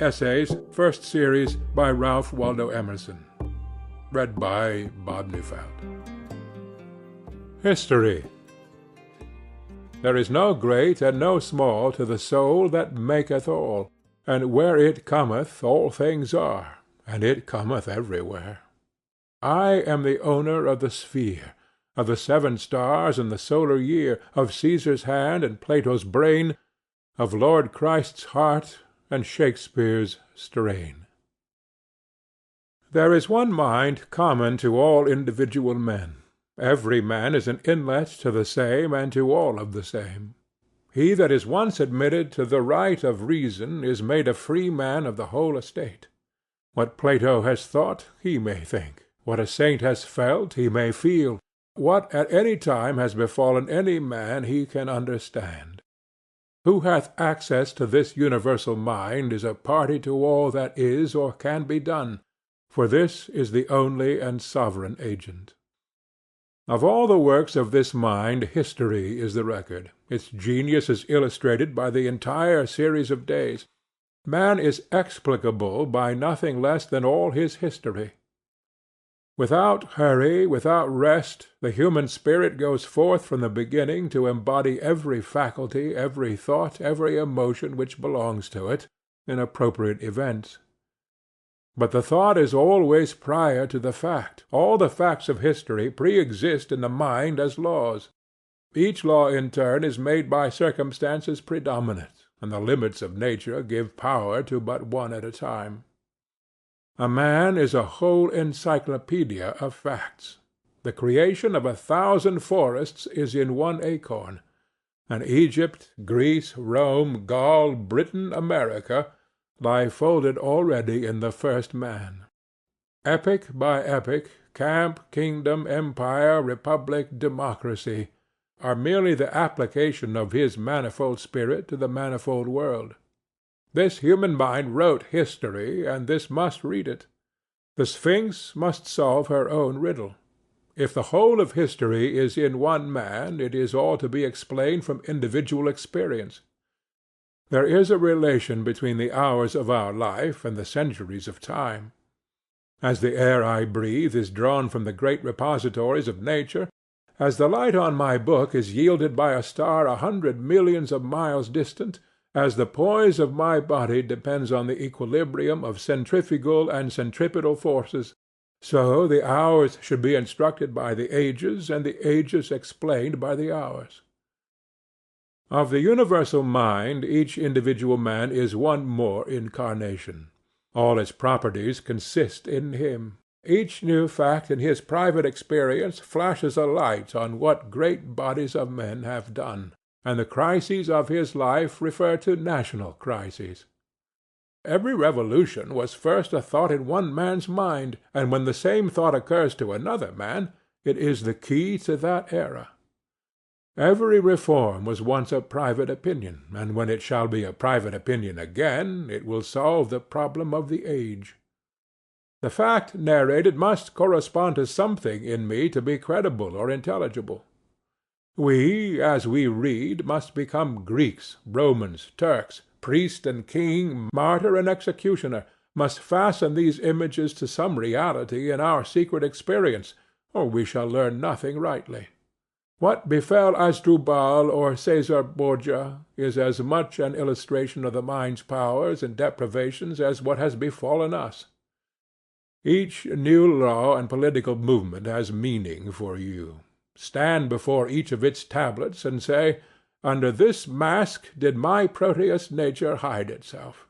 Essays, First Series, by Ralph Waldo Emerson. Read by Bob Neufeld. History. There is no great and no small to the soul that maketh all, and where it cometh all things are, and it cometh everywhere. I am the owner of the sphere, of the 7 stars and the solar year, of Caesar's hand and Plato's brain, of Lord Christ's heart and Shakespeare's strain. There is one mind common to all individual men. Every man is an inlet to the same and to all of the same. He that is once admitted to the right of reason is made a free man of the whole estate. What Plato has thought, he may think. What a saint has felt, he may feel. What at any time has befallen any man, he can understand. Who hath access to this universal mind is a party to all that is or can be done, for this is the only and sovereign agent. Of all the works of this mind history is the record. Its genius is illustrated by the entire series of days. Man is explicable by nothing less than all his history. Without hurry, without rest, the human spirit goes forth from the beginning to embody every faculty, every thought, every emotion which belongs to it, in appropriate events. But the thought is always prior to the fact. All the facts of history pre-exist in the mind as laws. Each law in turn is made by circumstances predominant, and the limits of nature give power to but one at a time. A man is a whole encyclopedia of facts. The creation of 1,000 forests is in one acorn, and Egypt, Greece, Rome, Gaul, Britain, America, lie folded already in the first man. Epoch by epoch, camp, kingdom, empire, republic, democracy, are merely the application of his manifold spirit to the manifold world. This human mind wrote history, and this must read it. The Sphinx must solve her own riddle. If the whole of history is in one man, it is all to be explained from individual experience. There is a relation between the hours of our life and the centuries of time. As the air I breathe is drawn from the great repositories of nature, as the light on my book is yielded by a star 100 millions of miles distant, as the poise of my body depends on the equilibrium of centrifugal and centripetal forces, so the hours should be instructed by the ages, and the ages explained by the hours. Of the universal mind each individual man is one more incarnation. All its properties consist in him. Each new fact in his private experience flashes a light on what great bodies of men have done, and the crises of his life refer to national crises. Every revolution was first a thought in one man's mind, and when the same thought occurs to another man, it is the key to that era. Every reform was once a private opinion, and when it shall be a private opinion again, it will solve the problem of the age. The fact narrated must correspond to something in me to be credible or intelligible. We, as we read, must become Greeks, Romans, Turks, priest and king, martyr and executioner, must fasten these images to some reality in our secret experience, or we shall learn nothing rightly. What befell Asdrubal or Caesar Borgia is as much an illustration of the mind's powers and deprivations as what has befallen us. Each new law and political movement has meaning for you. Stand before each of its tablets and say, "Under this mask did my Proteus nature hide itself."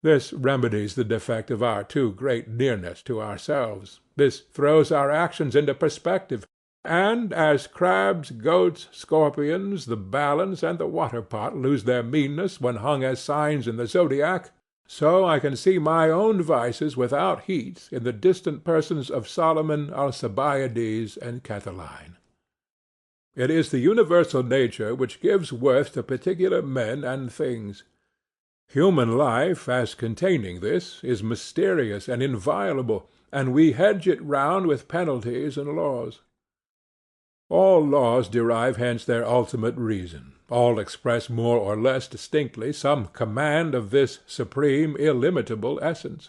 This remedies the defect of our too great nearness to ourselves. This throws our actions into perspective, and as crabs, goats, scorpions, the balance, and the water-pot lose their meanness when hung as signs in the zodiac, so I can see my own vices without heat in the distant persons of Solomon, Alcibiades, and Catiline. It is the universal nature which gives worth to particular men and things. Human life, as containing this, is mysterious and inviolable, and we hedge it round with penalties and laws. All laws derive hence their ultimate reason. All express more or less distinctly some command of this supreme, illimitable essence.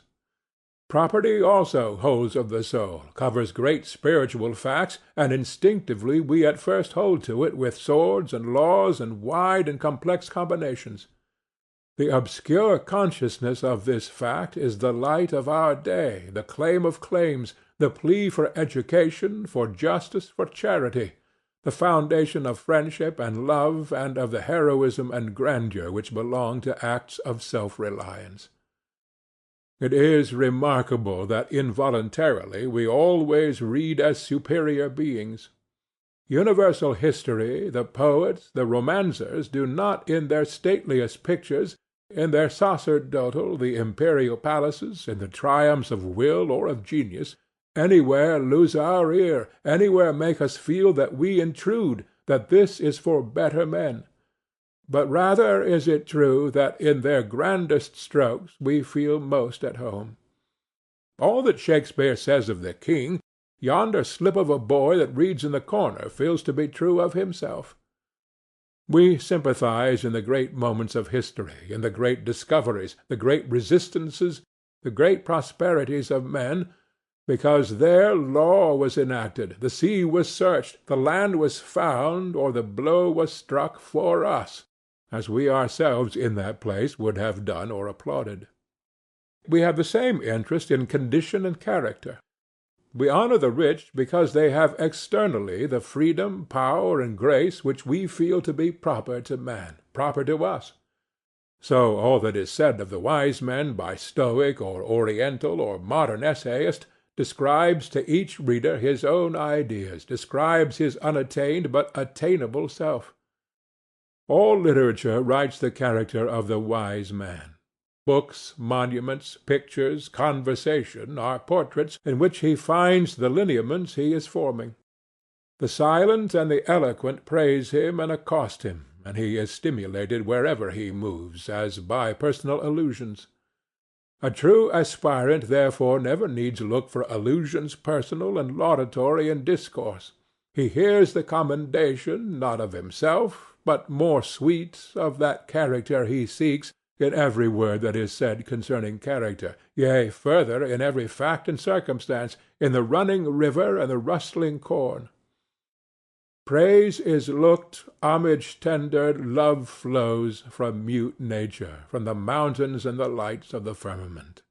Property also holds of the soul, covers great spiritual facts, and instinctively we at first hold to it with swords and laws and wide and complex combinations. The obscure consciousness of this fact is the light of our day, the claim of claims, the plea for education, for justice, for charity, the foundation of friendship and love and of the heroism and grandeur which belong to acts of self-reliance. It is remarkable that involuntarily we always read as superior beings. Universal history, the poets, the romancers do not in their stateliest pictures, in their sacerdotal, the imperial palaces, in the triumphs of will or of genius, anywhere lose our ear, anywhere make us feel that we intrude, that this is for better men. But rather is it true that in their grandest strokes we feel most at home. All that Shakespeare says of the king, yonder slip of a boy that reads in the corner feels to be true of himself. We sympathize in the great moments of history, in the great discoveries, the great resistances, the great prosperities of men, because their law was enacted, the sea was searched, the land was found, or the blow was struck for us, as we ourselves in that place would have done or applauded. We have the same interest in condition and character. We honor the rich because they have externally the freedom, power, and grace which we feel to be proper to man, proper to us. So all that is said of the wise men by Stoic or Oriental or modern essayist describes to each reader his own ideas, describes his unattained but attainable self. All literature writes the character of the wise man. Books, monuments, pictures, conversation are portraits in which he finds the lineaments he is forming. The silent and the eloquent praise him and accost him, and he is stimulated wherever he moves, as by personal allusions. A true aspirant therefore never needs look for allusions personal and laudatory in discourse. He hears the commendation, not of himself, but more sweet, of that character he seeks, in every word that is said concerning character, yea, further, in every fact and circumstance, in the running river and the rustling corn. Praise is looked, homage tendered, love flows from mute nature, from the mountains and the lights of the firmament.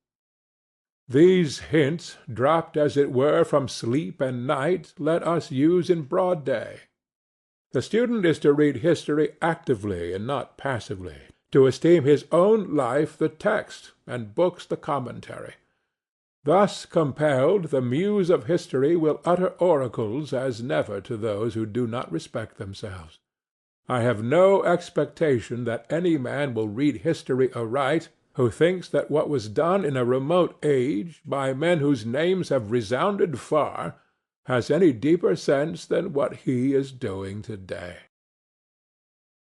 These hints, dropped as it were from sleep and night, let us use in broad day. The student is to read history actively and not passively, to esteem his own life the text, and books the commentary. Thus compelled, the muse of history will utter oracles as never to those who do not respect themselves. I have no expectation that any man will read history aright who thinks that what was done in a remote age, by men whose names have resounded far, has any deeper sense than what he is doing today.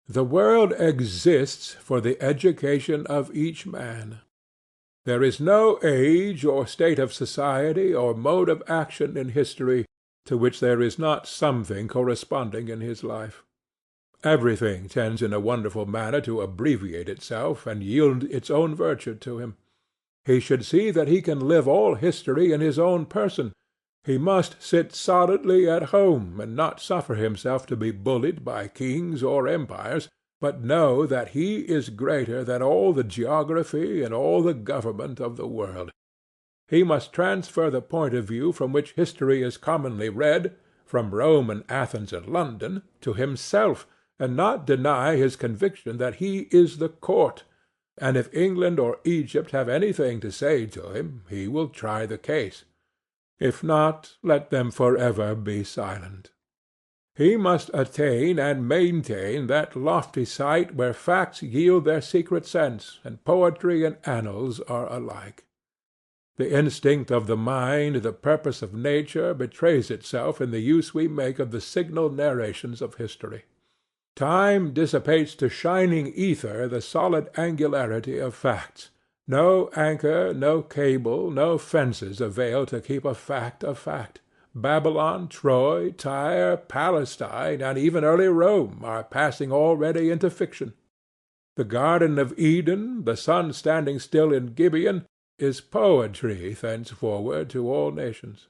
The world exists for the education of each man. There is no age or state of society or mode of action in history to which there is not something corresponding in his life. Everything tends in a wonderful manner to abbreviate itself and yield its own virtue to him. He should see that he can live all history in his own person. He must sit solidly at home and not suffer himself to be bullied by kings or empires, but know that he is greater than all the geography and all the government of the world. He must transfer the point of view from which history is commonly read, from Rome and Athens and London, to himself, and not deny his conviction that he is the court, and if England or Egypt have anything to say to him, he will try the case. If not, let them forever be silent. He must attain and maintain that lofty sight where facts yield their secret sense, and poetry and annals are alike. The instinct of the mind, the purpose of nature, betrays itself in the use we make of the signal narrations of history. Time dissipates to shining ether the solid angularity of facts. No anchor, no cable, no fences avail to keep a fact a fact. Babylon, Troy, Tyre, Palestine, and even early Rome are passing already into fiction. The Garden of Eden, the sun standing still in Gibeon, is poetry thenceforward to all nations.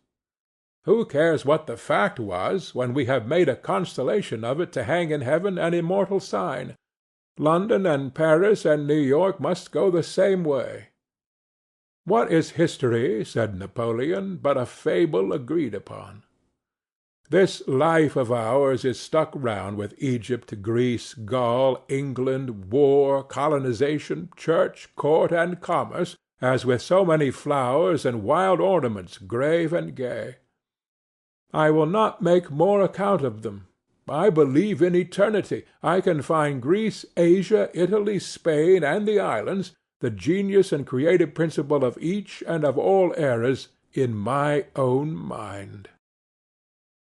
Who cares what the fact was, when we have made a constellation of it to hang in heaven an immortal sign? London and Paris and New York must go the same way. What is history, said Napoleon, but a fable agreed upon? This life of ours is stuck round with Egypt, Greece, Gaul, England, war, colonization, church, court, and commerce, as with so many flowers and wild ornaments, grave and gay. I will not make more account of them. I believe in eternity. I can find Greece, Asia, Italy, Spain, and the islands, the genius and creative principle of each and of all eras, in my own mind.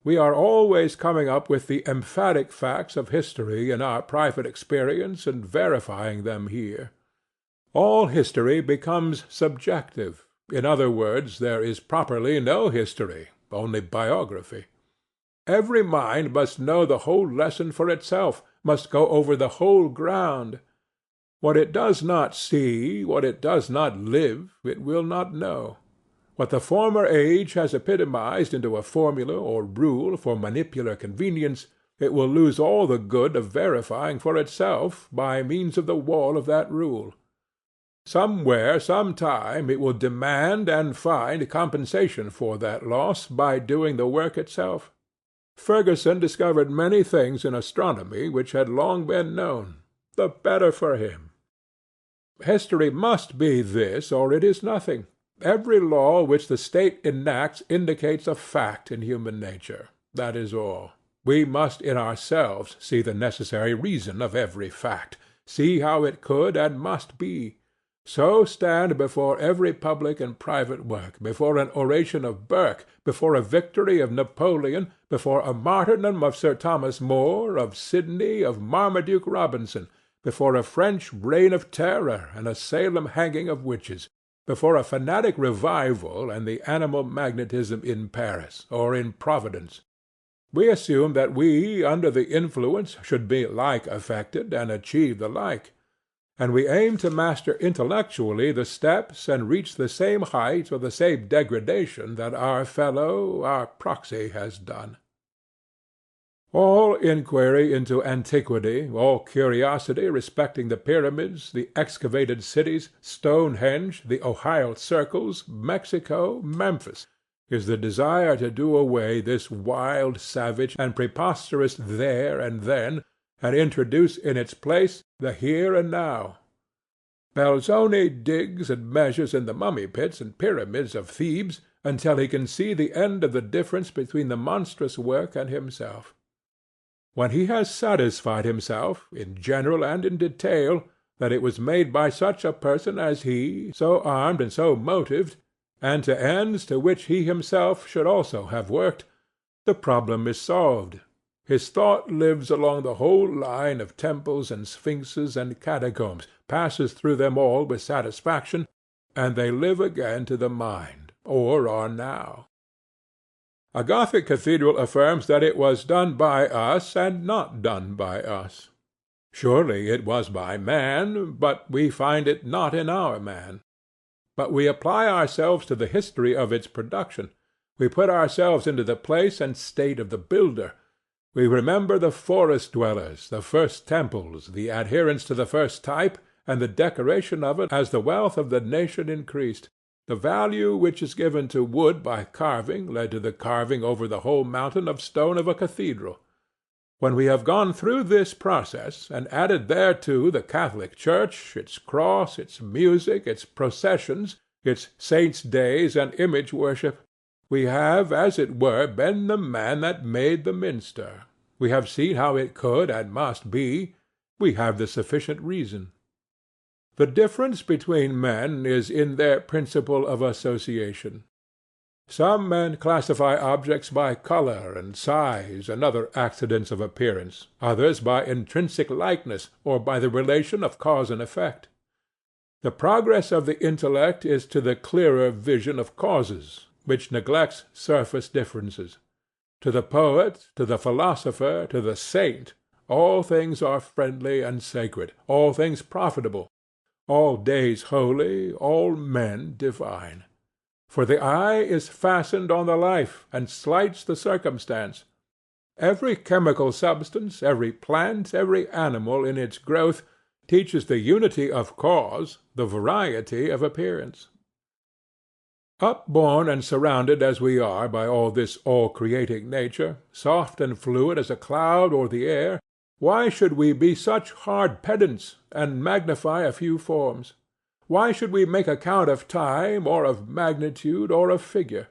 We are always coming up with the emphatic facts of history in our private experience and verifying them here. All history becomes subjective. In other words, there is properly no history, only biography. Every mind must know the whole lesson for itself, must go over the whole ground. What it does not see, what it does not live, it will not know. What the former age has epitomized into a formula or rule for manipular convenience, it will lose all the good of verifying for itself by means of the wall of that rule. Somewhere, sometime, it will demand and find compensation for that loss by doing the work itself. Ferguson discovered many things in astronomy which had long been known. The better for him. History must be this, or it is nothing. Every law which the state enacts indicates a fact in human nature. That is all. We must in ourselves see the necessary reason of every fact, see how it could and must be. So stand before every public and private work, before an oration of Burke, before a victory of Napoleon, before a martyrdom of Sir Thomas More, of Sidney, of Marmaduke Robinson, before a French reign of terror and a Salem hanging of witches, before a fanatic revival and the animal magnetism in Paris or in Providence. We assume that we, under the influence, should be like affected and achieve the like. And we aim to master intellectually the steps and reach the same height or the same degradation that our fellow, our proxy, has done. All inquiry into antiquity, all curiosity respecting the pyramids, the excavated cities, Stonehenge, the Ohio circles, Mexico, Memphis, is the desire to do away this wild, savage, and preposterous there and then, and introduce in its place the here and now. Belzoni digs and measures in the mummy pits and pyramids of Thebes until he can see the end of the difference between the monstrous work and himself. When he has satisfied himself, in general and in detail, that it was made by such a person as he, so armed and so motived, and to ends to which he himself should also have worked, the problem is solved. His thought lives along the whole line of temples and sphinxes and catacombs, passes through them all with satisfaction, and they live again to the mind, or are now. A Gothic cathedral affirms that it was done by us and not done by us. Surely it was by man, but we find it not in our man. But we apply ourselves to the history of its production. We put ourselves into the place and state of the builder. We remember the forest dwellers, the first temples, the adherence to the first type, and the decoration of it as the wealth of the nation increased. The value which is given to wood by carving led to the carving over the whole mountain of stone of a cathedral. When we have gone through this process, and added thereto the Catholic Church, its cross, its music, its processions, its saints' days and image worship, we have, as it were, been the man that made the minster. We have seen how it could and must be. We have the sufficient reason. The difference between men is in their principle of association. Some men classify objects by color and size and other accidents of appearance, others by intrinsic likeness, or by the relation of cause and effect. The progress of the intellect is to the clearer vision of causes, which neglects surface differences. To the poet, to the philosopher, to the saint, all things are friendly and sacred, all things profitable, all days holy, all men divine. For the eye is fastened on the life, and slights the circumstance. Every chemical substance, every plant, every animal in its growth, teaches the unity of cause, the variety of appearance. Upborne and surrounded as we are by all this all-creating nature, soft and fluid as a cloud or the air, why should we be such hard pedants, and magnify a few forms? Why should we make account of time, or of magnitude, or of figure?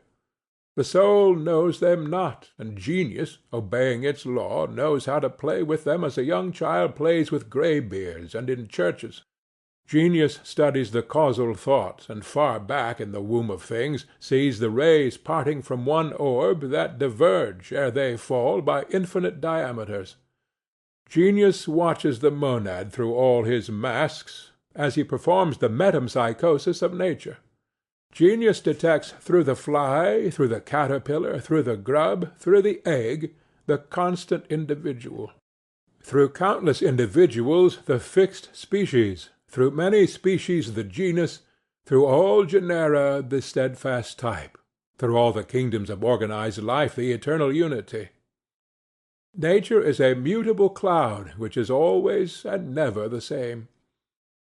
The soul knows them not, and genius, obeying its law, knows how to play with them as a young child plays with graybeards and in churches. Genius studies the causal thought, and far back in the womb of things sees the rays parting from one orb that diverge ere they fall by infinite diameters. Genius watches the monad through all his masks, as he performs the metempsychosis of nature. Genius detects through the fly, through the caterpillar, through the grub, through the egg, the constant individual. Through countless individuals the fixed species, through many species the genus, through all genera the steadfast type, through all the kingdoms of organized life the eternal unity. Nature is a mutable cloud which is always and never the same.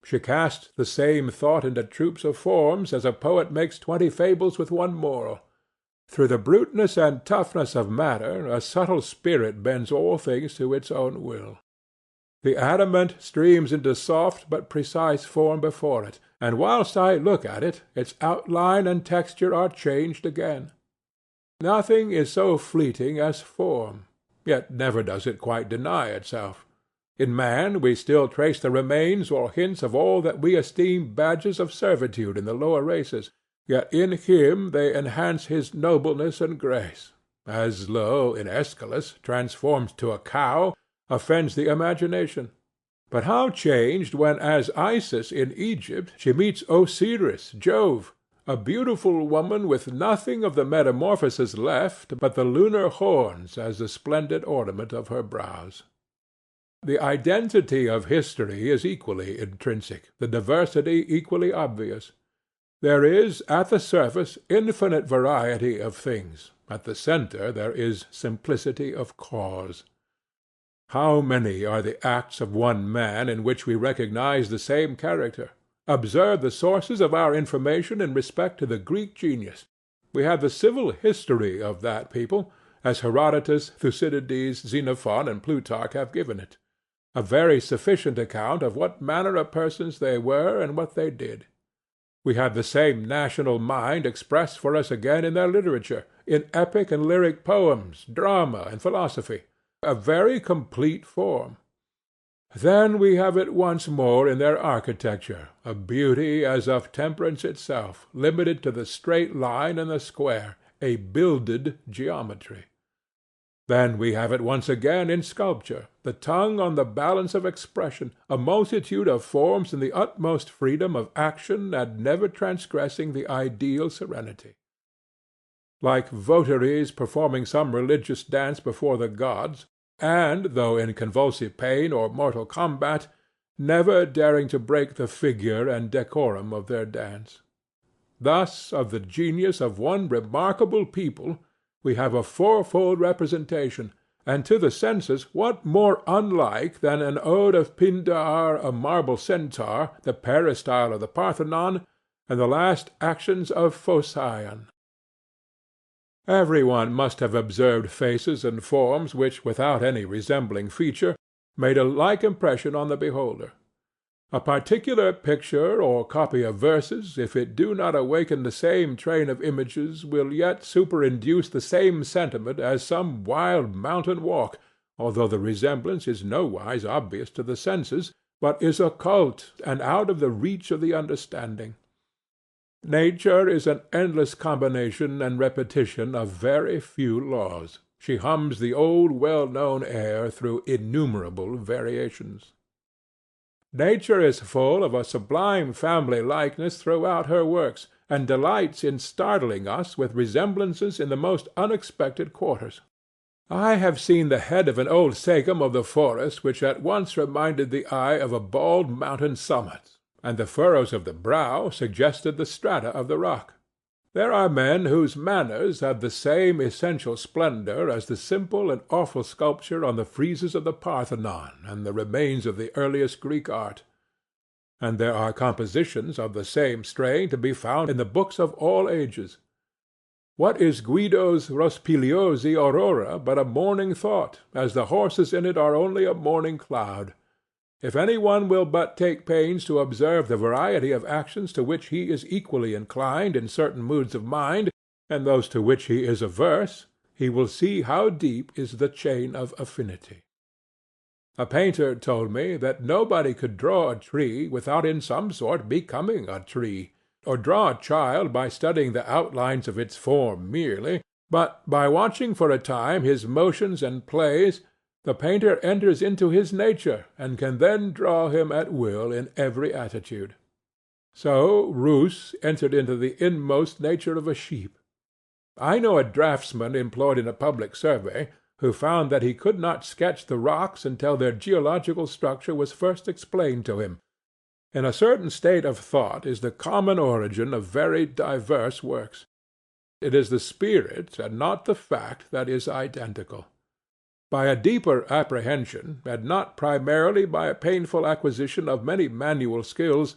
She casts the same thought into troops of forms as a poet makes 20 fables with one moral. Through the bruteness and toughness of matter a subtle spirit bends all things to its own will. The adamant streams into soft but precise form before it, and whilst I look at it, its outline and texture are changed again. Nothing is so fleeting as form, yet never does it quite deny itself. In man we still trace the remains or hints of all that we esteem badges of servitude in the lower races, yet in him they enhance his nobleness and grace, as lo, in Aeschylus, transformed to a cow, offends the imagination. But how changed when as Isis in Egypt she meets Osiris, Jove, a beautiful woman with nothing of the metamorphosis left but the lunar horns as the splendid ornament of her brows. The identity of history is equally intrinsic, the diversity equally obvious. There is, at the surface, infinite variety of things. At the centre there is simplicity of cause. How many are the acts of one man in which we recognize the same character? Observe the sources of our information in respect to the Greek genius. We have the civil history of that people, as Herodotus, Thucydides, Xenophon, and Plutarch have given it. A very sufficient account of what manner of persons they were and what they did. We have the same national mind expressed for us again in their literature, in epic and lyric poems, drama, and philosophy, a very complete form. Then we have it once more in their architecture, a beauty as of temperance itself, limited to the straight line and the square, a builded geometry. Then we have it once again in sculpture, the tongue on the balance of expression, a multitude of forms in the utmost freedom of action and never transgressing the ideal serenity. Like votaries performing some religious dance before the gods, and, though in convulsive pain or mortal combat, never daring to break the figure and decorum of their dance. Thus of the genius of one remarkable people we have a fourfold representation, and to the senses what more unlike than an ode of Pindar, a marble centaur, the peristyle of the Parthenon, and the last actions of Phocion? Every one must have observed faces and forms which, without any resembling feature, made a like impression on the beholder. A particular picture or copy of verses, if it do not awaken the same train of images, will yet superinduce the same sentiment as some wild mountain walk, although the resemblance is nowise obvious to the senses, but is occult and out of the reach of the understanding. Nature is an endless combination and repetition of very few laws. She hums the old well-known air through innumerable variations. Nature is full of a sublime family likeness throughout her works, and delights in startling us with resemblances in the most unexpected quarters. I have seen the head of an old sagum of the forest which at once reminded the eye of a bald mountain summit, and the furrows of the brow suggested the strata of the rock. There are men whose manners have the same essential splendor as the simple and awful sculpture on the friezes of the Parthenon and the remains of the earliest Greek art. And there are compositions of the same strain to be found in the books of all ages. What is Guido's Rospigliosi Aurora but a morning thought, as the horses in it are only a morning cloud? If any one will but take pains to observe the variety of actions to which he is equally inclined in certain moods of mind, and those to which he is averse, he will see how deep is the chain of affinity. A painter told me that nobody could draw a tree without in some sort becoming a tree, or draw a child by studying the outlines of its form merely, but by watching for a time his motions and plays, the painter enters into his nature and can then draw him at will in every attitude. So Roos entered into the inmost nature of a sheep. I know a draughtsman employed in a public survey who found that he could not sketch the rocks until their geological structure was first explained to him. In a certain state of thought is the common origin of very diverse works. It is the spirit and not the fact that is identical. By a deeper apprehension, and not primarily by a painful acquisition of many manual skills,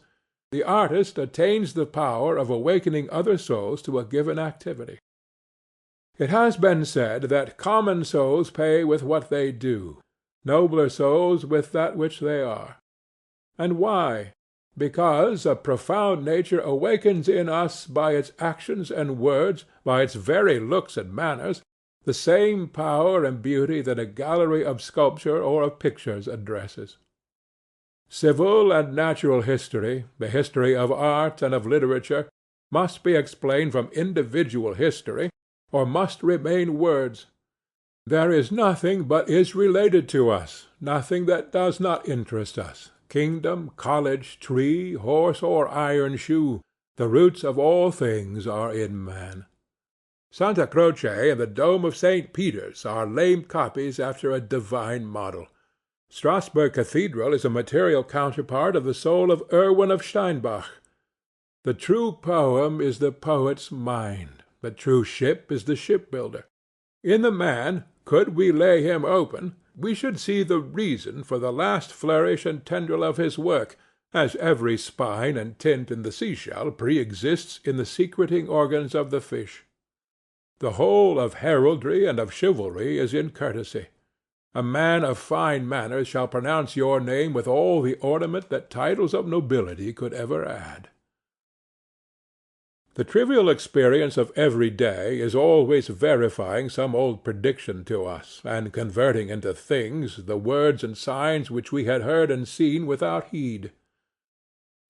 the artist attains the power of awakening other souls to a given activity. It has been said that common souls pay with what they do, nobler souls with that which they are. And why? Because a profound nature awakens in us by its actions and words, by its very looks and manners, the same power and beauty that a gallery of sculpture or of pictures addresses. Civil and natural history, the history of art and of literature, must be explained from individual history, or must remain words. There is nothing but is related to us, nothing that does not interest us. Kingdom, college, tree, horse, or iron shoe, the roots of all things are in man. Santa Croce and the dome of St. Peter's are lame copies after a divine model. Strasburg Cathedral is a material counterpart of the soul of Erwin of Steinbach. The true poem is the poet's mind. The true ship is the shipbuilder. In the man, could we lay him open, we should see the reason for the last flourish and tendril of his work, as every spine and tint in the seashell pre-exists in the secreting organs of the fish. The whole of heraldry and of chivalry is in courtesy. A man of fine manners shall pronounce your name with all the ornament that titles of nobility could ever add. The trivial experience of every day is always verifying some old prediction to us, and converting into things the words and signs which we had heard and seen without heed.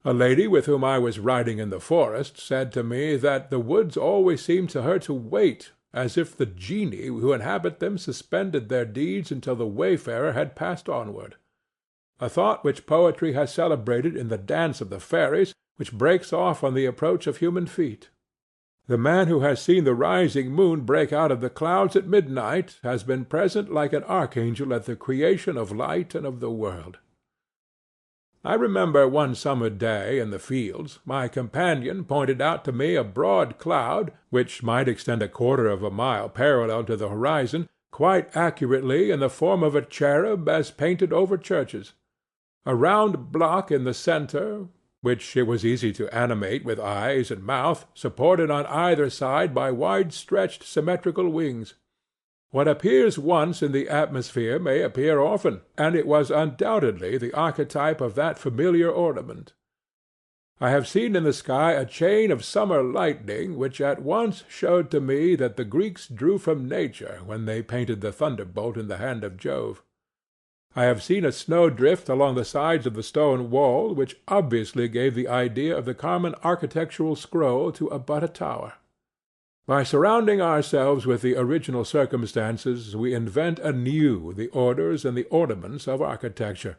A lady with whom I was riding in the forest said to me that the woods always seemed to her to wait, as if the genii who inhabit them suspended their deeds until the wayfarer had passed onward. A thought which poetry has celebrated in the dance of the fairies, which breaks off on the approach of human feet. The man who has seen the rising moon break out of the clouds at midnight has been present like an archangel at the creation of light and of the world. I remember one summer day in the fields, my companion pointed out to me a broad cloud, which might extend a quarter of a mile parallel to the horizon, quite accurately in the form of a cherub as painted over churches. A round block in the centre, which it was easy to animate with eyes and mouth, supported on either side by wide-stretched symmetrical wings. What appears once in the atmosphere may appear often, and it was undoubtedly the archetype of that familiar ornament. I have seen in the sky a chain of summer lightning which at once showed to me that the Greeks drew from nature when they painted the thunderbolt in the hand of Jove. I have seen a snowdrift along the sides of the stone wall which obviously gave the idea of the common architectural scroll to but a tower. By surrounding ourselves with the original circumstances we invent anew the orders and the ornaments of architecture,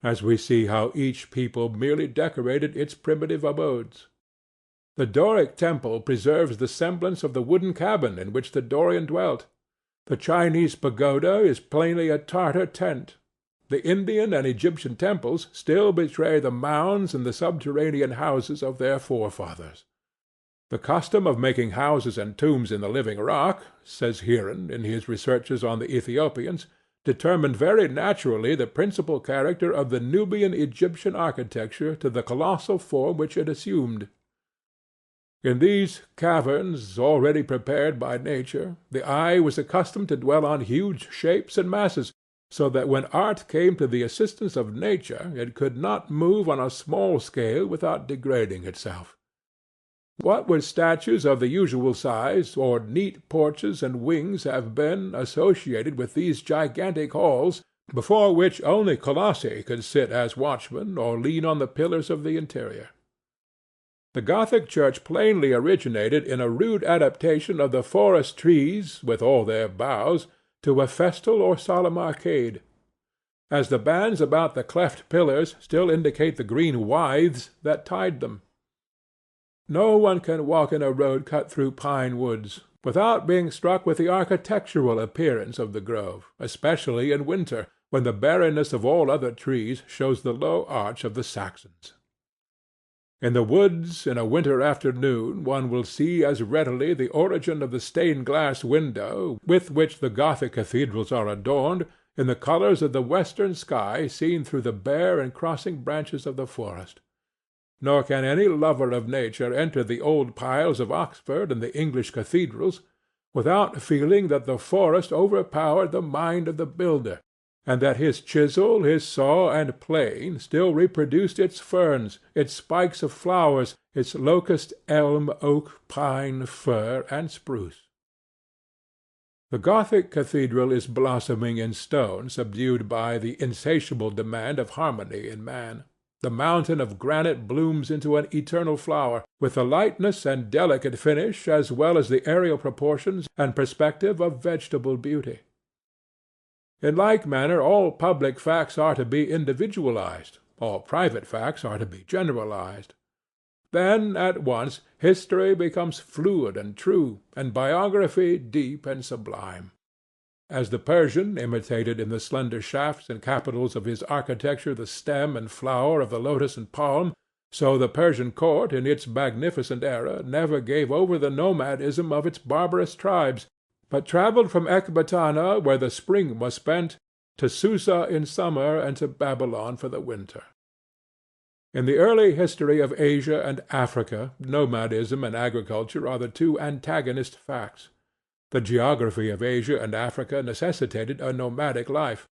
as we see how each people merely decorated its primitive abodes. The Doric temple preserves the semblance of the wooden cabin in which the Dorian dwelt. The Chinese pagoda is plainly a Tartar tent. The Indian and Egyptian temples still betray the mounds and the subterranean houses of their forefathers. The custom of making houses and tombs in the living rock, says Heeren in his researches on the Ethiopians, determined very naturally the principal character of the Nubian Egyptian architecture to the colossal form which it assumed. In these caverns, already prepared by nature, the eye was accustomed to dwell on huge shapes and masses, so that when art came to the assistance of nature it could not move on a small scale without degrading itself. What would statues of the usual size, or neat porches and wings have been associated with these gigantic halls, before which only colossi could sit as watchmen or lean on the pillars of the interior? The Gothic church plainly originated in a rude adaptation of the forest trees, with all their boughs, to a festal or solemn arcade. As the bands about the cleft pillars still indicate the green withes that tied them. No one can walk in a road cut through pine woods without being struck with the architectural appearance of the grove, especially in winter, when the barrenness of all other trees shows the low arch of the Saxons. In the woods in a winter afternoon one will see as readily the origin of the stained-glass window with which the Gothic cathedrals are adorned in the colours of the western sky seen through the bare and crossing branches of the forest. Nor can any lover of nature enter the old piles of Oxford and the English cathedrals without feeling that the forest overpowered the mind of the builder, and that his chisel, his saw, and plane still reproduced its ferns, its spikes of flowers, its locust, elm, oak, pine, fir, and spruce. The Gothic cathedral is blossoming in stone subdued by the insatiable demand of harmony in man. The mountain of granite blooms into an eternal flower, with the lightness and delicate finish as well as the aerial proportions and perspective of vegetable beauty. In like manner all public facts are to be individualized, all private facts are to be generalized. Then at once history becomes fluid and true, and biography deep and sublime. As the Persian imitated in the slender shafts and capitals of his architecture the stem and flower of the lotus and palm, so the Persian court in its magnificent era never gave over the nomadism of its barbarous tribes, but travelled from Ecbatana, where the spring was spent, to Susa in summer and to Babylon for the winter. In the early history of Asia and Africa, nomadism and agriculture are the two antagonist facts. The geography of Asia and Africa necessitated a nomadic life,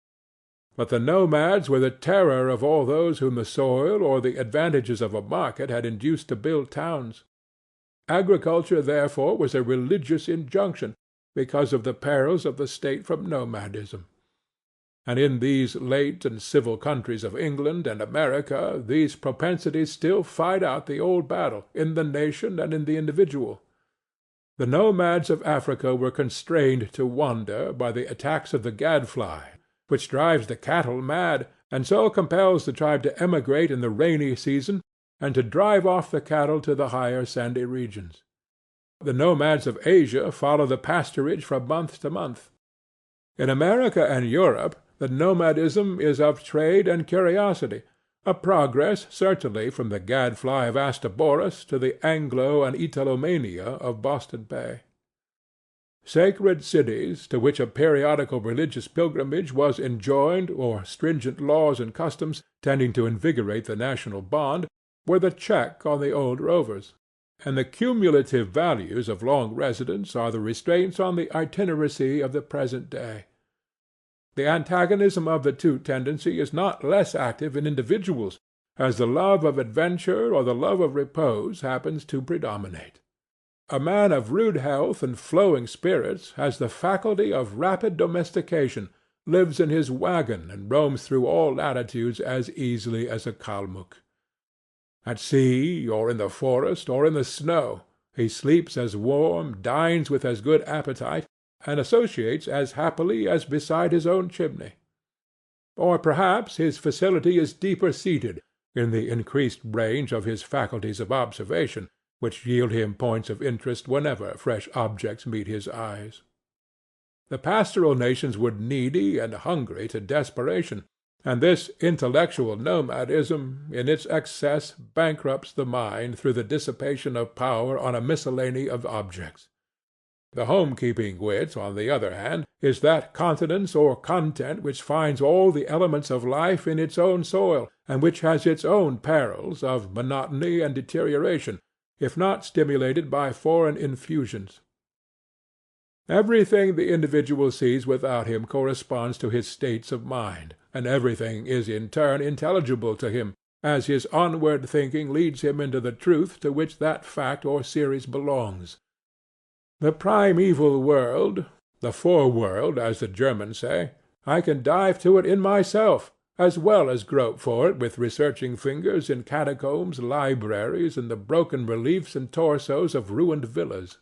but the nomads were the terror of all those whom the soil or the advantages of a market had induced to build towns. Agriculture, therefore, was a religious injunction, because of the perils of the state from nomadism. And in these late and civil countries of England and America these propensities still fight out the old battle, in the nation and in the individual. The nomads of Africa were constrained to wander by the attacks of the gadfly, which drives the cattle mad, and so compels the tribe to emigrate in the rainy season and to drive off the cattle to the higher sandy regions. The nomads of Asia follow the pasturage from month to month. In America and Europe the nomadism is of trade and curiosity, a progress certainly from the gadfly of Astaboras to the Anglo and Italomania of Boston Bay. Sacred cities, to which a periodical religious pilgrimage was enjoined, or stringent laws and customs tending to invigorate the national bond, were the check on the old rovers, and the cumulative values of long residence are the restraints on the itineracy of the present day. The antagonism of the two tendency is not less active in individuals, as the love of adventure or the love of repose happens to predominate. A man of rude health and flowing spirits has the faculty of rapid domestication, lives in his wagon, and roams through all latitudes as easily as a Kalmuk. At sea, or in the forest, or in the snow, he sleeps as warm, dines with as good appetite, and associates as happily as beside his own chimney. Or perhaps his facility is deeper seated, in the increased range of his faculties of observation, which yield him points of interest whenever fresh objects meet his eyes. The pastoral nations were needy and hungry to desperation, and this intellectual nomadism in its excess bankrupts the mind through the dissipation of power on a miscellany of objects. The home-keeping wit, on the other hand, is that continence or content which finds all the elements of life in its own soil, and which has its own perils of monotony and deterioration, if not stimulated by foreign infusions. Everything the individual sees without him corresponds to his states of mind, and everything is in turn intelligible to him, as his onward thinking leads him into the truth to which that fact or series belongs. The primeval world, the foreworld, as the Germans say, I can dive to it in myself, as well as grope for it with researching fingers in catacombs, libraries, and the broken reliefs and torsos of ruined villas.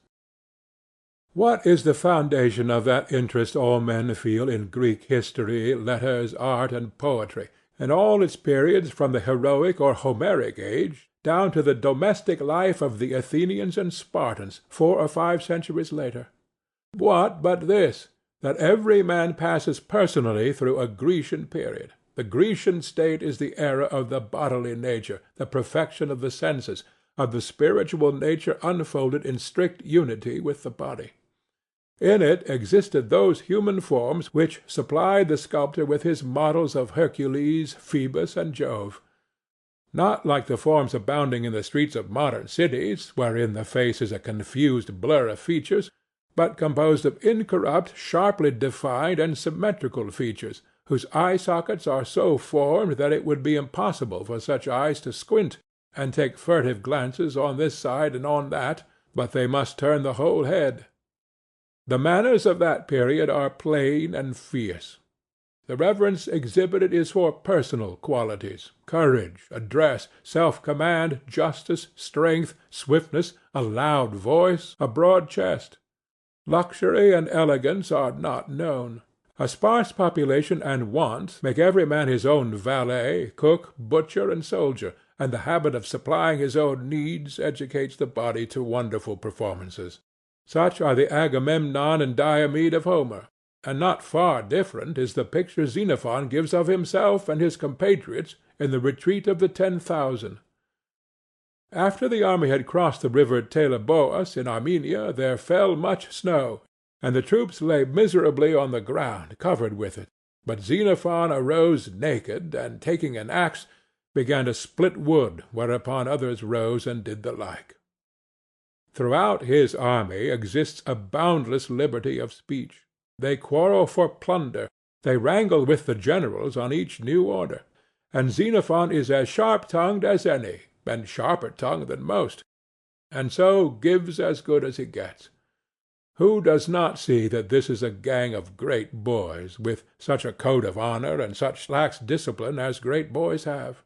What is the foundation of that interest all men feel in Greek history, letters, art, and poetry, in all its periods from the heroic or Homeric age down to the domestic life of the Athenians and Spartans 4 or 5 centuries later? What but this, that every man passes personally through a Grecian period? The Grecian state is the era of the bodily nature, the perfection of the senses, of the spiritual nature unfolded in strict unity with the body. In it existed those human forms which supplied the sculptor with his models of Hercules, Phoebus, and Jove. Not like the forms abounding in the streets of modern cities, wherein the face is a confused blur of features, but composed of incorrupt, sharply defined, and symmetrical features, whose eye-sockets are so formed that it would be impossible for such eyes to squint, and take furtive glances on this side and on that, but they must turn the whole head. The manners of that period are plain and fierce. The reverence exhibited is for personal qualities, courage, address, self-command, justice, strength, swiftness, a loud voice, a broad chest. Luxury and elegance are not known. A sparse population and want make every man his own valet, cook, butcher, and soldier, and the habit of supplying his own needs educates the body to wonderful performances. Such are the Agamemnon and Diomed of Homer, and not far different is the picture Xenophon gives of himself and his compatriots in the retreat of the 10,000. After the army had crossed the river Teleboas in Armenia, there fell much snow, and the troops lay miserably on the ground, covered with it. But Xenophon arose naked, and taking an axe, began to split wood, whereupon others rose and did the like. Throughout his army exists a boundless liberty of speech. They quarrel for plunder, they wrangle with the generals on each new order, and Xenophon is as sharp-tongued as any, and sharper-tongued than most, and so gives as good as he gets. Who does not see that this is a gang of great boys, with such a code of honor and such lax discipline as great boys have?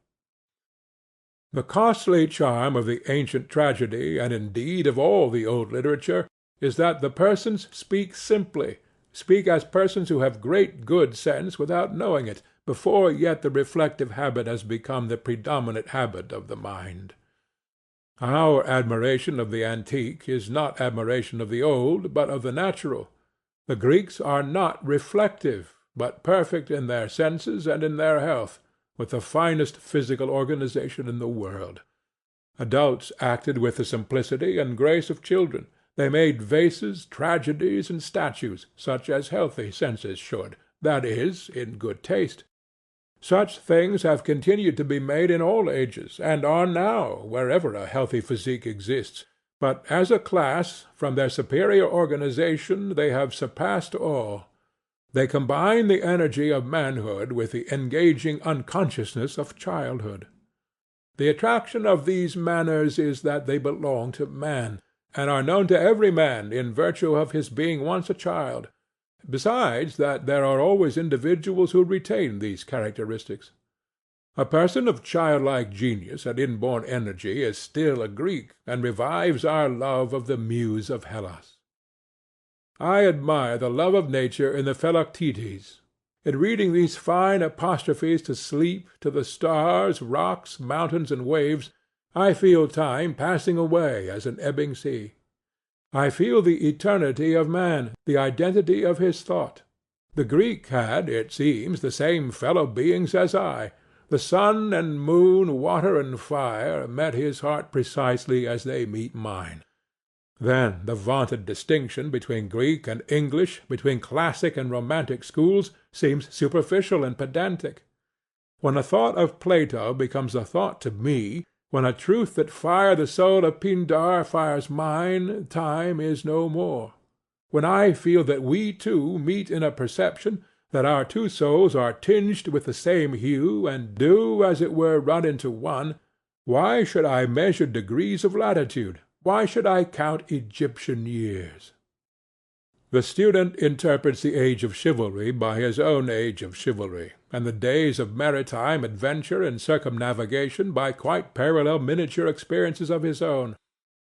The costly charm of the ancient tragedy, and indeed of all the old literature, is that the persons speak simply, speak as persons who have great good sense without knowing it, before yet the reflective habit has become the predominant habit of the mind. Our admiration of the antique is not admiration of the old, but of the natural. The Greeks are not reflective, but perfect in their senses and in their health, with the finest physical organization in the world. Adults acted with the simplicity and grace of children. They made vases, tragedies, and statues, such as healthy senses should, that is, in good taste. Such things have continued to be made in all ages, and are now, wherever a healthy physique exists, but as a class, from their superior organization, they have surpassed all. They combine the energy of manhood with the engaging unconsciousness of childhood. The attraction of these manners is that they belong to man, and are known to every man in virtue of his being once a child, besides that there are always individuals who retain these characteristics. A person of childlike genius and inborn energy is still a Greek, and revives our love of the muse of Hellas. I admire the love of nature in the Philoctetes. In reading these fine apostrophes to sleep, to the stars, rocks, mountains, and waves, I feel time passing away as an ebbing sea. I feel the eternity of man, the identity of his thought. The Greek had, it seems, the same fellow beings as I. The sun and moon, water and fire, met his heart precisely as they meet mine. Then the vaunted distinction between Greek and English, between classic and romantic schools, seems superficial and pedantic. When a thought of Plato becomes a thought to me, when a truth that fired the soul of Pindar fires mine, time is no more. When I feel that we two meet in a perception, that our two souls are tinged with the same hue, and do, as it were, run into one, why should I measure degrees of latitude? Why should I count Egyptian years? The student interprets the age of chivalry by his own age of chivalry, and the days of maritime adventure and circumnavigation by quite parallel miniature experiences of his own.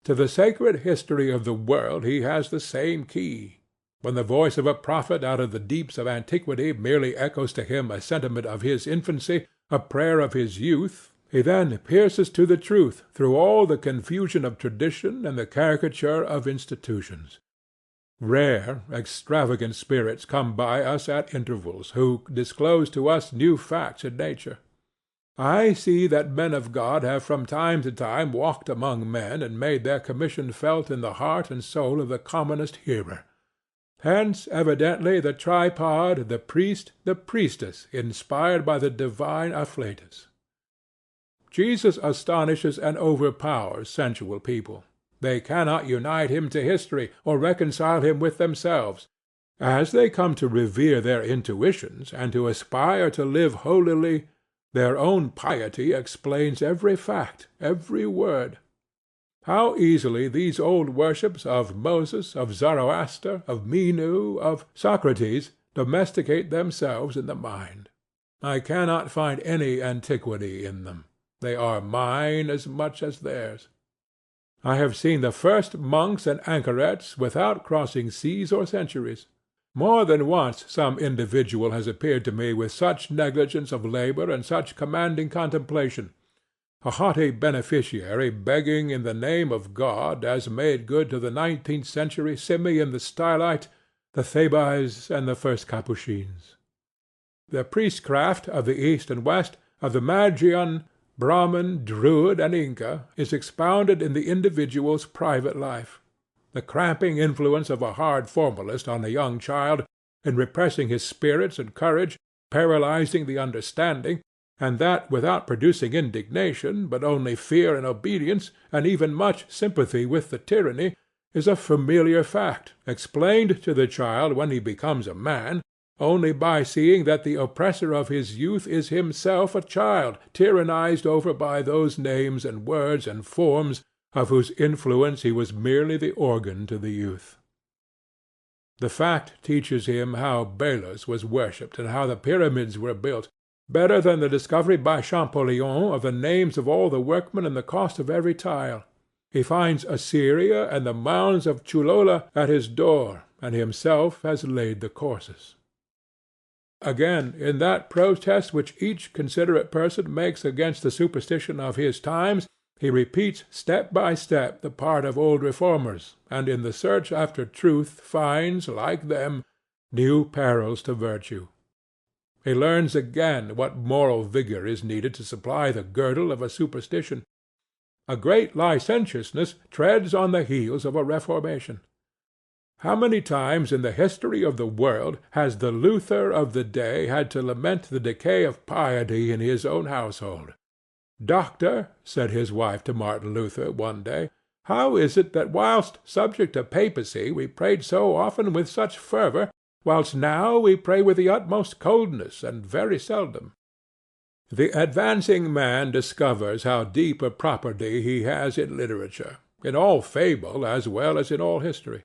To the sacred history of the world he has the same key. When the voice of a prophet out of the deeps of antiquity merely echoes to him a sentiment of his infancy, a prayer of his youth, he then pierces to the truth through all the confusion of tradition and the caricature of institutions. Rare, extravagant spirits come by us at intervals, who disclose to us new facts in nature. I see that men of God have from time to time walked among men and made their commission felt in the heart and soul of the commonest hearer. Hence evidently the tripod, the priest, the priestess, inspired by the divine afflatus. Jesus astonishes and overpowers sensual people. They cannot unite him to history, or reconcile him with themselves. As they come to revere their intuitions, and to aspire to live holily, their own piety explains every fact, every word. How easily these old worships of Moses, of Zoroaster, of Menu, of Socrates domesticate themselves in the mind! I cannot find any antiquity in them. They are mine as much as theirs. I have seen the first monks and anchorets without crossing seas or centuries. More than once some individual has appeared to me with such negligence of labor and such commanding contemplation, a haughty beneficiary begging in the name of God, as made good to the 19th century Simeon the Stylite, the Thebais, and the first Capuchins. The priestcraft of the East and West, of the Magian, Brahmin, Druid, and Inca, is expounded in the individual's private life. The cramping influence of a hard formalist on a young child, in repressing his spirits and courage, paralyzing the understanding, and that without producing indignation, but only fear and obedience, and even much sympathy with the tyranny, is a familiar fact, explained to the child when he becomes a man, only by seeing that the oppressor of his youth is himself a child, tyrannized over by those names and words and forms of whose influence he was merely the organ to the youth. The fact teaches him how Belus was worshipped and how the pyramids were built, better than the discovery by Champollion of the names of all the workmen and the cost of every tile. He finds Assyria and the mounds of Chulola at his door, and himself has laid the courses. Again, in that protest which each considerate person makes against the superstition of his times, he repeats step by step the part of old reformers, and in the search after truth finds, like them, new perils to virtue. He learns again what moral vigor is needed to supply the girdle of a superstition. A great licentiousness treads on the heels of a reformation. How many times in the history of the world has the Luther of the day had to lament the decay of piety in his own household? "Doctor," said his wife to Martin Luther one day, "how is it that whilst subject to papacy we prayed so often with such fervour, whilst now we pray with the utmost coldness and very seldom?" The advancing man discovers how deep a property he has in literature, in all fable as well as in all history.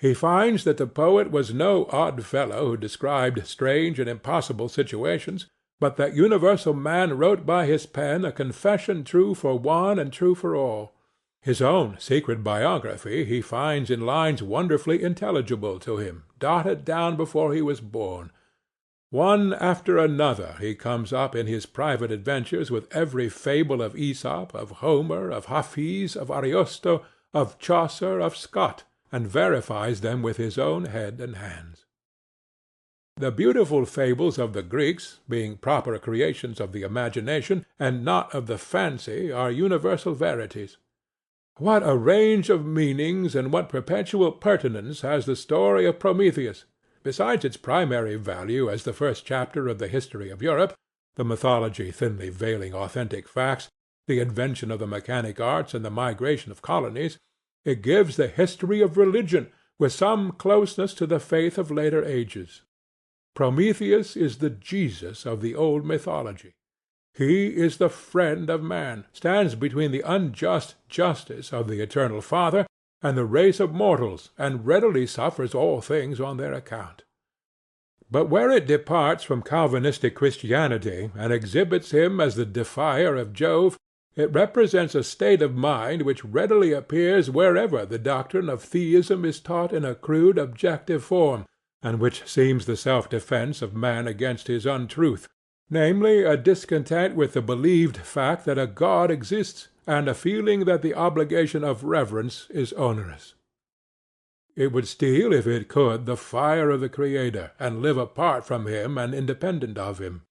He finds that the poet was no odd fellow who described strange and impossible situations, but that universal man wrote by his pen a confession true for one and true for all. His own secret biography he finds in lines wonderfully intelligible to him, dotted down before he was born. One after another he comes up in his private adventures with every fable of Aesop, of Homer, of Hafiz, of Ariosto, of Chaucer, of Scott, and verifies them with his own head and hands. The beautiful fables of the Greeks, being proper creations of the imagination, and not of the fancy, are universal verities. What a range of meanings and what perpetual pertinence has the story of Prometheus! Besides its primary value as the first chapter of the history of Europe, the mythology thinly veiling authentic facts, the invention of the mechanic arts, and the migration of colonies, it gives the history of religion, with some closeness to the faith of later ages. Prometheus is the Jesus of the old mythology. He is the friend of man, stands between the unjust justice of the eternal Father and the race of mortals, and readily suffers all things on their account. But where it departs from Calvinistic Christianity and exhibits him as the defier of Jove, it represents a state of mind which readily appears wherever the doctrine of theism is taught in a crude objective form, and which seems the self-defense of man against his untruth, namely a discontent with the believed fact that a God exists, and a feeling that the obligation of reverence is onerous. It would steal, if it could, the fire of the Creator, and live apart from him and independent of him.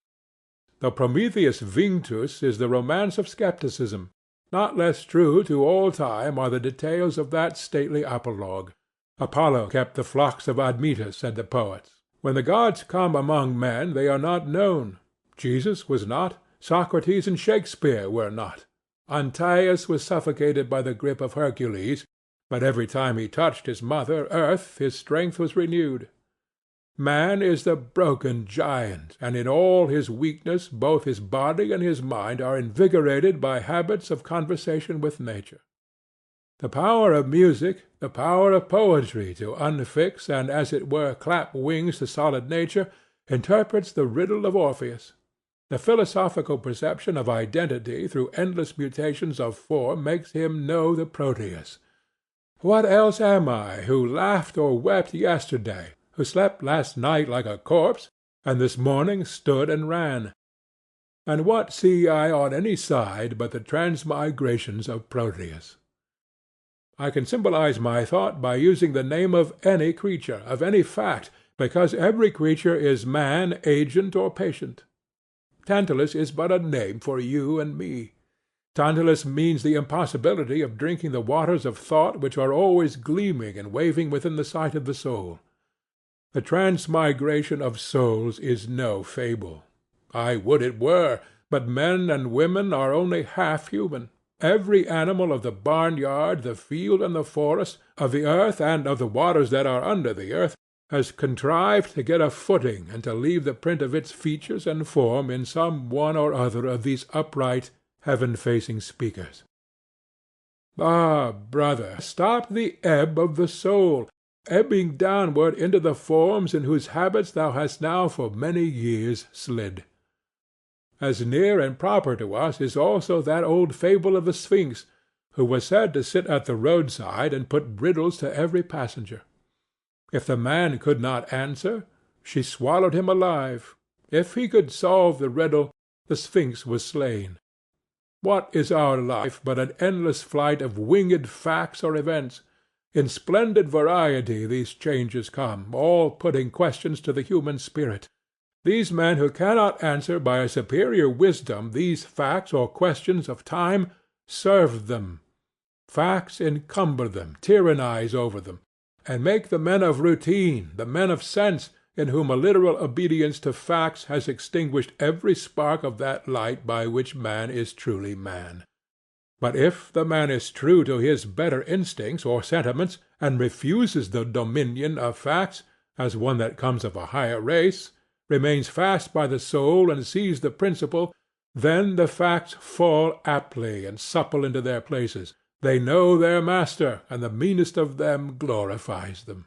The Prometheus Vinctus is the romance of skepticism. Not less true to all time are the details of that stately apologue. Apollo kept the flocks of Admetus, said the poets. When the gods come among men, they are not known. Jesus was not. Socrates and Shakespeare were not. Antæus was suffocated by the grip of Hercules, but every time he touched his mother, Earth, his strength was renewed. Man is the broken giant, and in all his weakness both his body and his mind are invigorated by habits of conversation with nature. The power of music, the power of poetry to unfix and as it were clap wings to solid nature, interprets the riddle of Orpheus. The philosophical perception of identity through endless mutations of form makes him know the Proteus. What else am I who laughed or wept yesterday, who slept last night like a corpse, and this morning stood and ran? And what see I on any side but the transmigrations of Proteus? I can symbolize my thought by using the name of any creature, of any fact, because every creature is man, agent or patient. Tantalus is but a name for you and me. Tantalus means the impossibility of drinking the waters of thought which are always gleaming and waving within the sight of the soul. The transmigration of souls is no fable. I would it were, but men and women are only half human. Every animal of the barnyard, the field, and the forest, of the earth and of the waters that are under the earth, has contrived to get a footing and to leave the print of its features and form in some one or other of these upright, heaven-facing speakers. Ah, brother, stop the ebb of the soul, ebbing downward into the forms in whose habits thou hast now for many years slid. As near and proper to us is also that old fable of the Sphinx, who was said to sit at the roadside and put riddles to every passenger. If the man could not answer, she swallowed him alive. If he could solve the riddle, the Sphinx was slain. What is our life but an endless flight of winged facts or events? In splendid variety these changes come, all putting questions to the human spirit. These men who cannot answer by a superior wisdom these facts or questions of time, serve them. Facts encumber them, tyrannize over them, and make the men of routine, the men of sense, in whom a literal obedience to facts has extinguished every spark of that light by which man is truly man. But if the man is true to his better instincts or sentiments, and refuses the dominion of facts, as one that comes of a higher race, remains fast by the soul and sees the principle, then the facts fall aptly and supple into their places. They know their master, and the meanest of them glorifies them.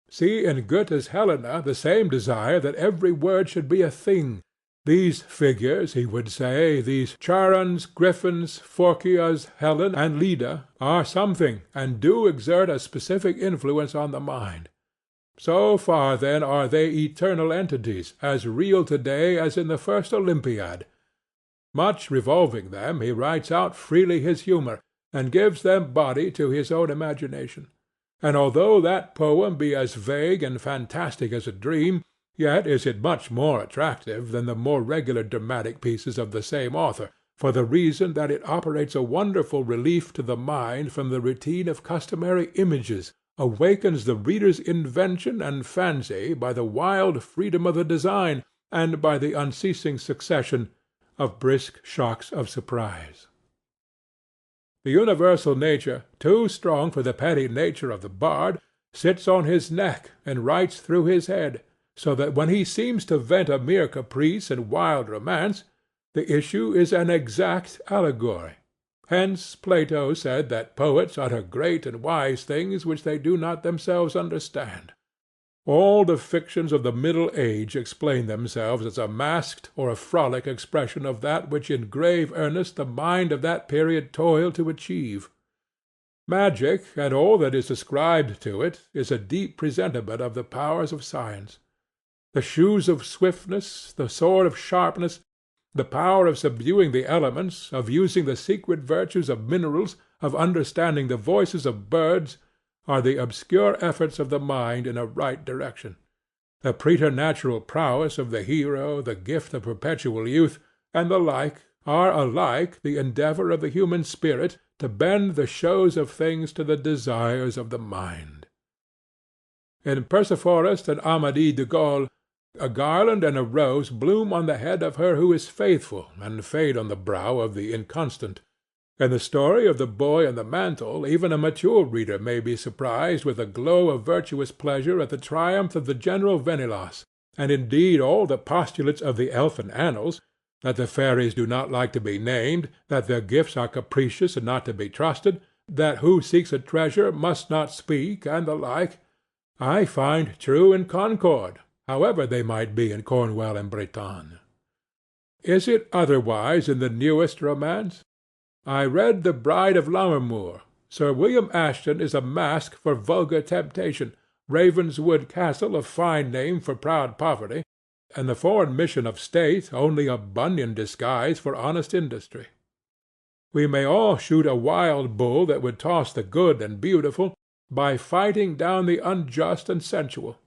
See in Goethe's Helena the same desire that every word should be a thing. These figures, he would say, these Charons, Griffins, Phorkyas, Helen, and Leda, are something, and do exert a specific influence on the mind. So far then are they eternal entities, as real to-day as in the first Olympiad. Much revolving them, he writes out freely his humour, and gives them body to his own imagination. And although that poem be as vague and fantastic as a dream, yet is it much more attractive than the more regular dramatic pieces of the same author, for the reason that it operates a wonderful relief to the mind from the routine of customary images, awakens the reader's invention and fancy by the wild freedom of the design, and by the unceasing succession of brisk shocks of surprise. The universal nature, too strong for the petty nature of the bard, sits on his neck and writes through his head, so that when he seems to vent a mere caprice and wild romance, the issue is an exact allegory. Hence Plato said that poets utter great and wise things which they do not themselves understand. All the fictions of the Middle Age explain themselves as a masked or a frolic expression of that which in grave earnest the mind of that period toiled to achieve. Magic, and all that is ascribed to it, is a deep presentiment of the powers of science. The shoes of swiftness, the sword of sharpness, the power of subduing the elements, of using the secret virtues of minerals, of understanding the voices of birds, are the obscure efforts of the mind in a right direction. The preternatural prowess of the hero, the gift of perpetual youth, and the like, are alike the endeavour of the human spirit to bend the shows of things to the desires of the mind. In Perceforest and Amadis de Gaul, a garland and a rose bloom on the head of her who is faithful, and fade on the brow of the inconstant. In the story of the boy and the mantle, even a mature reader may be surprised with a glow of virtuous pleasure at the triumph of the general Venelas, and indeed all the postulates of the elfin annals, that the fairies do not like to be named, that their gifts are capricious and not to be trusted, that who seeks a treasure must not speak, and the like, I find true in Concord, however they might be in Cornwall and Bretagne. Is it otherwise in the newest romance? I read The Bride of Lammermoor. Sir William Ashton is a mask for vulgar temptation, Ravenswood Castle a fine name for proud poverty, and the foreign mission of state only a Bunyan disguise for honest industry. We may all shoot a wild bull that would toss the good and beautiful, by fighting down the unjust and sensual.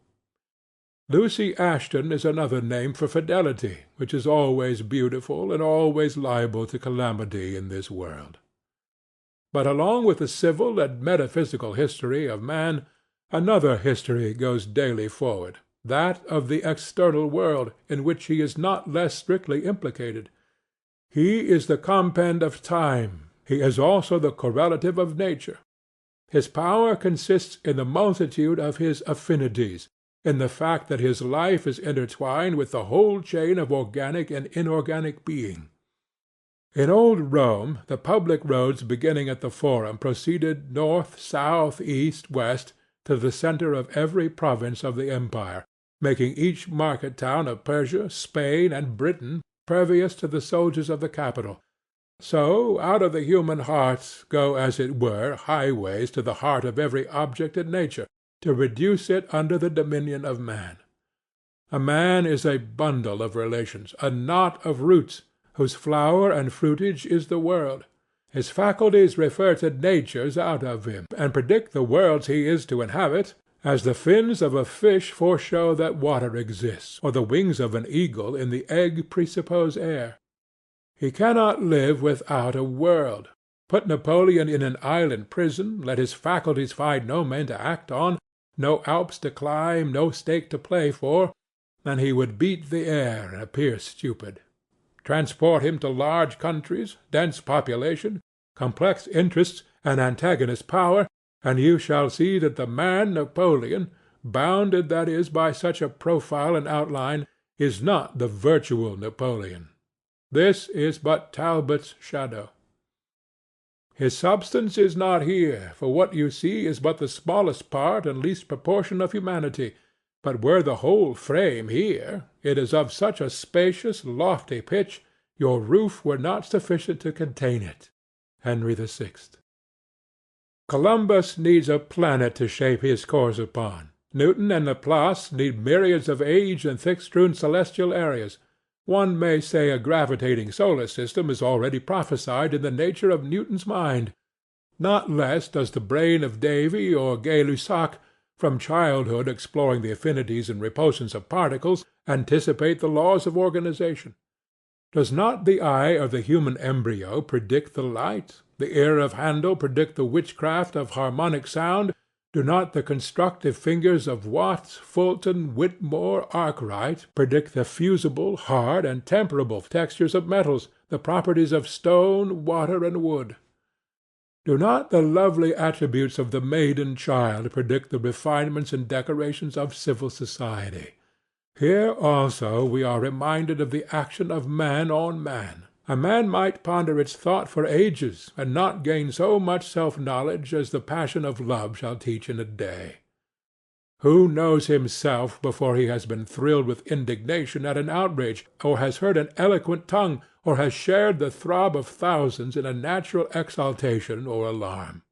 Lucy Ashton is another name for fidelity, which is always beautiful and always liable to calamity in this world. But along with the civil and metaphysical history of man, another history goes daily forward, that of the external world, in which he is not less strictly implicated. He is the compend of time, he is also the correlative of nature. His power consists in the multitude of his affinities, in the fact that his life is intertwined with the whole chain of organic and inorganic being. In old Rome the public roads beginning at the Forum proceeded north, south, east, west, to the centre of every province of the empire, making each market town of Persia, Spain, and Britain pervious to the soldiers of the capital. So out of the human heart go as it were highways to the heart of every object in nature, to reduce it under the dominion of man. A man is a bundle of relations, a knot of roots, whose flower and fruitage is the world. His faculties refer to natures out of him, and predict the worlds he is to inhabit, as the fins of a fish foreshow that water exists, or the wings of an eagle in the egg presuppose air. He cannot live without a world. Put Napoleon in an island prison, let his faculties find no men to act on, no Alps to climb, no stake to play for, and he would beat the air and appear stupid. Transport him to large countries, dense population, complex interests, and antagonist power, and you shall see that the man Napoleon, bounded that is by such a profile and outline, is not the virtual Napoleon. This is but Talbot's shadow. His substance is not here, for what you see is but the smallest part and least proportion of humanity, but were the whole frame here, it is of such a spacious, lofty pitch, your roof were not sufficient to contain it. Henry VI. Columbus needs a planet to shape his course upon, Newton and Laplace need myriads of age and thick-strewn celestial areas. One may say a gravitating solar system is already prophesied in the nature of Newton's mind. Not less does the brain of Davy or Gay-Lussac, from childhood exploring the affinities and repulsions of particles, anticipate the laws of organization. Does not the eye of the human embryo predict the light, the ear of Handel predict the witchcraft of harmonic sound? Do not the constructive fingers of Watt, Fulton, Whitmore, Arkwright predict the fusible, hard, and temperable textures of metals, the properties of stone, water, and wood? Do not the lovely attributes of the maiden child predict the refinements and decorations of civil society? Here also we are reminded of the action of man on man. A man might ponder its thought for ages, and not gain so much self-knowledge as the passion of love shall teach in a day. Who knows himself before he has been thrilled with indignation at an outrage, or has heard an eloquent tongue, or has shared the throb of thousands in a natural exaltation or alarm?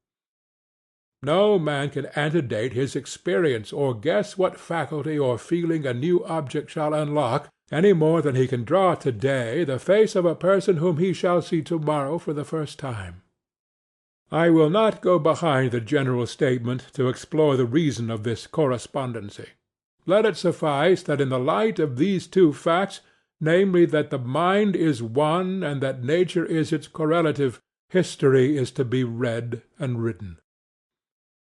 No man can antedate his experience, or guess what faculty or feeling a new object shall unlock, any more than he can draw to-day the face of a person whom he shall see to-morrow for the first time. I will not go behind the general statement to explore the reason of this correspondency. Let it suffice that in the light of these two facts, namely that the mind is one and that nature is its correlative, history is to be read and written.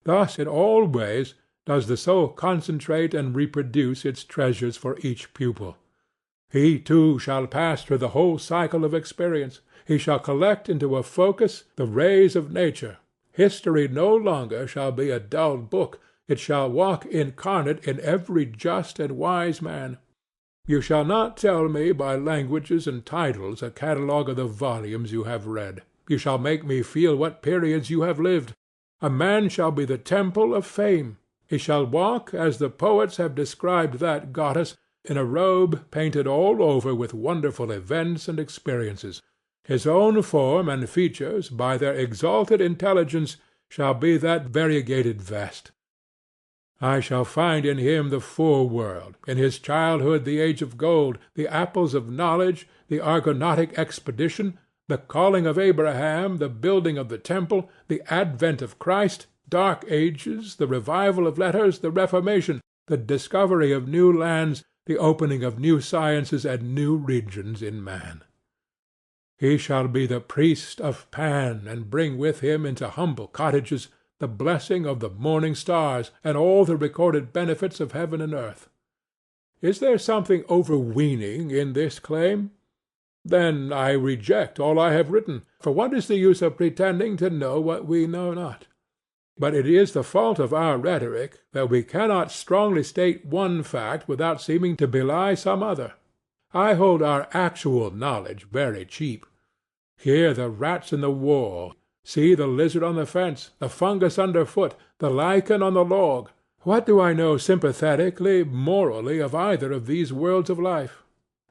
Thus in all ways does the soul concentrate and reproduce its treasures for each pupil. He too shall pass through the whole cycle of experience. He shall collect into a focus the rays of nature. History no longer shall be a dull book. It shall walk incarnate in every just and wise man. You shall not tell me by languages and titles a catalogue of the volumes you have read. You shall make me feel what periods you have lived. A man shall be the temple of fame. He shall walk, as the poets have described that goddess, in a robe painted all over with wonderful events and experiences. His own form and features, by their exalted intelligence, shall be that variegated vest. I shall find in him the full world, in his childhood the age of gold, the apples of knowledge, the Argonautic expedition, the calling of Abraham, the building of the temple, the advent of Christ, dark ages, the revival of letters, the Reformation, the discovery of new lands, the opening of new sciences and new regions in man. He shall be the priest of Pan, and bring with him into humble cottages the blessing of the morning stars, and all the recorded benefits of heaven and earth. Is there something overweening in this claim? Then I reject all I have written, for what is the use of pretending to know what we know not? But it is the fault of our rhetoric that we cannot strongly state one fact without seeming to belie some other. I hold our actual knowledge very cheap. Hear the rats in the wall, see the lizard on the fence, the fungus underfoot, the lichen on the log. What do I know sympathetically, morally, of either of these worlds of life?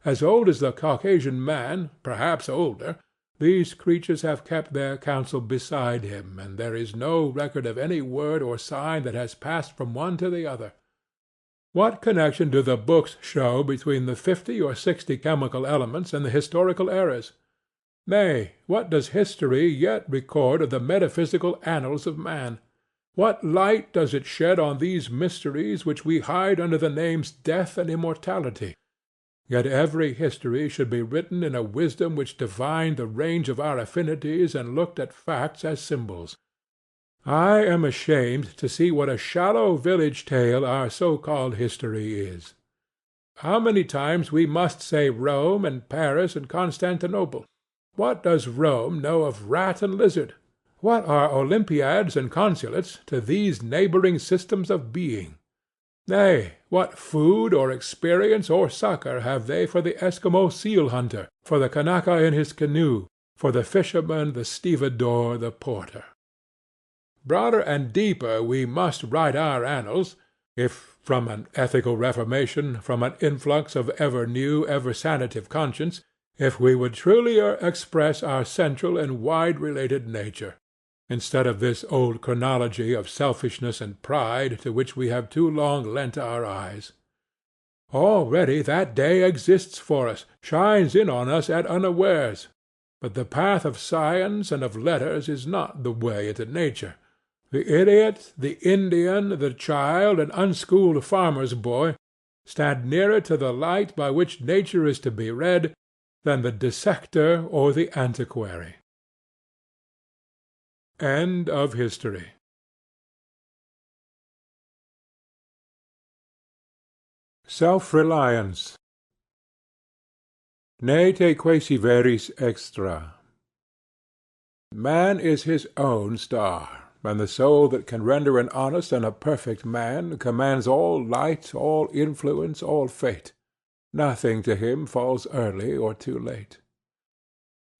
As old as the Caucasian man, perhaps older, these creatures have kept their counsel beside him, and there is no record of any word or sign that has passed from one to the other. What connection do the books show between the 50 or 60 chemical elements and the historical eras? Nay, what does history yet record of the metaphysical annals of man? What light does it shed on these mysteries which we hide under the names death and immortality? Yet every history should be written in a wisdom which divined the range of our affinities and looked at facts as symbols. I am ashamed to see what a shallow village tale our so-called history is. How many times we must say Rome and Paris and Constantinople! What does Rome know of rat and lizard? What are Olympiads and consulates to these neighboring systems of being? Nay, what food or experience or succor have they for the Eskimo seal-hunter, for the Kanaka in his canoe, for the fisherman, the stevedore, the porter? Broader and deeper we must write our annals, if from an ethical reformation, from an influx of ever new, ever sanative conscience, if we would trulier express our central and wide-related nature. instead of this old chronology of selfishness and pride to which we have too long lent our eyes. Already that day exists for us, shines in on us at unawares, but the path of science and of letters is not the way into nature. The idiot, the Indian, the child, and unschooled farmer's boy stand nearer to the light by which nature is to be read than the dissector or the antiquary. End of history. Self-reliance. Ne te quasi veris extra. Man is his own star, and the soul that can render an honest and a perfect man commands all light, all influence, all fate. Nothing to him falls early or too late.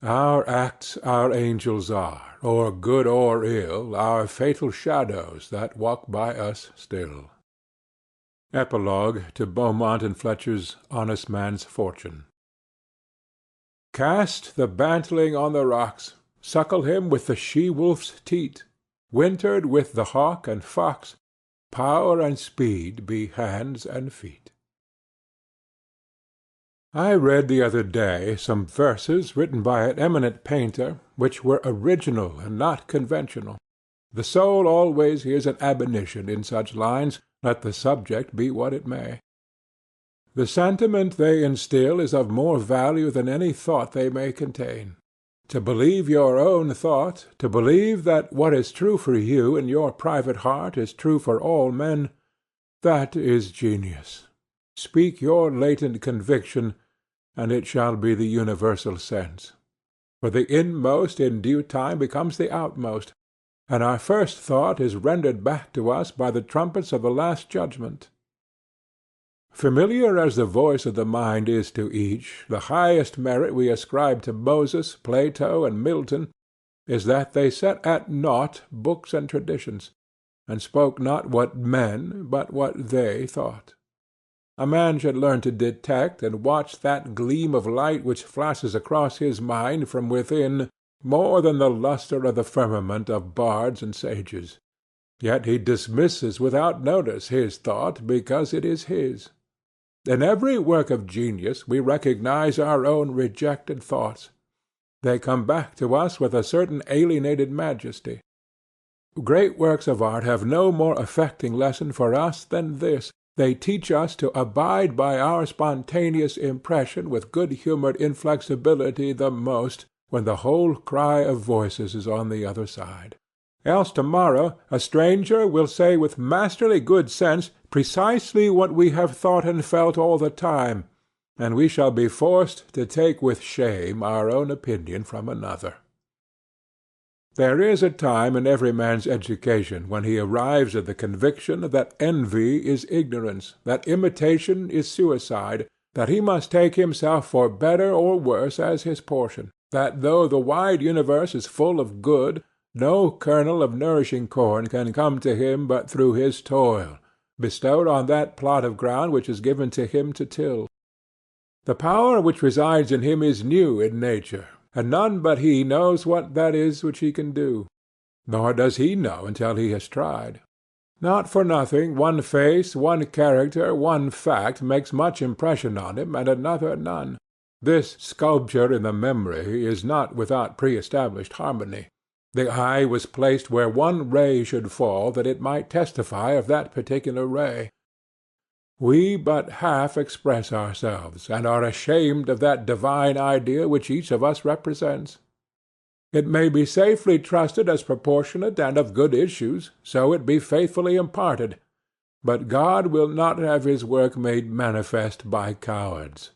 Our acts our angels are, or good or ill, our fatal shadows that walk by us still. Epilogue to Beaumont and Fletcher's Honest Man's Fortune. Cast the bantling on the rocks, suckle him with the she-wolf's teat, wintered with the hawk and fox, power and speed be hands and feet. I read the other day some verses written by an eminent painter, which were original and not conventional. The soul always hears an admonition in such lines, let the subject be what it may. The sentiment they instil is of more value than any thought they may contain. To believe your own thought, to believe that what is true for you in your private heart is true for all men, that is genius. Speak your latent conviction, and it shall be the universal sense. For the inmost in due time becomes the outmost, and our first thought is rendered back to us by the trumpets of the last judgment. Familiar as the voice of the mind is to each, the highest merit we ascribe to Moses, Plato, and Milton is that they set at naught books and traditions, and spoke not what men, but what they thought. A man should learn to detect and watch that gleam of light which flashes across his mind from within more than the lustre of the firmament of bards and sages. Yet he dismisses without notice his thought because it is his. In every work of genius we recognize our own rejected thoughts. They come back to us with a certain alienated majesty. Great works of art have no more affecting lesson for us than this. They teach us to abide by our spontaneous impression with good-humored inflexibility the most, when the whole cry of voices is on the other side. Else tomorrow a stranger will say with masterly good sense precisely what we have thought and felt all the time, and we shall be forced to take with shame our own opinion from another. There is a time in every man's education when he arrives at the conviction that envy is ignorance, that imitation is suicide, that he must take himself for better or worse as his portion, that though the wide universe is full of good, no kernel of nourishing corn can come to him but through his toil, bestowed on that plot of ground which is given to him to till. The power which resides in him is new in nature, and none but he knows what that is which he can do. Nor does he know until he has tried. Not for nothing one face, one character, one fact makes much impression on him, and another none. This sculpture in the memory is not without pre-established harmony. The eye was placed where one ray should fall, that it might testify of that particular ray. We but half express ourselves, and are ashamed of that divine idea which each of us represents. It may be safely trusted as proportionate and of good issues, so it be faithfully imparted, but God will not have his work made manifest by cowards.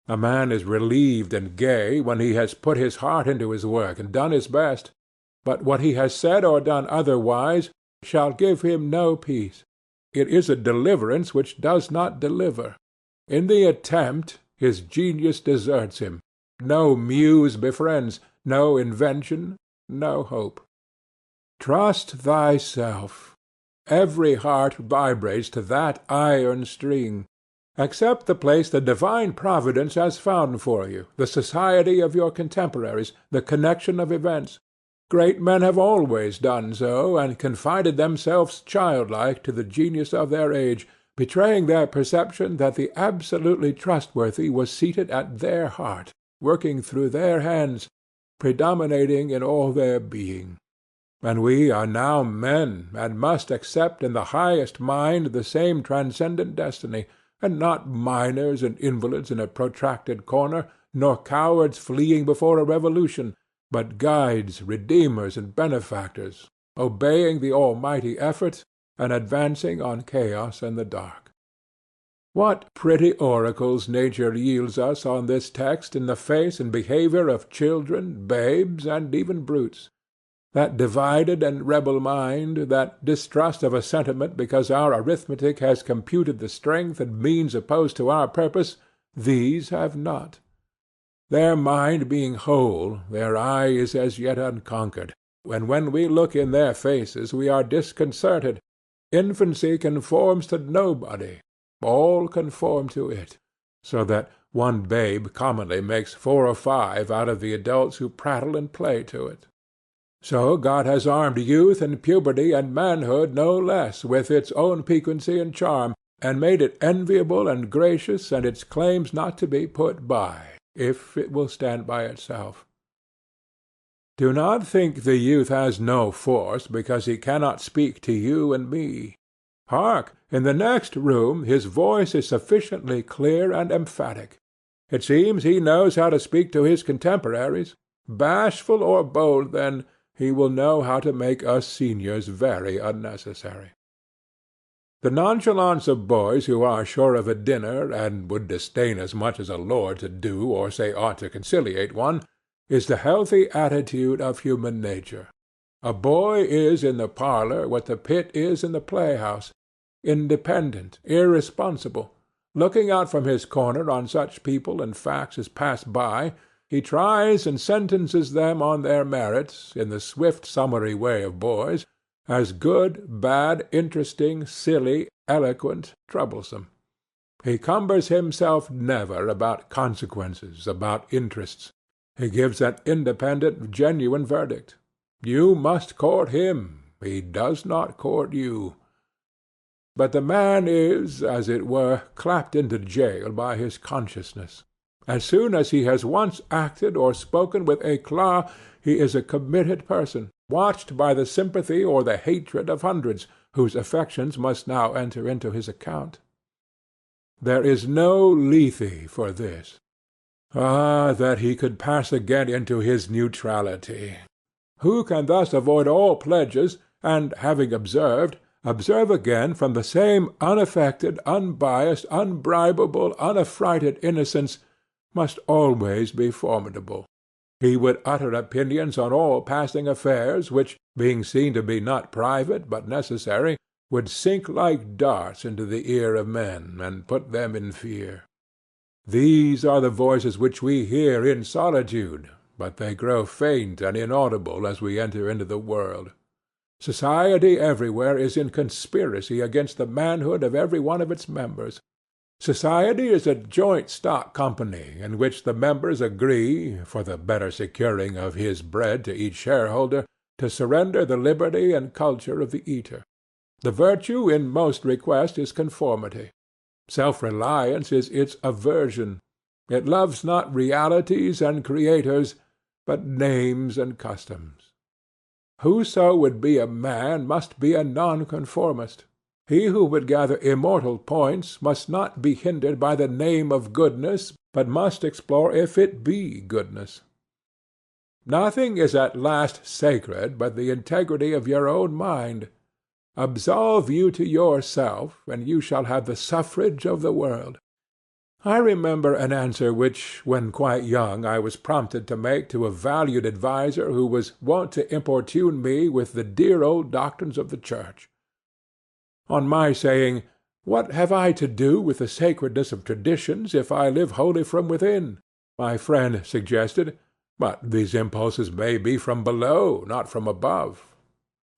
A man is relieved and gay when he has put his heart into his work and done his best, but what he has said or done otherwise shall give him no peace. It is a deliverance which does not deliver. In the attempt his genius deserts him. No muse befriends, no invention, no hope. Trust thyself. Every heart vibrates to that iron string. Accept the place the divine providence has found for you, the society of your contemporaries, the connection of events. Great men have always done so, and confided themselves childlike to the genius of their age, betraying their perception that the absolutely trustworthy was seated at their heart, working through their hands, predominating in all their being. And we are now men, and must accept in the highest mind the same transcendent destiny, and not minors and invalids in a protracted corner, nor cowards fleeing before a revolution, but guides, redeemers, and benefactors, obeying the almighty effort, and advancing on chaos and the dark. What pretty oracles nature yields us on this text in the face and behaviour of children, babes, and even brutes! That divided and rebel mind, that distrust of a sentiment because our arithmetic has computed the strength and means opposed to our purpose, these have not. Their mind being whole, their eye is as yet unconquered, and when we look in their faces we are disconcerted. Infancy conforms to nobody, all conform to it, so that one babe commonly makes 4 or 5 out of the adults who prattle and play to it. So God has armed youth and puberty and manhood no less with its own piquancy and charm, and made it enviable and gracious, and its claims not to be put by, if it will stand by itself. Do not think the youth has no force because he cannot speak to you and me. Hark! In the next room his voice is sufficiently clear and emphatic. It seems he knows how to speak to his contemporaries. Bashful or bold, then, he will know how to make us seniors very unnecessary. The nonchalance of boys who are sure of a dinner, and would disdain as much as a lord to do or say aught to conciliate one, is the healthy attitude of human nature. A boy is in the parlour what the pit is in the playhouse, independent, irresponsible. Looking out from his corner on such people and facts as pass by, he tries and sentences them on their merits, in the swift summary way of boys, as good, bad, interesting, silly, eloquent, troublesome. He cumbers himself never about consequences, about interests. He gives an independent, genuine verdict. You must court him. He does not court you. But the man is, as it were, clapped into jail by his consciousness. As soon as he has once acted or spoken with éclat, he is a committed person, watched by the sympathy or the hatred of hundreds, whose affections must now enter into his account. There is no Lethe for this. Ah, that he could pass again into his neutrality! Who can thus avoid all pledges, and, having observed, observe again from the same unaffected, unbiased, unbribable, unaffrighted innocence, must always be formidable. He would utter opinions on all passing affairs, which, being seen to be not private but necessary, would sink like darts into the ear of men, and put them in fear. These are the voices which we hear in solitude, but they grow faint and inaudible as we enter into the world. Society everywhere is in conspiracy against the manhood of every one of its members. Society is a joint stock company in which the members agree, for the better securing of his bread to each shareholder, to surrender the liberty and culture of the eater. The virtue in most request is conformity. Self-reliance is its aversion. It loves not realities and creators, but names and customs. Whoso would be a man must be a nonconformist. He who would gather immortal points must not be hindered by the name of goodness, but must explore if it be goodness. Nothing is at last sacred but the integrity of your own mind. Absolve you to yourself, and you shall have the suffrage of the world. I remember an answer which, when quite young, I was prompted to make to a valued adviser who was wont to importune me with the dear old doctrines of the Church. On my saying, "What have I to do with the sacredness of traditions if I live wholly from within?" my friend suggested, "But these impulses may be from below, not from above."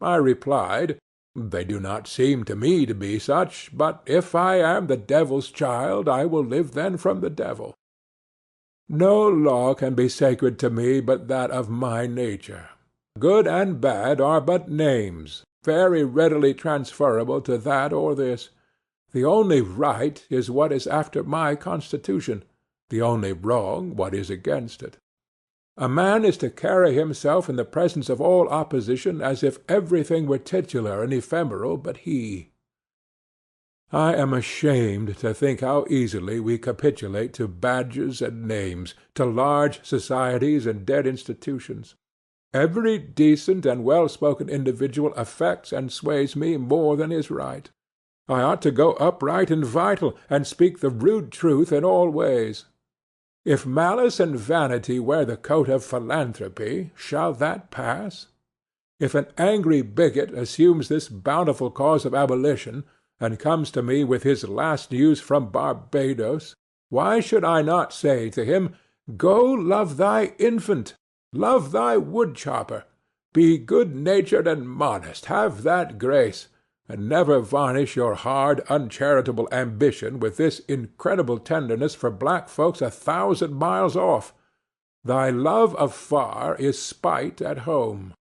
I replied, "They do not seem to me to be such, but if I am the devil's child, I will live then from the devil. No law can be sacred to me but that of my nature. Good and bad are but names, very readily transferable to that or this. The only right is what is after my constitution, the only wrong what is against it. A man is to carry himself in the presence of all opposition as if everything were titular and ephemeral but he. I am ashamed to think how easily we capitulate to badges and names, to large societies and dead institutions. Every decent and well-spoken individual affects and sways me more than is right. I ought to go upright and vital, and speak the rude truth in all ways. If malice and vanity wear the coat of philanthropy, shall that pass? If an angry bigot assumes this bountiful cause of abolition, and comes to me with his last news from Barbados, why should I not say to him, Go love thy infant, love thy wood-chopper, be good-natured and modest, have that grace, and never varnish your hard, uncharitable ambition with this incredible tenderness for black folks 1,000 miles off. Thy love afar is spite at home.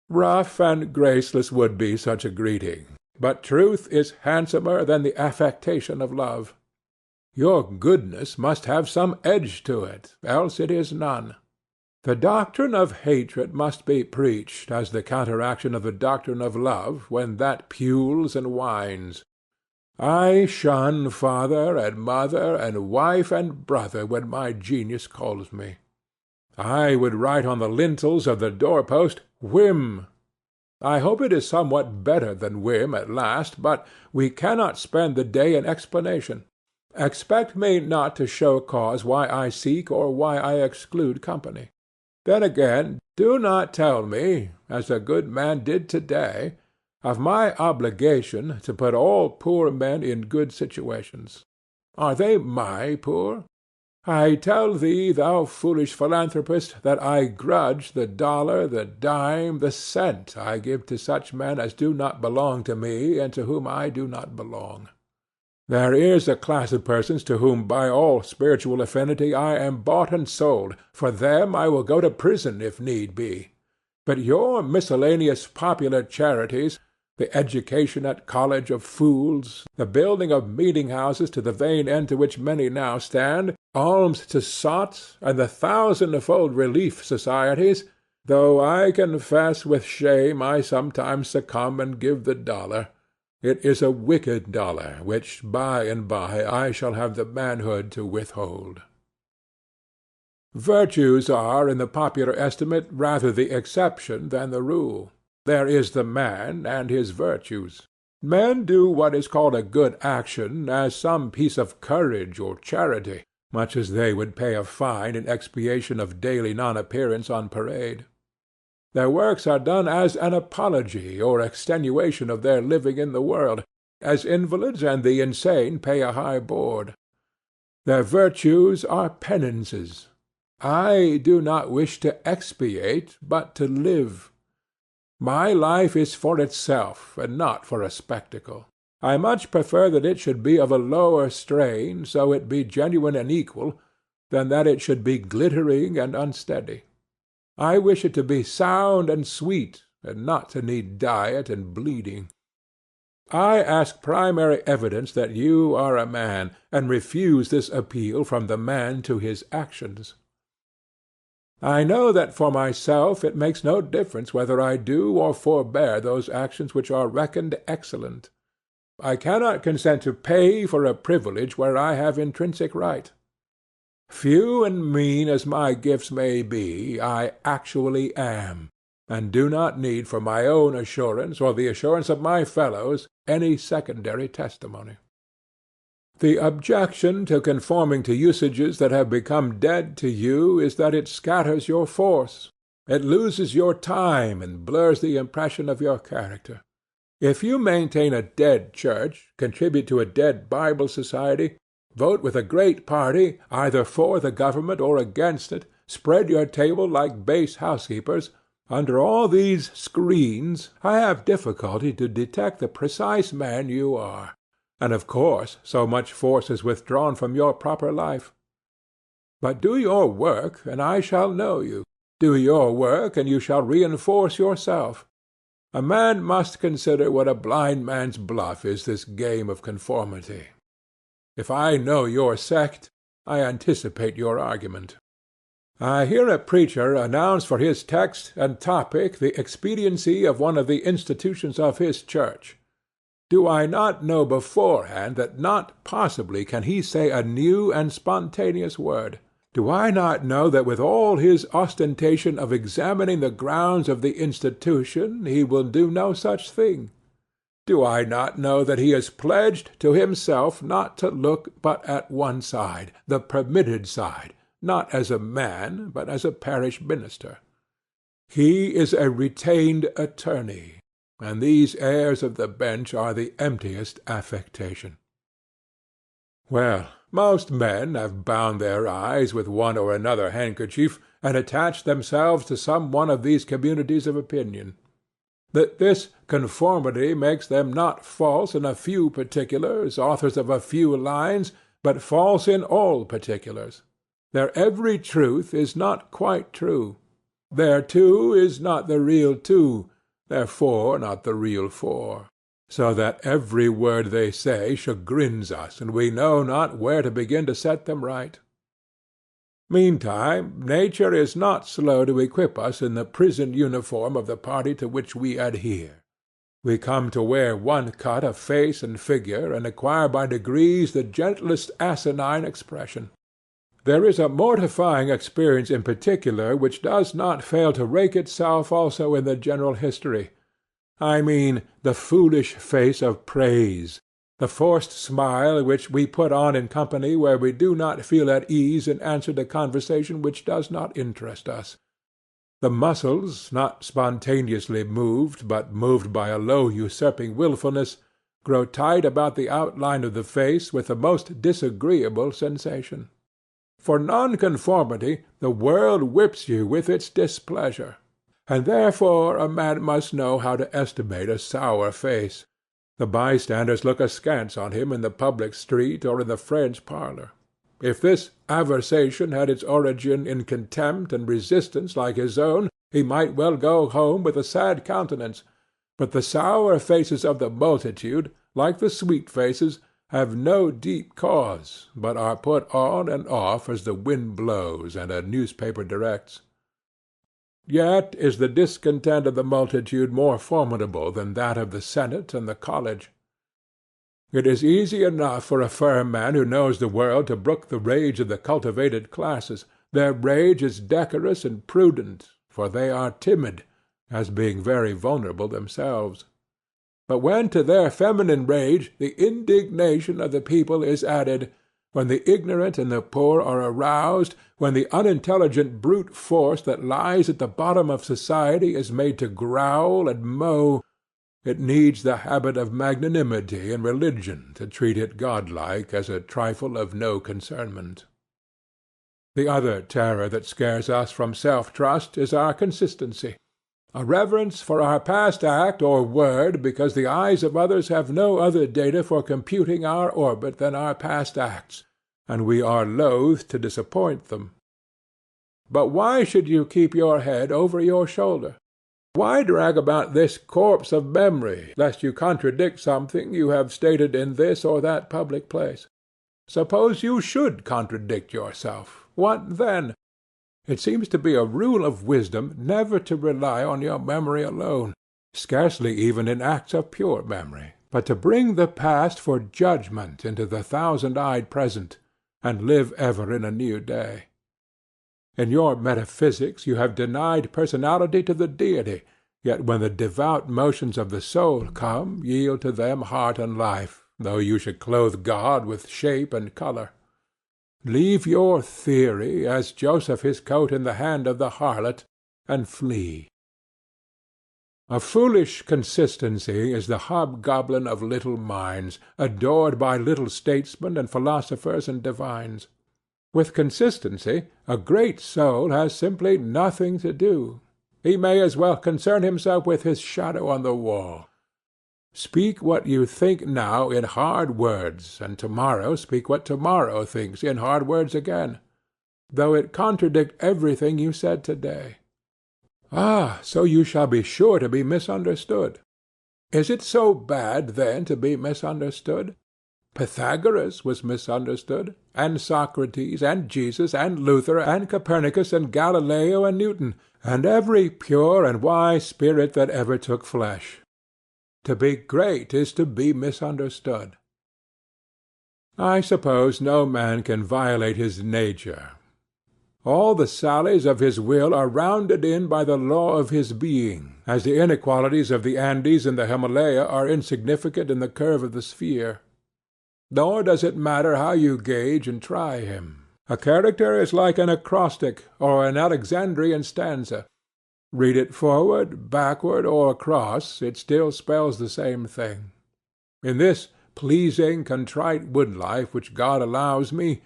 Rough and graceless would be such a greeting, but truth is handsomer than the affectation of love. Your goodness must have some edge to it, else it is none. The doctrine of hatred must be preached as the counteraction of the doctrine of love when that pules and whines. I shun father and mother and wife and brother when my genius calls me. I would write on the lintels of the door-post, Whim. I hope it is somewhat better than whim at last, but we cannot spend the day in explanation. Expect me not to show cause why I seek or why I exclude company. Then again, do not tell me, as a good man did to-day, of my obligation to put all poor men in good situations. Are they my poor? I tell thee, thou foolish philanthropist, that I grudge the dollar, the dime, the cent I give to such men as do not belong to me and to whom I do not belong. There is a class of persons to whom by all spiritual affinity I am bought and sold. For them I will go to prison if need be. But your miscellaneous popular charities, the education at college of fools, the building of meeting-houses to the vain end to which many now stand, alms to sots, and the thousand-fold relief societies, though I confess with shame I sometimes succumb and give the dollar, it is a wicked dollar, which by and by I shall have the manhood to withhold. Virtues are, in the popular estimate, rather the exception than the rule. There is the man and his virtues. Men do what is called a good action as some piece of courage or charity, much as they would pay a fine in expiation of daily non-appearance on parade. Their works are done as an apology or extenuation of their living in the world, as invalids and the insane pay a high board. Their virtues are penances. I do not wish to expiate, but to live. My life is for itself, and not for a spectacle. I much prefer that it should be of a lower strain, so it be genuine and equal, than that it should be glittering and unsteady. I wish it to be sound and sweet, and not to need diet and bleeding. I ask primary evidence that you are a man, and refuse this appeal from the man to his actions. I know that for myself it makes no difference whether I do or forbear those actions which are reckoned excellent. I cannot consent to pay for a privilege where I have intrinsic right. Few and mean as my gifts may be, I actually am, and do not need for my own assurance or the assurance of my fellows any secondary testimony. The objection to conforming to usages that have become dead to you is that it scatters your force. It loses your time and blurs the impression of your character. If you maintain a dead church, contribute to a dead Bible society, vote with a great party, either for the government or against it, spread your table like base housekeepers, under all these screens I have difficulty to detect the precise man you are, and of course so much force is withdrawn from your proper life. But do your work, and I shall know you. Do your work, and you shall reinforce yourself. A man must consider what a blind man's bluff is this game of conformity. If I know your sect, I anticipate your argument. I hear a preacher announce for his text and topic the expediency of one of the institutions of his church. Do I not know beforehand that not possibly can he say a new and spontaneous word? Do I not know that with all his ostentation of examining the grounds of the institution he will do no such thing? Do I not know that he is pledged to himself not to look but at one side, the permitted side, not as a man, but as a parish minister? He is a retained attorney, and these airs of the bench are the emptiest affectation. Well, most men have bound their eyes with one or another handkerchief, and attached themselves to some one of these communities of opinion. That this conformity makes them not false in a few particulars, authors of a few lines, but false in all particulars. Their every truth is not quite true. Their two is not the real two, their four not the real four. So that every word they say chagrins us, and we know not where to begin to set them right. Meantime, nature is not slow to equip us in the prison uniform of the party to which we adhere. We come to wear one cut of face and figure, and acquire by degrees the gentlest asinine expression. There is a mortifying experience in particular which does not fail to rake itself also in the general history. I mean the foolish face of praise, the forced smile which we put on in company where we do not feel at ease in answer to conversation which does not interest us. The muscles, not spontaneously moved, but moved by a low usurping wilfulness, grow tight about the outline of the face with the most disagreeable sensation. For nonconformity the world whips you with its displeasure, and therefore a man must know how to estimate a sour face. The bystanders look askance on him in the public street or in the friend's parlour. If this aversation had its origin in contempt and resistance like his own, he might well go home with a sad countenance. But the sour faces of the multitude, like the sweet faces, have no deep cause, but are put on and off as the wind blows and a newspaper directs. Yet is the discontent of the multitude more formidable than that of the Senate and the college. It is easy enough for a firm man who knows the world to brook the rage of the cultivated classes. Their rage is decorous and prudent, for they are timid, as being very vulnerable themselves. But when to their feminine rage the indignation of the people is added, when the ignorant and the poor are aroused, when the unintelligent brute force that lies at the bottom of society is made to growl and mow, it needs the habit of magnanimity in religion to treat it godlike as a trifle of no concernment. The other terror that scares us from self-trust is our consistency. A reverence for our past act or word because the eyes of others have no other data for computing our orbit than our past acts, and we are loath to disappoint them. But why should you keep your head over your shoulder? Why drag about this corpse of memory, lest you contradict something you have stated in this or that public place? Suppose you should contradict yourself. What then? It seems to be a rule of wisdom never to rely on your memory alone, scarcely even in acts of pure memory, but to bring the past for judgment into the thousand-eyed present, and live ever in a new day. In your metaphysics you have denied personality to the deity, yet when the devout motions of the soul come, yield to them heart and life, though you should clothe God with shape and colour. Leave your theory, as Joseph his coat in the hand of the harlot, and flee. A foolish consistency is the hobgoblin of little minds, adored by little statesmen and philosophers and divines. With consistency a great soul has simply nothing to do. He may as well concern himself with his shadow on the wall. Speak what you think now in hard words, and tomorrow speak what tomorrow thinks in hard words again, though it contradict everything you said today. Ah, so you shall be sure to be misunderstood. Is it so bad, then, to be misunderstood? Pythagoras was misunderstood, and Socrates, and Jesus, and Luther, and Copernicus, and Galileo, and Newton, and every pure and wise spirit that ever took flesh. To be great is to be misunderstood. I suppose no man can violate his nature. All the sallies of his will are rounded in by the law of his being, as the inequalities of the Andes and the Himalaya are insignificant in the curve of the sphere. Nor does it matter how you gauge and try him. A character is like an acrostic or an Alexandrian stanza. Read it forward, backward, or across, it still spells the same thing. In this pleasing, contrite wood-life which God allows me,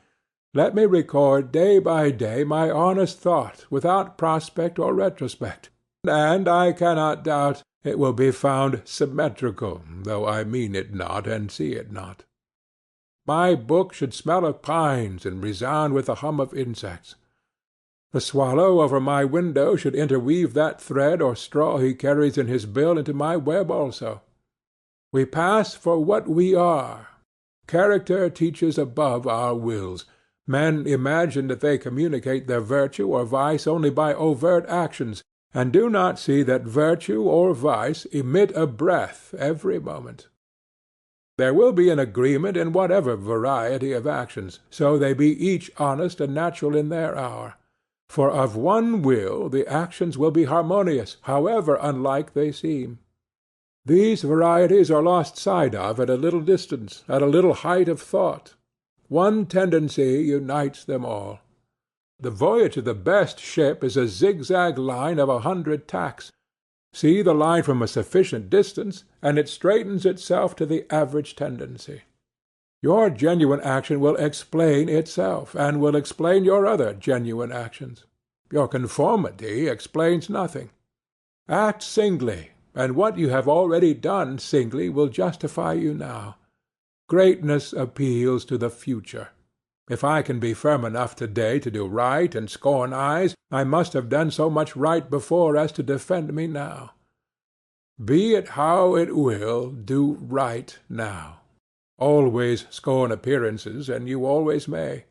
let me record day by day my honest thought, without prospect or retrospect, and I cannot doubt it will be found symmetrical, though I mean it not and see it not. My book should smell of pines and resound with the hum of insects. The swallow over my window should interweave that thread or straw he carries in his bill into my web also. We pass for what we are. Character teaches above our wills. Men imagine that they communicate their virtue or vice only by overt actions, and do not see that virtue or vice emit a breath every moment. There will be an agreement in whatever variety of actions, so they be each honest and natural in their hour. For of one will the actions will be harmonious, however unlike they seem. These varieties are lost sight of at a little distance, at a little height of thought. One tendency unites them all. The voyage of the best ship is a zigzag line of 100 tacks. See the line from a sufficient distance, and it straightens itself to the average tendency. Your genuine action will explain itself, and will explain your other genuine actions. Your conformity explains nothing. Act singly, and what you have already done singly will justify you now. Greatness appeals to the future. If I can be firm enough today to do right and scorn eyes, I must have done so much right before as to defend me now. Be it how it will, do right now. Always scorn appearances, and you always may.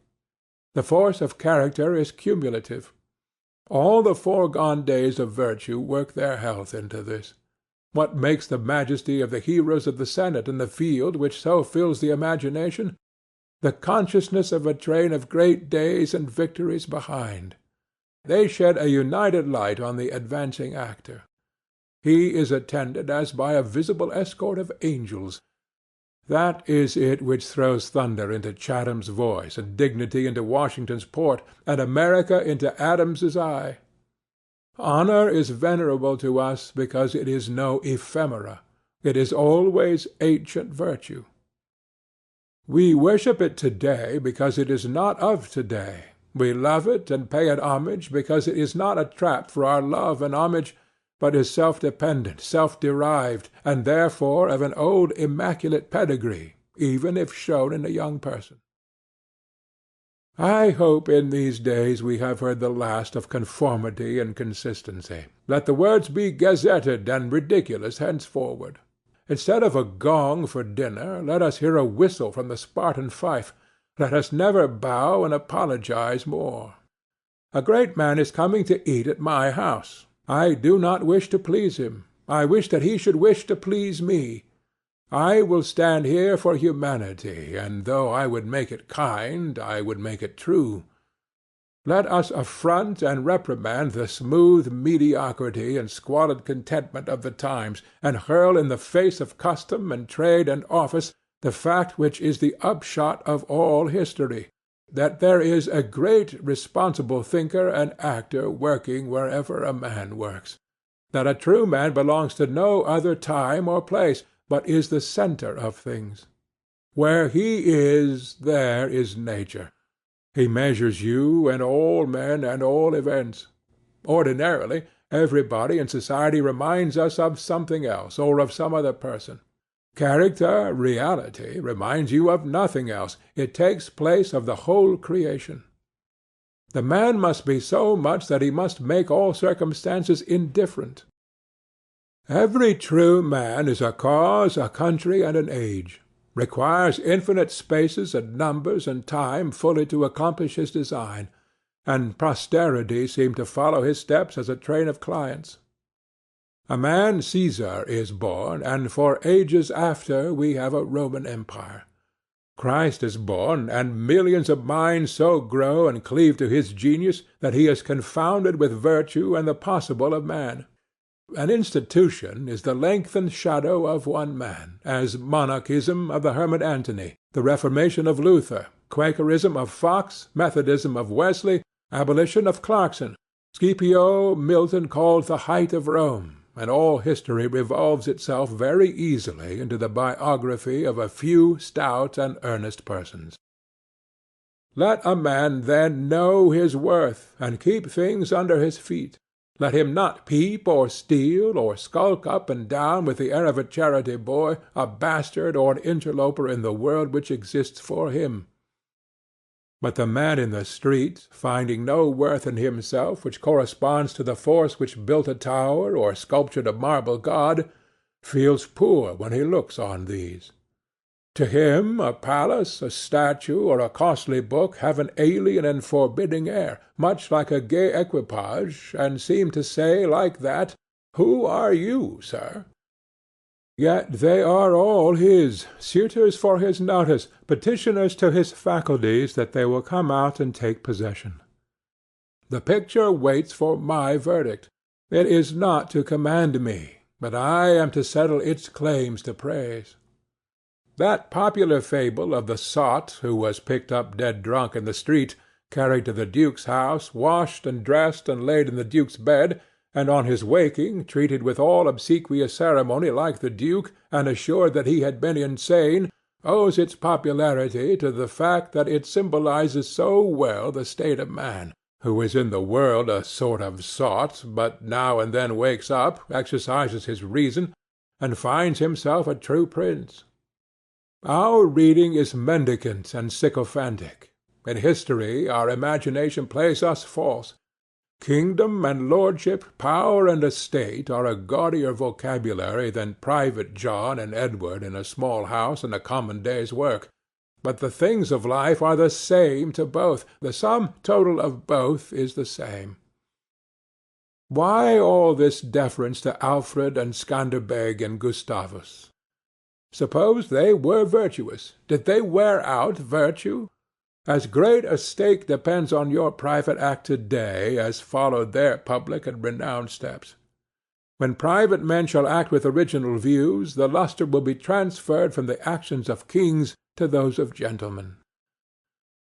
The force of character is cumulative. All the foregone days of virtue work their health into this. What makes the majesty of the heroes of the Senate and the field which so fills the imagination? The consciousness of a train of great days and victories behind. They shed a united light on the advancing actor. He is attended as by a visible escort of angels. That is it which throws thunder into Chatham's voice, and dignity into Washington's port, and America into Adams's eye. Honor is venerable to us because it is no ephemera. It is always ancient virtue. We worship it today because it is not of today. We love it and pay it homage because it is not a trap for our love and homage, but is self-dependent, self-derived, and therefore of an old immaculate pedigree, even if shown in a young person. I hope in these days we have heard the last of conformity and consistency. Let the words be gazetted and ridiculous henceforward. Instead of a gong for dinner, let us hear a whistle from the Spartan fife. Let us never bow and apologize more. A great man is coming to eat at my house. I do not wish to please him. I wish that he should wish to please me. I will stand here for humanity, and though I would make it kind, I would make it true. Let us affront and reprimand the smooth mediocrity and squalid contentment of the times, and hurl in the face of custom and trade and office the fact which is the upshot of all history, that there is a great responsible thinker and actor working wherever a man works, that a true man belongs to no other time or place, but is the centre of things. Where he is, there is nature. He measures you and all men and all events. Ordinarily, everybody in society reminds us of something else, or of some other person. Character, reality, reminds you of nothing else. It takes place of the whole creation. The man must be so much that he must make all circumstances indifferent. Every true man is a cause, a country, and an age, requires infinite spaces and numbers and time fully to accomplish his design, and posterity seem to follow his steps as a train of clients. A man Caesar is born, and for ages after we have a Roman Empire. Christ is born, and millions of minds so grow and cleave to his genius that he is confounded with virtue and the possible of man. An institution is the lengthened shadow of one man, as monarchism of the hermit Antony, the Reformation of Luther, Quakerism of Fox, Methodism of Wesley, abolition of Clarkson, Scipio Milton called the height of Rome, and all history revolves itself very easily into the biography of a few stout and earnest persons. Let a man then know his worth, and keep things under his feet. Let him not peep or steal or skulk up and down with the air of a charity boy, a bastard or an interloper in the world which exists for him. But the man in the street, finding no worth in himself which corresponds to the force which built a tower or sculptured a marble god, feels poor when he looks on these. To him a palace, a statue, or a costly book have an alien and forbidding air, much like a gay equipage, and seem to say like that, "Who are you, sir?" Yet they are all his, suitors for his notice, petitioners to his faculties that they will come out and take possession. The picture waits for my verdict. It is not to command me, but I am to settle its claims to praise. That popular fable of the sot who was picked up dead drunk in the street, carried to the duke's house, washed and dressed and laid in the duke's bed, and on his waking treated with all obsequious ceremony like the duke, and assured that he had been insane, owes its popularity to the fact that it symbolizes so well the state of man, who is in the world a sort of sot, but now and then wakes up, exercises his reason, and finds himself a true prince. Our reading is mendicant and sycophantic. In history our imagination plays us false. Kingdom and lordship, power and estate are a gaudier vocabulary than Private John and Edward in a small house and a common day's work. But the things of life are the same to both. The sum total of both is the same. Why all this deference to Alfred and Scanderbeg and Gustavus? Suppose they were virtuous. Did they wear out virtue? As great a stake depends on your private act to-day as followed their public and renowned steps. When private men shall act with original views, the lustre will be transferred from the actions of kings to those of gentlemen.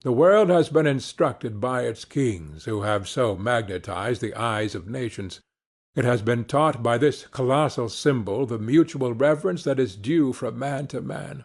The world has been instructed by its kings, who have so magnetized the eyes of nations. It has been taught by this colossal symbol the mutual reverence that is due from man to man.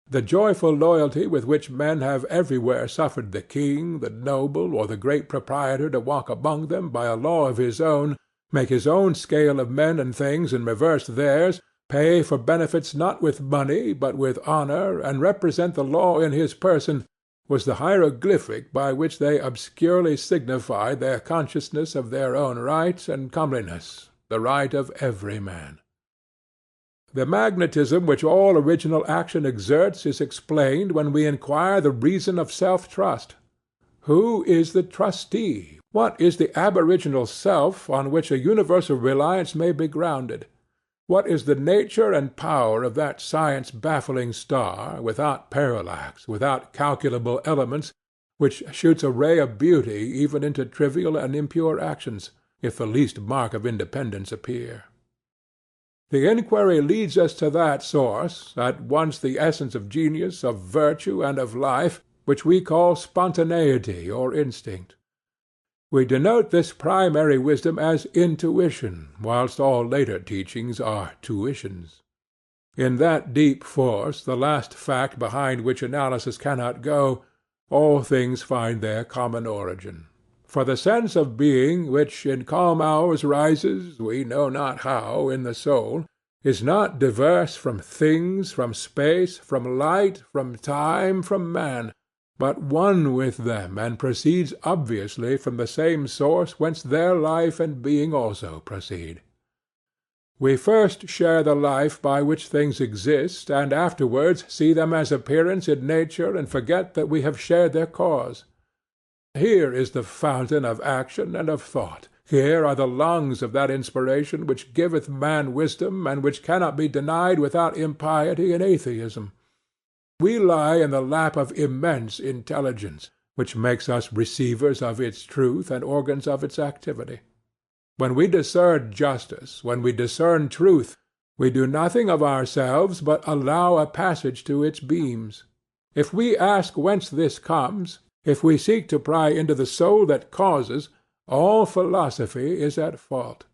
The joyful loyalty with which men have everywhere suffered the king, the noble, or the great proprietor to walk among them by a law of his own, make his own scale of men and things and reverse theirs, pay for benefits not with money but with honor, and represent the law in his person, was the hieroglyphic by which they obscurely signified their consciousness of their own right and comeliness, the right of every man. The magnetism which all original action exerts is explained when we inquire the reason of self-trust. Who is the trustee? What is the aboriginal self on which a universal reliance may be grounded? What is the nature and power of that science-baffling star, without parallax, without calculable elements, which shoots a ray of beauty even into trivial and impure actions, if the least mark of independence appear? The inquiry leads us to that source, at once the essence of genius, of virtue, and of life, which we call spontaneity or instinct. We denote this primary wisdom as intuition, whilst all later teachings are tuitions. In that deep force, the last fact behind which analysis cannot go, all things find their common origin. For the sense of being which in calm hours rises, we know not how, in the soul, is not diverse from things, from space, from light, from time, from man, but one with them, and proceeds obviously from the same source whence their life and being also proceed. We first share the life by which things exist, and afterwards see them as appearance in nature and forget that we have shared their cause. Here is the fountain of action and of thought. Here are the lungs of that inspiration which giveth man wisdom, and which cannot be denied without impiety and atheism. We lie in the lap of immense intelligence, which makes us receivers of its truth and organs of its activity. When we discern justice, when we discern truth, we do nothing of ourselves but allow a passage to its beams. If we ask whence this comes, if we seek to pry into the soul that causes, all philosophy is at fault.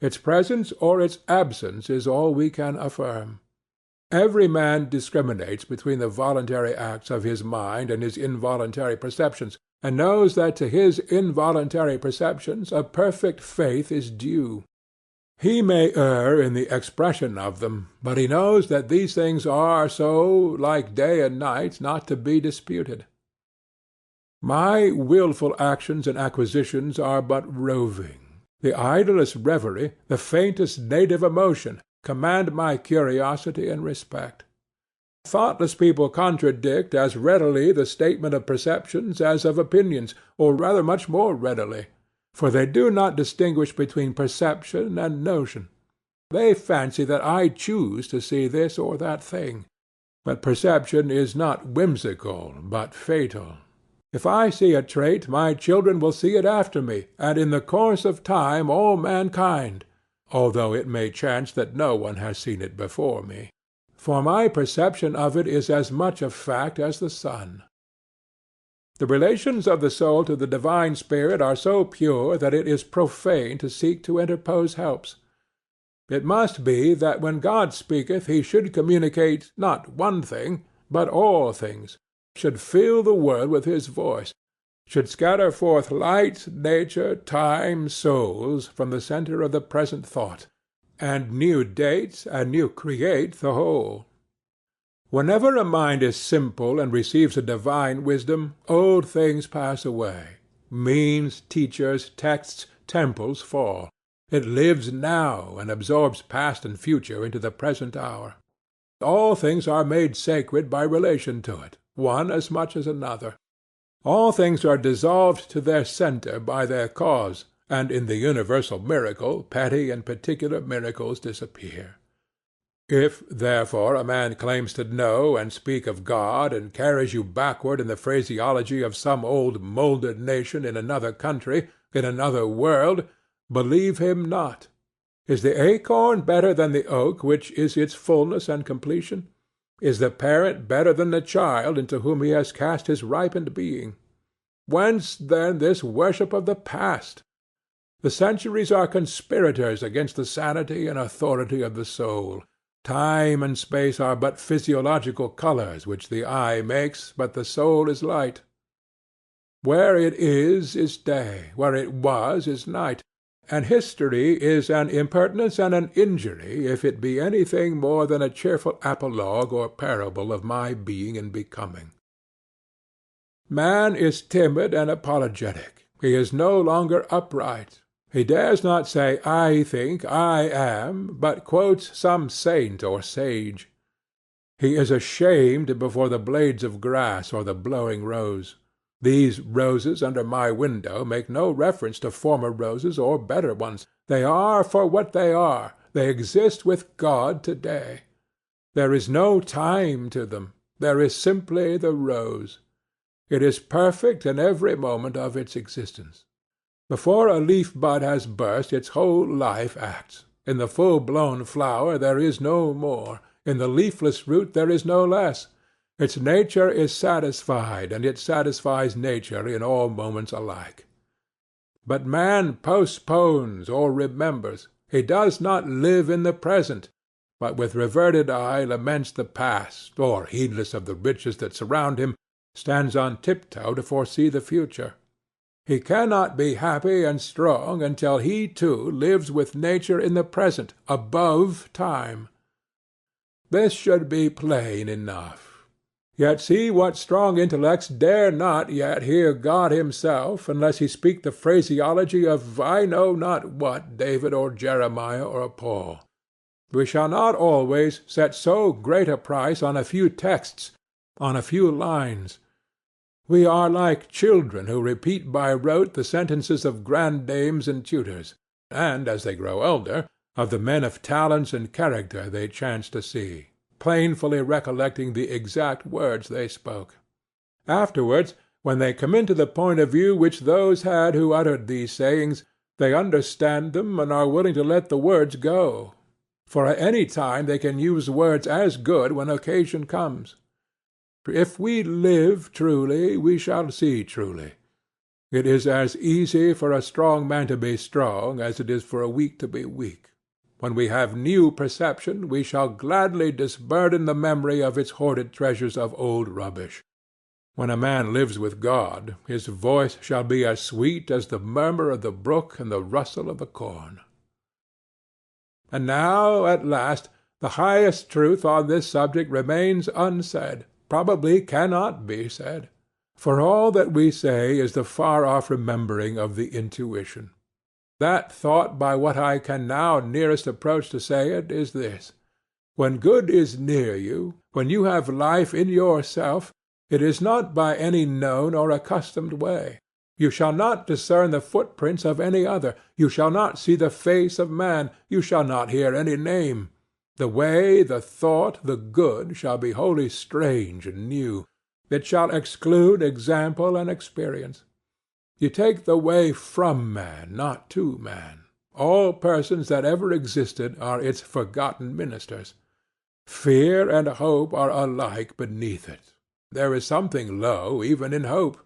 Its presence or its absence is all we can affirm. Every man discriminates between the voluntary acts of his mind and his involuntary perceptions, and knows that to his involuntary perceptions a perfect faith is due. He may err in the expression of them, but he knows that these things are so, like day and night, not to be disputed. My wilful actions and acquisitions are but roving. The idlest reverie, the faintest native emotion, command my curiosity and respect. Thoughtless people contradict as readily the statement of perceptions as of opinions, or rather much more readily, for they do not distinguish between perception and notion. They fancy that I choose to see this or that thing, but perception is not whimsical but fatal. If I see a trait, my children will see it after me, and in the course of time all mankind, although it may chance that no one has seen it before me. For my perception of it is as much a fact as the sun. The relations of the soul to the divine spirit are so pure that it is profane to seek to interpose helps. It must be that when God speaketh he should communicate not one thing, but all things, should fill the world with his voice, should scatter forth light, nature, time, souls, from the centre of the present thought, and new date and new create the whole. Whenever a mind is simple and receives a divine wisdom, old things pass away. Means, teachers, texts, temples fall. It lives now and absorbs past and future into the present hour. All things are made sacred by relation to it, one as much as another. All things are dissolved to their centre by their cause, and in the universal miracle petty and particular miracles disappear. If, therefore, a man claims to know and speak of God, and carries you backward in the phraseology of some old moulded nation in another country, in another world, believe him not. Is the acorn better than the oak which is its fullness and completion? Is the parent better than the child into whom he has cast his ripened being? Whence, then, this worship of the past? The centuries are conspirators against the sanity and authority of the soul. Time and space are but physiological colours which the eye makes, but the soul is light. Where it is day, where it was is night, and history is an impertinence and an injury if it be anything more than a cheerful apologue or parable of my being and becoming. Man is timid and apologetic. He is no longer upright. He dares not say, I think, I am, but quotes some saint or sage. He is ashamed before the blades of grass or the blowing rose. These roses under my window make no reference to former roses or better ones. They are for what they are. They exist with God today. There is no time to them. There is simply the rose. It is perfect in every moment of its existence. Before a leaf bud has burst, its whole life acts. In the full-blown flower there is no more. In the leafless root there is no less. Its nature is satisfied, and it satisfies nature in all moments alike. But man postpones or remembers. He does not live in the present, but with reverted eye laments the past, or, heedless of the riches that surround him, stands on tiptoe to foresee the future. He cannot be happy and strong until he too lives with nature in the present, above time. This should be plain enough. Yet see what strong intellects dare not yet hear God himself, unless he speak the phraseology of I know not what David or Jeremiah or Paul. We shall not always set so great a price on a few texts, on a few lines. We are like children who repeat by rote the sentences of grandames and tutors, and, as they grow older, of the men of talents and character they chance to see, painfully recollecting the exact words they spoke. Afterwards, when they come into the point of view which those had who uttered these sayings, they understand them and are willing to let the words go. For at any time they can use words as good when occasion comes. If we live truly, we shall see truly. It is as easy for a strong man to be strong as it is for a weak to be weak. When we have new perception, we shall gladly disburden the memory of its hoarded treasures of old rubbish. When a man lives with God, his voice shall be as sweet as the murmur of the brook and the rustle of the corn. And now, at last, the highest truth on this subject remains unsaid, probably cannot be said. For all that we say is the far-off remembering of the intuition. That thought by what I can now nearest approach to say it is this: when good is near you, when you have life in yourself, it is not by any known or accustomed way. You shall not discern the footprints of any other. You shall not see the face of man. You shall not hear any name. The way, the thought, the good shall be wholly strange and new. It shall exclude example and experience. You take the way from man, not to man. All persons that ever existed are its forgotten ministers. Fear and hope are alike beneath it. There is something low even in hope.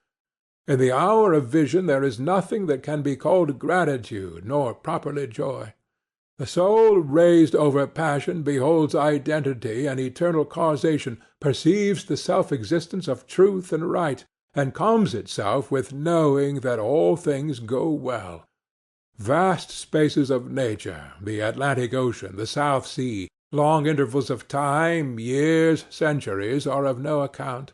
In the hour of vision there is nothing that can be called gratitude, nor properly joy. The soul raised over passion beholds identity and eternal causation, perceives the self-existence of truth and right, and calms itself with knowing that all things go well. Vast spaces of nature, the Atlantic Ocean, the South Sea, long intervals of time, years, centuries, are of no account.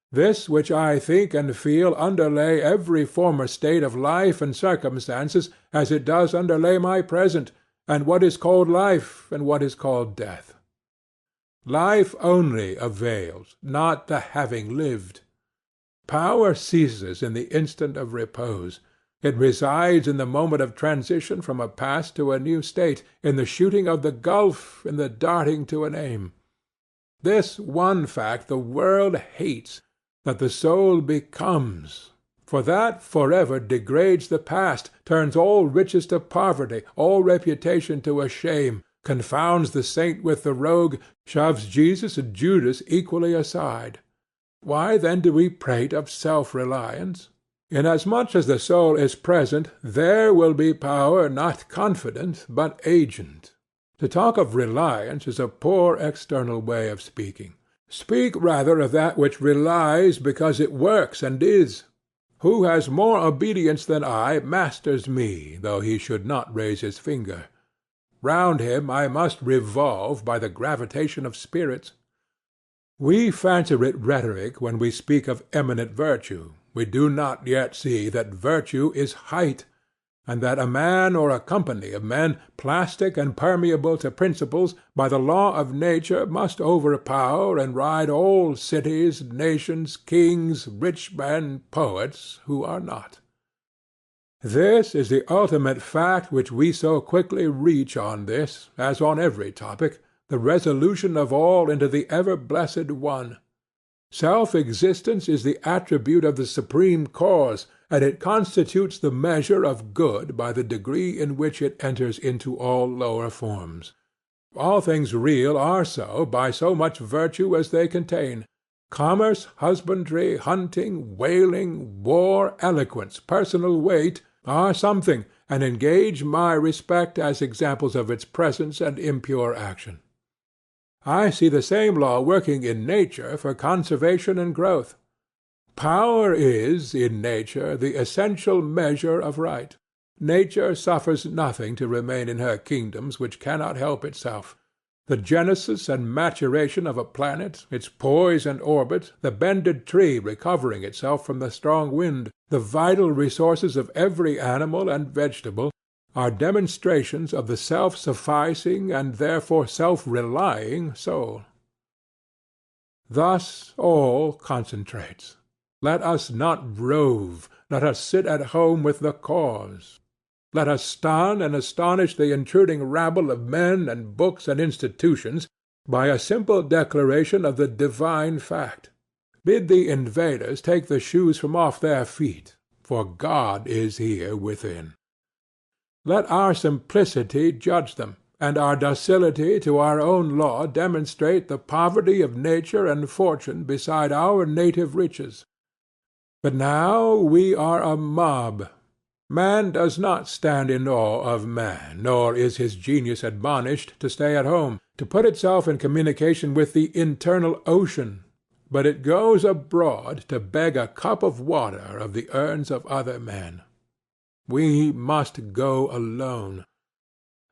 This which I think and feel underlay every former state of life and circumstances, as it does underlay my present, and what is called life, and what is called death. Life only avails, not the having lived. Power ceases in the instant of repose. It resides in the moment of transition from a past to a new state, in the shooting of the gulf, in the darting to an aim. This one fact the world hates, that the soul becomes, for that forever degrades the past, turns all riches to poverty, all reputation to a shame, confounds the saint with the rogue, shoves Jesus and Judas equally aside. Why then do we prate of self-reliance? Inasmuch as the soul is present, there will be power not confident, but agent. To talk of reliance is a poor external way of speaking. Speak rather of that which relies because it works and is. Who has more obedience than I masters me, though he should not raise his finger. Round him I must revolve by the gravitation of spirits. We fancy it rhetoric when we speak of eminent virtue. We do not yet see that virtue is height, and that a man or a company of men, plastic and permeable to principles, by the law of nature must overpower and ride all cities, nations, kings, rich men, poets, who are not. This is the ultimate fact which we so quickly reach on this, as on every topic, the resolution of all into the ever-blessed One. Self-existence is the attribute of the Supreme Cause, and it constitutes the measure of good by the degree in which it enters into all lower forms. All things real are so by so much virtue as they contain. Commerce, husbandry, hunting, whaling, war, eloquence, personal weight, are something, and engage my respect as examples of its presence and impure action. I see the same law working in nature for conservation and growth. Power is, in nature, the essential measure of right. Nature suffers nothing to remain in her kingdoms which cannot help itself. the genesis and maturation of a planet, its poise and orbit, the bended tree recovering itself from the strong wind, the vital resources of every animal and vegetable, are demonstrations of the self-sufficing and therefore self-relying soul. Thus all concentrates. Let us not rove, let us sit at home with the cause. Let us stun and astonish the intruding rabble of men and books and institutions by a simple declaration of the divine fact. Bid the invaders take the shoes from off their feet, for God is here within. Let our simplicity judge them, and our docility to our own law demonstrate the poverty of nature and fortune beside our native riches. But now we are a mob. Man does not stand in awe of man, nor is his genius admonished to stay at home, to put itself in communication with the internal ocean, but it goes abroad to beg a cup of water of the urns of other men. We must go alone.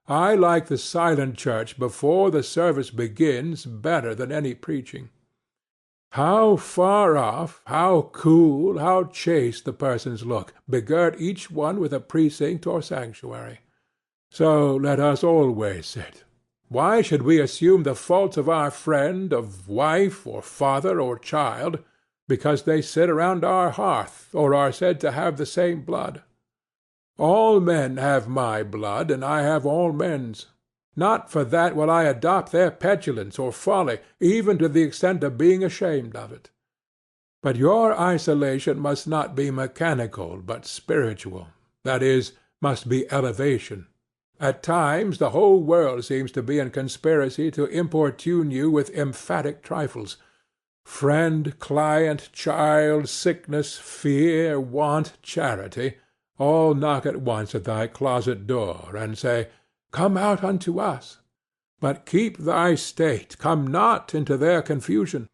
I like the silent church before the service begins better than any preaching. How far off, how cool, how chaste the persons look, begirt each one with a precinct or sanctuary. So let us always sit. Why should we assume the faults of our friend, of wife, or father, or child, because they sit around our hearth, or are said to have the same blood? All men have my blood, and I have all men's. Not for that will I adopt their petulance or folly, even to the extent of being ashamed of it. But your isolation must not be mechanical, but spiritual. That is, must be elevation. At times the whole world seems to be in conspiracy to importune you with emphatic trifles. Friend, client, child, sickness, fear, want, charity, all knock at once at thy closet door, and say, Come out unto us. But keep thy state, come not into their confusion.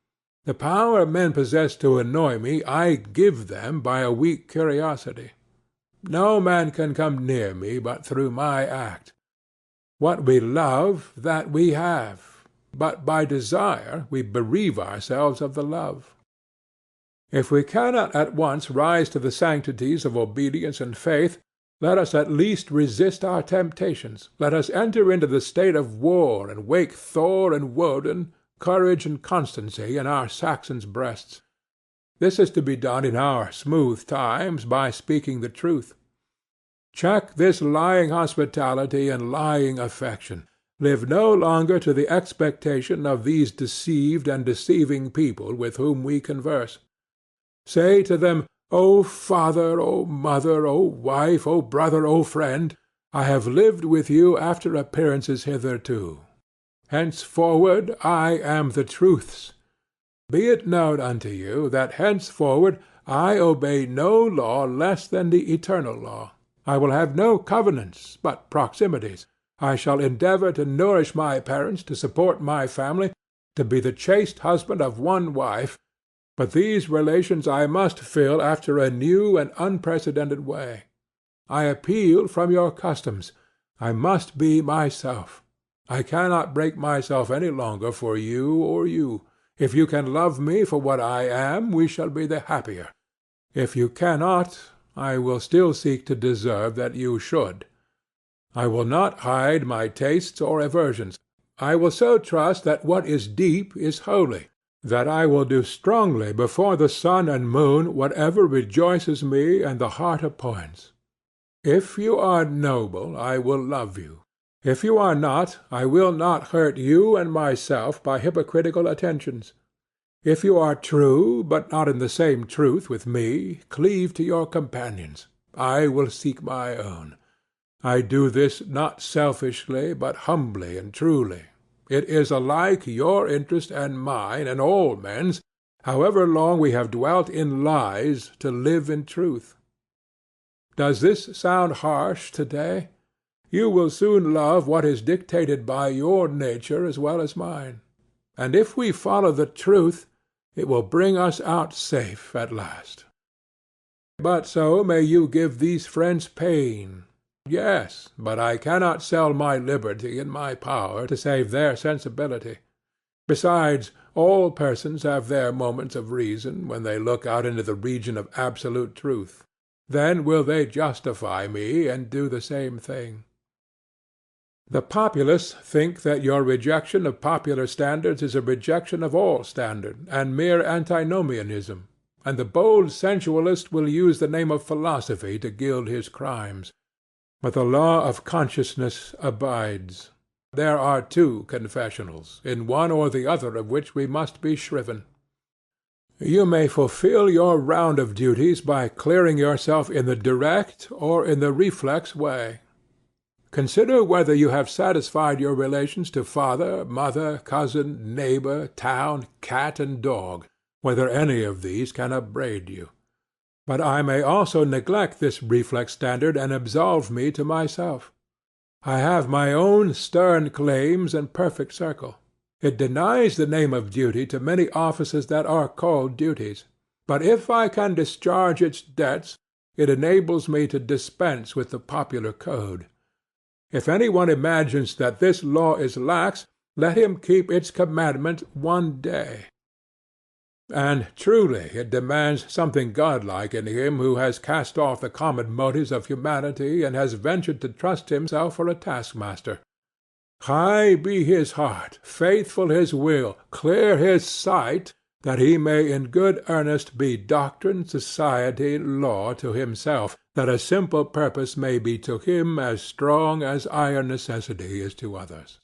The power men possess to annoy me I give them by a weak curiosity. No man can come near me but through my act. What we love, that we have, but by desire we bereave ourselves of the love. If we cannot at once rise to the sanctities of obedience and faith, let us at least resist our temptations. Let us enter into the state of war, and wake Thor and Woden, courage and constancy in our Saxons' breasts. This is to be done in our smooth times by speaking the truth. Check this lying hospitality and lying affection. Live no longer to the expectation of these deceived and deceiving people with whom we converse. Say to them, O father, O mother, O wife, O brother, O friend, I have lived with you after appearances hitherto. Henceforward I am the truth's. Be it known unto you that henceforward I obey no law less than the eternal law. I will have no covenants, but proximities. I shall endeavor to nourish my parents, to support my family, to be the chaste husband of one wife, but these relations I must fill after a new and unprecedented way. I appeal from your customs. I must be myself. I cannot break myself any longer for you or you. If you can love me for what I am, we shall be the happier. If you cannot, I will still seek to deserve that you should. I will not hide my tastes or aversions. I will so trust that what is deep is holy, that I will do strongly before the sun and moon whatever rejoices me and the heart appoints. If you are noble, I will love you. If you are not, I will not hurt you and myself by hypocritical attentions. If you are true, but not in the same truth with me, cleave to your companions. I will seek my own. I do this not selfishly, but humbly and truly. It is alike your interest and mine and all men's, however long we have dwelt in lies, to live in truth. Does this sound harsh to-day? You will soon love what is dictated by your nature as well as mine. And if we follow the truth, it will bring us out safe at last. But so may you give these friends pain. Yes, but I cannot sell my liberty and my power to save their sensibility. Besides, all persons have their moments of reason when they look out into the region of absolute truth. Then will they justify me and do the same thing. The populace think that your rejection of popular standards is a rejection of all standard, and mere antinomianism, and the bold sensualist will use the name of philosophy to gild his crimes. But the law of consciousness abides. There are two confessionals, in one or the other of which we must be shriven. You may fulfill your round of duties by clearing yourself in the direct or in the reflex way. Consider whether you have satisfied your relations to father, mother, cousin, neighbor, town, cat, and dog, whether any of these can upbraid you. But I may also neglect this reflex standard and absolve me to myself. I have my own stern claims and perfect circle. It denies the name of duty to many offices that are called duties. But if I can discharge its debts, it enables me to dispense with the popular code. If any one imagines that this law is lax, let him keep its commandment one day. And truly it demands something godlike in him who has cast off the common motives of humanity and has ventured to trust himself for a taskmaster. High be his heart, faithful his will, clear his sight, that he may in good earnest be doctrine, society, law to himself, that a simple purpose may be to him as strong as iron necessity is to others.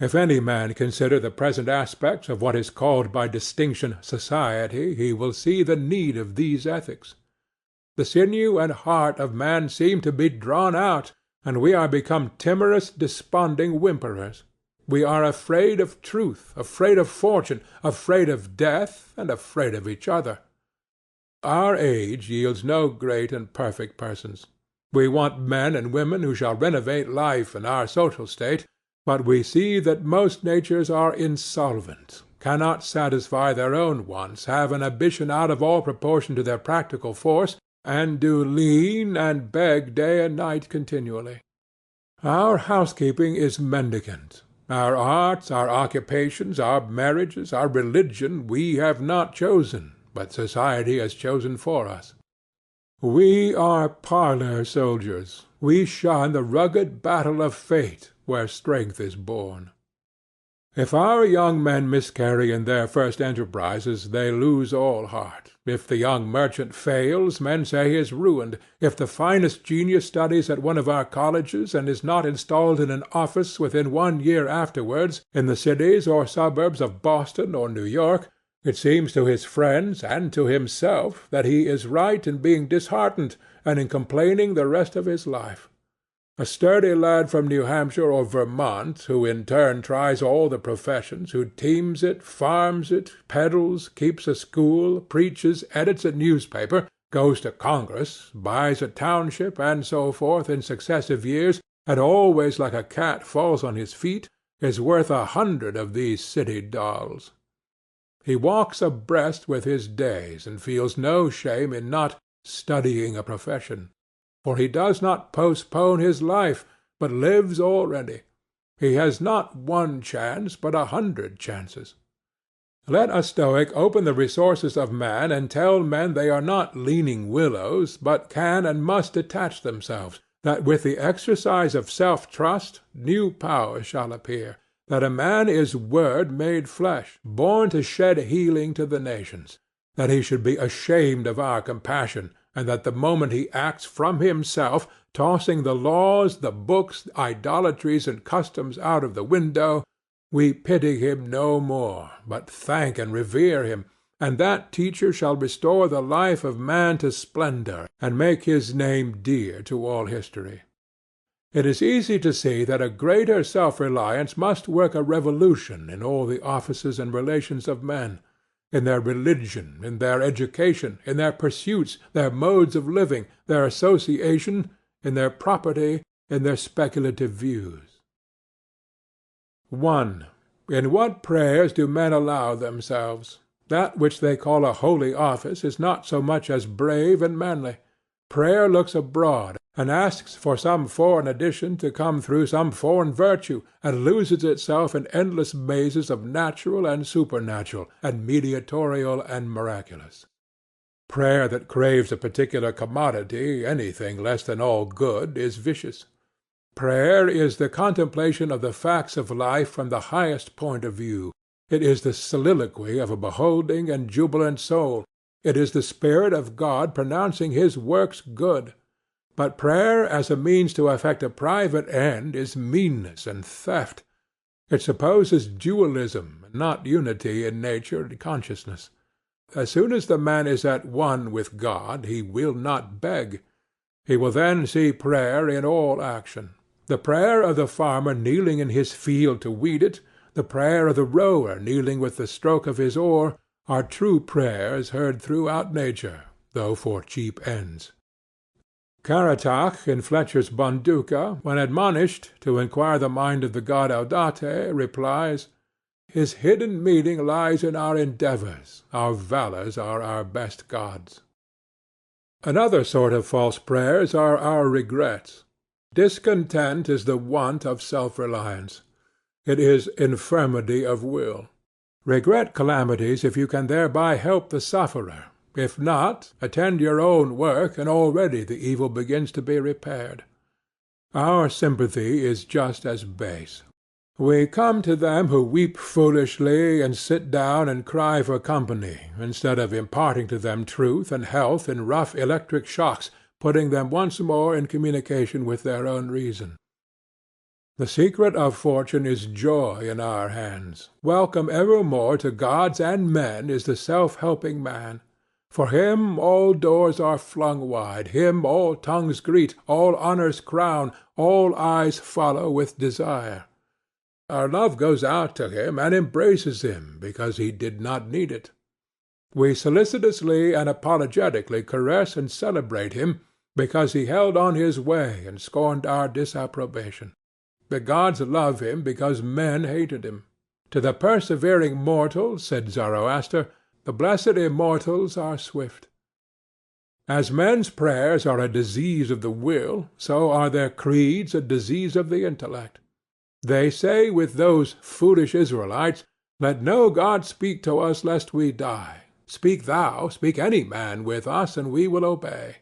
If any man consider the present aspects of what is called by distinction society, he will see the need of these ethics. The sinew and heart of man seem to be drawn out, and we are become timorous, desponding whimperers. We are afraid of truth, afraid of fortune, afraid of death, and afraid of each other. Our age yields no great and perfect persons. We want men and women who shall renovate life and our social state, but we see that most natures are insolvent, cannot satisfy their own wants, have an ambition out of all proportion to their practical force, and do lean and beg day and night continually. Our housekeeping is mendicant. Our arts, our occupations, our marriages, our religion we have not chosen, but society has chosen for us. We are parlor soldiers. We shun the rugged battle of fate, where strength is born. If our young men miscarry in their first enterprises, they lose all heart. If the young merchant fails, men say he is ruined. If the finest genius studies at one of our colleges and is not installed in an office within 1 year afterwards, in the cities or suburbs of Boston or New York, it seems to his friends and to himself that he is right in being disheartened and in complaining the rest of his life. A sturdy lad from New Hampshire or Vermont, who in turn tries all the professions, who teams it, farms it, peddles, keeps a school, preaches, edits a newspaper, goes to Congress, buys a township, and so forth in successive years, and always like a cat falls on his feet, is worth 100 of these city dolls. He walks abreast with his days, and feels no shame in not studying a profession. For he does not postpone his life, but lives already. He has not 1 chance, but 100 chances. Let a Stoic open the resources of man and tell men they are not leaning willows, but can and must detach themselves, that with the exercise of self-trust new power shall appear, that a man is Word made flesh, born to shed healing to the nations, that he should be ashamed of our compassion, and that the moment he acts from himself, tossing the laws, the books, idolatries, and customs out of the window, we pity him no more, but thank and revere him, and that teacher shall restore the life of man to splendor, and make his name dear to all history. It is easy to see that a greater self-reliance must work a revolution in all the offices and relations of men, in their religion, in their education, in their pursuits, their modes of living, their association, in their property, in their speculative views. 1. In what prayers do men allow themselves? That which they call a holy office is not so much as brave and manly. Prayer looks abroad, and asks for some foreign addition to come through some foreign virtue, and loses itself in endless mazes of natural and supernatural, and mediatorial and miraculous. Prayer that craves a particular commodity, anything less than all good, is vicious. Prayer is the contemplation of the facts of life from the highest point of view. It is the soliloquy of a beholding and jubilant soul. It is the Spirit of God pronouncing his works good. But prayer as a means to effect a private end is meanness and theft. It supposes dualism, not unity in nature and consciousness. As soon as the man is at one with God, he will not beg. He will then see prayer in all action. The prayer of the farmer kneeling in his field to weed it, the prayer of the rower kneeling with the stroke of his oar, are true prayers heard throughout nature, though for cheap ends. Caratach in Fletcher's Bonduca, when admonished to inquire the mind of the god Audate, replies, "His hidden meaning lies in our endeavors. Our valors are our best gods." Another sort of false prayers are our regrets. Discontent is the want of self-reliance. It is infirmity of will. Regret calamities if you can thereby help the sufferer. If not, attend your own work, and already the evil begins to be repaired. Our sympathy is just as base. We come to them who weep foolishly and sit down and cry for company, instead of imparting to them truth and health in rough electric shocks, putting them once more in communication with their own reason. The secret of fortune is joy in our hands. Welcome evermore to gods and men is the self-helping man. For him all doors are flung wide, him all tongues greet, all honors crown, all eyes follow with desire. Our love goes out to him and embraces him because he did not need it. We solicitously and apologetically caress and celebrate him because he held on his way and scorned our disapprobation. The gods love him because men hated him. To the persevering mortals, said Zoroaster, the blessed immortals are swift. As men's prayers are a disease of the will, so are their creeds a disease of the intellect. They say with those foolish Israelites, "Let no god speak to us lest we die. Speak thou, speak any man with us, and we will obey."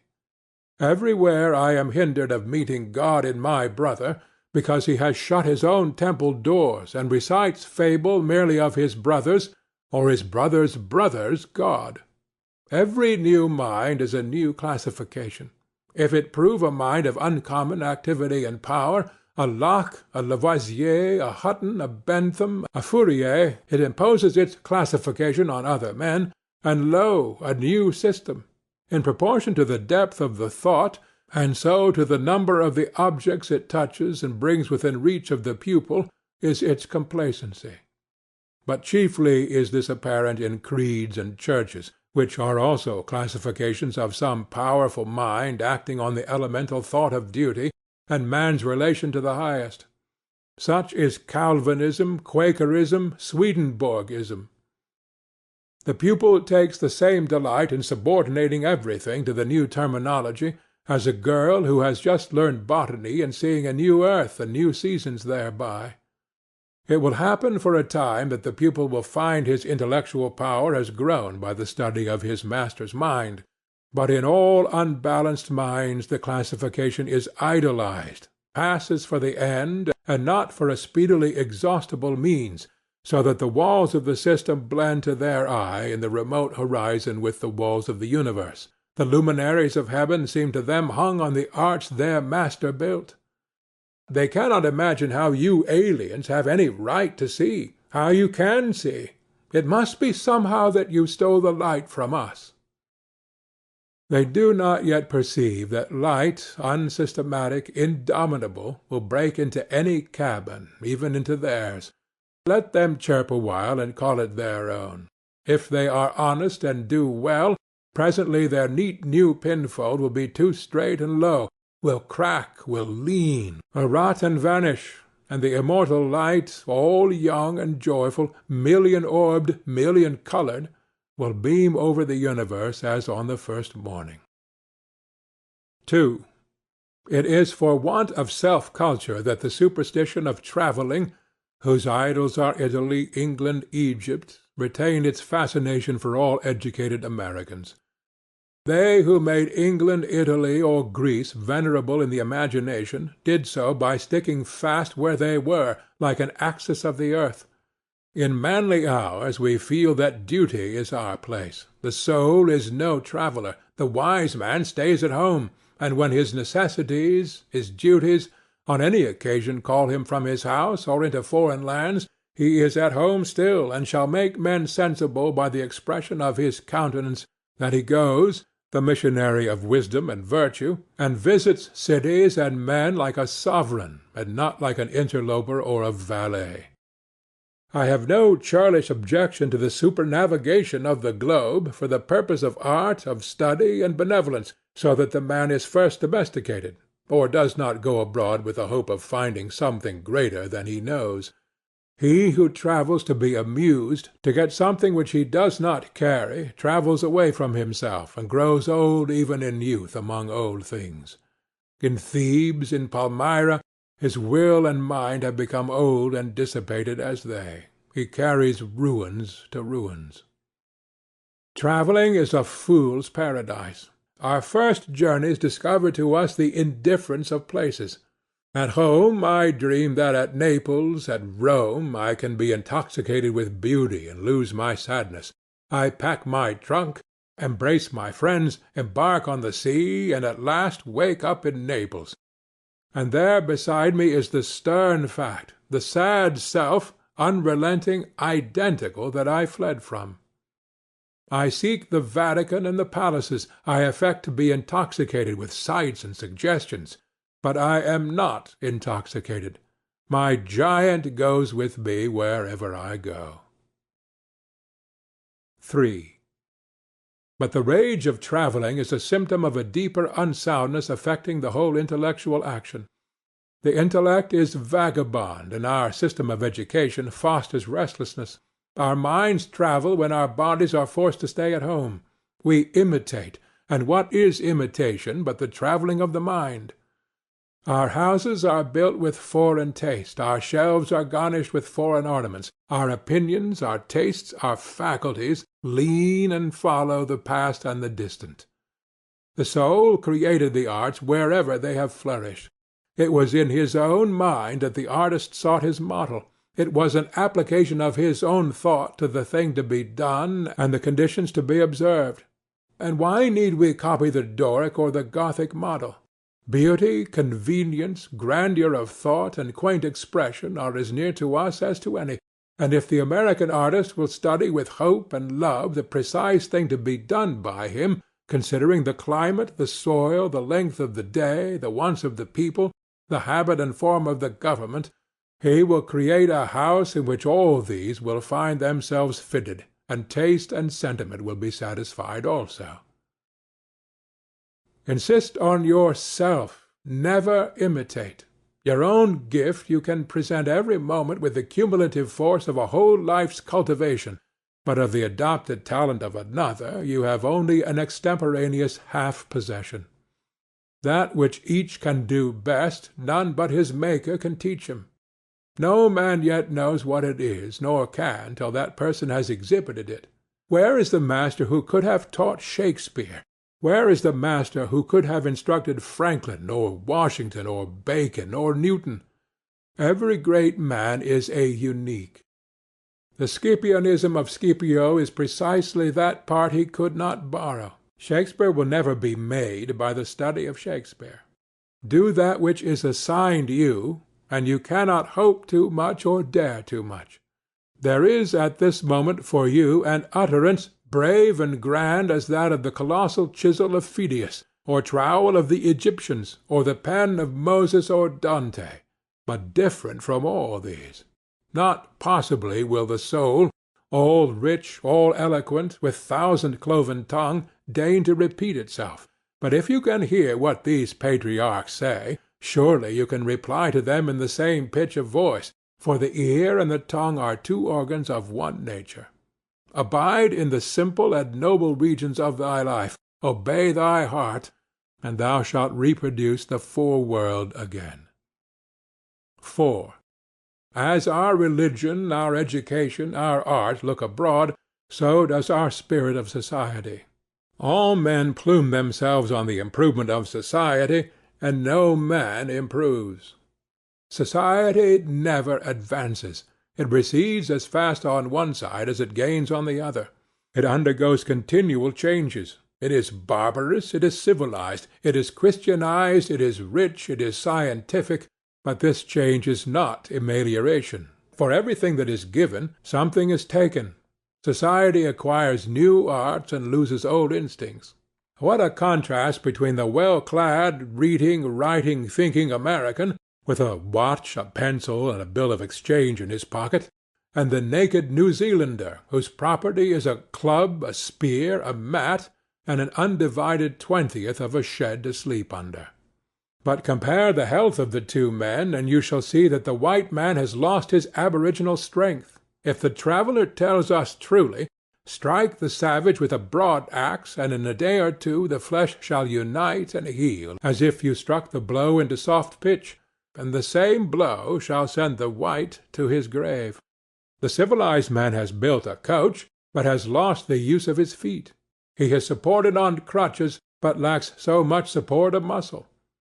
Everywhere I am hindered of meeting God in my brother, because he has shut his own temple doors, and recites fable merely of his brother's, or his brother's brother's God. Every new mind is a new classification. If it prove a mind of uncommon activity and power, a Locke, a Lavoisier, a Hutton, a Bentham, a Fourier, it imposes its classification on other men, and lo, a new system. In proportion to the depth of the thought, and so to the number of the objects it touches and brings within reach of the pupil, is its complacency. But chiefly is this apparent in creeds and churches, which are also classifications of some powerful mind acting on the elemental thought of duty, and man's relation to the highest. Such is Calvinism, Quakerism, Swedenborgism. The pupil takes the same delight in subordinating everything to the new terminology as a girl who has just learned botany and seeing a new earth and new seasons thereby. It will happen for a time that the pupil will find his intellectual power has grown by the study of his master's mind, but in all unbalanced minds the classification is idolized, passes for the end, and not for a speedily exhaustible means, so that the walls of the system blend to their eye in the remote horizon with the walls of the universe. The luminaries of heaven seem to them hung on the arch their master built. They cannot imagine how you aliens have any right to see, how you can see. It must be somehow that you stole the light from us. They do not yet perceive that light, unsystematic, indomitable, will break into any cabin, even into theirs. Let them chirp a while and call it their own. If they are honest and do well, presently their neat new pinfold will be too straight and low, will crack, will lean, rot and vanish, and the immortal light, all young and joyful, million-orbed, million-colored, will beam over the universe as on the first morning. 2. It is for want of self-culture that the superstition of travelling, whose idols are Italy, England, Egypt, retained its fascination for all educated Americans. They who made England, Italy, or Greece venerable in the imagination did so by sticking fast where they were, like an axis of the earth. In manly hours we feel that duty is our place. The soul is no traveller. The wise man stays at home, and when his necessities, his duties, on any occasion call him from his house or into foreign lands, he is at home still, and shall make men sensible by the expression of his countenance that he goes, the missionary of wisdom and virtue, and visits cities and men like a sovereign, and not like an interloper or a valet. I have no churlish objection to the supernavigation of the globe for the purpose of art, of study, and benevolence, so that the man is first domesticated, or does not go abroad with the hope of finding something greater than he knows. He who travels to be amused, to get something which he does not carry, travels away from himself, and grows old even in youth among old things. In Thebes, in Palmyra, his will and mind have become old and dissipated as they. He carries ruins to ruins. Travelling is a fool's paradise. Our first journeys discover to us the indifference of places. At home I dream that at Naples, at Rome, I can be intoxicated with beauty and lose my sadness. I pack my trunk, embrace my friends, embark on the sea, and at last wake up in Naples. And there beside me is the stern fact, the sad self, unrelenting, identical, that I fled from. I seek the Vatican and the palaces. I affect to be intoxicated with sights and suggestions. But I am not intoxicated. My giant goes with me wherever I go. 3. But the rage of travelling is a symptom of a deeper unsoundness affecting the whole intellectual action. The intellect is vagabond, and our system of education fosters restlessness. Our minds travel when our bodies are forced to stay at home. We imitate, and what is imitation but the travelling of the mind? Our houses are built with foreign taste, our shelves are garnished with foreign ornaments, our opinions, our tastes, our faculties lean and follow the past and the distant. The soul created the arts wherever they have flourished. It was in his own mind that the artist sought his model. It was an application of his own thought to the thing to be done and the conditions to be observed. And why need we copy the Doric or the Gothic model? Beauty, convenience, grandeur of thought, and quaint expression are as near to us as to any, and if the American artist will study with hope and love the precise thing to be done by him, considering the climate, the soil, the length of the day, the wants of the people, the habit and form of the government, he will create a house in which all these will find themselves fitted, and taste and sentiment will be satisfied also. Insist on yourself. Never imitate. Your own gift you can present every moment with the cumulative force of a whole life's cultivation, but of the adopted talent of another you have only an extemporaneous half-possession. That which each can do best, none but his Maker can teach him. No man yet knows what it is, nor can, till that person has exhibited it. Where is the master who could have taught Shakespeare? Where is the master who could have instructed Franklin, or Washington, or Bacon, or Newton? Every great man is a unique. The Scipionism of Scipio is precisely that part he could not borrow. Shakespeare will never be made by the study of Shakespeare. Do that which is assigned you, and you cannot hope too much or dare too much. There is at this moment for you an utterance brave and grand as that of the colossal chisel of Phidias, or trowel of the Egyptians, or the pen of Moses or Dante, but different from all these. Not possibly will the soul, all rich, all eloquent, with thousand-cloven tongue, deign to repeat itself, but if you can hear what these patriarchs say, surely you can reply to them in the same pitch of voice, for the ear and the tongue are two organs of one nature. Abide in the simple and noble regions of thy life, obey thy heart, and thou shalt reproduce the foreworld again. 4. As our religion, our education, our art look abroad, so does our spirit of society. All men plume themselves on the improvement of society, and no man improves. Society never advances. It recedes as fast on one side as it gains on the other. It undergoes continual changes. It is barbarous, it is civilized, it is Christianized, it is rich, it is scientific, but this change is not amelioration. For everything that is given, something is taken. Society acquires new arts and loses old instincts. What a contrast between the well-clad, reading, writing, thinking American, with a watch, a pencil, and a bill of exchange in his pocket, and the naked New Zealander, whose property is a club, a spear, a mat, and an undivided 20th of a shed to sleep under. But compare the health of the two men, and you shall see that the white man has lost his aboriginal strength. If the traveller tells us truly, strike the savage with a broad axe, and in a day or two the flesh shall unite and heal, as if you struck the blow into soft pitch, and the same blow shall send the white to his grave. The civilized man has built a coach, but has lost the use of his feet. He is supported on crutches, but lacks so much support of muscle.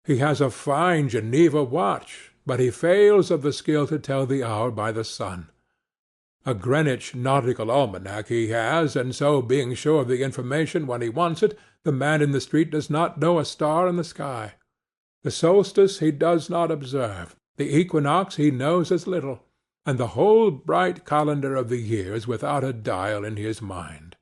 He has a fine Geneva watch, but he fails of the skill to tell the hour by the sun. A Greenwich nautical almanac he has, and so being sure of the information when he wants it, the man in the street does not know a star in the sky. The solstice he does not observe, the equinox he knows as little, and the whole bright calendar of the years without a dial in his mind.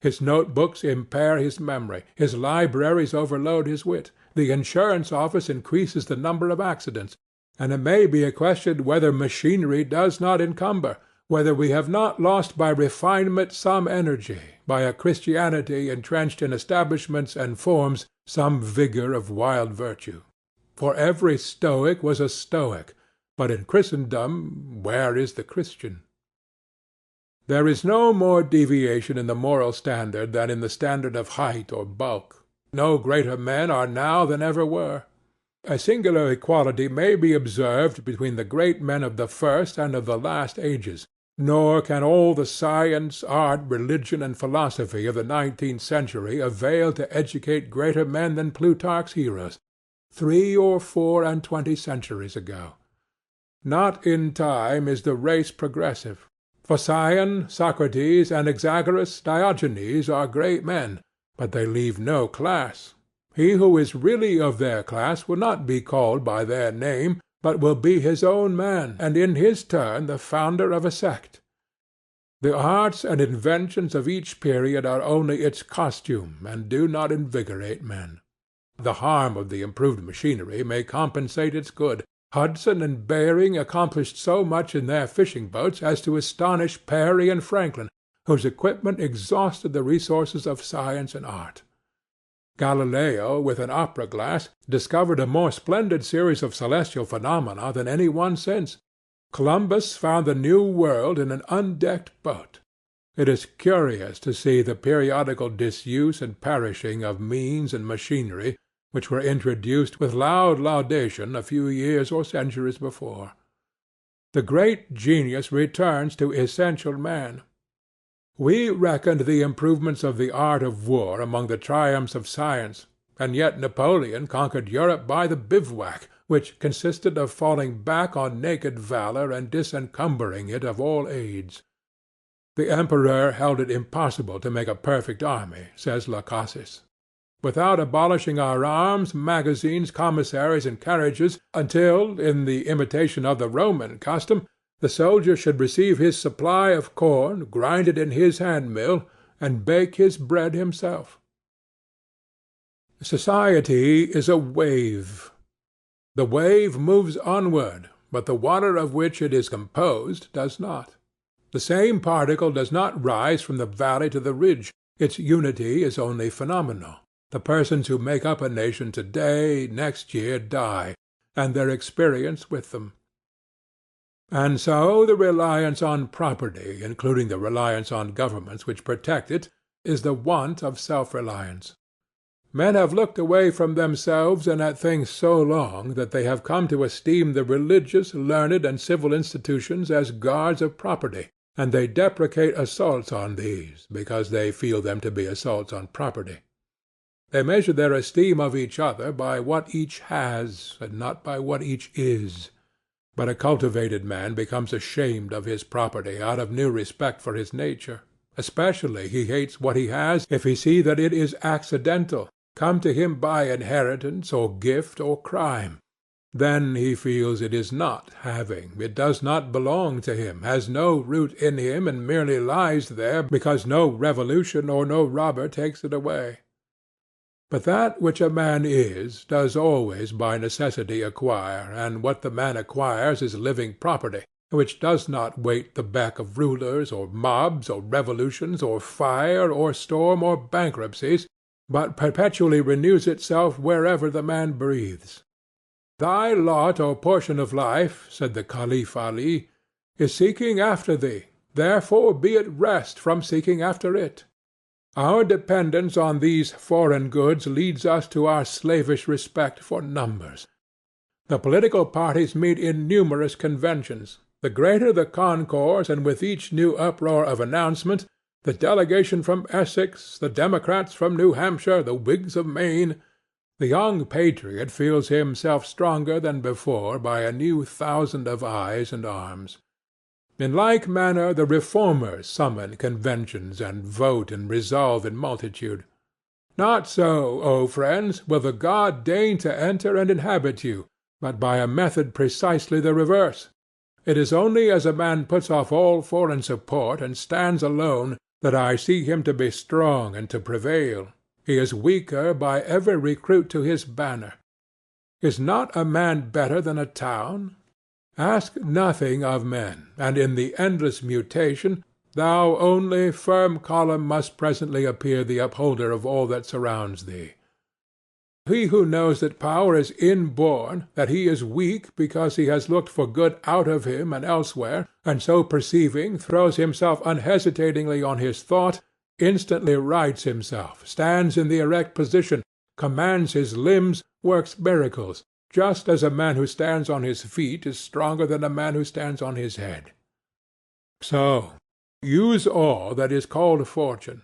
His note-books impair his memory, his libraries overload his wit, the insurance office increases the number of accidents, and it may be a question whether machinery does not encumber, whether we have not lost by refinement some energy, by a Christianity entrenched in establishments and forms some vigor of wild virtue. For every Stoic was a Stoic, but in Christendom where is the Christian? There is no more deviation in the moral standard than in the standard of height or bulk. No greater men are now than ever were. A singular equality may be observed between the great men of the first and of the last ages, nor can all the science, art, religion, and philosophy of the 19th century avail to educate greater men than Plutarch's heroes, 3 or 4 and 20 centuries ago. Not in time is the race progressive. Phocion, Socrates, Anaxagoras, Diogenes are great men, but they leave no class. He who is really of their class will not be called by their name, but will be his own man, and in his turn the founder of a sect. The arts and inventions of each period are only its costume, and do not invigorate men. The harm of the improved machinery may compensate its good. Hudson and Bering accomplished so much in their fishing boats as to astonish Parry and Franklin, whose equipment exhausted the resources of science and art. Galileo, with an opera glass, discovered a more splendid series of celestial phenomena than any one since. Columbus found the New World in an undecked boat. It is curious to see the periodical disuse and perishing of means and machinery which were introduced with loud laudation a few years or centuries before. The great genius returns to essential man. We reckoned the improvements of the art of war among the triumphs of science, and yet Napoleon conquered Europe by the bivouac, which consisted of falling back on naked valor and disencumbering it of all aids. The Emperor held it impossible to make a perfect army, says Lacasis. Without abolishing our arms, magazines, commissaries, and carriages, until, in the imitation of the Roman custom, the soldier should receive his supply of corn, grind it in his hand-mill, and bake his bread himself. Society is a wave. The wave moves onward, but the water of which it is composed does not. The same particle does not rise from the valley to the ridge. Its unity is only phenomenal. The persons who make up a nation today, next year die, and their experience with them. And so the reliance on property, including the reliance on governments which protect it, is the want of self-reliance. Men have looked away from themselves and at things so long that they have come to esteem the religious, learned, and civil institutions as guards of property, and they deprecate assaults on these, because they feel them to be assaults on property. They measure their esteem of each other by what each has, and not by what each is. But a cultivated man becomes ashamed of his property out of new respect for his nature. Especially he hates what he has if he see that it is accidental, come to him by inheritance, or gift, or crime. Then he feels it is not having, it does not belong to him, has no root in him, and merely lies there because no revolution or no robber takes it away. But that which a man is does always by necessity acquire, and what the man acquires is living property, which does not wait the beck of rulers, or mobs, or revolutions, or fire, or storm, or bankruptcies, but perpetually renews itself wherever the man breathes. Thy lot or portion of life, said the Caliph Ali, is seeking after thee, therefore be at rest from seeking after it. Our dependence on these foreign goods leads us to our slavish respect for numbers. The political parties meet in numerous conventions. The greater the concourse, and with each new uproar of announcement, the delegation from Essex, the Democrats from New Hampshire, the Whigs of Maine, the young patriot feels himself stronger than before by a new thousand of eyes and arms. In like manner the reformers summon conventions, and vote and resolve in multitude. Not so, O friends, will the god deign to enter and inhabit you, but by a method precisely the reverse. It is only as a man puts off all foreign support and stands alone that I see him to be strong and to prevail. He is weaker by every recruit to his banner. Is not a man better than a town? Ask nothing of men, and in the endless mutation, thou only, firm column, must presently appear the upholder of all that surrounds thee. He who knows that power is inborn, that he is weak because he has looked for good out of him and elsewhere, and so perceiving throws himself unhesitatingly on his thought, instantly rights himself, stands in the erect position, commands his limbs, works miracles, just as a man who stands on his feet is stronger than a man who stands on his head. So, use all that is called fortune.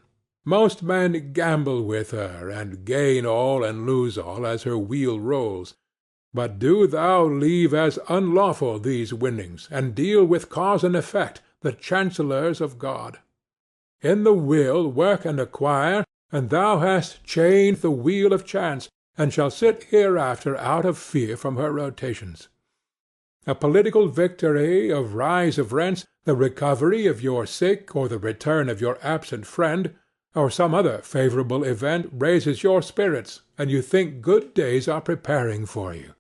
Most men gamble with her, and gain all and lose all as her wheel rolls. But do thou leave as unlawful these winnings, and deal with cause and effect, the chancellors of God. In the will work and acquire, and thou hast chained the wheel of chance, and shall sit hereafter out of fear from her rotations. A political victory, a rise of rents, the recovery of your sick, or the return of your absent friend, or some other favorable event raises your spirits, and you think good days are preparing for you.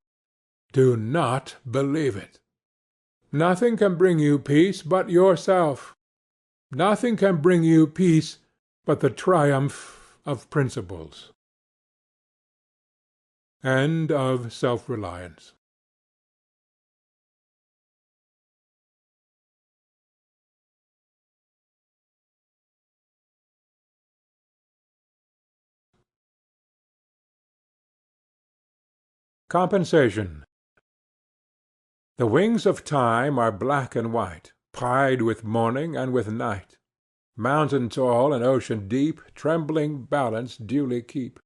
Do not believe it. Nothing can bring you peace but yourself. Nothing can bring you peace but the triumph of principles. End of Self-Reliance. Compensation. The wings of time are black and white, pied with morning and with night. Mountain tall and ocean deep, trembling balance duly keep.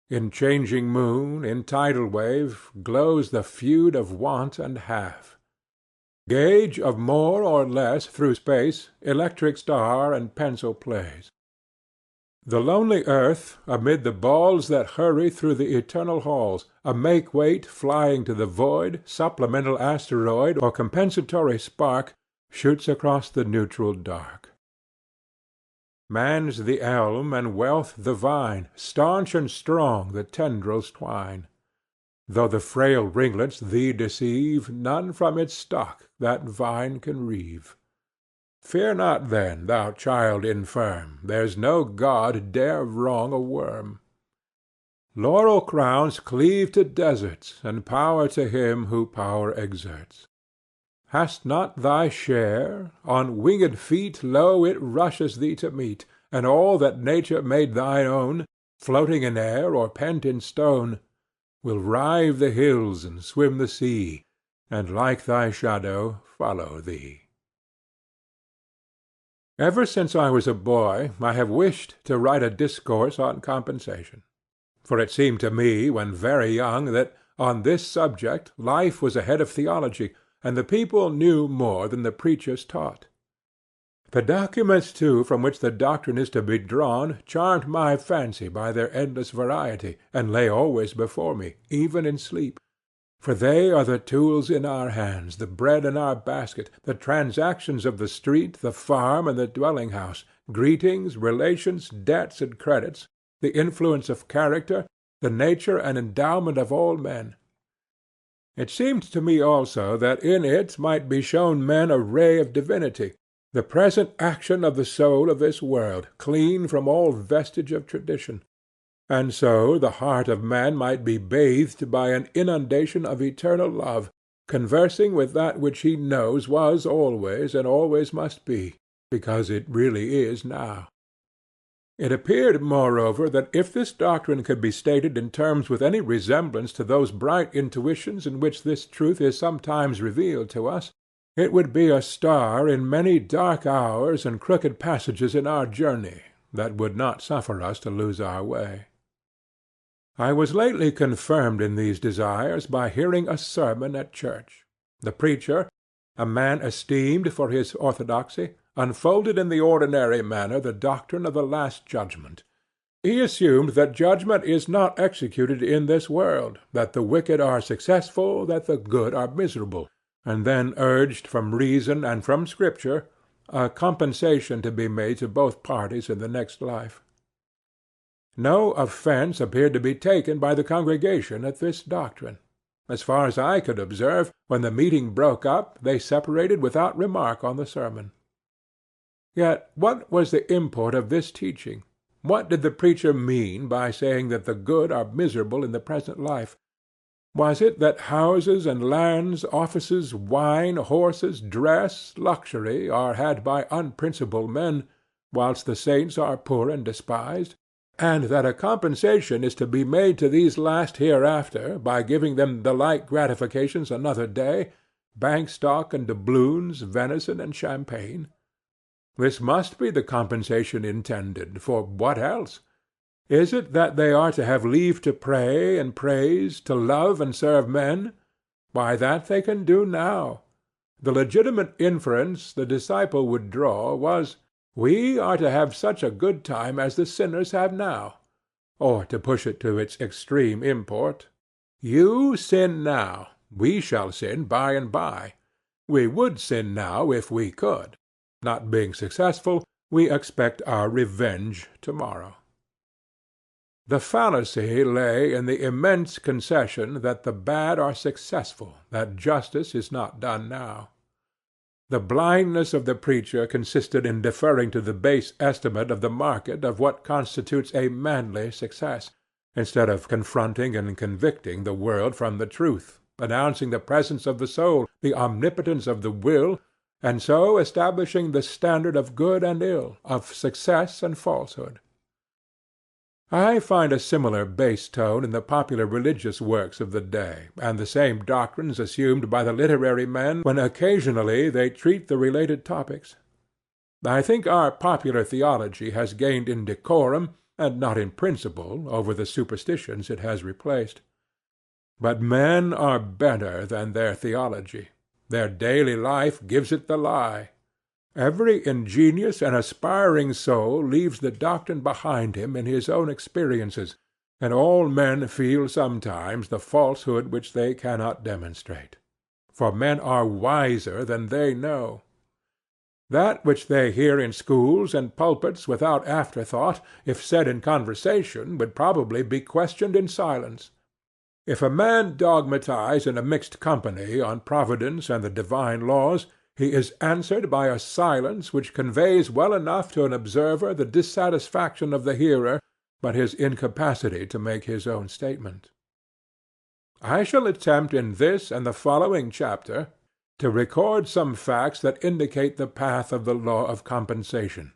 In changing moon, in tidal wave, glows the feud of want and half. Gauge of more or less through space, electric star and pencil plays. The lonely earth, amid the balls that hurry through the eternal halls, a make-weight flying to the void, supplemental asteroid or compensatory spark, shoots across the neutral dark. Man's the elm and wealth the vine, staunch and strong the tendrils twine. Though the frail ringlets thee deceive, none from its stock that vine can reave. Fear not then, thou child infirm, there's no god dare wrong a worm. Laurel crowns cleave to deserts, and power to him who power exerts. Hast not thy share? On winged feet lo it rushes thee to meet, and all that nature made thine own, floating in air or pent in stone, will rive the hills and swim the sea, and like thy shadow follow thee. Ever since I was a boy I have wished to write a discourse on compensation, for it seemed to me when very young that on this subject life was ahead of theology, and the people knew more than the preachers taught. The documents, too, from which the doctrine is to be drawn charmed my fancy by their endless variety, and lay always before me, even in sleep. For they are the tools in our hands, the bread in our basket, the transactions of the street, the farm, and the dwelling-house, greetings, relations, debts, and credits, the influence of character, the nature and endowment of all men. It seemed to me also that in it might be shown men a ray of divinity, the present action of the soul of this world, clean from all vestige of tradition. And so the heart of man might be bathed by an inundation of eternal love, conversing with that which he knows was always and always must be, because it really is now. It appeared, moreover, that if this doctrine could be stated in terms with any resemblance to those bright intuitions in which this truth is sometimes revealed to us, it would be a star in many dark hours and crooked passages in our journey that would not suffer us to lose our way. I was lately confirmed in these desires by hearing a sermon at church. The preacher, a man esteemed for his orthodoxy, unfolded in the ordinary manner the doctrine of the last judgment. He assumed that judgment is not executed in this world, that the wicked are successful, that the good are miserable, and then urged from reason and from Scripture a compensation to be made to both parties in the next life. No offence appeared to be taken by the congregation at this doctrine. As far as I could observe, when the meeting broke up, they separated without remark on the sermon. Yet what was the import of this teaching? What did the preacher mean by saying that the good are miserable in the present life? Was it that houses and lands, offices, wine, horses, dress, luxury, are had by unprincipled men, whilst the saints are poor and despised? And that a compensation is to be made to these last hereafter by giving them the like gratifications another day, bank stock and doubloons, venison and champagne? This must be the compensation intended, for what else? Is it that they are to have leave to pray and praise, to love and serve men? Why, that they can do now. The legitimate inference the disciple would draw was, we are to have such a good time as the sinners have now. Or, to push it to its extreme import, you sin now, we shall sin by and by. We would sin now if we could. Not being successful, we expect our revenge tomorrow. The fallacy lay in the immense concession that the bad are successful, that justice is not done now. The blindness of the preacher consisted in deferring to the base estimate of the market of what constitutes a manly success, instead of confronting and convicting the world from the truth, announcing the presence of the soul, the omnipotence of the will, and so establishing the standard of good and ill, of success and falsehood. I find a similar base tone in the popular religious works of the day, and the same doctrines assumed by the literary men when occasionally they treat the related topics. I think our popular theology has gained in decorum, and not in principle, over the superstitions it has replaced. But men are better than their theology. Their daily life gives it the lie. Every ingenious and aspiring soul leaves the doctrine behind him in his own experiences, and all men feel sometimes the falsehood which they cannot demonstrate. For men are wiser than they know. That which they hear in schools and pulpits without afterthought, if said in conversation, would probably be questioned in silence. If a man dogmatize in a mixed company on Providence and the divine laws, he is answered by a silence which conveys well enough to an observer the dissatisfaction of the hearer, but his incapacity to make his own statement. I shall attempt in this and the following chapter to record some facts that indicate the path of the law of compensation,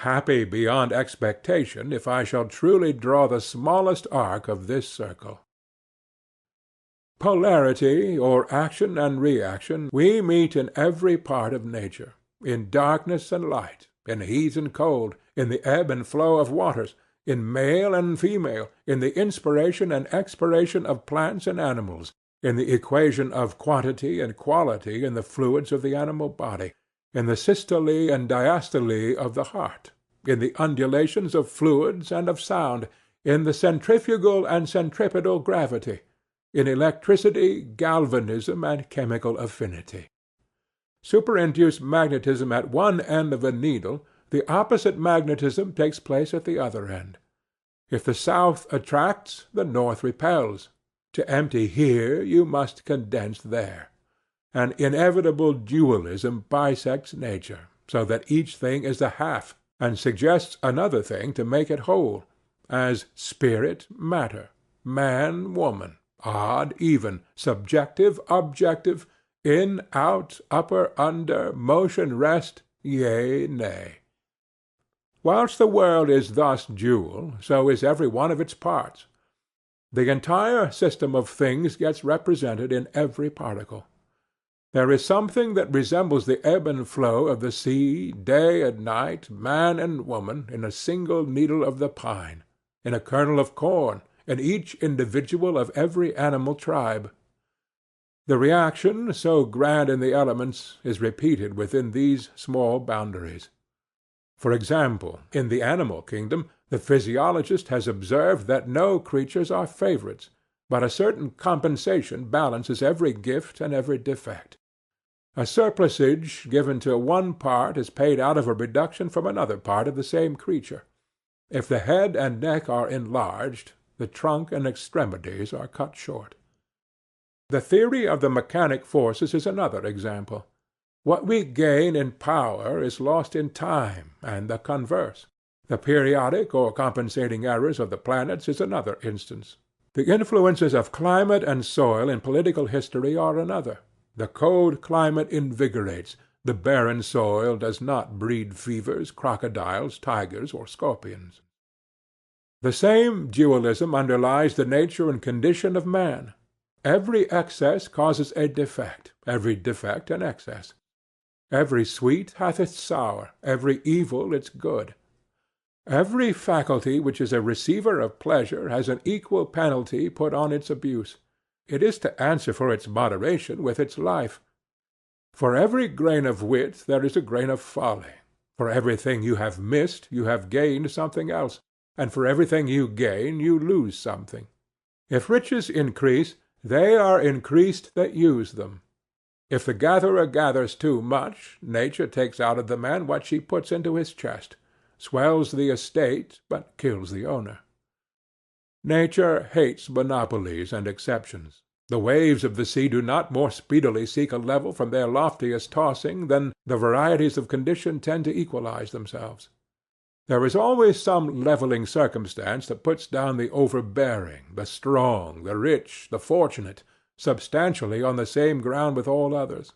happy beyond expectation if I shall truly draw the smallest arc of this circle. Polarity, or action and reaction, we meet in every part of nature, in darkness and light, in heat and cold, in the ebb and flow of waters, in male and female, in the inspiration and expiration of plants and animals, in the equation of quantity and quality in the fluids of the animal body, in the systole and diastole of the heart, in the undulations of fluids and of sound, in the centrifugal and centripetal gravity, in electricity, galvanism, and chemical affinity. Superinduced magnetism at one end of a needle, the opposite magnetism takes place at the other end. If the south attracts, the north repels. To empty here, you must condense there. An inevitable dualism bisects nature, so that each thing is a half, and suggests another thing to make it whole, as spirit, matter, man, woman, odd, even, subjective, objective, in, out, upper, under, motion, rest, yea, nay. Whilst the world is thus dual, so is every one of its parts. The entire system of things gets represented in every particle. There is something that resembles the ebb and flow of the sea, day and night, man and woman, in a single needle of the pine, in a kernel of corn, in each individual of every animal tribe. The reaction, so grand in the elements, is repeated within these small boundaries. For example, in the animal kingdom, the physiologist has observed that no creatures are favorites, but a certain compensation balances every gift and every defect. A surplusage given to one part is paid out of a reduction from another part of the same creature. If the head and neck are enlarged, the trunk and extremities are cut short. The theory of the mechanic forces is another example. What we gain in power is lost in time, and the converse. The periodic or compensating errors of the planets is another instance. The influences of climate and soil in political history are another. The cold climate invigorates. The barren soil does not breed fevers, crocodiles, tigers, or scorpions. The same dualism underlies the nature and condition of man. Every excess causes a defect, every defect an excess. Every sweet hath its sour, every evil its good. Every faculty which is a receiver of pleasure has an equal penalty put on its abuse. It is to answer for its moderation with its life. For every grain of wit there is a grain of folly. For everything you have missed you have gained something else, and for everything you gain you lose something. If riches increase, they are increased that use them. If the gatherer gathers too much, nature takes out of the man what she puts into his chest, swells the estate, but kills the owner. Nature hates monopolies and exceptions. The waves of the sea do not more speedily seek a level from their loftiest tossing than the varieties of condition tend to equalize themselves. There is always some leveling circumstance that puts down the overbearing, the strong, the rich, the fortunate, substantially on the same ground with all others.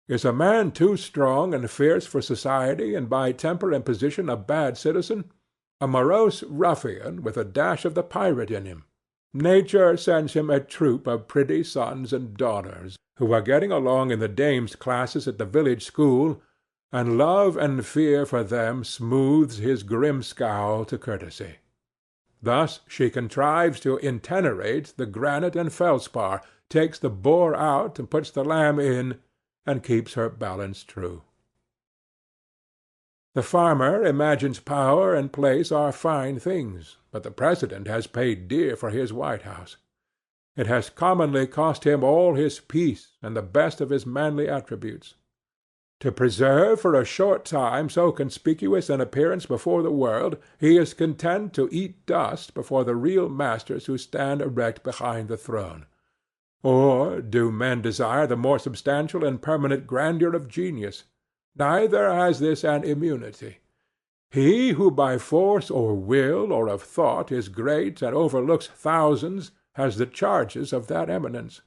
Is a man too strong and fierce for society, and by temper and position a bad citizen? A morose ruffian with a dash of the pirate in him? Nature sends him a troop of pretty sons and daughters, who are getting along in the dames' classes at the village school, and love and fear for them smooths his grim scowl to courtesy. Thus she contrives to intenerate the granite and feldspar, takes the boar out and puts the lamb in, and keeps her balance true. The farmer imagines power and place are fine things, but the President has paid dear for his White House. It has commonly cost him all his peace and the best of his manly attributes. To preserve for a short time so conspicuous an appearance before the world, he is content to eat dust before the real masters who stand erect behind the throne. Or do men desire the more substantial and permanent grandeur of genius? Neither has this an immunity. He who by force or will or of thought is great and overlooks thousands has the charges of that eminence.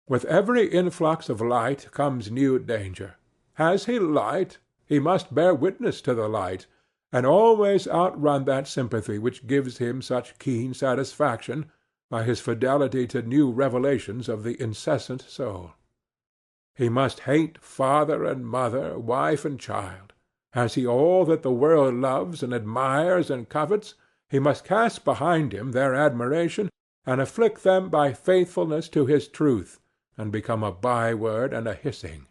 With every influx of light comes new danger. Has he light? he must bear witness to the light, and always outrun that sympathy which gives him such keen satisfaction by his fidelity to new revelations of the incessant soul. He must hate father and mother, wife and child. Has he all that the world loves and admires and covets, he must cast behind him their admiration, and afflict them by faithfulness to his truth, and become a byword and a hissing.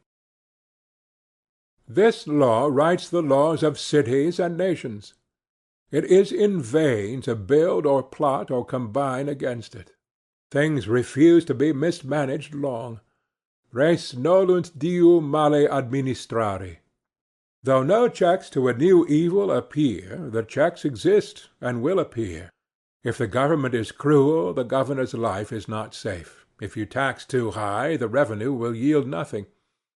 This law writes the laws of cities and nations. It is in vain to build or plot or combine against it. Things refuse to be mismanaged long. Res nolunt diu male administrari. Though no checks to a new evil appear, the checks exist and will appear. If the government is cruel, the governor's life is not safe. If you tax too high, the revenue will yield nothing.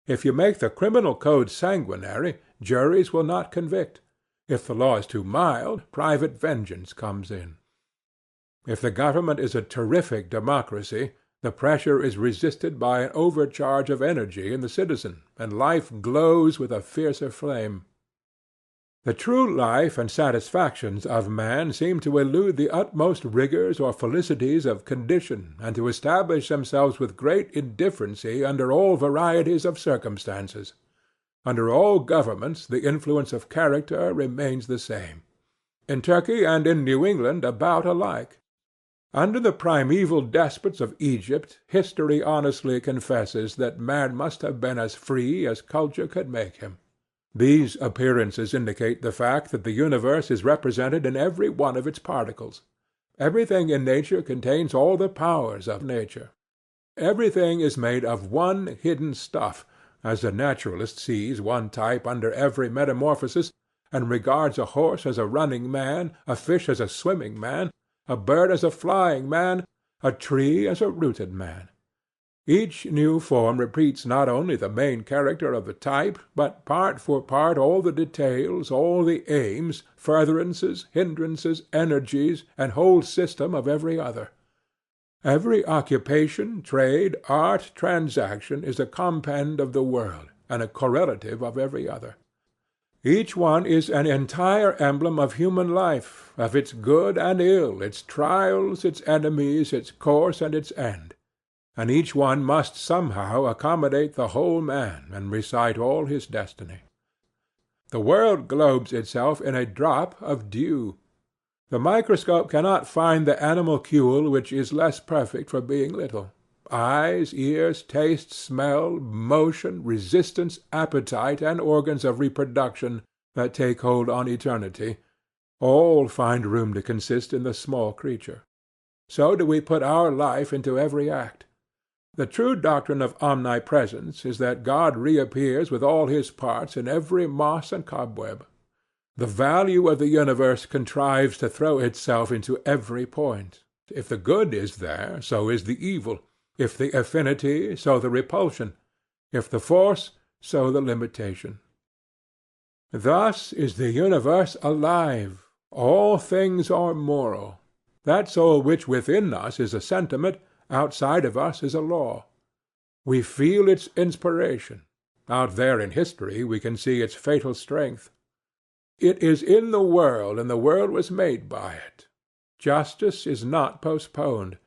If you make the criminal code sanguinary, juries will not convict. If the law is too mild, private vengeance comes in. If the government is a terrific democracy, the pressure is resisted by an overcharge of energy in the citizen, and life glows with a fiercer flame. The true life and satisfactions of man seem to elude the utmost rigors or felicities of condition, and to establish themselves with great indifferency under all varieties of circumstances. Under all governments the influence of character remains the same. In Turkey and in New England about alike. Under the primeval despots of Egypt, history honestly confesses that man must have been as free as culture could make him. These appearances indicate the fact that the universe is represented in every one of its particles. Everything in nature contains all the powers of nature. Everything is made of one hidden stuff, as the naturalist sees one type under every metamorphosis, and regards a horse as a running man, a fish as a swimming man, a bird as a flying man, a tree as a rooted man. Each new form repeats not only the main character of the type, but part for part all the details, all the aims, furtherances, hindrances, energies, and whole system of every other. Every occupation, trade, art, transaction is a compend of the world, and a correlative of every other. Each one is an entire emblem of human life, of its good and ill, its trials, its enemies, its course, and its end. And each one must somehow accommodate the whole man, and recite all his destiny. The world globes itself in a drop of dew. The microscope cannot find the animalcule which is less perfect for being little. Eyes, ears, taste, smell, motion, resistance, appetite, and organs of reproduction that take hold on eternity, all find room to consist in the small creature. So do we put our life into every act. The true doctrine of omnipresence is that God reappears with all his parts in every moss and cobweb. The value of the universe contrives to throw itself into every point. If the good is there, so is the evil. If the affinity, so the repulsion. If the force, so the limitation. Thus is the universe alive. All things are moral. That soul which within us is a sentiment, outside of us is a law. We feel its inspiration. Out there in history we can see its fatal strength. It is in the world, and the world was made by it. Justice is not postponed.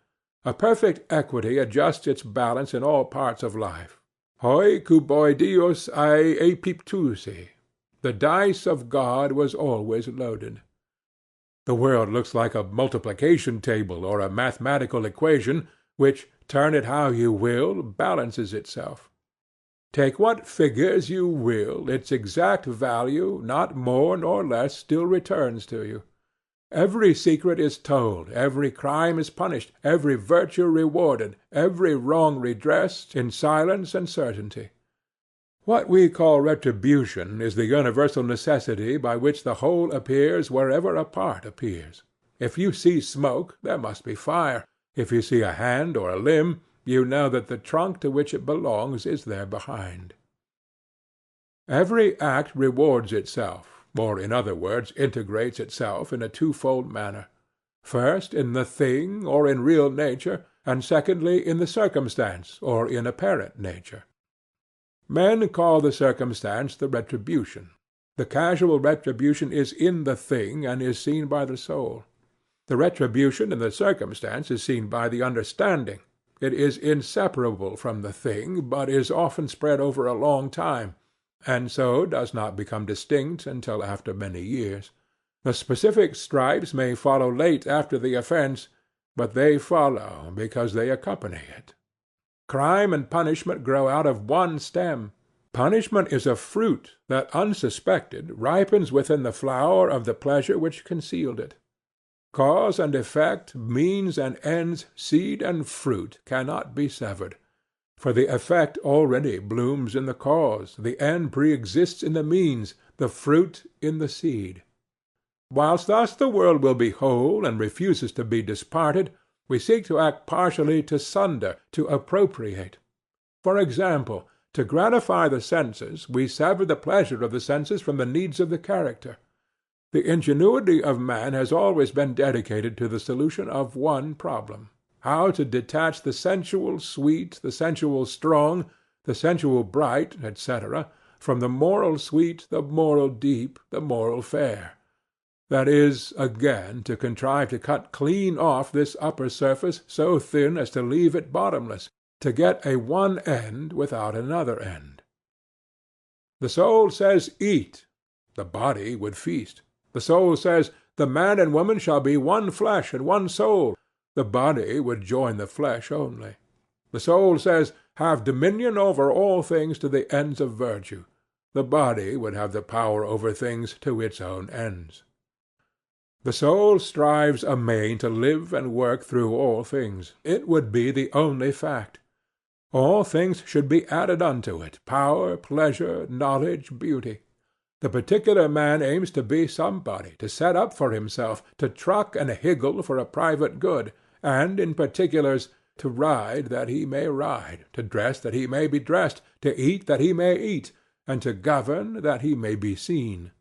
A perfect equity adjusts its balance in all parts of life. Hoi kuboi dios ai epiptusi. The dice of God was always loaded. The world looks like a multiplication table or a mathematical equation, which, turn it how you will, balances itself. Take what figures you will, its exact value, not more nor less, still returns to you. Every secret is told, every crime is punished, every virtue rewarded, every wrong redressed, in silence and certainty. What we call retribution is the universal necessity by which the whole appears wherever a part appears. If you see smoke, there must be fire. If you see a hand or a limb, you know that the trunk to which it belongs is there behind. Every act rewards itself, or in other words integrates itself in a twofold manner. First in the thing, or in real nature, and secondly in the circumstance, or in apparent nature. Men call the circumstance the retribution. The casual retribution is in the thing and is seen by the soul. The retribution in the circumstance is seen by the understanding. It is inseparable from the thing, but is often spread over a long time, and so does not become distinct until after many years. The specific stripes may follow late after the offence, but they follow because they accompany it. Crime and punishment grow out of one stem. Punishment is a fruit that, unsuspected, ripens within the flower of the pleasure which concealed it. Cause and effect, means and ends, seed and fruit cannot be severed, for the effect already blooms in the cause, the end pre-exists in the means, the fruit in the seed. Whilst thus the world will be whole and refuses to be disparted, we seek to act partially to sunder, to appropriate. For example, to gratify the senses, we sever the pleasure of the senses from the needs of the character. The ingenuity of man has always been dedicated to the solution of one problem: how to detach the sensual sweet, the sensual strong, the sensual bright, etc., from the moral sweet, the moral deep, the moral fair. That is, again, to contrive to cut clean off this upper surface so thin as to leave it bottomless, to get a one end without another end. The soul says, "Eat." The body would feast. The soul says, "The man and woman shall be one flesh and one soul." The body would join the flesh only. The soul says, "Have dominion over all things to the ends of virtue." The body would have the power over things to its own ends. The soul strives amain to live and work through all things. It would be the only fact. All things should be added unto it: power, pleasure, knowledge, beauty. The particular man aims to be somebody, to set up for himself, to truck and higgle for a private good, and, in particulars, to ride that he may ride, to dress that he may be dressed, to eat that he may eat, and to govern that he may be seen.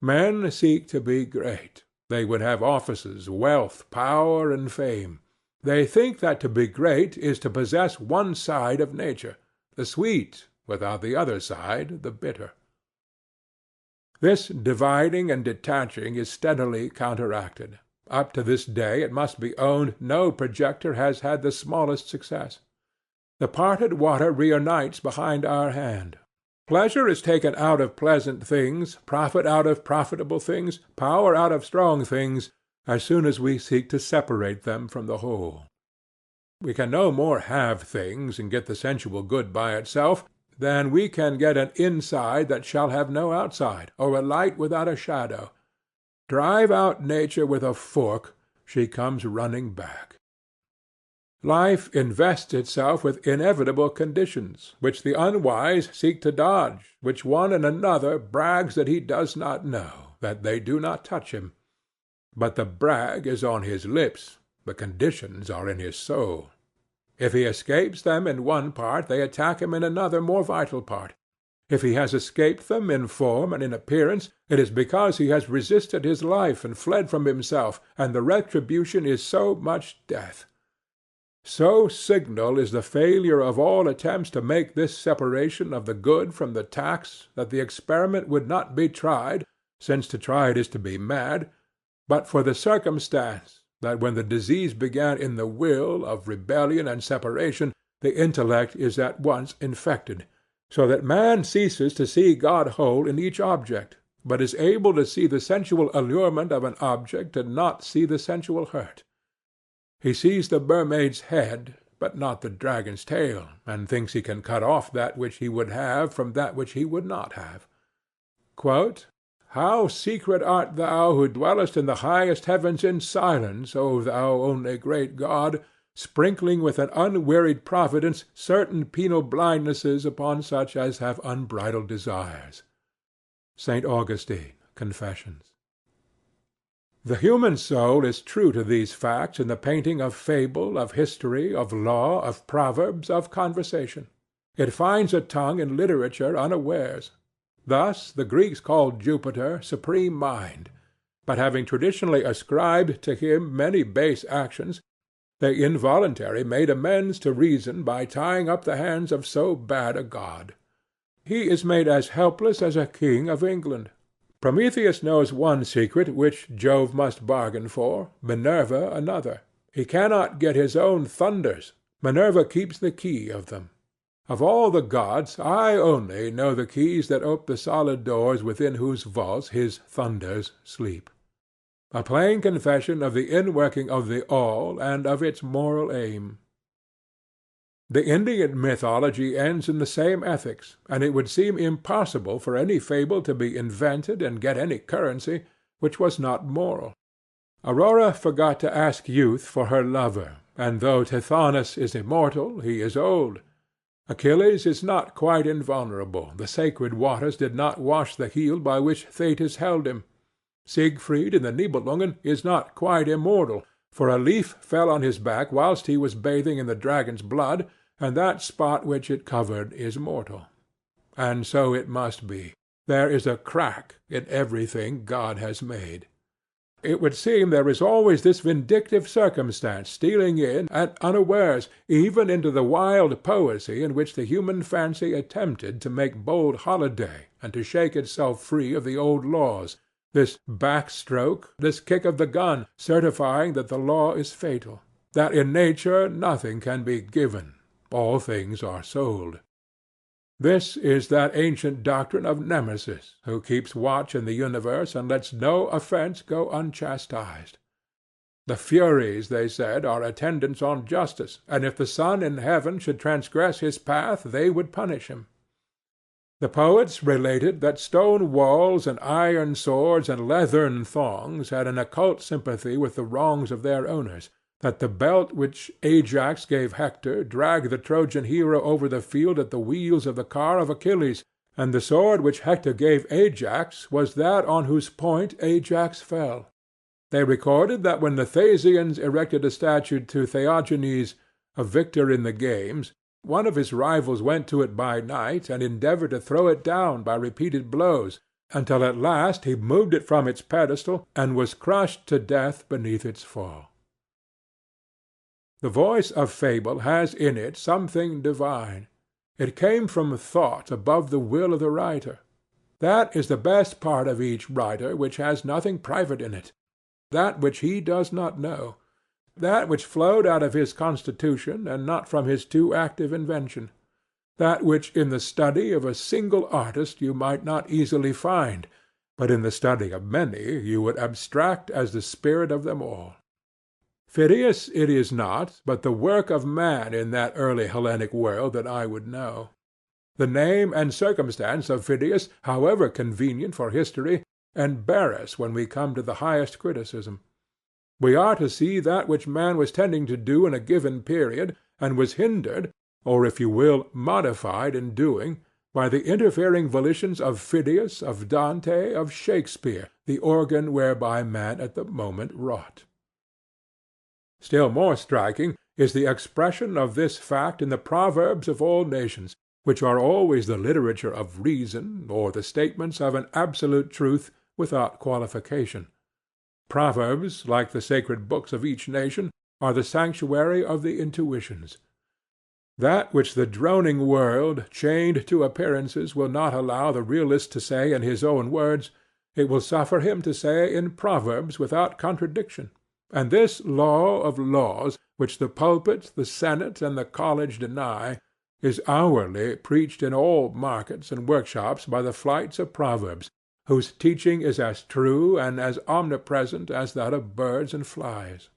Men seek to be great. They would have offices, wealth, power, and fame. They think that to be great is to possess one side of nature, the sweet, without the other side, the bitter. This dividing and detaching is steadily counteracted. Up to this day, it must be owned, no projector has had the smallest success. The parted water reunites behind our hand. Pleasure is taken out of pleasant things, profit out of profitable things, power out of strong things, as soon as we seek to separate them from the whole. We can no more have things and get the sensual good by itself than we can get an inside that shall have no outside, or a light without a shadow. Drive out nature with a fork, she comes running back. Life invests itself with inevitable conditions, which the unwise seek to dodge, which one and another brags that he does not know, that they do not touch him. But the brag is on his lips, the conditions are in his soul. If he escapes them in one part, they attack him in another more vital part. If he has escaped them in form and in appearance, it is because he has resisted his life and fled from himself, and the retribution is so much death. So signal is the failure of all attempts to make this separation of the good from the tax that the experiment would not be tried, since to try it is to be mad, but for the circumstance that when the disease began in the will of rebellion and separation, the intellect is at once infected, so that man ceases to see God whole in each object, but is able to see the sensual allurement of an object and not see the sensual hurt. He sees the mermaid's head, but not the dragon's tail, and thinks he can cut off that which he would have from that which he would not have. Quote, "How secret art thou who dwellest in the highest heavens in silence, O thou only great God, sprinkling with an unwearied providence certain penal blindnesses upon such as have unbridled desires." St. Augustine, Confessions. The human soul is true to these facts in the painting of fable, of history, of law, of proverbs, of conversation. It finds a tongue in literature unawares. Thus the Greeks called Jupiter Supreme Mind, but having traditionally ascribed to him many base actions, they involuntarily made amends to reason by tying up the hands of so bad a god. He is made as helpless as a king of England. Prometheus knows one secret which Jove must bargain for, Minerva another. He cannot get his own thunders. Minerva keeps the key of them. Of all the gods I only know the keys that ope the solid doors within whose vaults his thunders sleep. A plain confession of the inworking of the All and of its moral aim. The Indian mythology ends in the same ethics, and it would seem impossible for any fable to be invented and get any currency which was not moral. Aurora forgot to ask youth for her lover, and though Tithonus is immortal, he is old. Achilles is not quite invulnerable. The sacred waters did not wash the heel by which Thetis held him. Siegfried in the Nibelungen is not quite immortal, for a leaf fell on his back whilst he was bathing in the dragon's blood, and that spot which it covered is mortal. And so it must be. There is a crack in everything God has made. It would seem there is always this vindictive circumstance stealing in at unawares, even into the wild poesy in which the human fancy attempted to make bold holiday and to shake itself free of the old laws, this back-stroke, this kick of the gun, certifying that the law is fatal, that in nature nothing can be given, all things are sold. This is that ancient doctrine of Nemesis, who keeps watch in the universe and lets no offence go unchastised. The Furies, they said, are attendants on justice, and if the sun in heaven should transgress his path, they would punish him. The poets related that stone walls and iron swords and leathern thongs had an occult sympathy with the wrongs of their owners, that the belt which Ajax gave Hector dragged the Trojan hero over the field at the wheels of the car of Achilles, and the sword which Hector gave Ajax was that on whose point Ajax fell. They recorded that when the Thasians erected a statue to Theagenes, a victor in the games, one of his rivals went to it by night and endeavored to throw it down by repeated blows, until at last he moved it from its pedestal and was crushed to death beneath its fall. The voice of fable has in it something divine. It came from thought above the will of the writer. That is the best part of each writer which has nothing private in it, that which he does not know, that which flowed out of his constitution and not from his too active invention, that which in the study of a single artist you might not easily find, but in the study of many you would abstract as the spirit of them all. Phidias it is not, but the work of man in that early Hellenic world that I would know. The name and circumstance of Phidias, however convenient for history, embarrass when we come to the highest criticism. We are to see that which man was tending to do in a given period, and was hindered, or if you will, modified in doing, by the interfering volitions of Phidias, of Dante, of Shakespeare, the organ whereby man at the moment wrought. Still more striking is the expression of this fact in the proverbs of all nations, which are always the literature of reason, or the statements of an absolute truth without qualification. Proverbs, like the sacred books of each nation, are the sanctuary of the intuitions. That which the droning world, chained to appearances, will not allow the realist to say in his own words, it will suffer him to say in proverbs without contradiction. And this law of laws, which the pulpit, the senate, and the college deny, is hourly preached in all markets and workshops by the flights of proverbs, whose teaching is as true and as omnipresent as that of birds and flies.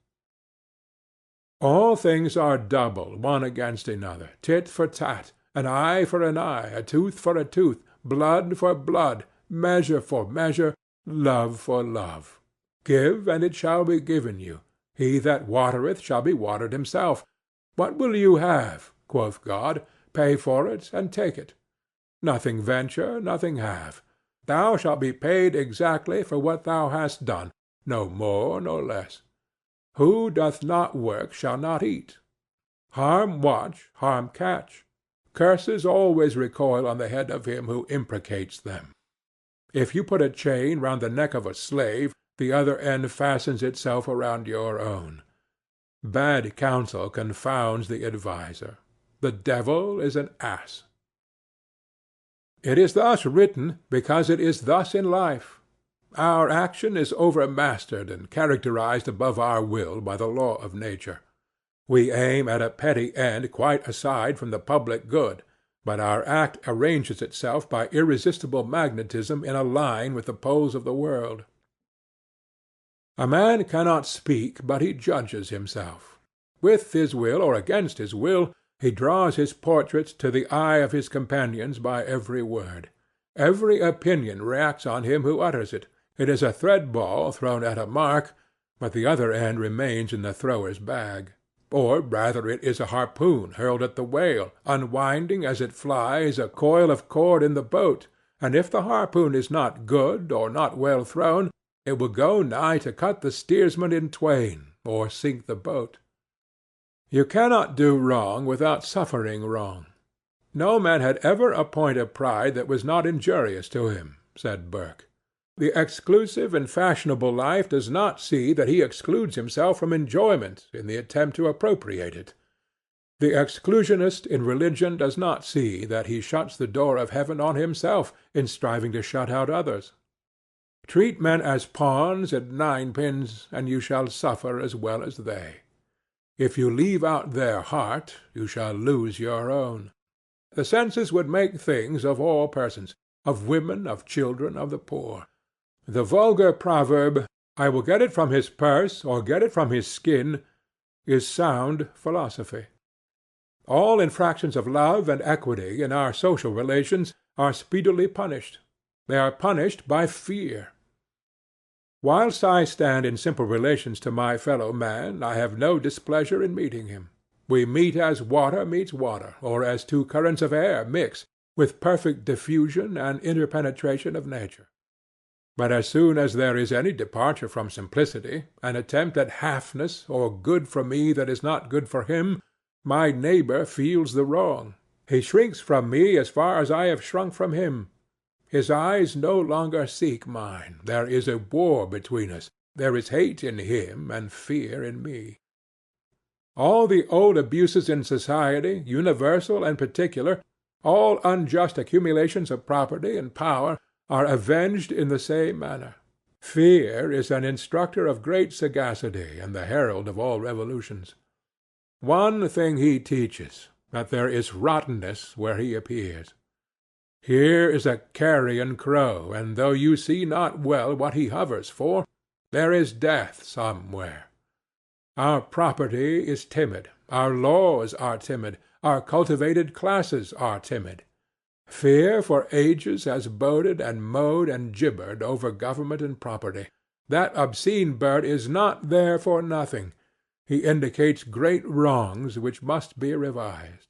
All things are double, one against another, tit for tat, an eye for an eye, a tooth for a tooth, blood for blood, measure for measure, love for love. Give, and it shall be given you. He that watereth shall be watered himself. What will you have? Quoth God. Pay for it, and take it. Nothing venture, nothing have. Thou shalt be paid exactly for what thou hast done, no more nor less. Who doth not work shall not eat. Harm watch, harm catch. Curses always recoil on the head of him who imprecates them. If you put a chain round the neck of a slave, the other end fastens itself around your own. Bad counsel confounds the adviser. The devil is an ass. It is thus written because it is thus in life. Our action is overmastered and characterized above our will by the law of nature. We aim at a petty end quite aside from the public good, but our act arranges itself by irresistible magnetism in a line with the poles of the world. A man cannot speak, but he judges himself. With his will or against his will, he draws his portrait to the eye of his companions by every word. Every opinion reacts on him who utters it. It is a thread ball thrown at a mark, but the other end remains in the thrower's bag. Or rather it is a harpoon hurled at the whale, unwinding as it flies a coil of cord in the boat, and if the harpoon is not good or not well thrown, it will go nigh to cut the steersman in twain, or sink the boat. You cannot do wrong without suffering wrong. No man had ever a point of pride that was not injurious to him, said Burke. The exclusive and fashionable life does not see that he excludes himself from enjoyment in the attempt to appropriate it. The exclusionist in religion does not see that he shuts the door of heaven on himself in striving to shut out others. Treat men as pawns and ninepins, and you shall suffer as well as they. If you leave out their heart, you shall lose your own. The senses would make things of all persons, of women, of children, of the poor. The vulgar proverb, "I will get it from his purse or get it from his skin," is sound philosophy. All infractions of love and equity in our social relations are speedily punished. They are punished by fear. Whilst I stand in simple relations to my fellow man, I have no displeasure in meeting him. We meet as water meets water, or as two currents of air mix, with perfect diffusion and interpenetration of nature. But as soon as there is any departure from simplicity, an attempt at halfness, or good for me that is not good for him, my neighbor feels the wrong. He shrinks from me as far as I have shrunk from him. His eyes no longer seek mine. There is a war between us. There is hate in him and fear in me. All the old abuses in society, universal and particular, all unjust accumulations of property and power, are avenged in the same manner. Fear is an instructor of great sagacity and the herald of all revolutions. One thing he teaches, that there is rottenness where he appears. Here is a carrion crow, and though you see not well what he hovers for, there is death somewhere. Our property is timid, our laws are timid, our cultivated classes are timid. Fear for ages has boded and mowed and gibbered over government and property. That obscene bird is not there for nothing. He indicates great wrongs which must be revised.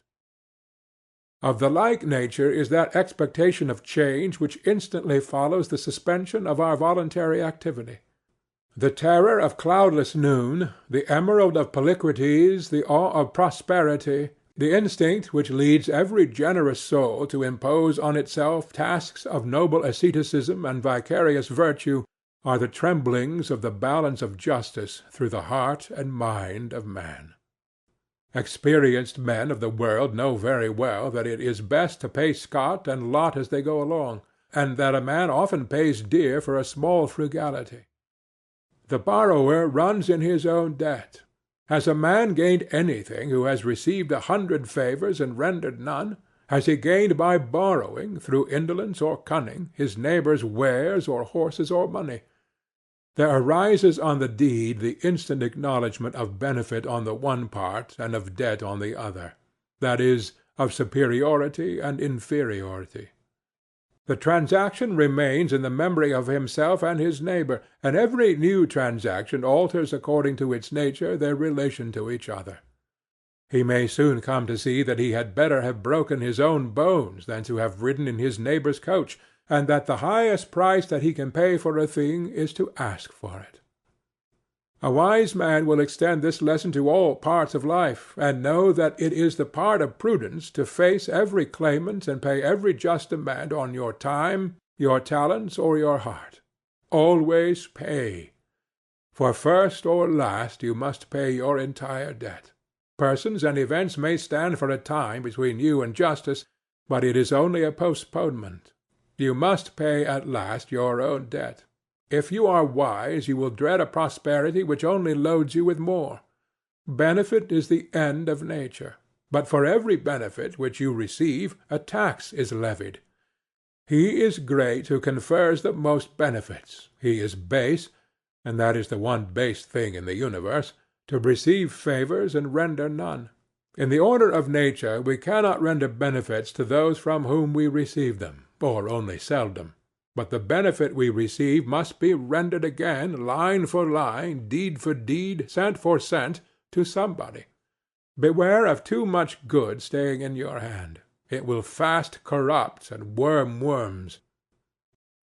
Of the like nature is that expectation of change which instantly follows the suspension of our voluntary activity. The terror of cloudless noon, the emerald of Polycrates, the awe of prosperity, the instinct which leads every generous soul to impose on itself tasks of noble asceticism and vicarious virtue, are the tremblings of the balance of justice through the heart and mind of man. Experienced men of the world know very well that it is best to pay scot and lot as they go along, and that a man often pays dear for a small frugality. The borrower runs in his own debt. Has a man gained anything who has received 100 favors and rendered none? Has he gained by borrowing, through indolence or cunning, his neighbor's wares or horses or money? There arises on the deed the instant acknowledgment of benefit on the one part and of debt on the other, that is, of superiority and inferiority. The transaction remains in the memory of himself and his neighbor, and every new transaction alters according to its nature their relation to each other. He may soon come to see that he had better have broken his own bones than to have ridden in his neighbor's coach, and that the highest price that he can pay for a thing is to ask for it. A wise man will extend this lesson to all parts of life, and know that it is the part of prudence to face every claimant and pay every just demand on your time, your talents, or your heart. Always pay. For first or last you must pay your entire debt. Persons and events may stand for a time between you and justice, but it is only a postponement. You must pay at last your own debt. If you are wise, you will dread a prosperity which only loads you with more. Benefit is the end of nature, but for every benefit which you receive a tax is levied. He is great who confers the most benefits. He is base, and that is the one base thing in the universe, to receive favors and render none. In the order of nature we cannot render benefits to those from whom we receive them, or only seldom. But the benefit we receive must be rendered again, line for line, deed for deed, cent for cent, to somebody. Beware of too much good staying in your hand. It will fast corrupt and worm worms.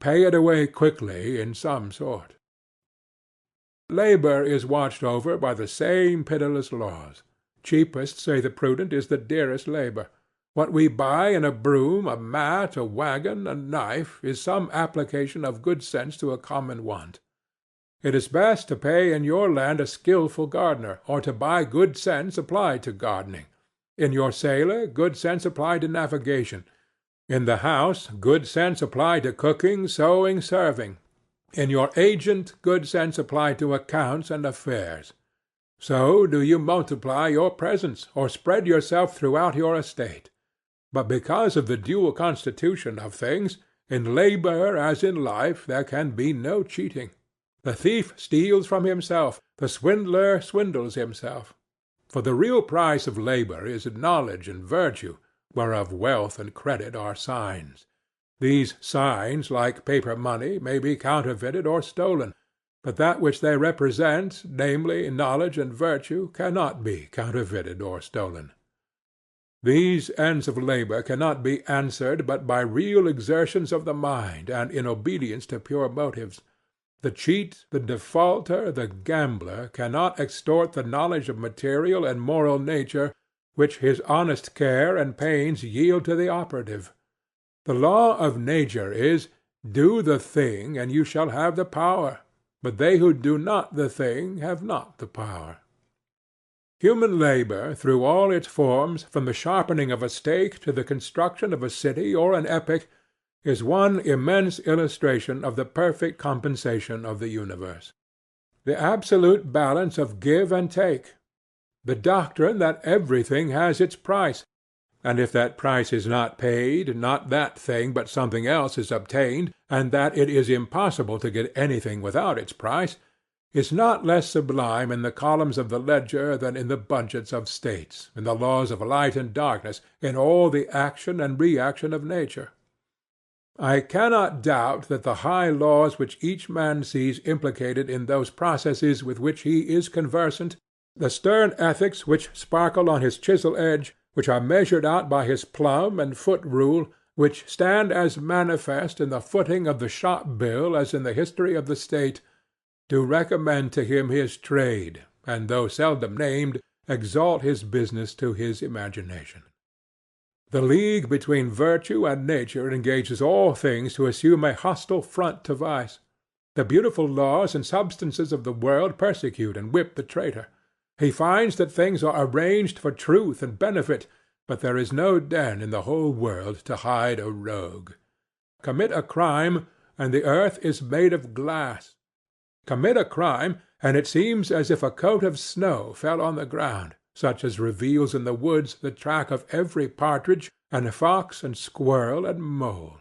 Pay it away quickly in some sort. Labor is watched over by the same pitiless laws. Cheapest, say the prudent, is the dearest labor. What we buy in a broom, a mat, a wagon, a knife, is some application of good sense to a common want. It is best to pay in your land a skilful gardener, or to buy good sense applied to gardening. In your sailor, good sense applied to navigation. In the house, good sense applied to cooking, sewing, serving. In your agent, good sense applied to accounts and affairs. So do you multiply your presence, or spread yourself throughout your estate. But because of the dual constitution of things, in labor as in life there can be no cheating. The thief steals from himself, the swindler swindles himself. For the real price of labor is knowledge and virtue, whereof wealth and credit are signs. These signs, like paper money, may be counterfeited or stolen, but that which they represent, namely, knowledge and virtue, cannot be counterfeited or stolen. These ends of labor cannot be answered but by real exertions of the mind and in obedience to pure motives. The cheat, the defaulter, the gambler cannot extort the knowledge of material and moral nature which his honest care and pains yield to the operative. The law of nature is, do the thing and you shall have the power, but they who do not the thing have not the power. Human labor, through all its forms, from the sharpening of a stake to the construction of a city or an epic, is one immense illustration of the perfect compensation of the universe. The absolute balance of give and take. The doctrine that everything has its price, and if that price is not paid, not that thing but something else is obtained, and that it is impossible to get anything without its price, is not less sublime in the columns of the ledger than in the budgets of states, in the laws of light and darkness, in all the action and reaction of nature. I cannot doubt that the high laws which each man sees implicated in those processes with which he is conversant, the stern ethics which sparkle on his chisel edge, which are measured out by his plumb and foot rule, which stand as manifest in the footing of the shop bill as in the history of the state, do recommend to him his trade, and, though seldom named, exalt his business to his imagination. The league between virtue and nature engages all things to assume a hostile front to vice. The beautiful laws and substances of the world persecute and whip the traitor. He finds that things are arranged for truth and benefit, but there is no den in the whole world to hide a rogue. Commit a crime, and the earth is made of glass. Commit a crime, and it seems as if a coat of snow fell on the ground, such as reveals in the woods the track of every partridge and fox and squirrel and mole.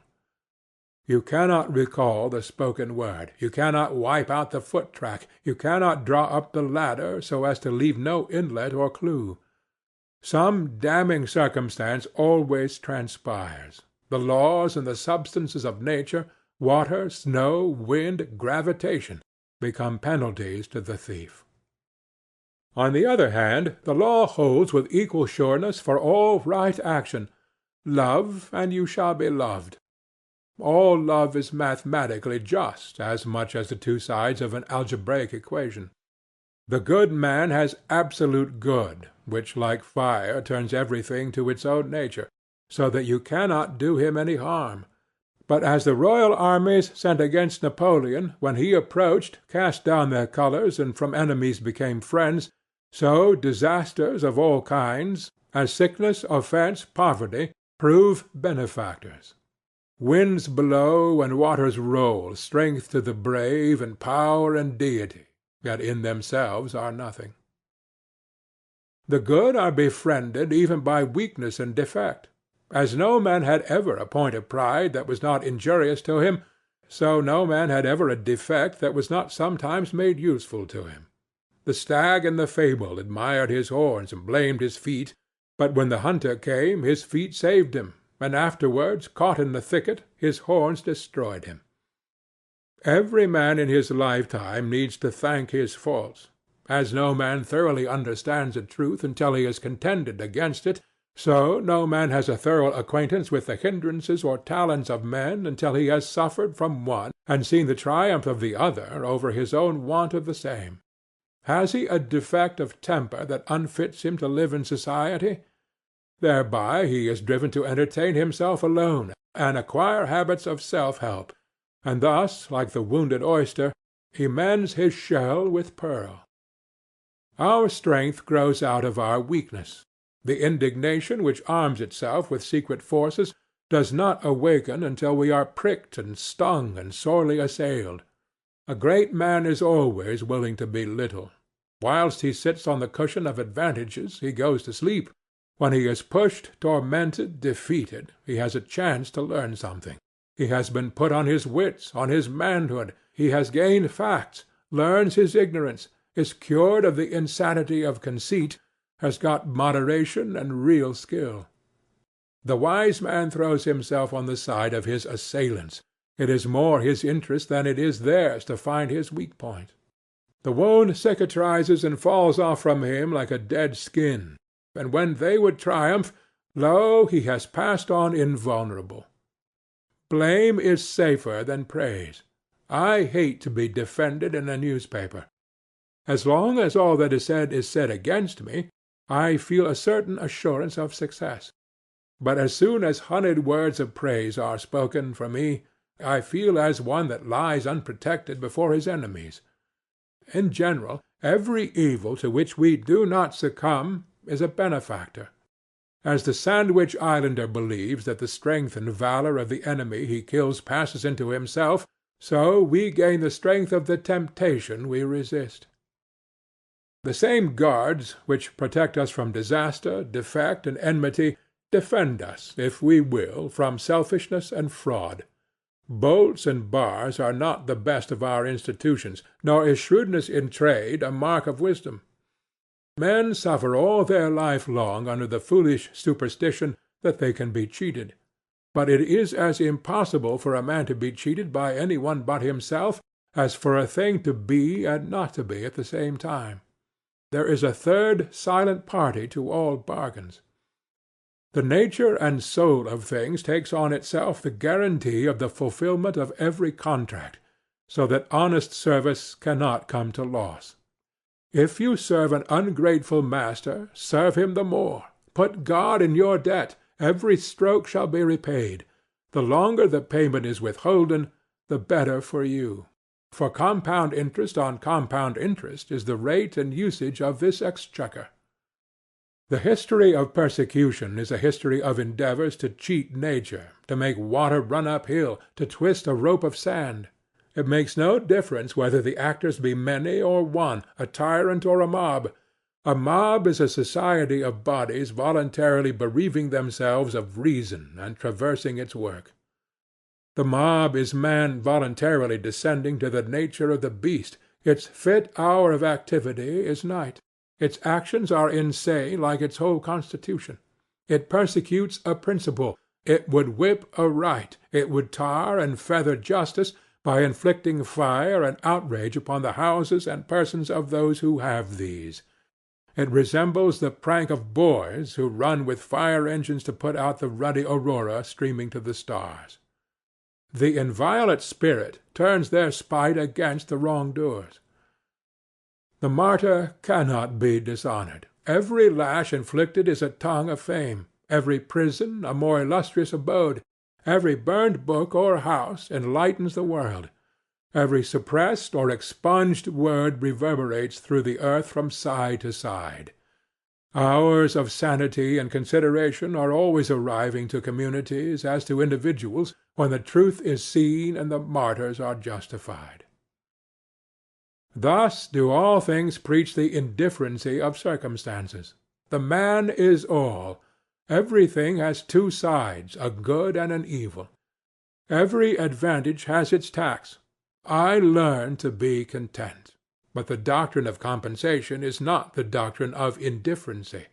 You cannot recall the spoken word, you cannot wipe out the foot-track, you cannot draw up the ladder so as to leave no inlet or clue. Some damning circumstance always transpires. The laws and the substances of nature, water, snow, wind, gravitation, become penalties to the thief. On the other hand, the law holds with equal sureness for all right action. Love, and you shall be loved. All love is mathematically just, as much as the two sides of an algebraic equation. The good man has absolute good, which like fire turns everything to its own nature, so that you cannot do him any harm. But as the royal armies sent against Napoleon, when he approached, cast down their colors, and from enemies became friends, so disasters of all kinds, as sickness, offence, poverty, prove benefactors. Winds blow and waters roll, strength to the brave, and power and deity, yet in themselves are nothing. The good are befriended even by weakness and defect. As no man had ever a point of pride that was not injurious to him, so no man had ever a defect that was not sometimes made useful to him. The stag in the fable admired his horns and blamed his feet, but when the hunter came, his feet saved him, and afterwards, caught in the thicket, his horns destroyed him. Every man in his lifetime needs to thank his faults. As no man thoroughly understands a truth until he has contended against it, so no man has a thorough acquaintance with the hindrances or talents of men until he has suffered from one and seen the triumph of the other over his own want of the same. Has he a defect of temper that unfits him to live in society? Thereby he is driven to entertain himself alone and acquire habits of self-help, and thus, like the wounded oyster, he mends his shell with pearl. Our strength grows out of our weakness. The indignation which arms itself with secret forces does not awaken until we are pricked and stung and sorely assailed. A great man is always willing to be little. Whilst he sits on the cushion of advantages, he goes to sleep. When he is pushed, tormented, defeated, he has a chance to learn something. He has been put on his wits, on his manhood. He has gained facts, learns his ignorance, is cured of the insanity of conceit, has got moderation and real skill. The wise man throws himself on the side of his assailants. It is more his interest than it is theirs to find his weak point. The wound cicatrizes and falls off from him like a dead skin, and when they would triumph, lo, he has passed on invulnerable. Blame is safer than praise. I hate to be defended in a newspaper. As long as all that is said against me, I feel a certain assurance of success. But as soon as honeyed words of praise are spoken for me, I feel as one that lies unprotected before his enemies. In general, every evil to which we do not succumb is a benefactor. As the Sandwich Islander believes that the strength and valor of the enemy he kills passes into himself, so we gain the strength of the temptation we resist. The same guards which protect us from disaster, defect, and enmity defend us, if we will, from selfishness and fraud. Bolts and bars are not the best of our institutions, nor is shrewdness in trade a mark of wisdom. Men suffer all their life long under the foolish superstition that they can be cheated. But it is as impossible for a man to be cheated by any one but himself as for a thing to be and not to be at the same time. There is a third silent party to all bargains. The nature and soul of things takes on itself the guarantee of the fulfillment of every contract, so that honest service cannot come to loss. If you serve an ungrateful master, serve him the more. Put God in your debt. Every stroke shall be repaid. The longer the payment is withholden, the better for you. For compound interest on compound interest is the rate and usage of this exchequer. The history of persecution is a history of endeavors to cheat nature, to make water run uphill, to twist a rope of sand. It makes no difference whether the actors be many or one, a tyrant or a mob. A mob is a society of bodies voluntarily bereaving themselves of reason and traversing its work. The mob is man voluntarily descending to the nature of the beast. Its fit hour of activity is night. Its actions are insane like its whole constitution. It persecutes a principle. It would whip a right. It would tar and feather justice by inflicting fire and outrage upon the houses and persons of those who have these. It resembles the prank of boys who run with fire engines to put out the ruddy aurora streaming to the stars. The inviolate spirit turns their spite against the wrongdoers. The martyr cannot be dishonored. Every lash inflicted is a tongue of fame, every prison a more illustrious abode, every burned book or house enlightens the world, every suppressed or expunged word reverberates through the earth from side to side. Hours of sanity and consideration are always arriving to communities as to individuals when the truth is seen and the martyrs are justified. Thus do all things preach the indifferency of circumstances. The man is all. Everything has two sides, a good and an evil. Every advantage has its tax. I learn to be content. But the doctrine of compensation is not the doctrine of indifferency.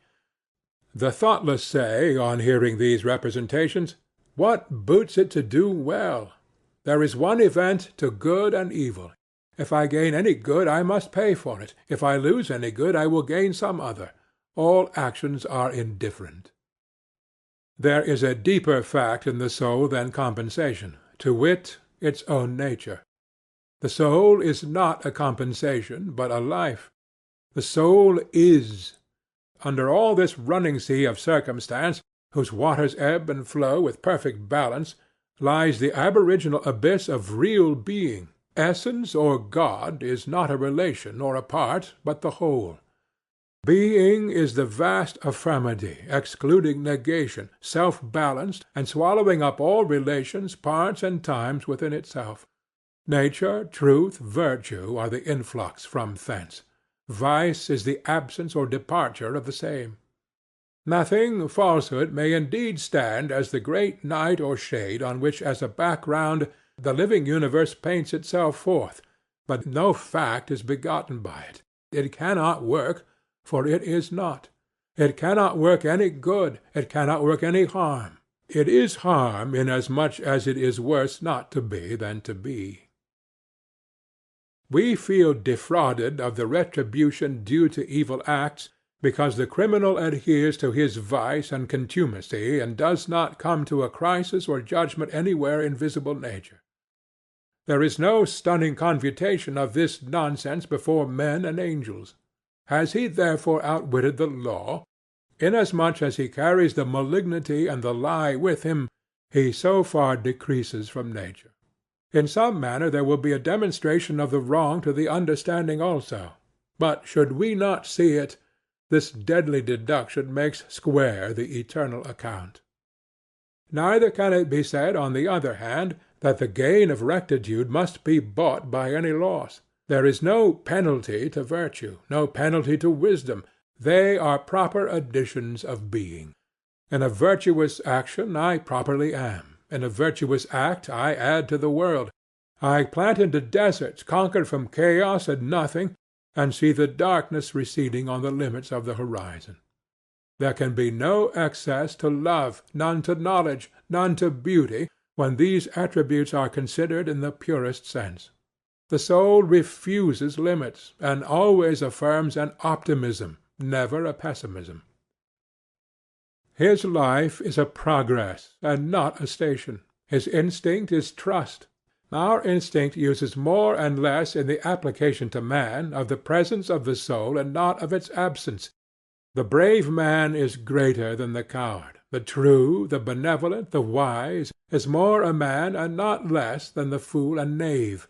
The thoughtless say, on hearing these representations, "What boots it to do well? There is one event to good and evil. If I gain any good, I must pay for it. If I lose any good, I will gain some other. All actions are indifferent." There is a deeper fact in the soul than compensation, to wit, its own nature. The soul is not a compensation, but a life. The soul is. Under all this running sea of circumstance, whose waters ebb and flow with perfect balance, lies the aboriginal abyss of real being. Essence or God is not a relation or a part, but the whole. Being is the vast affirmity, excluding negation, self-balanced, and swallowing up all relations, parts, and times within itself. Nature, truth, virtue are the influx from thence. Vice is the absence or departure of the same. Nothing, falsehood, may indeed stand as the great night or shade on which as a background the living universe paints itself forth, but no fact is begotten by it. It cannot work, for it is not. It cannot work any good. It cannot work any harm. It is harm inasmuch as it is worse not to be than to be. We feel defrauded of the retribution due to evil acts because the criminal adheres to his vice and contumacy and does not come to a crisis or judgment anywhere in visible nature. There is no stunning confutation of this nonsense before men and angels. Has he therefore outwitted the law? Inasmuch as he carries the malignity and the lie with him, he so far decreases from nature. In some manner there will be a demonstration of the wrong to the understanding also. But should we not see it, this deadly deduction makes square the eternal account. Neither can it be said, on the other hand, that the gain of rectitude must be bought by any loss. There is no penalty to virtue, no penalty to wisdom. They are proper additions of being. In a virtuous action I properly am. In a virtuous act I add to the world. I plant into deserts conquered from chaos and nothing, and see the darkness receding on the limits of the horizon. There can be no excess to love, none to knowledge, none to beauty, when these attributes are considered in the purest sense. The soul refuses limits, and always affirms an optimism, never a pessimism. His life is a progress, and not a station. His instinct is trust. Our instinct uses more and less in the application to man of the presence of the soul and not of its absence. The brave man is greater than the coward. The true, the benevolent, the wise, is more a man and not less than the fool and knave.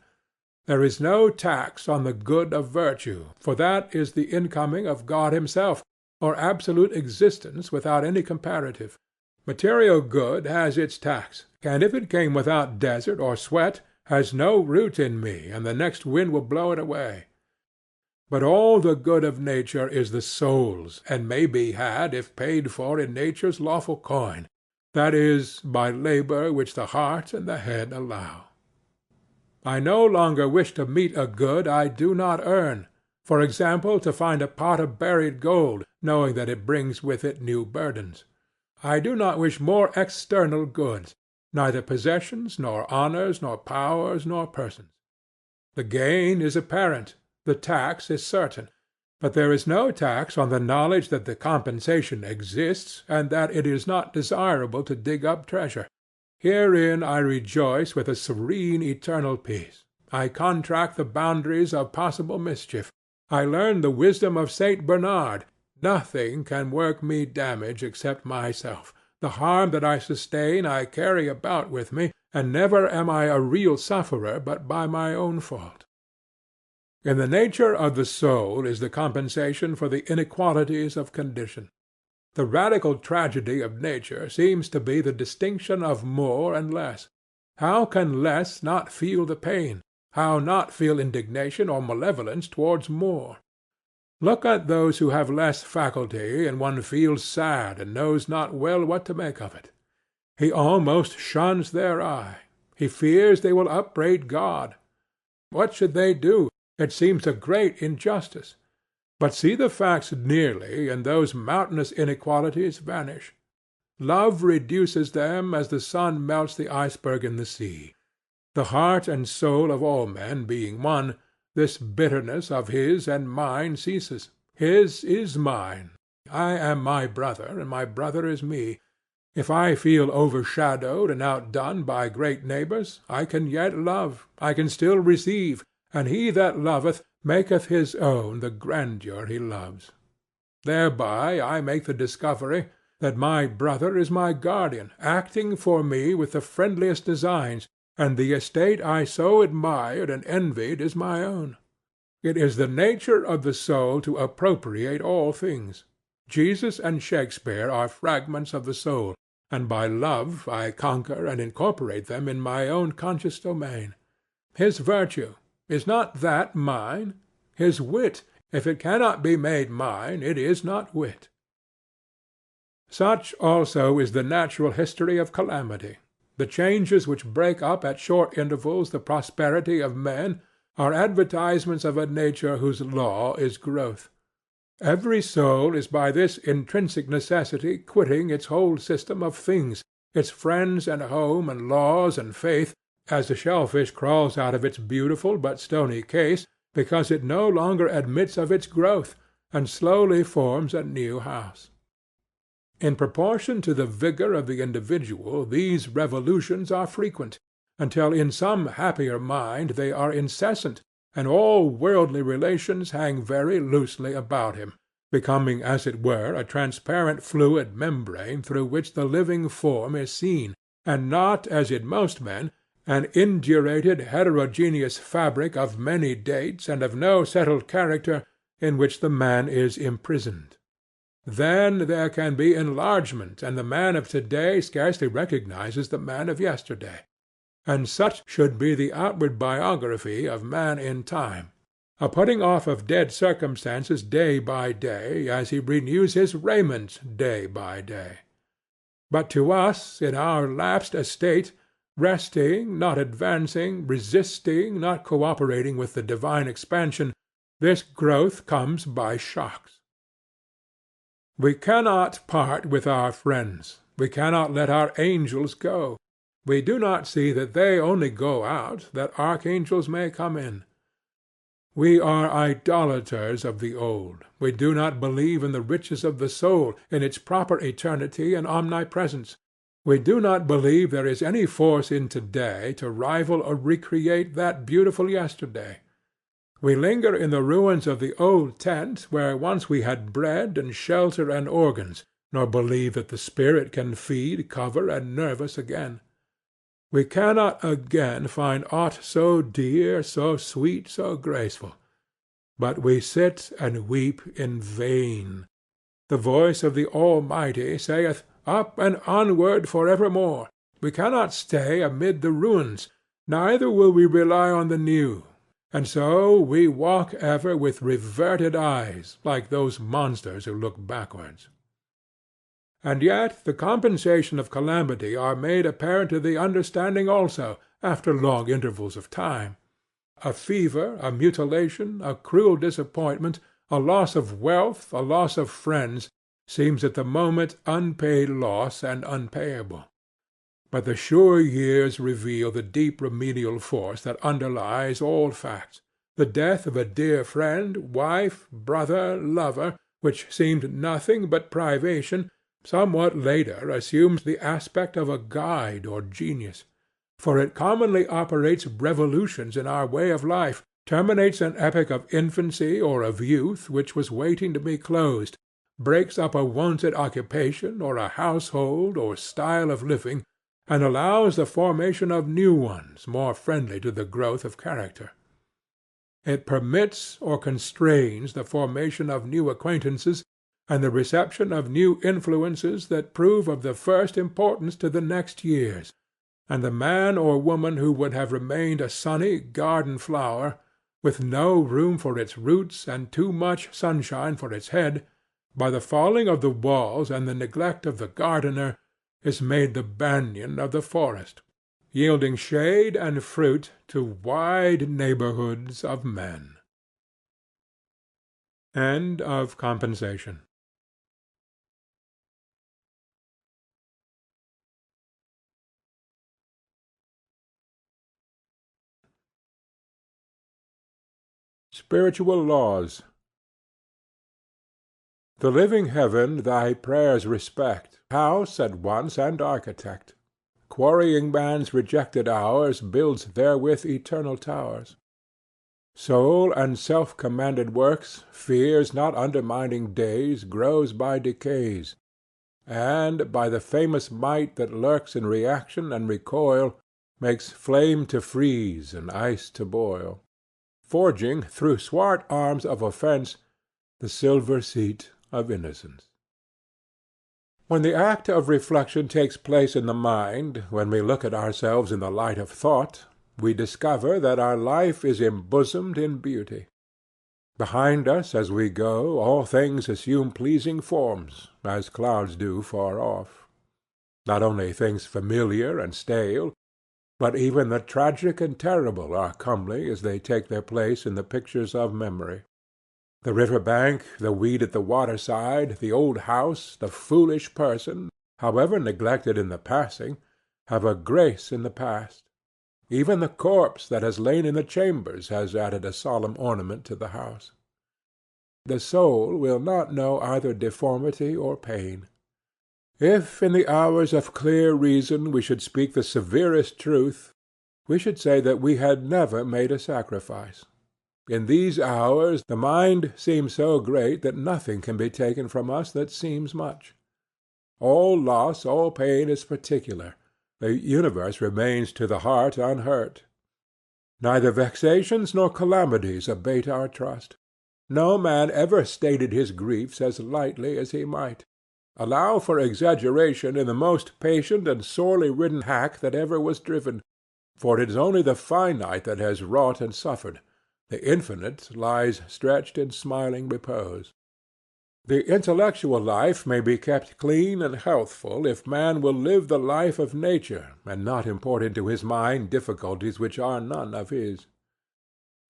There is no tax on the good of virtue, for that is the incoming of God himself, or absolute existence without any comparative. Material good has its tax, and if it came without desert or sweat, has no root in me, and the next wind will blow it away. But all the good of nature is the soul's, and may be had, if paid for, in nature's lawful coin, that is, by labor which the heart and the head allow. I no longer wish to meet a good I do not earn, for example, to find a pot of buried gold, knowing that it brings with it new burdens. I do not wish more external goods, neither possessions, nor honors, nor powers, nor persons. The gain is apparent, the tax is certain, but there is no tax on the knowledge that the compensation exists, and that it is not desirable to dig up treasure. Herein I rejoice with a serene eternal peace. I contract the boundaries of possible mischief. I learn the wisdom of Saint Bernard. Nothing can work me damage except myself. The harm that I sustain I carry about with me, and never am I a real sufferer but by my own fault. In the nature of the soul is the compensation for the inequalities of condition. The radical tragedy of nature seems to be the distinction of more and less. How can less not feel the pain? How not feel indignation or malevolence towards more? Look at those who have less faculty, and one feels sad and knows not well what to make of it. He almost shuns their eye. He fears they will upbraid God. What should they do? It seems a great injustice. But see the facts nearly, and those mountainous inequalities vanish. Love reduces them as the sun melts the iceberg in the sea. The heart and soul of all men being one, this bitterness of his and mine ceases. His is mine. I am my brother, and my brother is me. If I feel overshadowed and outdone by great neighbors, I can yet love, I can still receive, and he that loveth maketh his own the grandeur he loves. Thereby I make the discovery that my brother is my guardian, acting for me with the friendliest designs, and the estate I so admired and envied is my own. It is the nature of the soul to appropriate all things. Jesus and Shakespeare are fragments of the soul, and by love I conquer and incorporate them in my own conscious domain. His virtue, is not that mine? His wit, if it cannot be made mine, it is not wit. Such also is the natural history of calamity. The changes which break up at short intervals the prosperity of men are advertisements of a nature whose law is growth. Every soul is by this intrinsic necessity quitting its whole system of things, its friends and home and laws and faith, as the shellfish crawls out of its beautiful but stony case, because it no longer admits of its growth, and slowly forms a new house. In proportion to the vigor of the individual these revolutions are frequent, until in some happier mind they are incessant, and all worldly relations hang very loosely about him, becoming as it were a transparent fluid membrane through which the living form is seen, and not, as in most men, an indurated heterogeneous fabric of many dates and of no settled character, in which the man is imprisoned. Then there can be enlargement, and the man of to-day scarcely recognizes the man of yesterday. And such should be the outward biography of man in time, a putting off of dead circumstances day by day, as he renews his raiment day by day. But to us, in our lapsed estate, resting, not advancing, resisting, not cooperating with the divine expansion, this growth comes by shocks. We cannot part with our friends. We cannot let our angels go. We do not see that they only go out, that archangels may come in. We are idolaters of the old. We do not believe in the riches of the soul, in its proper eternity and omnipresence. We do not believe there is any force in to-day to rival or recreate that beautiful yesterday. We linger in the ruins of the old tent where once we had bread and shelter and organs, nor believe that the spirit can feed, cover, and nerve us again. We cannot again find aught so dear, so sweet, so graceful. But we sit and weep in vain. The voice of the Almighty saith, "Up and onward for evermore." We cannot stay amid the ruins, neither will we rely on the new. And so we walk ever with reverted eyes, like those monsters who look backwards. And yet the compensation of calamity are made apparent to the understanding also, after long intervals of time. A fever, a mutilation, a cruel disappointment, a loss of wealth, a loss of friends, seems at the moment unpaid loss and unpayable. But the sure years reveal the deep remedial force that underlies all facts. The death of a dear friend, wife, brother, lover, which seemed nothing but privation, somewhat later assumes the aspect of a guide or genius. For it commonly operates revolutions in our way of life, terminates an epoch of infancy or of youth which was waiting to be closed, breaks up a wonted occupation or a household or style of living, and allows the formation of new ones more friendly to the growth of character. It permits or constrains the formation of new acquaintances and the reception of new influences that prove of the first importance to the next years, and the man or woman who would have remained a sunny garden flower, with no room for its roots and too much sunshine for its head, by the falling of the walls and the neglect of the gardener, is made the banyan of the forest, yielding shade and fruit to wide neighborhoods of men. End of compensation. Spiritual laws. The living heaven thy prayers respect, house at once and architect. Quarrying man's rejected hours, builds therewith eternal towers. Soul and self-commanded works, fears not undermining days, grows by decays, and, by the famous might that lurks in reaction and recoil, makes flame to freeze and ice to boil, forging through swart arms of offence the silver seat of innocence. When the act of reflection takes place in the mind, when we look at ourselves in the light of thought, we discover that our life is embosomed in beauty. Behind us as we go, all things assume pleasing forms, as clouds do far off. Not only things familiar and stale, but even the tragic and terrible are comely as they take their place in the pictures of memory. The river-bank, the weed at the water-side, the old house, the foolish person, however neglected in the passing, have a grace in the past. Even the corpse that has lain in the chambers has added a solemn ornament to the house. The soul will not know either deformity or pain. If in the hours of clear reason we should speak the severest truth, we should say that we had never made a sacrifice. In these hours the mind seems so great that nothing can be taken from us that seems much. All loss, all pain is particular. The universe remains to the heart unhurt. Neither vexations nor calamities abate our trust. No man ever stated his griefs as lightly as he might. Allow for exaggeration in the most patient and sorely ridden hack that ever was driven, for it is only the finite that has wrought and suffered. The infinite lies stretched in smiling repose. The intellectual life may be kept clean and healthful if man will live the life of nature and not import into his mind difficulties which are none of his.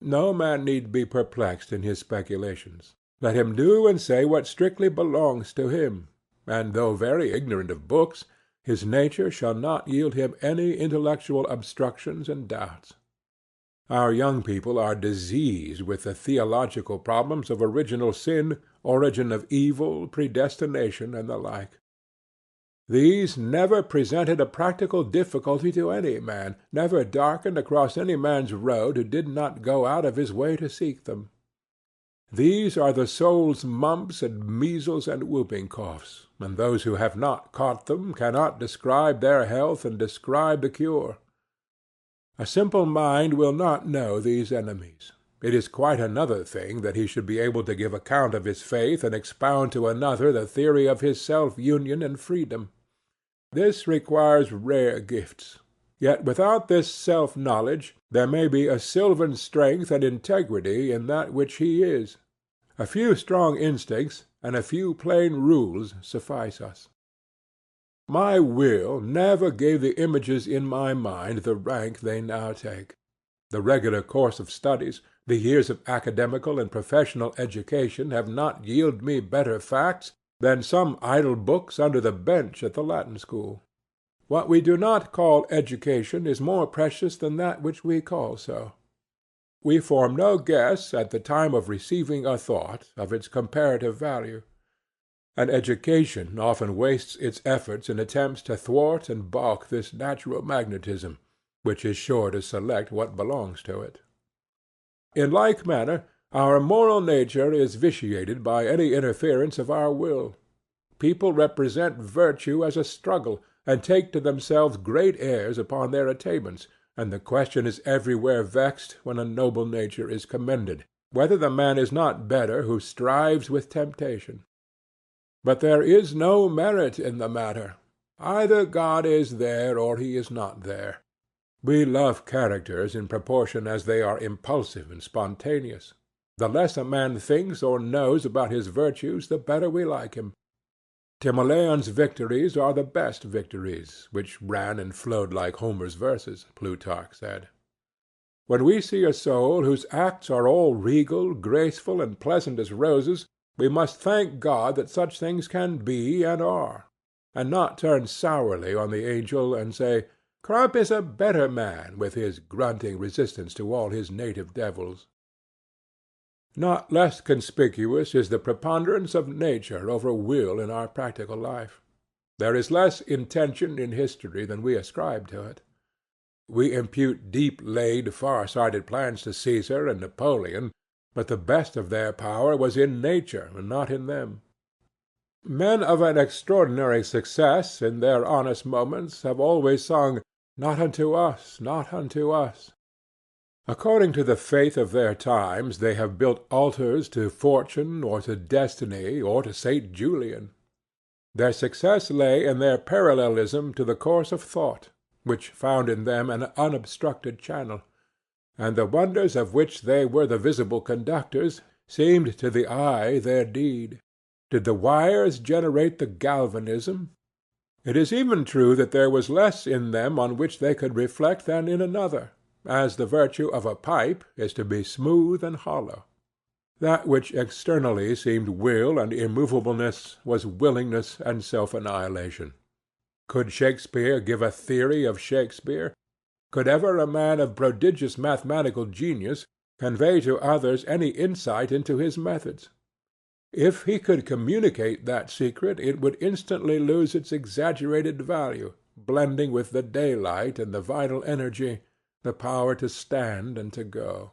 No man need be perplexed in his speculations. Let him do and say what strictly belongs to him, and though very ignorant of books, his nature shall not yield him any intellectual obstructions and doubts. Our young people are diseased with the theological problems of original sin, origin of evil, predestination, and the like. These never presented a practical difficulty to any man, never darkened across any man's road who did not go out of his way to seek them. These are the soul's mumps and measles and whooping coughs, and those who have not caught them cannot describe their health and describe the cure. A simple mind will not know these enemies. It is quite another thing that he should be able to give account of his faith and expound to another the theory of his self-union and freedom. This requires rare gifts. Yet without this self-knowledge there may be a sylvan strength and integrity in that which he is. A few strong instincts and a few plain rules suffice us. My will never gave the images in my mind the rank they now take. The regular course of studies, the years of academical and professional education have not yielded me better facts than some idle books under the bench at the Latin school. What we do not call education is more precious than that which we call so. We form no guess at the time of receiving a thought of its comparative value. And education often wastes its efforts in attempts to thwart and balk this natural magnetism, which is sure to select what belongs to it. In like manner, our moral nature is vitiated by any interference of our will. People represent virtue as a struggle, and take to themselves great airs upon their attainments, and the question is everywhere vexed when a noble nature is commended, whether the man is not better who strives with temptation. But there is no merit in the matter. Either God is there or he is not there. We love characters in proportion as they are impulsive and spontaneous. The less a man thinks or knows about his virtues, the better we like him. Timoleon's victories are the best victories, which ran and flowed like Homer's verses, Plutarch said. When we see a soul whose acts are all regal, graceful, and pleasant as roses, we must thank God that such things can be and are, and not turn sourly on the angel and say, Crump is a better man with his grunting resistance to all his native devils. Not less conspicuous is the preponderance of nature over will in our practical life. There is less intention in history than we ascribe to it. We impute deep-laid, far-sighted plans to Caesar and Napoleon, but the best of their power was in nature and not in them. Men of an extraordinary success in their honest moments have always sung, Not unto us, not unto us. According to the faith of their times, they have built altars to Fortune or to Destiny or to St. Julian. Their success lay in their parallelism to the course of thought, which found in them an unobstructed channel, and the wonders of which they were the visible conductors seemed to the eye their deed. Did the wires generate the galvanism? It is even true that there was less in them on which they could reflect than in another, as the virtue of a pipe is to be smooth and hollow. That which externally seemed will and immovableness was willingness and self-annihilation. Could Shakespeare give a theory of Shakespeare? Could ever a man of prodigious mathematical genius convey to others any insight into his methods? If he could communicate that secret, it would instantly lose its exaggerated value, blending with the daylight and the vital energy, the power to stand and to go.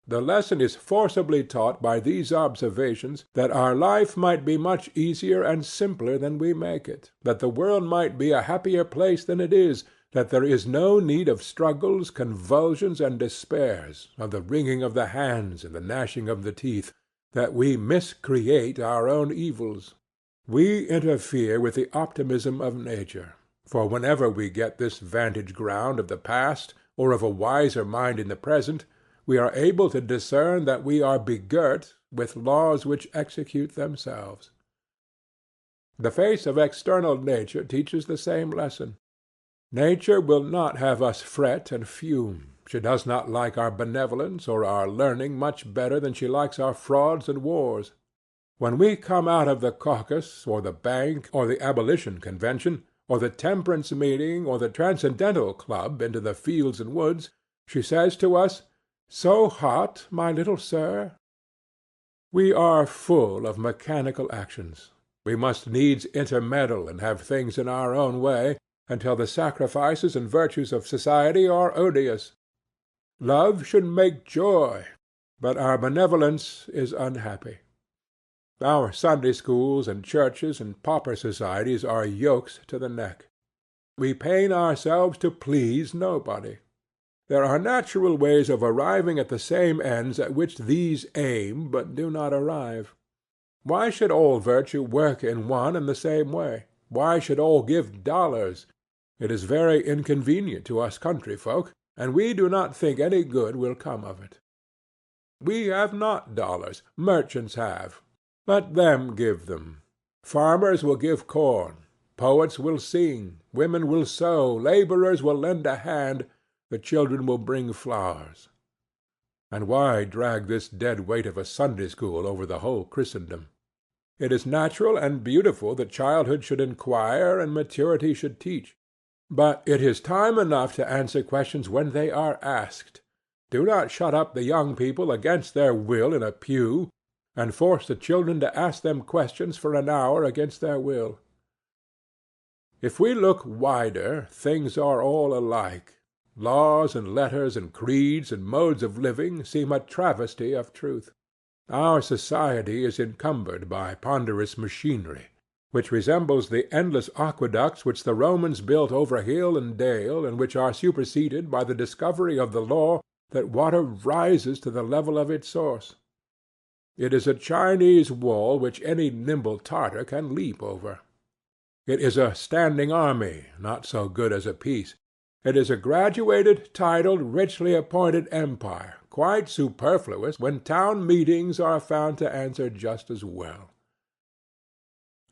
The lesson is forcibly taught by these observations that our life might be much easier and simpler than we make it, that the world might be a happier place than it is, that there is no need of struggles, convulsions, and despairs, of the wringing of the hands and the gnashing of the teeth, that we miscreate our own evils. We interfere with the optimism of nature, for whenever we get this vantage ground of the past or of a wiser mind in the present, we are able to discern that we are begirt with laws which execute themselves. The face of external nature teaches the same lesson. Nature will not have us fret and fume. She does not like our benevolence or our learning much better than she likes our frauds and wars. When we come out of the caucus, or the bank, or the abolition convention, or the temperance meeting, or the transcendental club into the fields and woods, she says to us, "So hot, my little sir?" We are full of mechanical actions. We must needs intermeddle and have things in our own way, until the sacrifices and virtues of society are odious. Love should make joy, but our benevolence is unhappy. Our Sunday schools and churches and pauper societies are yokes to the neck. We pain ourselves to please nobody. There are natural ways of arriving at the same ends at which these aim but do not arrive. Why should all virtue work in one and the same way? Why should all give dollars? It is very inconvenient to us country folk, and we do not think any good will come of it. We have not dollars. Merchants have. Let them give them. Farmers will give corn. Poets will sing. Women will sew. Laborers will lend a hand. The children will bring flowers. And why drag this dead weight of a Sunday school over the whole Christendom? It is natural and beautiful that childhood should inquire and maturity should teach. But it is time enough to answer questions when they are asked. Do not shut up the young people against their will in a pew, and force the children to ask them questions for an hour against their will. If we look wider, things are all alike. Laws and letters and creeds and modes of living seem a travesty of truth. Our society is encumbered by ponderous machinery. which resembles the endless aqueducts which the Romans built over hill and dale, and which are superseded by the discovery of the law that water rises to the level of its source. It is a Chinese wall which any nimble Tartar can leap over. It is a standing army, not so good as a peace. It is a graduated, titled, richly appointed empire, quite superfluous when town meetings are found to answer just as well.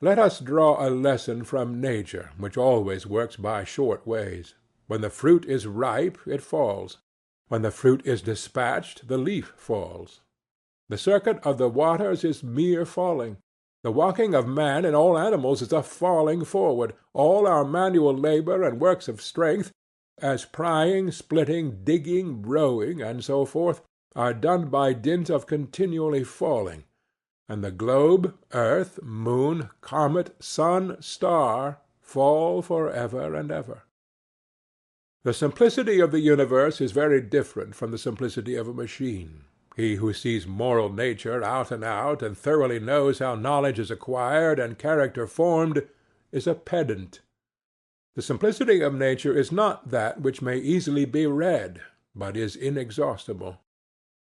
Let us draw a lesson from nature, which always works by short ways. When the fruit is ripe, it falls. When the fruit is dispatched, the leaf falls. The circuit of the waters is mere falling. The walking of man and all animals is a falling forward. All our manual labor and works of strength, as prying, splitting, digging, rowing, and so forth, are done by dint of continually falling, and the globe, earth, moon, comet, sun, star, fall for ever and ever. The simplicity of the universe is very different from the simplicity of a machine. He who sees moral nature out and out, and thoroughly knows how knowledge is acquired and character formed, is a pedant. The simplicity of nature is not that which may easily be read, but is inexhaustible.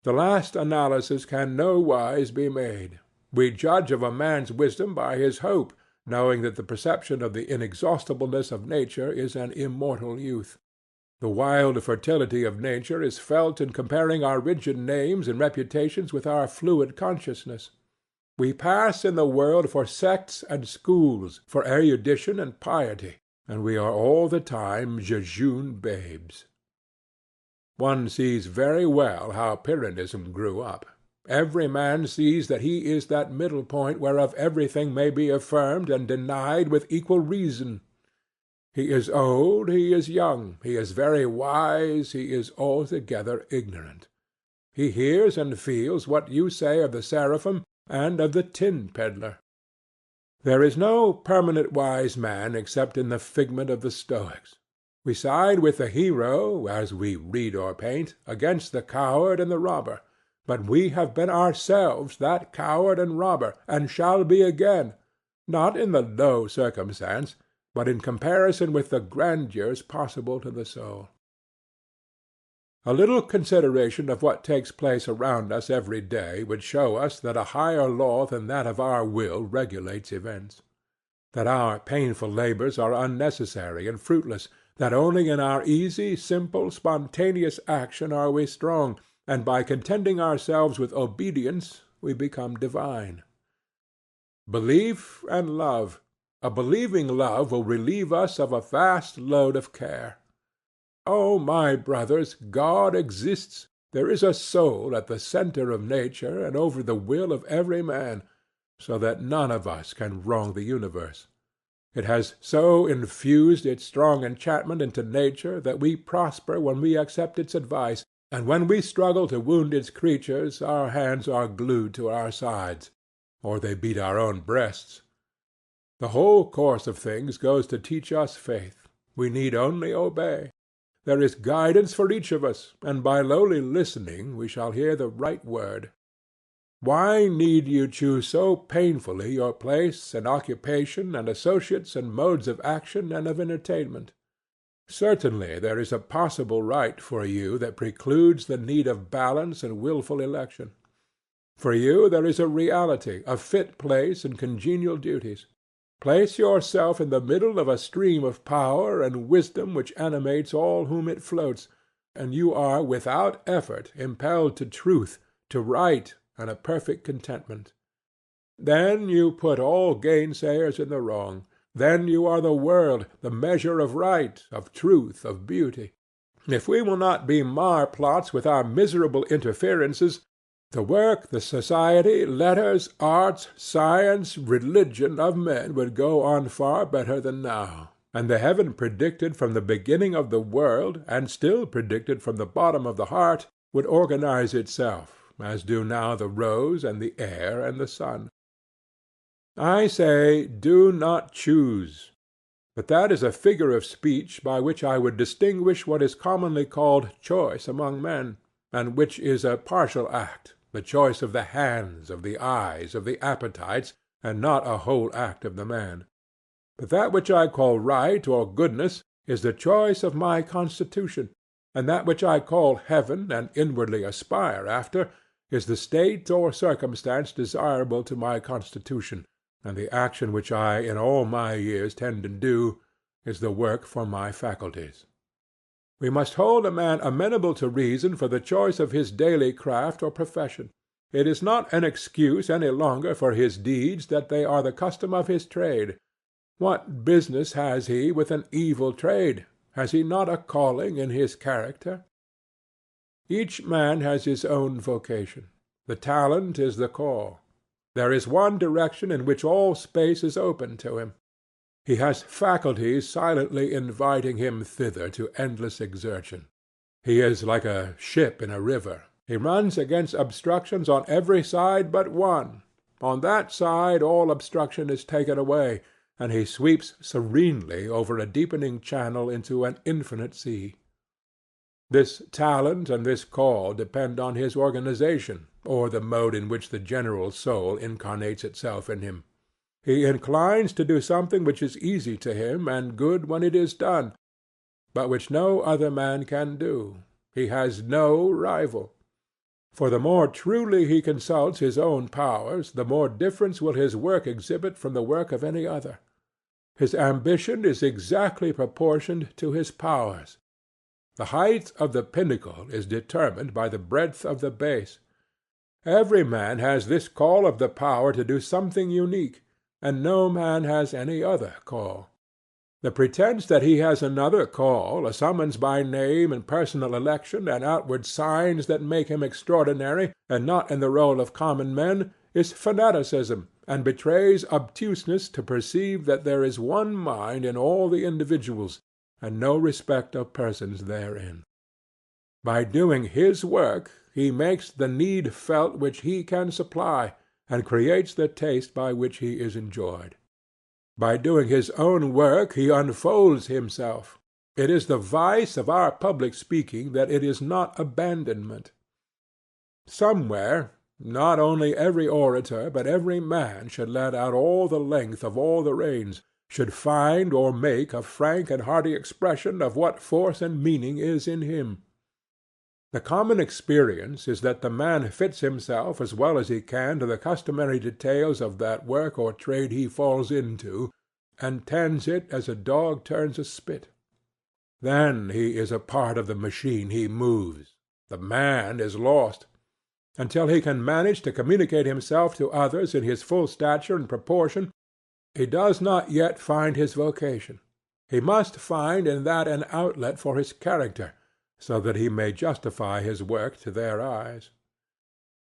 The last analysis can nowise be made. We judge of a man's wisdom by his hope, knowing that the perception of the inexhaustibleness of nature is an immortal youth. The wild fertility of nature is felt in comparing our rigid names and reputations with our fluid consciousness. We pass in the world for sects and schools, for erudition and piety, and we are all the time jejune babes. One sees very well how Pyrrhonism grew up. Every man sees that he is that middle point whereof everything may be affirmed and denied with equal reason. He is old, he is young, he is very wise, he is altogether ignorant. He hears and feels what you say of the seraphim and of the tin peddler. There is no permanent wise man except in the figment of the Stoics. We side with the hero, as we read or paint, against the coward and the robber. But we have been ourselves that coward and robber, and shall be again, not in the low circumstance, but in comparison with the grandeurs possible to the soul. A little consideration of what takes place around us every day would show us that a higher law than that of our will regulates events; that our painful labors are unnecessary and fruitless; that only in our easy, simple, spontaneous action are we strong, and by contenting ourselves with obedience we become divine. Belief and love. A believing love will relieve us of a vast load of care. Oh, my brothers, God exists. There is a soul at the center of nature and over the will of every man, so that none of us can wrong the universe. It has so infused its strong enchantment into nature that we prosper when we accept its advice, and when we struggle to wound its creatures our hands are glued to our sides, or they beat our own breasts. The whole course of things goes to teach us faith. We need only obey. There is guidance for each of us, and by lowly listening we shall hear the right word. Why need you choose so painfully your place and occupation and associates and modes of action and of entertainment? Certainly there is a possible right for you that precludes the need of balance and willful election. For you there is a reality, a fit place and congenial duties. Place yourself in the middle of a stream of power and wisdom which animates all whom it floats, and you are without effort impelled to truth, to right, and a perfect contentment. Then you put all gainsayers in the wrong. Then you are the world, the measure of right, of truth, of beauty. If we will not be marplots with our miserable interferences, the work, the society, letters, arts, science, religion of men would go on far better than now, and the heaven predicted from the beginning of the world, and still predicted from the bottom of the heart, would organize itself, as do now the rose and the air and the sun. I say, do not choose. But that is a figure of speech by which I would distinguish what is commonly called choice among men, and which is a partial act, the choice of the hands, of the eyes, of the appetites, and not a whole act of the man. But that which I call right or goodness is the choice of my constitution, and that which I call heaven and inwardly aspire after is the state or circumstance desirable to my constitution, and the action which I in all my years tend to do is the work for my faculties. We must hold a man amenable to reason for the choice of his daily craft or profession. It is not an excuse any longer for his deeds that they are the custom of his trade. What business has he with an evil trade? Has he not a calling in his character? Each man has his own vocation. The talent is the call. There is one direction in which all space is open to him. He has faculties silently inviting him thither to endless exertion. He is like a ship in a river. He runs against obstructions on every side but one. On that side all obstruction is taken away, and he sweeps serenely over a deepening channel into an infinite sea. This talent and this call depend on his organization, or the mode in which the general soul incarnates itself in him. He inclines to do something which is easy to him and good when it is done, but which no other man can do. He has no rival. For the more truly he consults his own powers, the more difference will his work exhibit from the work of any other. His ambition is exactly proportioned to his powers. The height of the pinnacle is determined by the breadth of the base. Every man has this call of the power to do something unique, and no man has any other call. The pretence that he has another call, a summons by name and personal election, and outward signs that make him extraordinary, and not in the roll of common men, is fanaticism, and betrays obtuseness to perceive that there is one mind in all the individuals, and no respect of persons therein. By doing his work he makes the need felt which he can supply, and creates the taste by which he is enjoyed. By doing his own work he unfolds himself. It is the vice of our public speaking that it is not abandonment. Somewhere, not only every orator, but every man should let out all the length of all the reins, should find or make a frank and hearty expression of what force and meaning is in him. The common experience is that the man fits himself as well as he can to the customary details of that work or trade he falls into, and tends it as a dog turns a spit. Then he is a part of the machine he moves. The man is lost. Until he can manage to communicate himself to others in his full stature and proportion, he does not yet find his vocation. He must find in that an outlet for his character, so that he may justify his work to their eyes.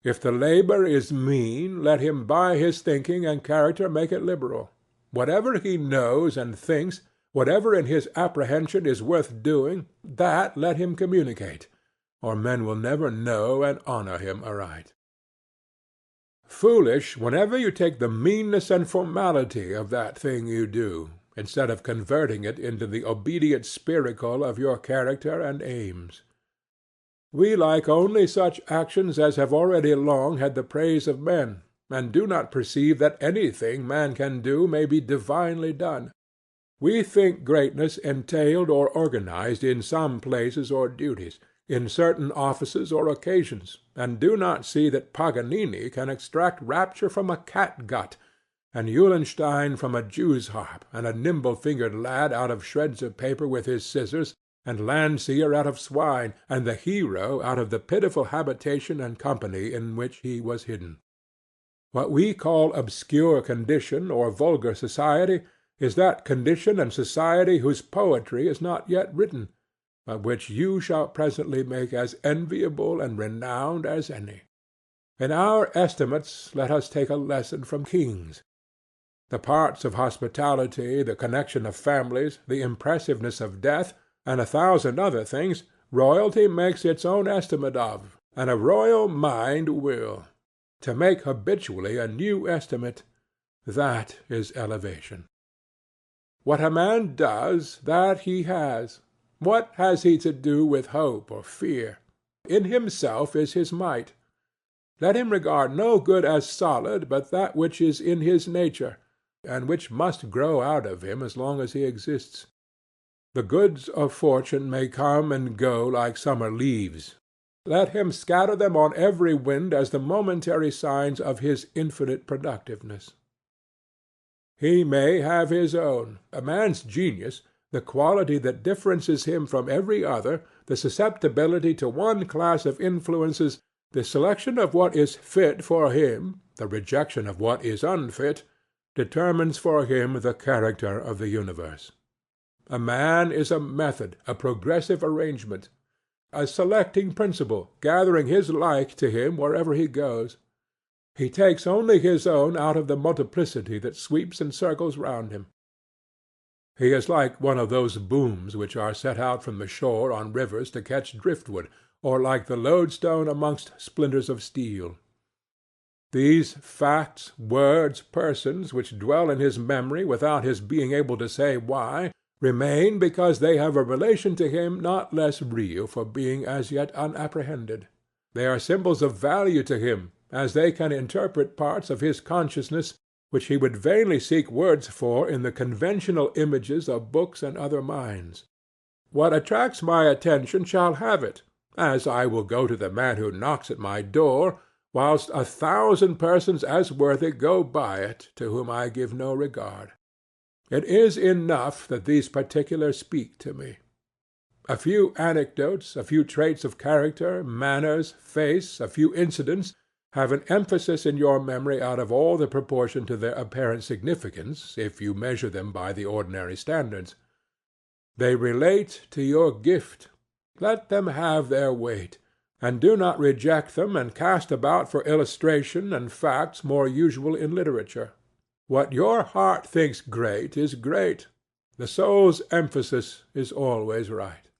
If the labor is mean, let him by his thinking and character make it liberal. Whatever he knows and thinks, whatever in his apprehension is worth doing, that let him communicate, or men will never know and honor him aright. Foolish whenever you take the meanness and formality of that thing you do, instead of converting it into the obedient spiracle of your character and aims. We like only such actions as have already long had the praise of men, and do not perceive that anything man can do may be divinely done. We think greatness entailed or organized in some places or duties, in certain offices or occasions, and do not see that Paganini can extract rapture from a catgut, and Eulenstein from a jew's harp, and a nimble-fingered lad out of shreds of paper with his scissors, and Landseer out of swine, and the hero out of the pitiful habitation and company in which he was hidden. What we call obscure condition or vulgar society is that condition and society whose poetry is not yet written, but which you shall presently make as enviable and renowned as any. In our estimates let us take a lesson from kings. The parts of hospitality, the connection of families, the impressiveness of death, and 1,000 other things, royalty makes its own estimate of, and a royal mind will. To make habitually a new estimate, that is elevation. What a man does, that he has. What has he to do with hope or fear? In himself is his might. Let him regard no good as solid but that which is in his nature, and which must grow out of him as long as he exists. The goods of fortune may come and go like summer leaves. Let him scatter them on every wind as the momentary signs of his infinite productiveness. He may have his own. A man's genius, the quality that differences him from every other, the susceptibility to one class of influences, the selection of what is fit for him, the rejection of what is unfit, determines for him the character of the universe. A man is a method, a progressive arrangement, a selecting principle, gathering his like to him wherever he goes. He takes only his own out of the multiplicity that sweeps and circles round him. He is like one of those booms which are set out from the shore on rivers to catch driftwood, or like the lodestone amongst splinters of steel. These facts, words, persons, which dwell in his memory without his being able to say why, remain because they have a relation to him not less real for being as yet unapprehended. They are symbols of value to him, as they can interpret parts of his consciousness which he would vainly seek words for in the conventional images of books and other minds. What attracts my attention shall have it, as I will go to the man who knocks at my door, whilst 1,000 persons as worthy go by it, to whom I give no regard. It is enough that these particulars speak to me. A few anecdotes, a few traits of character, manners, face, a few incidents, have an emphasis in your memory out of all the proportion to their apparent significance, if you measure them by the ordinary standards. They relate to your gift. Let them have their weight, and do not reject them and cast about for illustration and facts more usual in literature. What your heart thinks great is great. The soul's emphasis is always right.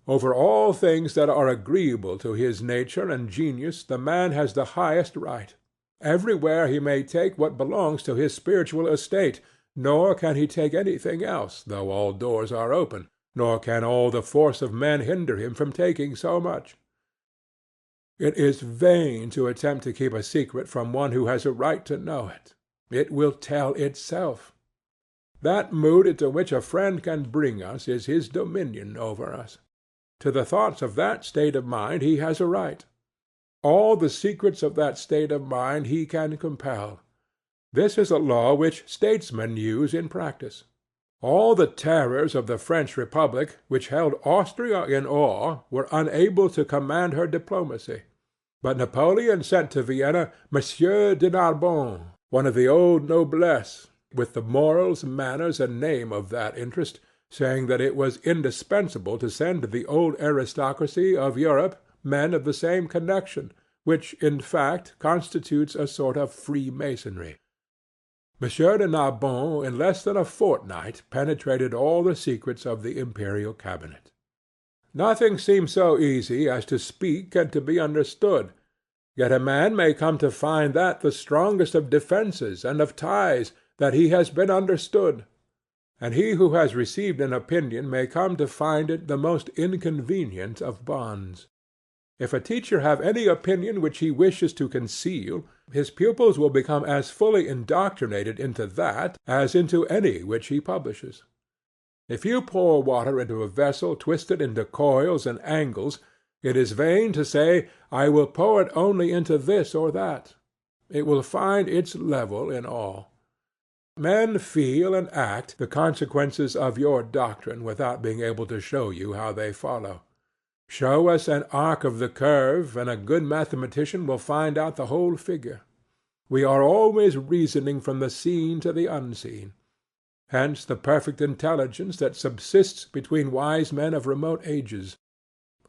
Over all things that are agreeable to his nature and genius the man has the highest right. Everywhere he may take what belongs to his spiritual estate, nor can he take anything else, though all doors are open, nor can all the force of men hinder him from taking so much. It is vain to attempt to keep a secret from one who has a right to know it. It will tell itself. That mood into which a friend can bring us is his dominion over us. To the thoughts of that state of mind he has a right. All the secrets of that state of mind he can compel. This is a law which statesmen use in practice. All the terrors of the French Republic, which held Austria in awe, were unable to command her diplomacy. But Napoleon sent to Vienna Monsieur de Narbonne, one of the old noblesse, with the morals, manners, and name of that interest, saying that it was indispensable to send to the old aristocracy of Europe men of the same connection, which, in fact, constitutes a sort of Freemasonry. Monsieur de Narbonne in less than a fortnight penetrated all the secrets of the imperial cabinet. Nothing seems so easy as to speak and to be understood, yet a man may come to find that the strongest of defences and of ties, that he has been understood, and he who has received an opinion may come to find it the most inconvenient of bonds. If a teacher have any opinion which he wishes to conceal, his pupils will become as fully indoctrinated into that as into any which he publishes. If you pour water into a vessel twisted into coils and angles, it is vain to say, I will pour it only into this or that. It will find its level in all. Men feel and act the consequences of your doctrine without being able to show you how they follow. Show us an arc of the curve, and a good mathematician will find out the whole figure. We are always reasoning from the seen to the unseen. Hence the perfect intelligence that subsists between wise men of remote ages.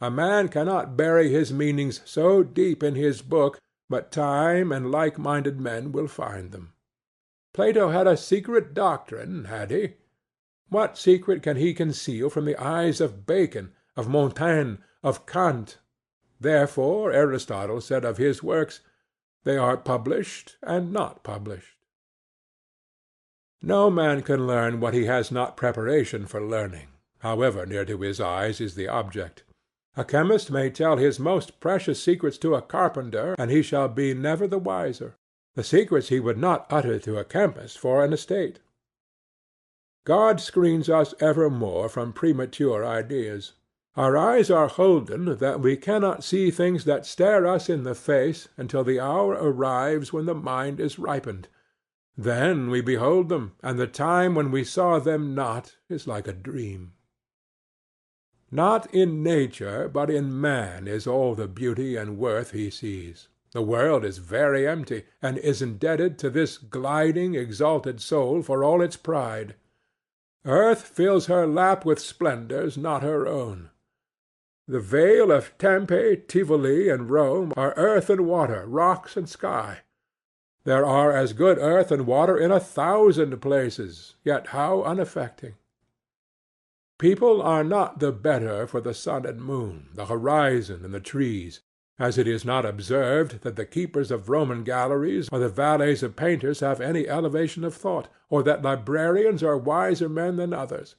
A man cannot bury his meanings so deep in his book, but time and like-minded men will find them. Plato had a secret doctrine, had he? What secret can he conceal from the eyes of Bacon, of Montaigne, of Kant? Therefore Aristotle said of his works, they are published and not published. No man can learn what he has not preparation for learning, however near to his eyes is the object. A chemist may tell his most precious secrets to a carpenter, and he shall be never the wiser. The secrets he would not utter to a chemist for an estate. God screens us evermore from premature ideas. Our eyes are holden that we cannot see things that stare us in the face until the hour arrives when the mind is ripened. Then we behold them, and the time when we saw them not is like a dream. Not in nature, but in man is all the beauty and worth he sees. The world is very empty, and is indebted to this gliding, exalted soul for all its pride. Earth fills her lap with splendors not her own. The vale of Tempe, Tivoli, and Rome are earth and water, rocks and sky. There are as good earth and water in 1,000 places, yet how unaffecting! People are not the better for the sun and moon, the horizon and the trees, as it is not observed that the keepers of Roman galleries or the valets of painters have any elevation of thought, or that librarians are wiser men than others.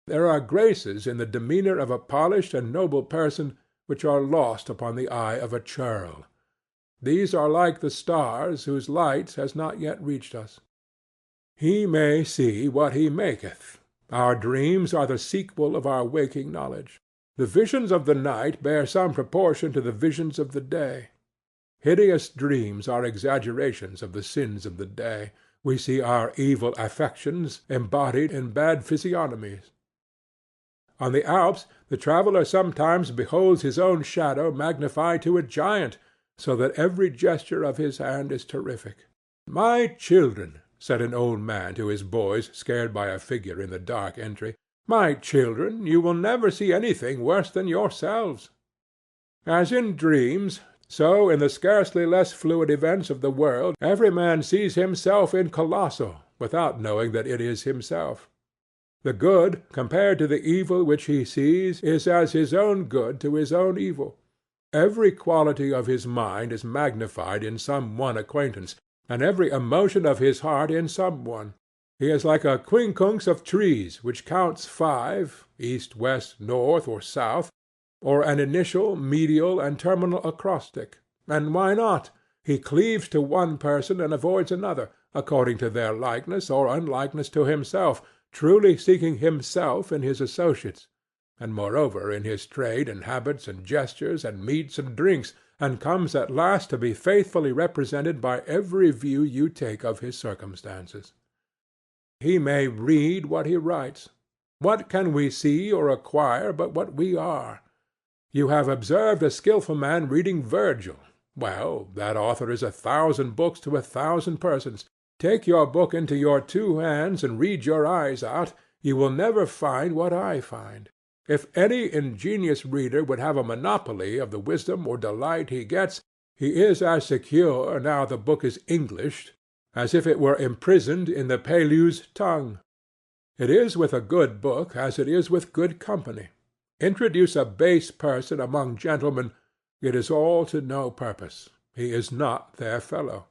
There are graces in the demeanor of a polished and noble person which are lost upon the eye of a churl. These are like the stars whose light has not yet reached us. He may see what he maketh. Our dreams are the sequel of our waking knowledge. The visions of the night bear some proportion to the visions of the day. Hideous dreams are exaggerations of the sins of the day. We see our evil affections embodied in bad physiognomies. On the Alps the traveller sometimes beholds his own shadow magnified to a giant, so that every gesture of his hand is terrific. "My children," said an old man to his boys scared by a figure in the dark entry, "my children, you will never see anything worse than yourselves." As in dreams, so in the scarcely less fluid events of the world, every man sees himself in colosso, without knowing that it is himself. The good, compared to the evil which he sees, is as his own good to his own evil. Every quality of his mind is magnified in some one acquaintance, and every emotion of his heart in some one. He is like a quincunx of trees, which counts 5, east, west, north, or south, or an initial, medial, and terminal acrostic. And why not? He cleaves to one person and avoids another, according to their likeness or unlikeness to himself, truly seeking himself in his associates, and moreover in his trade and habits and gestures and meats and drinks, and comes at last to be faithfully represented by every view you take of his circumstances. He may read what he writes. What can we see or acquire but what we are? You have observed a skilful man reading Virgil. Well, that author is 1,000 books to 1,000 persons. Take your book into your 2 hands and read your eyes out, you will never find what I find. If any ingenious reader would have a monopoly of the wisdom or delight he gets, he is as secure, now the book is Englished, as if it were imprisoned in the Pelleas tongue. It is with a good book as it is with good company. Introduce a base person among gentlemen, it is all to no purpose. He is not their fellow.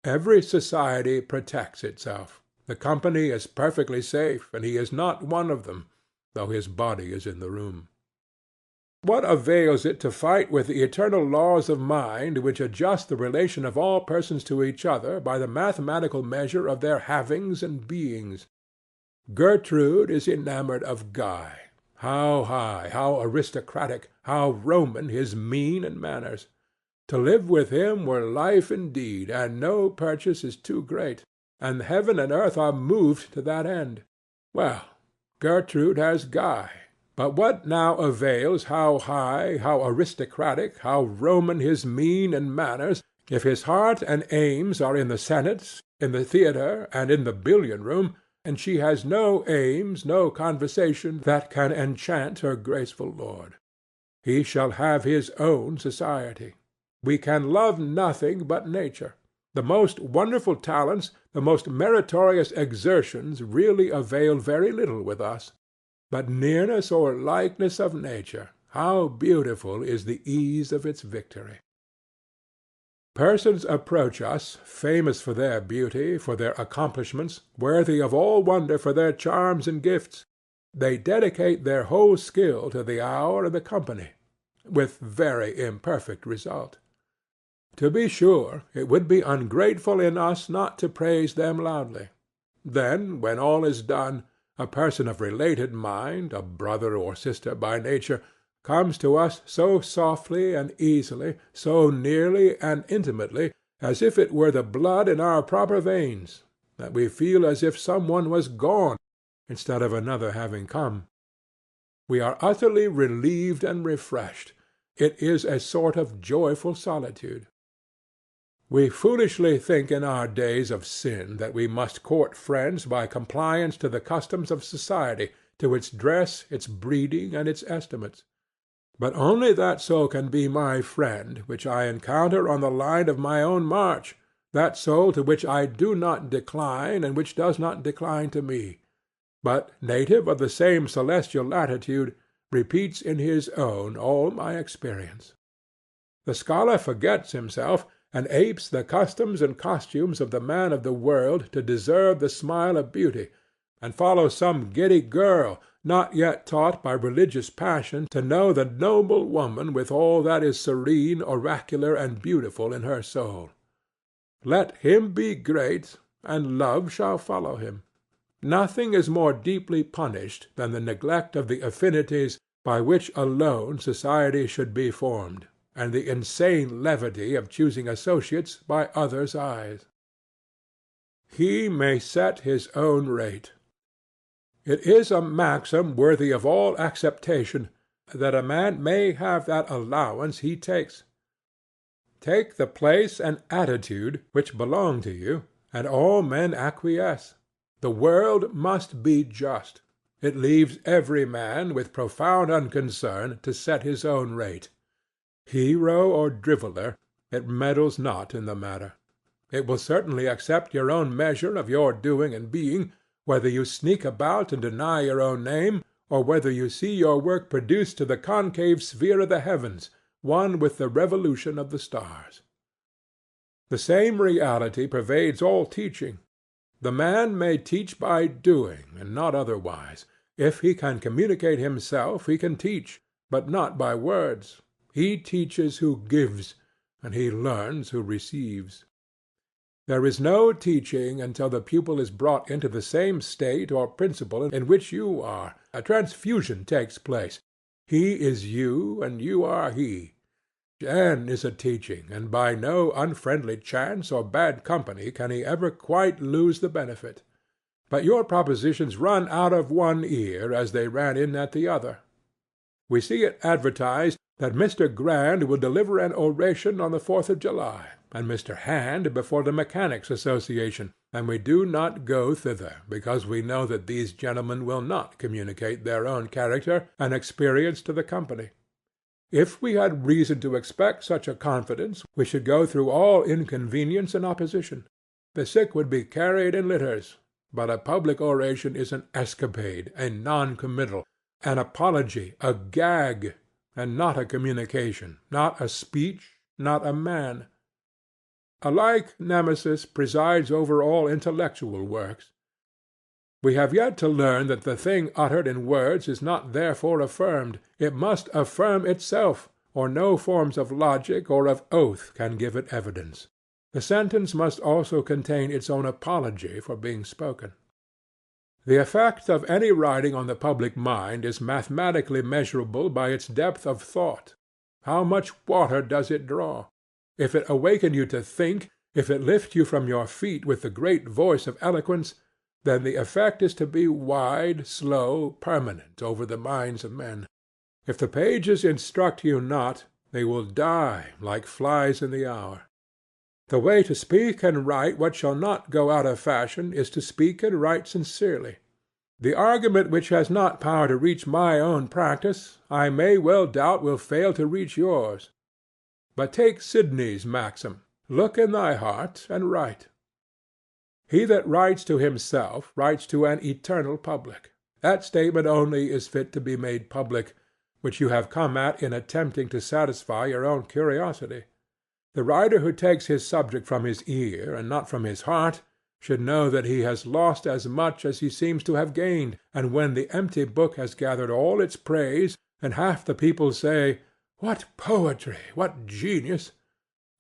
Every society protects itself. The company is perfectly safe, and he is not one of them, though his body is in the room. What avails it to fight with the eternal laws of mind which adjust the relation of all persons to each other by the mathematical measure of their havings and beings? Gertrude is enamored of Guy. How high, how aristocratic, how Roman his mien and manners! To live with him were life indeed, and no purchase is too great, and heaven and earth are moved to that end. Well, Gertrude has Guy. But what now avails how high, how aristocratic, how Roman his mien and manners, if his heart and aims are in the Senate, in the theatre, and in the billiard-room, and she has no aims, no conversation that can enchant her graceful lord? He shall have his own society. We can love nothing but nature. The most wonderful talents, the most meritorious exertions really avail very little with us. But nearness or likeness of nature, how beautiful is the ease of its victory! Persons approach us, famous for their beauty, for their accomplishments, worthy of all wonder for their charms and gifts. They dedicate their whole skill to the hour and the company, with very imperfect result. To be sure, it would be ungrateful in us not to praise them loudly. Then, when all is done, a person of related mind, a brother or sister by nature, comes to us so softly and easily, so nearly and intimately, as if it were the blood in our proper veins, that we feel as if some one was gone, instead of another having come. We are utterly relieved and refreshed. It is a sort of joyful solitude. We foolishly think in our days of sin that we must court friends by compliance to the customs of society, to its dress, its breeding, and its estimates. But only that soul can be my friend which I encounter on the line of my own march, that soul to which I do not decline and which does not decline to me, but, native of the same celestial latitude, repeats in his own all my experience. The scholar forgets himself, and apes the customs and costumes of the man of the world to deserve the smile of beauty, and follows some giddy girl, not yet taught by religious passion to know the noble woman with all that is serene, oracular, and beautiful in her soul. Let him be great, and love shall follow him. Nothing is more deeply punished than the neglect of the affinities by which alone society should be formed, and the insane levity of choosing associates by others' eyes. He may set his own rate. It is a maxim worthy of all acceptation that a man may have that allowance he takes. Take the place and attitude which belong to you, and all men acquiesce. The world must be just. It leaves every man, with profound unconcern, to set his own rate. Hero or driveller, it meddles not in the matter. It will certainly accept your own measure of your doing and being, whether you sneak about and deny your own name, or whether you see your work produced to the concave sphere of the heavens, one with the revolution of the stars. The same reality pervades all teaching. The man may teach by doing, and not otherwise. If he can communicate himself, he can teach, but not by words. He teaches who gives, and he learns who receives. There is no teaching until the pupil is brought into the same state or principle in which you are. A transfusion takes place. He is you, and you are he. Then is a teaching, and by no unfriendly chance or bad company can he ever quite lose the benefit. But your propositions run out of one ear as they ran in at the other. We see it advertised that Mr. Grand will deliver an oration on the 4th of July, and Mr. Hand before the Mechanics' Association, and we do not go thither, because we know that these gentlemen will not communicate their own character and experience to the company. If we had reason to expect such a confidence, we should go through all inconvenience and opposition. The sick would be carried in litters, but a public oration is an escapade, a non-committal, an apology, a gag, and not a communication, not a speech, not a man. A like Nemesis presides over all intellectual works. We have yet to learn that the thing uttered in words is not therefore affirmed. It must affirm itself, or no forms of logic or of oath can give it evidence. The sentence must also contain its own apology for being spoken. The effect of any writing on the public mind is mathematically measurable by its depth of thought. How much water does it draw? If it awaken you to think, if it lift you from your feet with the great voice of eloquence, then the effect is to be wide, slow, permanent over the minds of men. If the pages instruct you not, they will die like flies in the hour. The way to speak and write what shall not go out of fashion is to speak and write sincerely. The argument which has not power to reach my own practice, I may well doubt will fail to reach yours. But take Sidney's maxim, look in thy heart and write. He that writes to himself writes to an eternal public. That statement only is fit to be made public, which you have come at in attempting to satisfy your own curiosity. The writer who takes his subject from his ear and not from his heart should know that he has lost as much as he seems to have gained, and when the empty book has gathered all its praise, and half the people say, What poetry! What genius!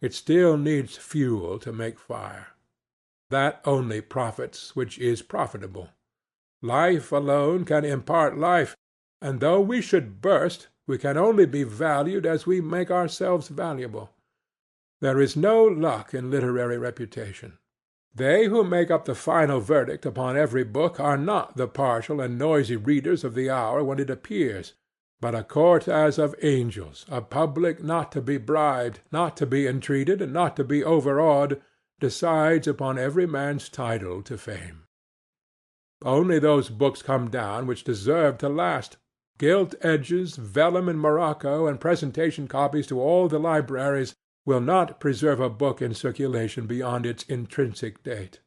It still needs fuel to make fire. That only profits which is profitable. Life alone can impart life, and though we should burst, we can only be valued as we make ourselves valuable. There is no luck in literary reputation. They who make up the final verdict upon every book are not the partial and noisy readers of the hour when it appears, but a court as of angels, a public not to be bribed, not to be entreated, and not to be overawed, decides upon every man's title to fame. Only those books come down which deserve to last. Gilt edges, vellum and morocco, and presentation copies to all the libraries will not preserve a book in circulation beyond its intrinsic date.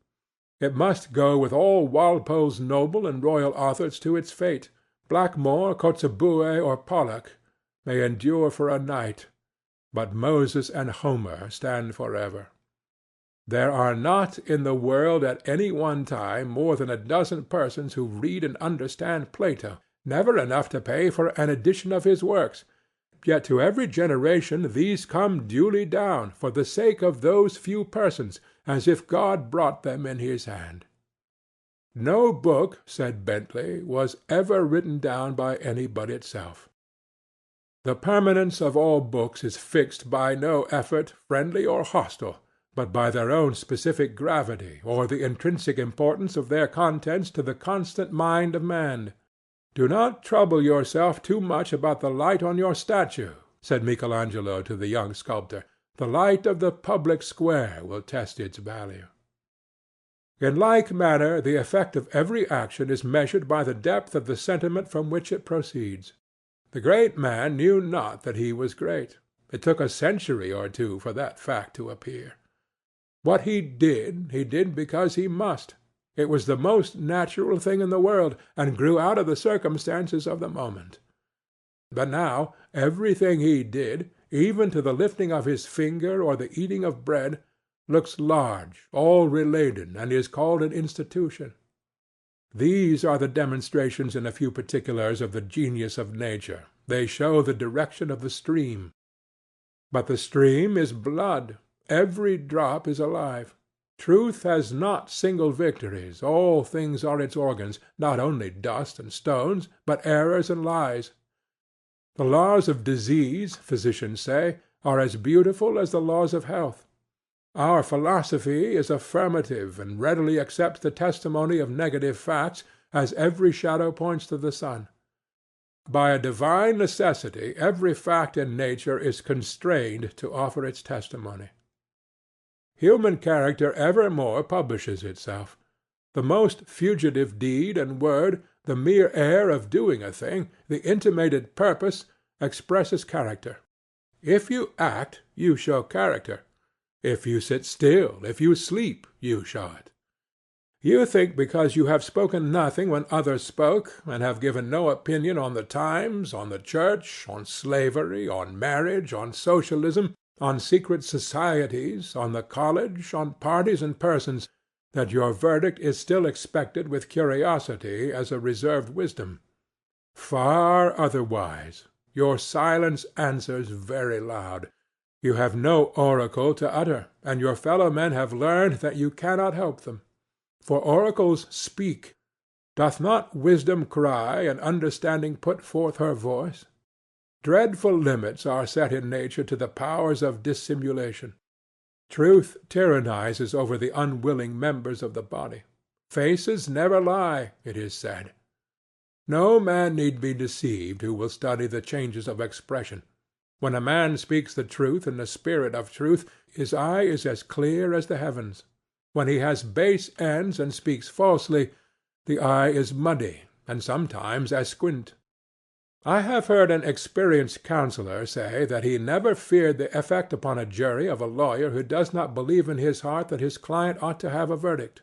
It must go with all Walpole's noble and royal authors to its fate. Blackmore, Kotzebue, or Pollock may endure for a night, but Moses and Homer stand forever. There are not in the world at any one time more than a dozen persons who read and understand Plato, never enough to pay for an edition of his works. Yet to every generation these come duly down, for the sake of those few persons, as if God brought them in his hand. No book, said Bentley, was ever written down by any but itself. The permanence of all books is fixed by no effort, friendly or hostile, but by their own specific gravity, or the intrinsic importance of their contents to the constant mind of man. Do not trouble yourself too much about the light on your statue, said Michelangelo to the young sculptor. The light of the public square will test its value. In like manner, the effect of every action is measured by the depth of the sentiment from which it proceeds. The great man knew not that he was great. It took a century or two for that fact to appear. What he did because he must. It was the most natural thing in the world, and grew out of the circumstances of the moment. But now everything he did, even to the lifting of his finger or the eating of bread, looks large, all related, and is called an institution. These are the demonstrations in a few particulars of the genius of nature. They show the direction of the stream. But the stream is blood. Every drop is alive. Truth has not single victories. All things are its organs, not only dust and stones, but errors and lies. The laws of disease, physicians say, are as beautiful as the laws of health. Our philosophy is affirmative, and readily accepts the testimony of negative facts, as every shadow points to the sun. By a divine necessity, every fact in nature is constrained to offer its testimony. Human character evermore publishes itself. The most fugitive deed and word, the mere air of doing a thing, the intimated purpose, expresses character. If you act, you show character. If you sit still, if you sleep, you show it. You think because you have spoken nothing when others spoke, and have given no opinion on the times, on the church, on slavery, on marriage, on socialism, on secret societies, on the college, on parties and persons, that your verdict is still expected with curiosity as a reserved wisdom. Far otherwise. Your silence answers very loud. You have no oracle to utter, and your fellow-men have learned that you cannot help them. For oracles speak. Doth not wisdom cry, and understanding put forth her voice? Dreadful limits are set in nature to the powers of dissimulation. Truth tyrannizes over the unwilling members of the body. Faces never lie, it is said. No man need be deceived who will study the changes of expression. When a man speaks the truth in the spirit of truth, his eye is as clear as the heavens. When he has base ends and speaks falsely, the eye is muddy, and sometimes asquint. I have heard an experienced counsellor say that he never feared the effect upon a jury of a lawyer who does not believe in his heart that his client ought to have a verdict.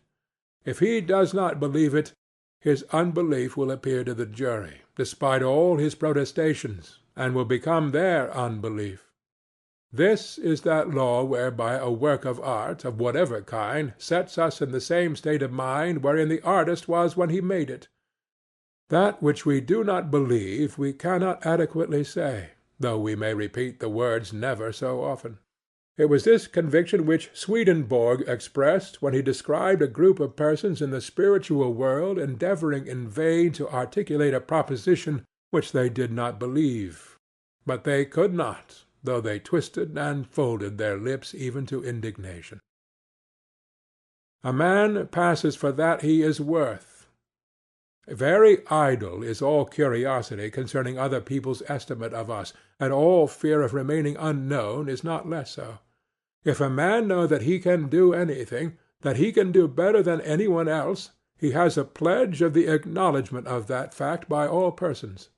If he does not believe it, his unbelief will appear to the jury, despite all his protestations, and will become their unbelief. This is that law whereby a work of art, of whatever kind, sets us in the same state of mind wherein the artist was when he made it. That which we do not believe we cannot adequately say. though we may repeat the words never so often. It was this conviction which Swedenborg expressed when he described a group of persons in the spiritual world endeavoring in vain to articulate a proposition which they did not believe. But they could not, though they twisted and folded their lips even to indignation. A man passes for that he is worth. Very idle is all curiosity concerning other people's estimate of us, and all fear of remaining unknown is not less so. If a man know that he can do anything, that he can do better than any one else, he has a pledge of the acknowledgment of that fact by all persons.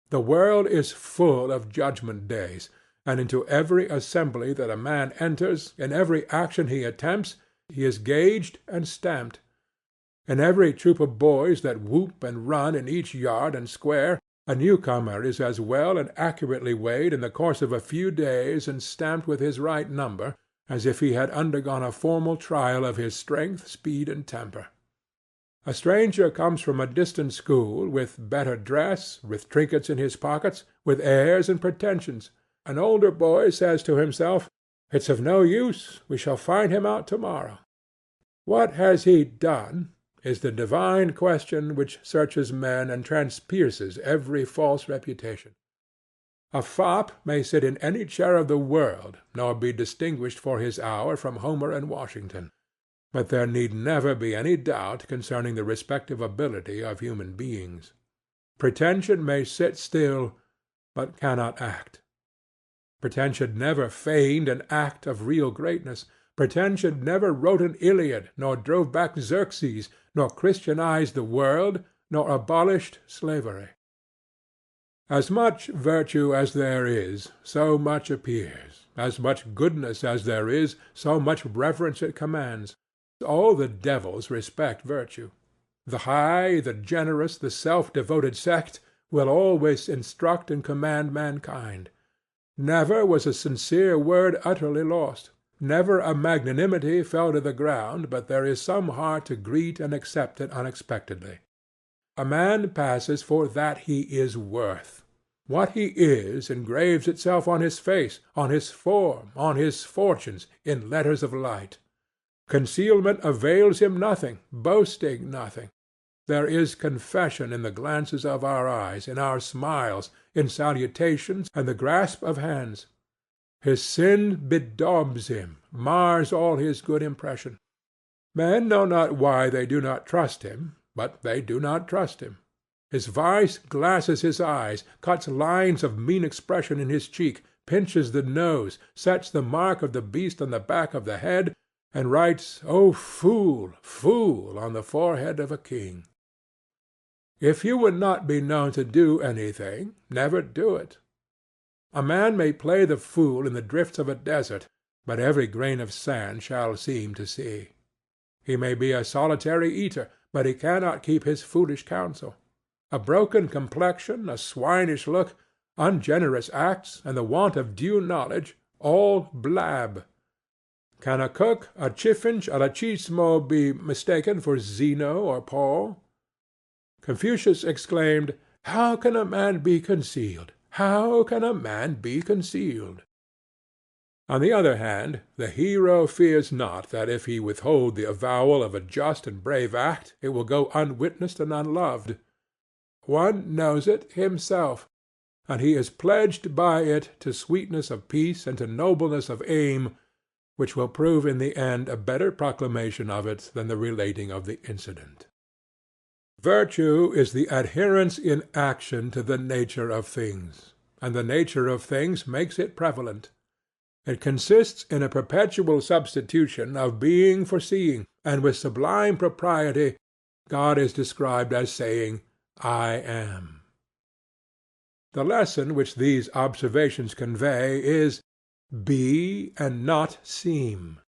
The world is full of judgment days, and into every assembly that a man enters, in every action he attempts, he is gauged and stamped. In every troop of boys that whoop and run in each yard and square, a newcomer is as well and accurately weighed in the course of a few days and stamped with his right number, as if he had undergone a formal trial of his strength, speed, and temper. A stranger comes from a distant school, with better dress, with trinkets in his pockets, with airs and pretensions. An older boy says to himself, "It's of no use, we shall find him out to-morrow." What has he done is the divine question which searches men and transpierces every false reputation. A fop may sit in any chair of the world, nor be distinguished for his hour from Homer and Washington. But there need never be any doubt concerning the respective ability of human beings. Pretension may sit still, but cannot act. Pretension never feigned an act of real greatness. Pretension never wrote an Iliad, nor drove back Xerxes, nor Christianized the world, nor abolished slavery. As much virtue as there is, so much appears. As much goodness as there is, so much reverence it commands. All the devils respect virtue. The high, the generous, the self-devoted sect will always instruct and command mankind. Never was a sincere word utterly lost. Never a magnanimity fell to the ground, but there is some heart to greet and accept it unexpectedly. A man passes for that he is worth. What he is engraves itself on his face, on his form, on his fortunes, in letters of light. Concealment avails him nothing, boasting nothing. There is confession in the glances of our eyes, in our smiles, in salutations, and the grasp of hands. His sin bedaubs him, mars all his good impression. Men know not why they do not trust him, but they do not trust him. His vice glasses his eyes, cuts lines of mean expression in his cheek, pinches the nose, sets the mark of the beast on the back of the head, and writes, "O fool, fool," on the forehead of a king. If you would not be known to do anything, never do it. A man may play the fool in the drifts of a desert, but every grain of sand shall seem to see. He may be a solitary eater, but he cannot keep his foolish counsel. A broken complexion, a swinish look, ungenerous acts, and the want of due knowledge, all blab. Can a cook, a chiffinch, a lachismo be mistaken for Zeno or Paul? Confucius exclaimed, "How can a man be concealed? How can a man be concealed?" On the other hand, the hero fears not that if he withhold the avowal of a just and brave act, it will go unwitnessed and unloved. One knows it himself, and he is pledged by it to sweetness of peace and to nobleness of aim, which will prove in the end a better proclamation of it than the relating of the incident. Virtue is the adherence in action to the nature of things, and the nature of things makes it prevalent. It consists in a perpetual substitution of being for seeing, and with sublime propriety God is described as saying, "I am." The lesson which these observations convey is, be and not seem.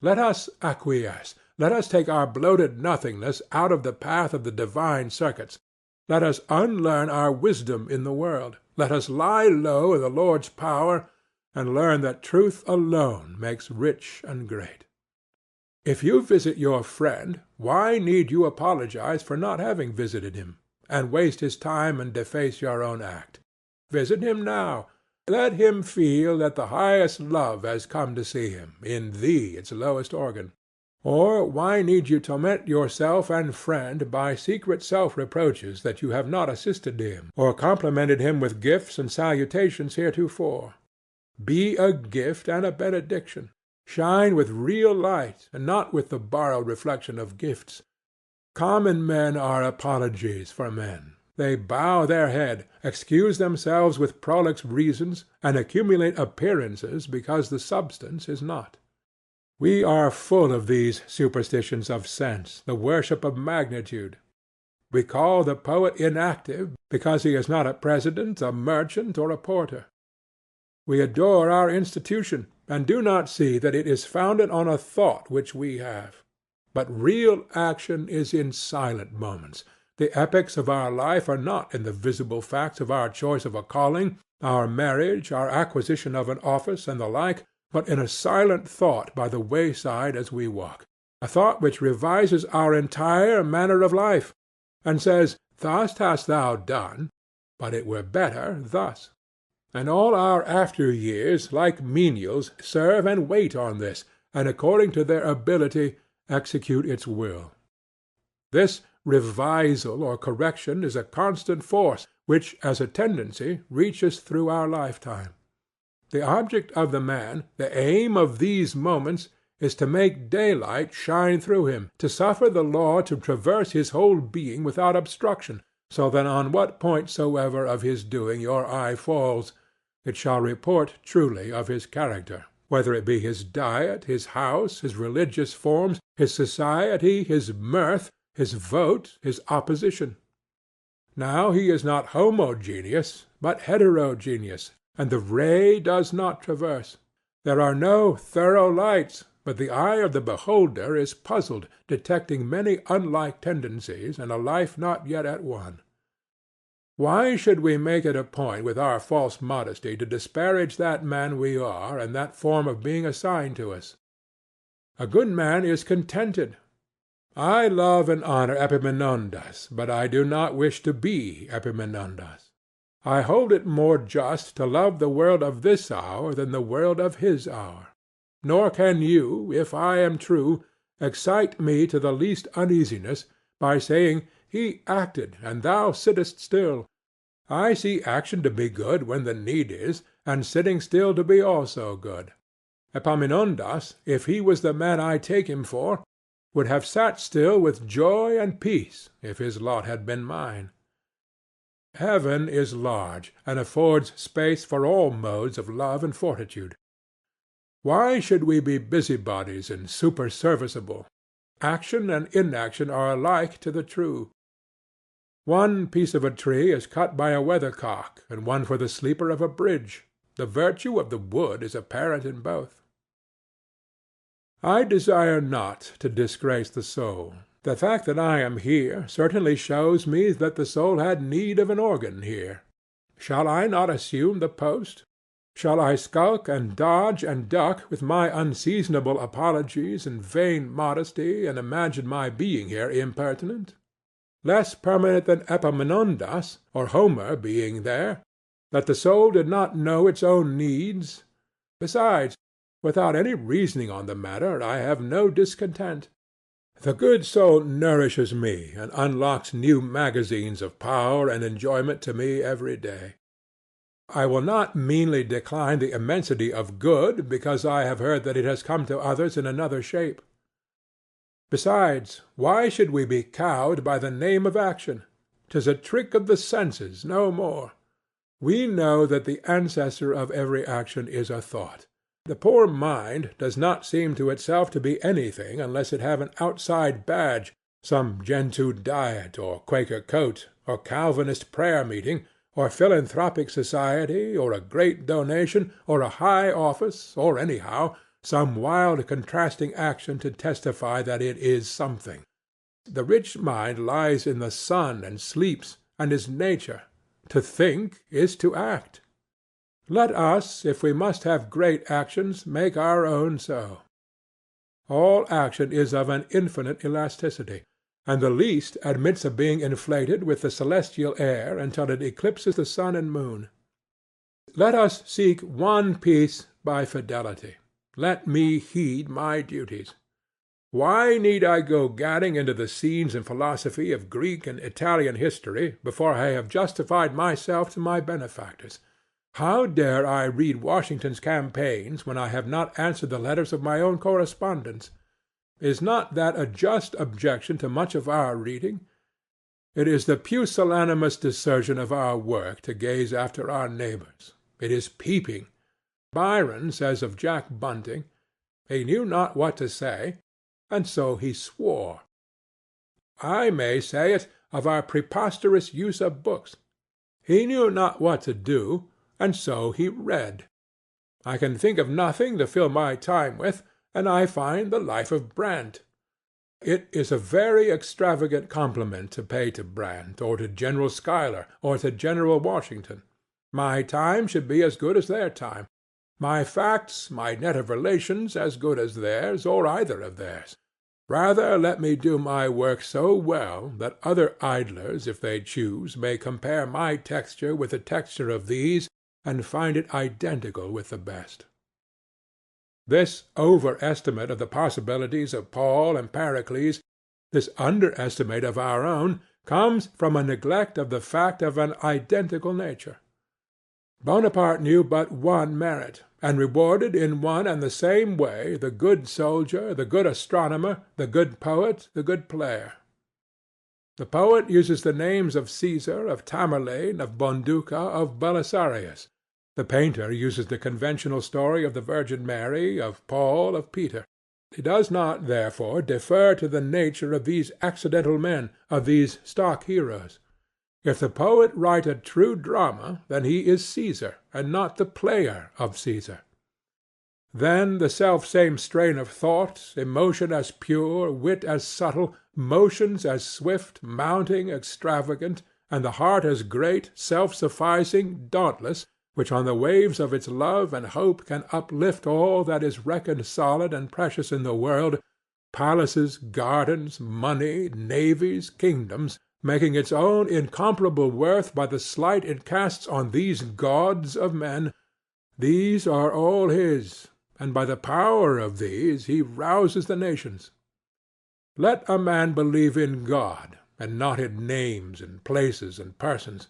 Let us acquiesce. Let us take our bloated nothingness out of the path of the divine circuits. Let us unlearn our wisdom in the world. Let us lie low in the Lord's power, and learn that truth alone makes rich and great. If you visit your friend, why need you apologize for not having visited him, and waste his time and deface your own act? Visit him now. Let him feel that the highest love has come to see him, in thee its lowest organ. Or why need you torment yourself and friend by secret self-reproaches that you have not assisted him, or complimented him with gifts and salutations heretofore? Be a gift and a benediction. Shine with real light, and not with the borrowed reflection of gifts. Common men are apologies for men. They bow their head, excuse themselves with prolix reasons, and accumulate appearances because the substance is not. We are full of these superstitions of sense, the worship of magnitude. We call the poet inactive because he is not a president, a merchant, or a porter. We adore our institution, and do not see that it is founded on a thought which we have. But real action is in silent moments. The epochs of our life are not in the visible facts of our choice of a calling, our marriage, our acquisition of an office, and the like, but in a silent thought by the wayside as we walk, a thought which revises our entire manner of life, and says, Thus hast thou done, but it were better thus. And all our after years, like menials, serve and wait on this, and according to their ability execute its will. This revisal or correction is a constant force, which, as a tendency, reaches through our lifetime. The object of the man, the aim of these moments, is to make daylight shine through him, to suffer the law to traverse his whole being without obstruction, so that on what point soever of his doing your eye falls, it shall report truly of his character, whether it be his diet, his house, his religious forms, his society, his mirth, his vote, his opposition. Now he is not homogeneous, but heterogeneous, and the ray does not traverse. There are no thorough lights, but the eye of the beholder is puzzled, detecting many unlike tendencies and a life not yet at one. Why should we make it a point with our false modesty to disparage that man we are and that form of being assigned to us? A good man is contented. I love and honor Epaminondas, but I do not wish to be Epaminondas. I hold it more just to love the world of this hour than the world of his hour. Nor can you, if I am true, excite me to the least uneasiness by saying, He acted, and thou sittest still. I see action to be good when the need is, and sitting still to be also good. Epaminondas, if he was the man I take him for, would have sat still with joy and peace if his lot had been mine. Heaven is large, and affords space for all modes of love and fortitude. Why should we be busybodies and superserviceable? Action and inaction are alike to the true. One piece of a tree is cut by a weathercock, and one for the sleeper of a bridge. The virtue of the wood is apparent in both. I desire not to disgrace the soul. The fact that I am here certainly shows me that the soul had need of an organ here. Shall I not assume the post? Shall I skulk and dodge and duck with my unseasonable apologies and vain modesty, and imagine my being here impertinent? Less permanent than Epaminondas or Homer being there, that the soul did not know its own needs? Besides, without any reasoning on the matter, I have no discontent. The good soul nourishes me and unlocks new magazines of power and enjoyment to me every day. I will not meanly decline the immensity of good because I have heard that it has come to others in another shape. Besides, why should we be cowed by the name of action? 'Tis a trick of the senses, no more. We know that the ancestor of every action is a thought. The poor mind does not seem to itself to be anything unless it have an outside badge, some Gentoo diet, or Quaker coat, or Calvinist prayer-meeting, or philanthropic society, or a great donation, or a high office, or anyhow some wild contrasting action to testify that it is something. The rich mind lies in the sun and sleeps, and is nature. To think is to act. Let us, if we must have great actions, make our own so. All action is of an infinite elasticity, and the least admits of being inflated with the celestial air until it eclipses the sun and moon. let us seek one peace by fidelity. Let me heed my duties. Why need I go gadding into the scenes and philosophy of Greek and Italian history before I have justified myself to my benefactors? How dare I read Washington's campaigns when I have not answered the letters of my own correspondents? Is not that a just objection to much of our reading? It is the pusillanimous desertion of our work to gaze after our neighbors. It is peeping. Byron says of Jack Bunting, "He knew not what to say, and so he swore." I may say it of our preposterous use of books. He knew not what to do, and so he read. I can think of nothing to fill my time with, and I find the Life of Brant. It is a very extravagant compliment to pay to Brant, or to General Schuyler, or to General Washington. My time should be as good as their time. My facts, my net of relations, as good as theirs, or either of theirs. Rather let me do my work so well that other idlers, if they choose, may compare my texture with the texture of these, and find it identical with the best. This overestimate of the possibilities of Paul and Pericles, this underestimate of our own, comes from a neglect of the fact of an identical nature. Bonaparte knew but one merit, and rewarded in one and the same way the good soldier, the good astronomer, the good poet, the good player. The poet uses the names of Caesar, of Tamerlane, of Bonduca, of Belisarius. The painter uses the conventional story of the Virgin Mary, of Paul, of Peter. He does not, therefore, defer to the nature of these accidental men, of these stock heroes. If the poet write a true drama, then he is Caesar, and not the player of Caesar. Then the selfsame strain of thought, emotion as pure, wit as subtle, motions as swift, mounting, extravagant, and the heart as great, self-sufficing, dauntless, which on the waves of its love and hope can uplift all that is reckoned solid and precious in the world, palaces, gardens, money, navies, kingdoms, making its own incomparable worth by the slight it casts on these gauds of men, these are all his, and by the power of these he rouses the nations. Let a man believe in God, and not in names and places and persons.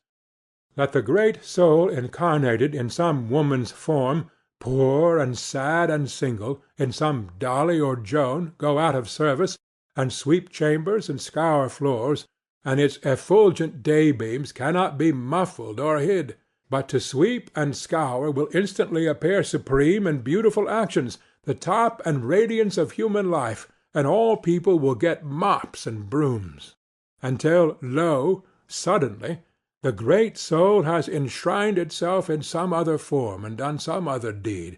Let the great soul incarnated in some woman's form, poor and sad and single, in some Dolly or Joan, go out of service, and sweep chambers and scour floors, and its effulgent daybeams cannot be muffled or hid, but to sweep and scour will instantly appear supreme and beautiful actions, the top and radiance of human life, and all people will get mops and brooms, until, lo, suddenly, the great soul has enshrined itself in some other form and done some other deed,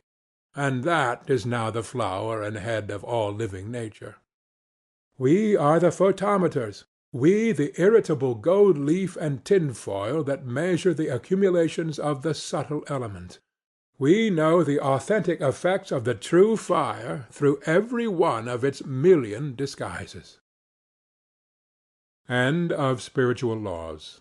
and that is now the flower and head of all living nature. We are the photometers, we the irritable gold leaf and tinfoil that measure the accumulations of the subtle element. We know the authentic effects of the true fire through every one of its million disguises. End of Spiritual Laws.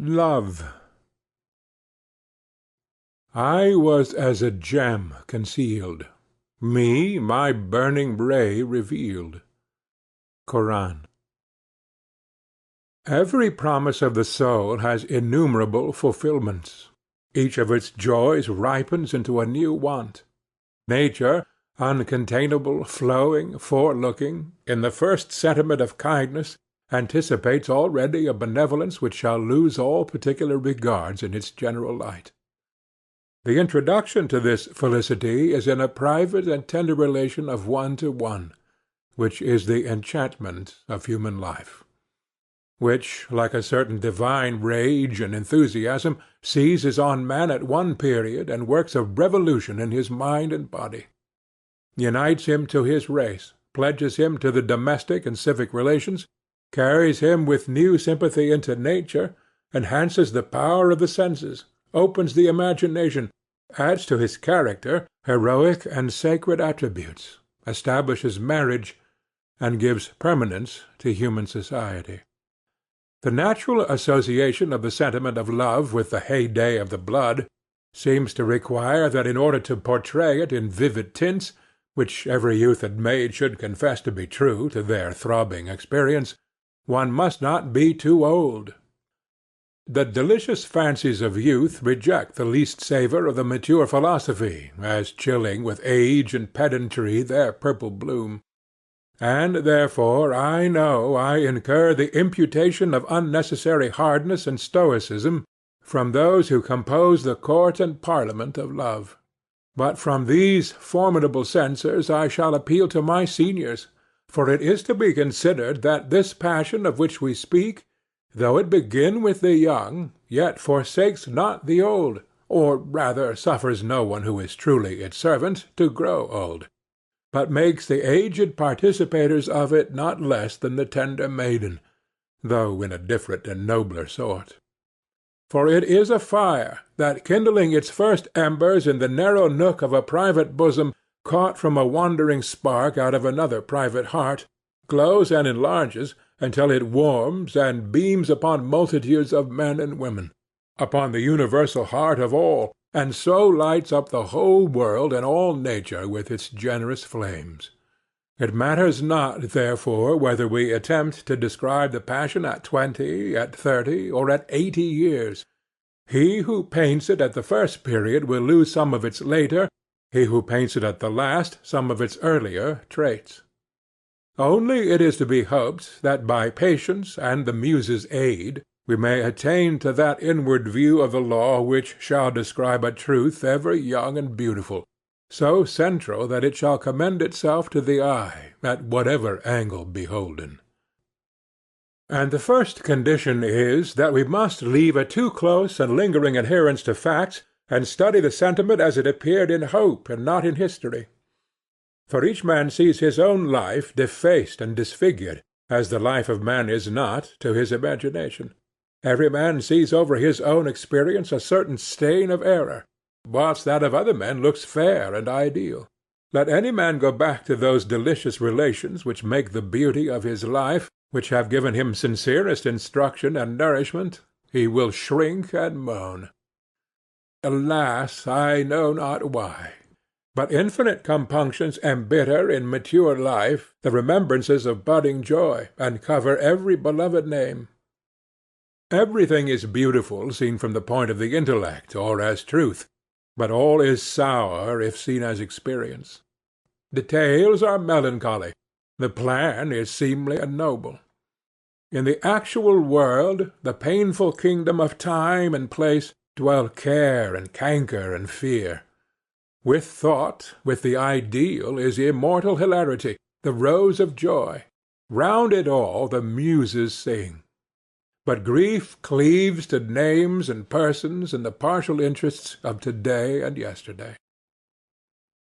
Love. I was as a gem concealed. Me my burning ray revealed. Koran. Every promise of the soul has innumerable fulfilments. Each of its joys ripens into a new want. Nature, uncontainable, flowing, forelooking, in the first sentiment of kindness, anticipates already a benevolence which shall lose all particular regards in its general light. The introduction to this felicity is in a private and tender relation of one to one, which is the enchantment of human life, which, like a certain divine rage and enthusiasm, seizes on man at one period and works a revolution in his mind and body, unites him to his race, pledges him to the domestic and civic relations, carries him with new sympathy into nature, enhances the power of the senses, opens the imagination, adds to his character heroic and sacred attributes, establishes marriage, and gives permanence to human society. The natural association of the sentiment of love with the heyday of the blood seems to require that in order to portray it in vivid tints, which every youth and maid should confess to be true to their throbbing experience, one must not be too old. The delicious fancies of youth reject the least savour of the mature philosophy, as chilling with age and pedantry their purple bloom. And therefore I know I incur the imputation of unnecessary hardness and stoicism from those who compose the court and parliament of love. But from these formidable censors I shall appeal to my seniors, for it is to be considered that this passion of which we speak, though it begin with the young, yet forsakes not the old, or rather suffers no one who is truly its servant to grow old, but makes the aged participators of it not less than the tender maiden, though in a different and nobler sort. For it is a fire that, kindling its first embers in the narrow nook of a private bosom, caught from a wandering spark out of another private heart, glows and enlarges until it warms and beams upon multitudes of men and women, upon the universal heart of all, and so lights up the whole world and all nature with its generous flames. It matters not, therefore, whether we attempt to describe the passion at 20, at 30, or at 80 years. He who paints it at the first period will lose some of its later, he who paints it at the last some of its earlier traits. Only it is to be hoped that by patience and the Muses' aid we may attain to that inward view of the law which shall describe a truth ever young and beautiful, so central that it shall commend itself to the eye, at whatever angle beholden. And the first condition is, that we must leave a too close and lingering adherence to facts, and study the sentiment as it appeared in hope and not in history. For each man sees his own life defaced and disfigured, as the life of man is not to his imagination. Every man sees over his own experience a certain stain of error, whilst that of other men looks fair and ideal. Let any man go back to those delicious relations which make the beauty of his life, which have given him sincerest instruction and nourishment, he will shrink and moan. Alas, I know not why, but infinite compunctions embitter in mature life the remembrances of budding joy, and cover every beloved name. Everything is beautiful seen from the point of the intellect or as truth, but all is sour if seen as experience. Details are melancholy, the plan is seemly and noble. In the actual world, the painful kingdom of time and place, dwell care and canker and fear. With thought, with the ideal, is immortal hilarity, the rose of joy. Round it all the Muses sing. But grief cleaves to names and persons and the partial interests of to-day and yesterday.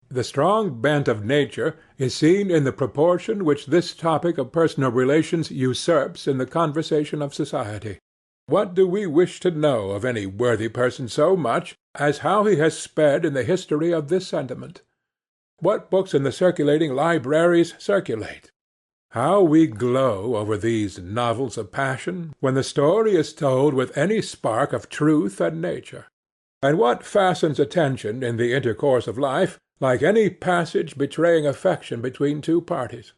The strong bent of nature is seen in the proportion which this topic of personal relations usurps in the conversation of society. What do we wish to know of any worthy person so much as how he has sped in the history of this sentiment? What books in the circulating libraries circulate? How we glow over these novels of passion, when the story is told with any spark of truth and nature! And what fastens attention in the intercourse of life, like any passage betraying affection between two parties?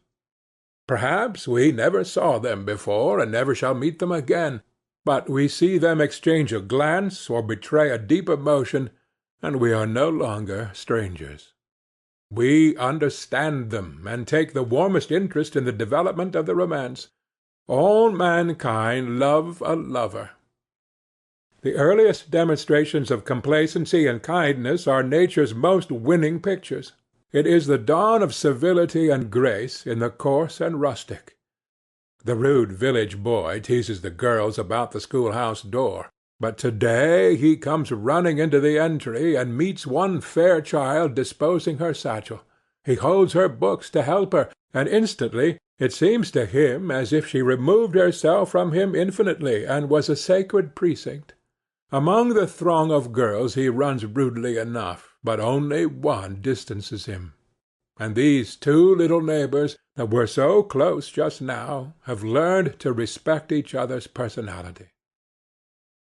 Perhaps we never saw them before, and never shall meet them again, but we see them exchange a glance or betray a deep emotion, and we are no longer strangers. We understand them, and take the warmest interest in the development of the romance. All mankind love a lover. The earliest demonstrations of complacency and kindness are nature's most winning pictures. It is the dawn of civility and grace in the coarse and rustic. The rude village boy teases the girls about the schoolhouse door, but to-day he comes running into the entry and meets one fair child disposing her satchel. He holds her books to help her, and instantly it seems to him as if she removed herself from him infinitely and was a sacred precinct. Among the throng of girls he runs rudely enough, but only one distances him. And these two little neighbors, that were so close just now, have learned to respect each other's personality.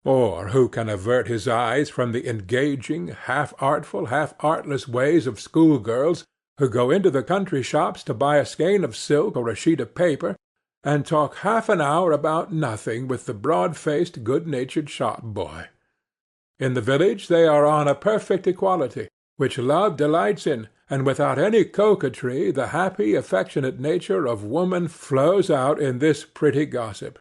Or who can avert his eyes from the engaging, half-artful, half-artless ways of schoolgirls who go into the country shops to buy a skein of silk or a sheet of paper, and talk half an hour about nothing with the broad-faced, good-natured shop-boy? In the village they are on a perfect equality, which love delights in, and without any coquetry the happy, affectionate nature of woman flows out in this pretty gossip.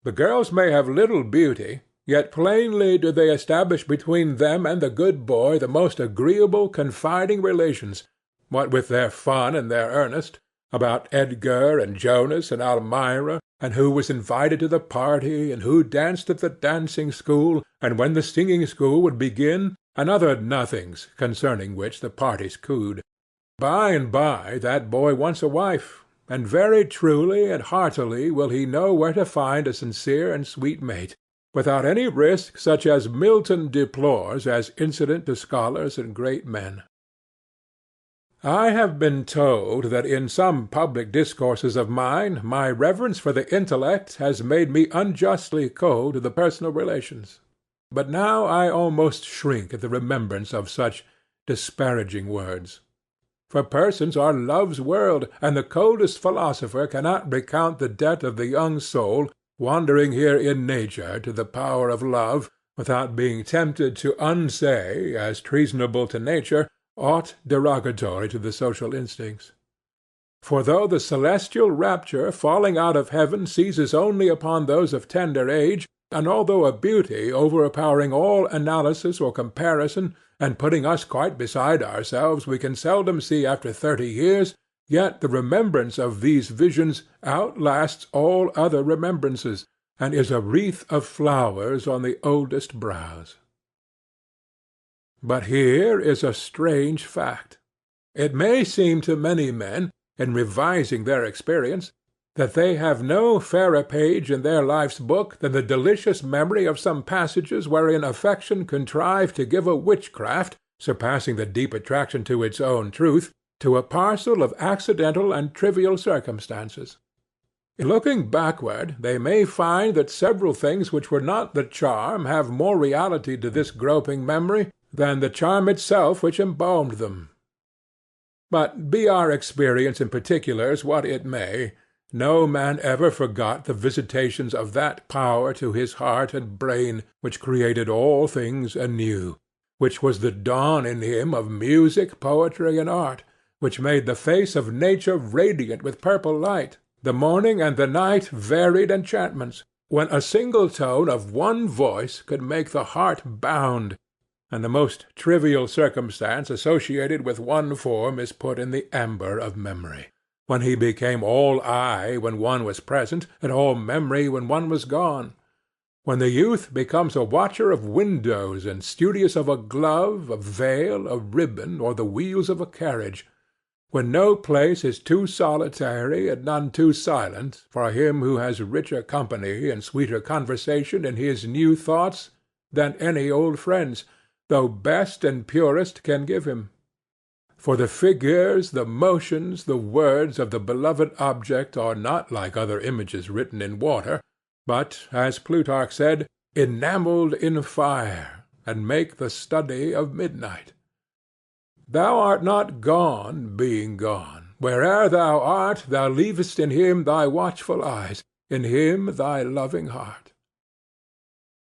The girls may have little beauty, yet plainly do they establish between them and the good boy the most agreeable, confiding relations, what with their fun and their earnest, about Edgar and Jonas and Almira, and who was invited to the party, and who danced at the dancing-school, and when the singing-school would begin, and other nothings concerning which the parties cooed. By and by that boy wants a wife, and very truly and heartily will he know where to find a sincere and sweet mate, without any risk such as Milton deplores as incident to scholars and great men. I have been told that in some public discourses of mine my reverence for the intellect has made me unjustly cold to the personal relations. But now I almost shrink at the remembrance of such disparaging words. For persons are love's world, and the coldest philosopher cannot recount the debt of the young soul wandering here in nature to the power of love, without being tempted to unsay, as treasonable to nature, aught derogatory to the social instincts. For though the celestial rapture falling out of heaven seizes only upon those of tender age, and although a beauty overpowering all analysis or comparison, and putting us quite beside ourselves, we can seldom see after 30 years, yet the remembrance of these visions outlasts all other remembrances, and is a wreath of flowers on the oldest brows. But here is a strange fact. It may seem to many men, in revising their experience, that they have no fairer page in their life's book than the delicious memory of some passages wherein affection contrived to give a witchcraft, surpassing the deep attraction to its own truth, to a parcel of accidental and trivial circumstances. In looking backward, they may find that several things which were not the charm have more reality to this groping memory than the charm itself which embalmed them. But be our experience in particulars what it may, no man ever forgot the visitations of that power to his heart and brain which created all things anew, which was the dawn in him of music, poetry, and art, which made the face of nature radiant with purple light, the morning and the night varied enchantments, when a single tone of one voice could make the heart bound, and the most trivial circumstance associated with one form is put in the amber of memory, when he became all eye when one was present, and all memory when one was gone, when the youth becomes a watcher of windows and studious of a glove, a veil, a ribbon, or the wheels of a carriage, when no place is too solitary and none too silent for him who has richer company and sweeter conversation in his new thoughts than any old friends, though best and purest, can give him. For the figures, the motions, the words of the beloved object are not like other images written in water, but, as Plutarch said, enamelled in fire, and make the study of midnight. Thou art not gone, being gone. Where'er thou art, thou leavest in him thy watchful eyes, in him thy loving heart.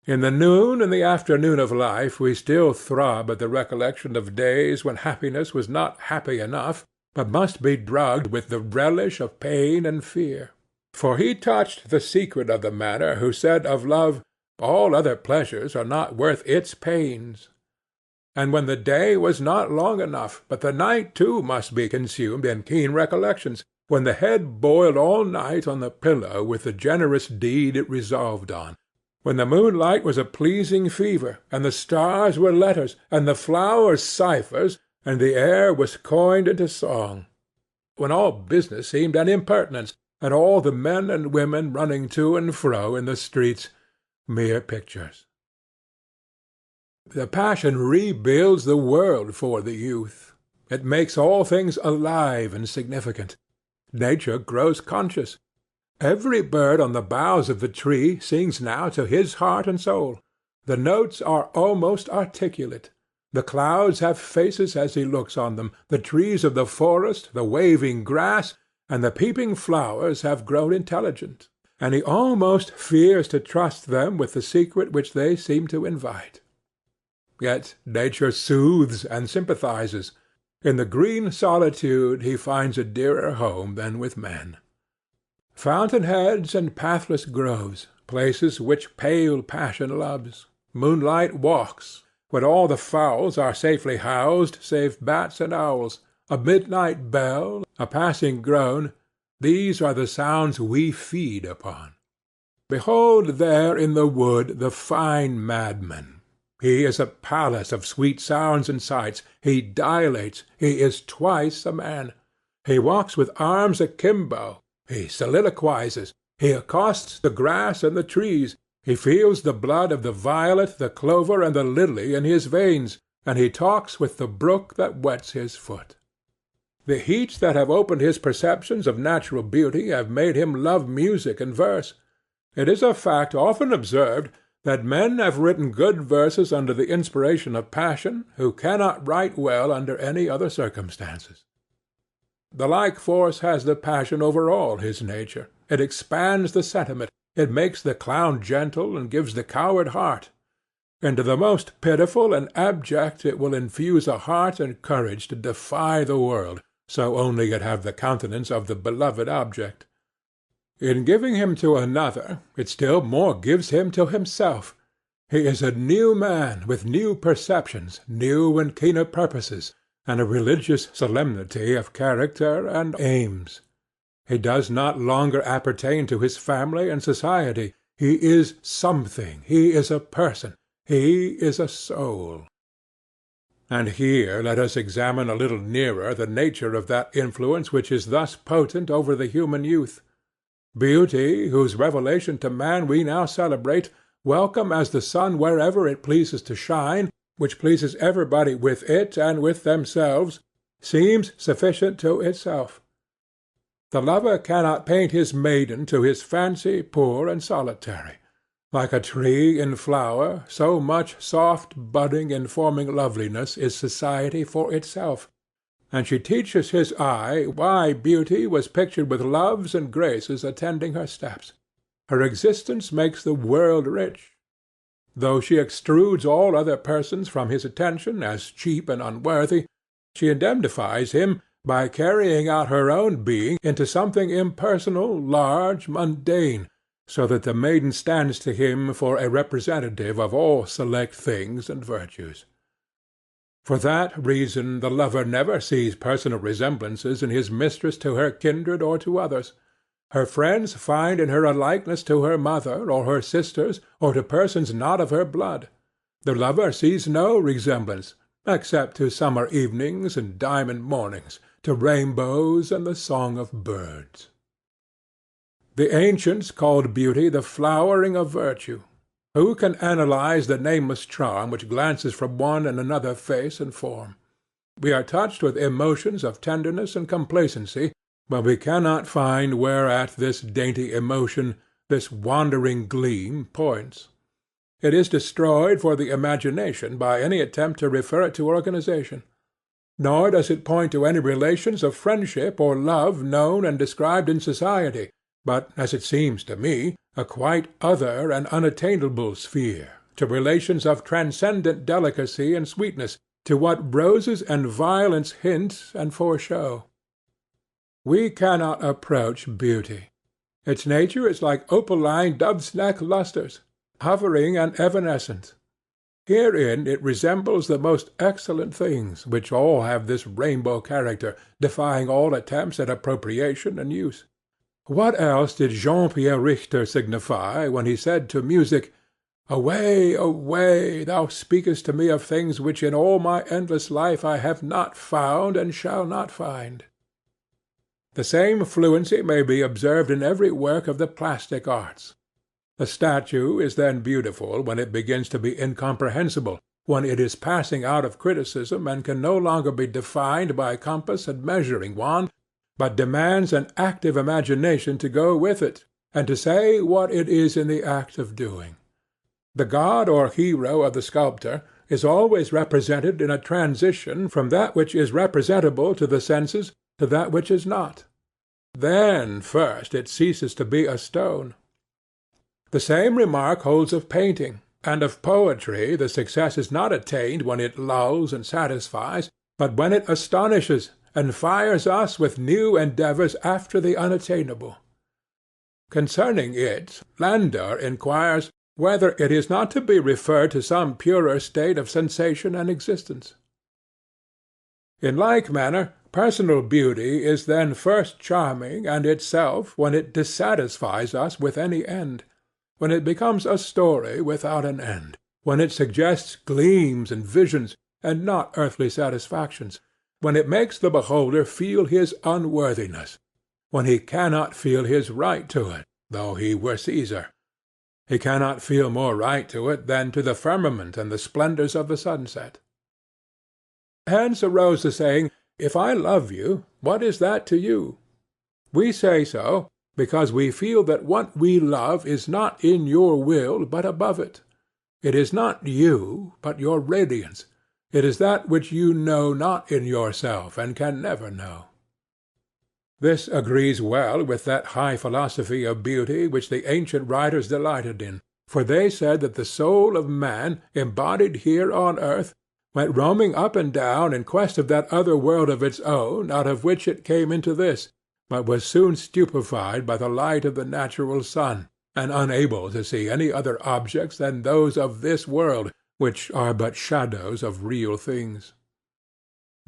In the noon and the afternoon of life we still throb at the recollection of days when happiness was not happy enough, but must be drugged with the relish of pain and fear. For he touched the secret of the matter who said of love, "All other pleasures are not worth its pains." And when the day was not long enough, but the night too must be consumed in keen recollections, when the head boiled all night on the pillow with the generous deed it resolved on, when the moonlight was a pleasing fever, and the stars were letters, and the flowers ciphers, and the air was coined into song, when all business seemed an impertinence, and all the men and women running to and fro in the streets mere pictures. The passion rebuilds the world for the youth. It makes all things alive and significant. Nature grows conscious. Every bird on the boughs of the tree sings now to his heart and soul. The notes are almost articulate. The clouds have faces as he looks on them. The trees of the forest, the waving grass, and the peeping flowers have grown intelligent, and he almost fears to trust them with the secret which they seem to invite. Yet nature soothes and sympathizes. In the green solitude he finds a dearer home than with men. Fountain-heads and pathless groves, places which pale passion loves, moonlight walks, when all the fowls are safely housed save bats and owls, a midnight bell, a passing groan, these are the sounds we feed upon. Behold there in the wood the fine madman. He is a palace of sweet sounds and sights. He dilates. He is twice a man. He walks with arms akimbo. He soliloquizes. He accosts the grass and the trees. He feels the blood of the violet, the clover, and the lily in his veins, and he talks with the brook that wets his foot. The heats that have opened his perceptions of natural beauty have made him love music and verse. It is a fact often observed that men have written good verses under the inspiration of passion who cannot write well under any other circumstances. The like force has the passion over all his nature. It expands the sentiment. It makes the clown gentle and gives the coward heart. Into the most pitiful and abject it will infuse a heart and courage to defy the world, so only it have the countenance of the beloved object. In giving him to another, it still more gives him to himself. He is a new man, with new perceptions, new and keener purposes, and a religious solemnity of character and aims. He does not longer appertain to his family and society. He is something. He is a person. He is a soul. And here let us examine a little nearer the nature of that influence which is thus potent over the human youth. Beauty, whose revelation to man we now celebrate, welcome as the sun wherever it pleases to shine, which pleases everybody with it and with themselves, seems sufficient to itself. The lover cannot paint his maiden to his fancy poor and solitary. Like a tree in flower, so much soft budding and forming loveliness is society for itself. And she teaches his eye why beauty was pictured with loves and graces attending her steps. Her existence makes the world rich. Though she extrudes all other persons from his attention as cheap and unworthy, she indemnifies him by carrying out her own being into something impersonal, large, mundane, so that the maiden stands to him for a representative of all select things and virtues. For that reason the lover never sees personal resemblances in his mistress to her kindred or to others. Her friends find in her a likeness to her mother, or her sisters, or to persons not of her blood. The lover sees no resemblance, except to summer evenings and diamond mornings, to rainbows and the song of birds. The ancients called beauty the flowering of virtue. Who can analyze the nameless charm which glances from one and another face and form? We are touched with emotions of tenderness and complacency, but we cannot find whereat this dainty emotion, this wandering gleam, points. It is destroyed for the imagination by any attempt to refer it to organization. Nor does it point to any relations of friendship or love known and described in society, but, as it seems to me, a quite other and unattainable sphere, to relations of transcendent delicacy and sweetness, to what roses and violets hint and foreshow. We cannot approach beauty. Its nature is like opaline dove's neck lustres, hovering and evanescent. Herein it resembles the most excellent things, which all have this rainbow character, defying all attempts at appropriation and use. What else did Jean Pierre Richter signify when he said to music, "Away, away, thou speakest to me of things which in all my endless life I have not found and shall not find"? The same fluency may be observed in every work of the plastic arts. The statue is then beautiful when it begins to be incomprehensible, when it is passing out of criticism and can no longer be defined by compass and measuring wand, but demands an active imagination to go with it, and to say what it is in the act of doing. The god or hero of the sculptor is always represented in a transition from that which is representable to the senses to that which is not. Then first it ceases to be a stone. The same remark holds of painting, and of poetry the success is not attained when it lulls and satisfies, but when it astonishes and fires us with new endeavours after the unattainable. Concerning it, Landor inquires whether it is not to be referred to some purer state of sensation and existence. In like manner, personal beauty is then first charming and itself when it dissatisfies us with any end, when it becomes a story without an end, when it suggests gleams and visions, and not earthly satisfactions, when it makes the beholder feel his unworthiness, when he cannot feel his right to it, though he were Caesar. He cannot feel more right to it than to the firmament and the splendors of the sunset. Hence arose the saying, "If I love you, what is that to you?" We say so because we feel that what we love is not in your will but above it. It is not you, but your radiance. It is that which you know not in yourself and can never know. This agrees well with that high philosophy of beauty which the ancient writers delighted in, for they said that the soul of man, embodied here on earth, went roaming up and down in quest of that other world of its own out of which it came into this, but was soon stupefied by the light of the natural sun, and unable to see any other objects than those of this world, which are but shadows of real things.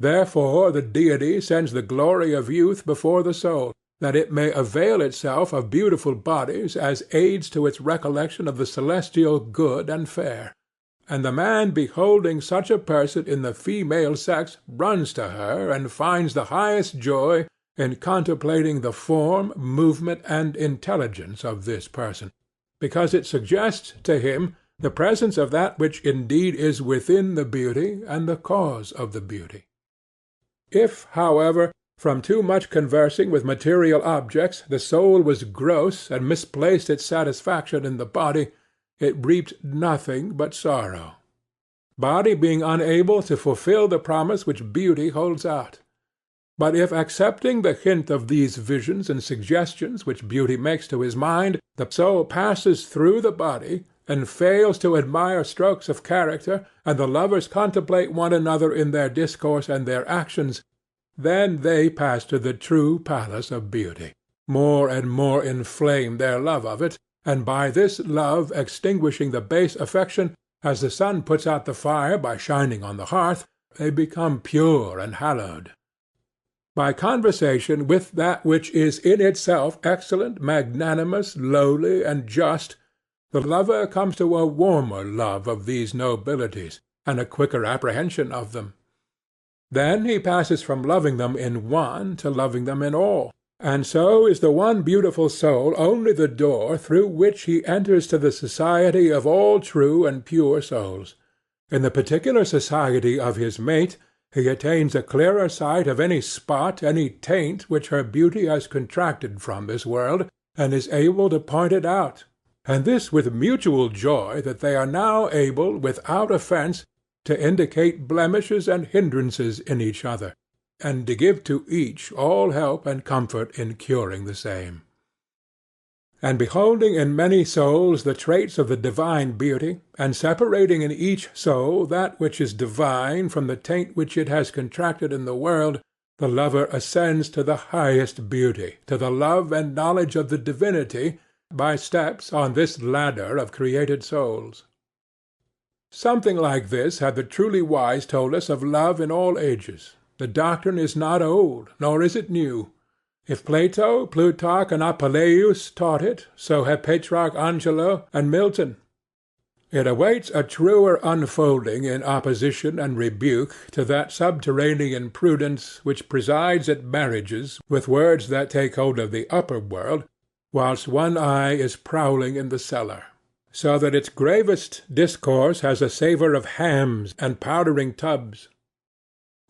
Therefore the Deity sends the glory of youth before the soul, that it may avail itself of beautiful bodies as aids to its recollection of the celestial good and fair. And the man beholding such a person in the female sex runs to her and finds the highest joy in contemplating the form, movement, and intelligence of this person, because it suggests to him the presence of that which indeed is within the beauty and the cause of the beauty. If, however, from too much conversing with material objects the soul was gross and misplaced its satisfaction in the body, it reaped nothing but sorrow, body being unable to fulfill the promise which beauty holds out. But if, accepting the hint of these visions and suggestions which beauty makes to his mind, the soul passes through the body, and fails to admire strokes of character, and the lovers contemplate one another in their discourse and their actions, then they pass to the true palace of beauty, more and more inflame their love of it, and by this love extinguishing the base affection, as the sun puts out the fire by shining on the hearth, they become pure and hallowed. By conversation with that which is in itself excellent, magnanimous, lowly, and just, the lover comes to a warmer love of these nobilities, and a quicker apprehension of them. Then he passes from loving them in one to loving them in all, and so is the one beautiful soul only the door through which he enters to the society of all true and pure souls. In the particular society of his mate he attains a clearer sight of any spot, any taint which her beauty has contracted from this world, and is able to point it out, and this with mutual joy that they are now able, without offence, to indicate blemishes and hindrances in each other, and to give to each all help and comfort in curing the same. And beholding in many souls the traits of the divine beauty, and separating in each soul that which is divine from the taint which it has contracted in the world, the lover ascends to the highest beauty, to the love and knowledge of the divinity, by steps on this ladder of created souls. Something like this have the truly wise told us of love in all ages. The doctrine is not old, nor is it new. If Plato, Plutarch, and Apuleius taught it, so have Petrarch, Angelo, and Milton. It awaits a truer unfolding in opposition and rebuke to that subterranean prudence which presides at marriages with words that take hold of the upper world, whilst one eye is prowling in the cellar. so that its gravest discourse has a savour of hams and powdering tubs.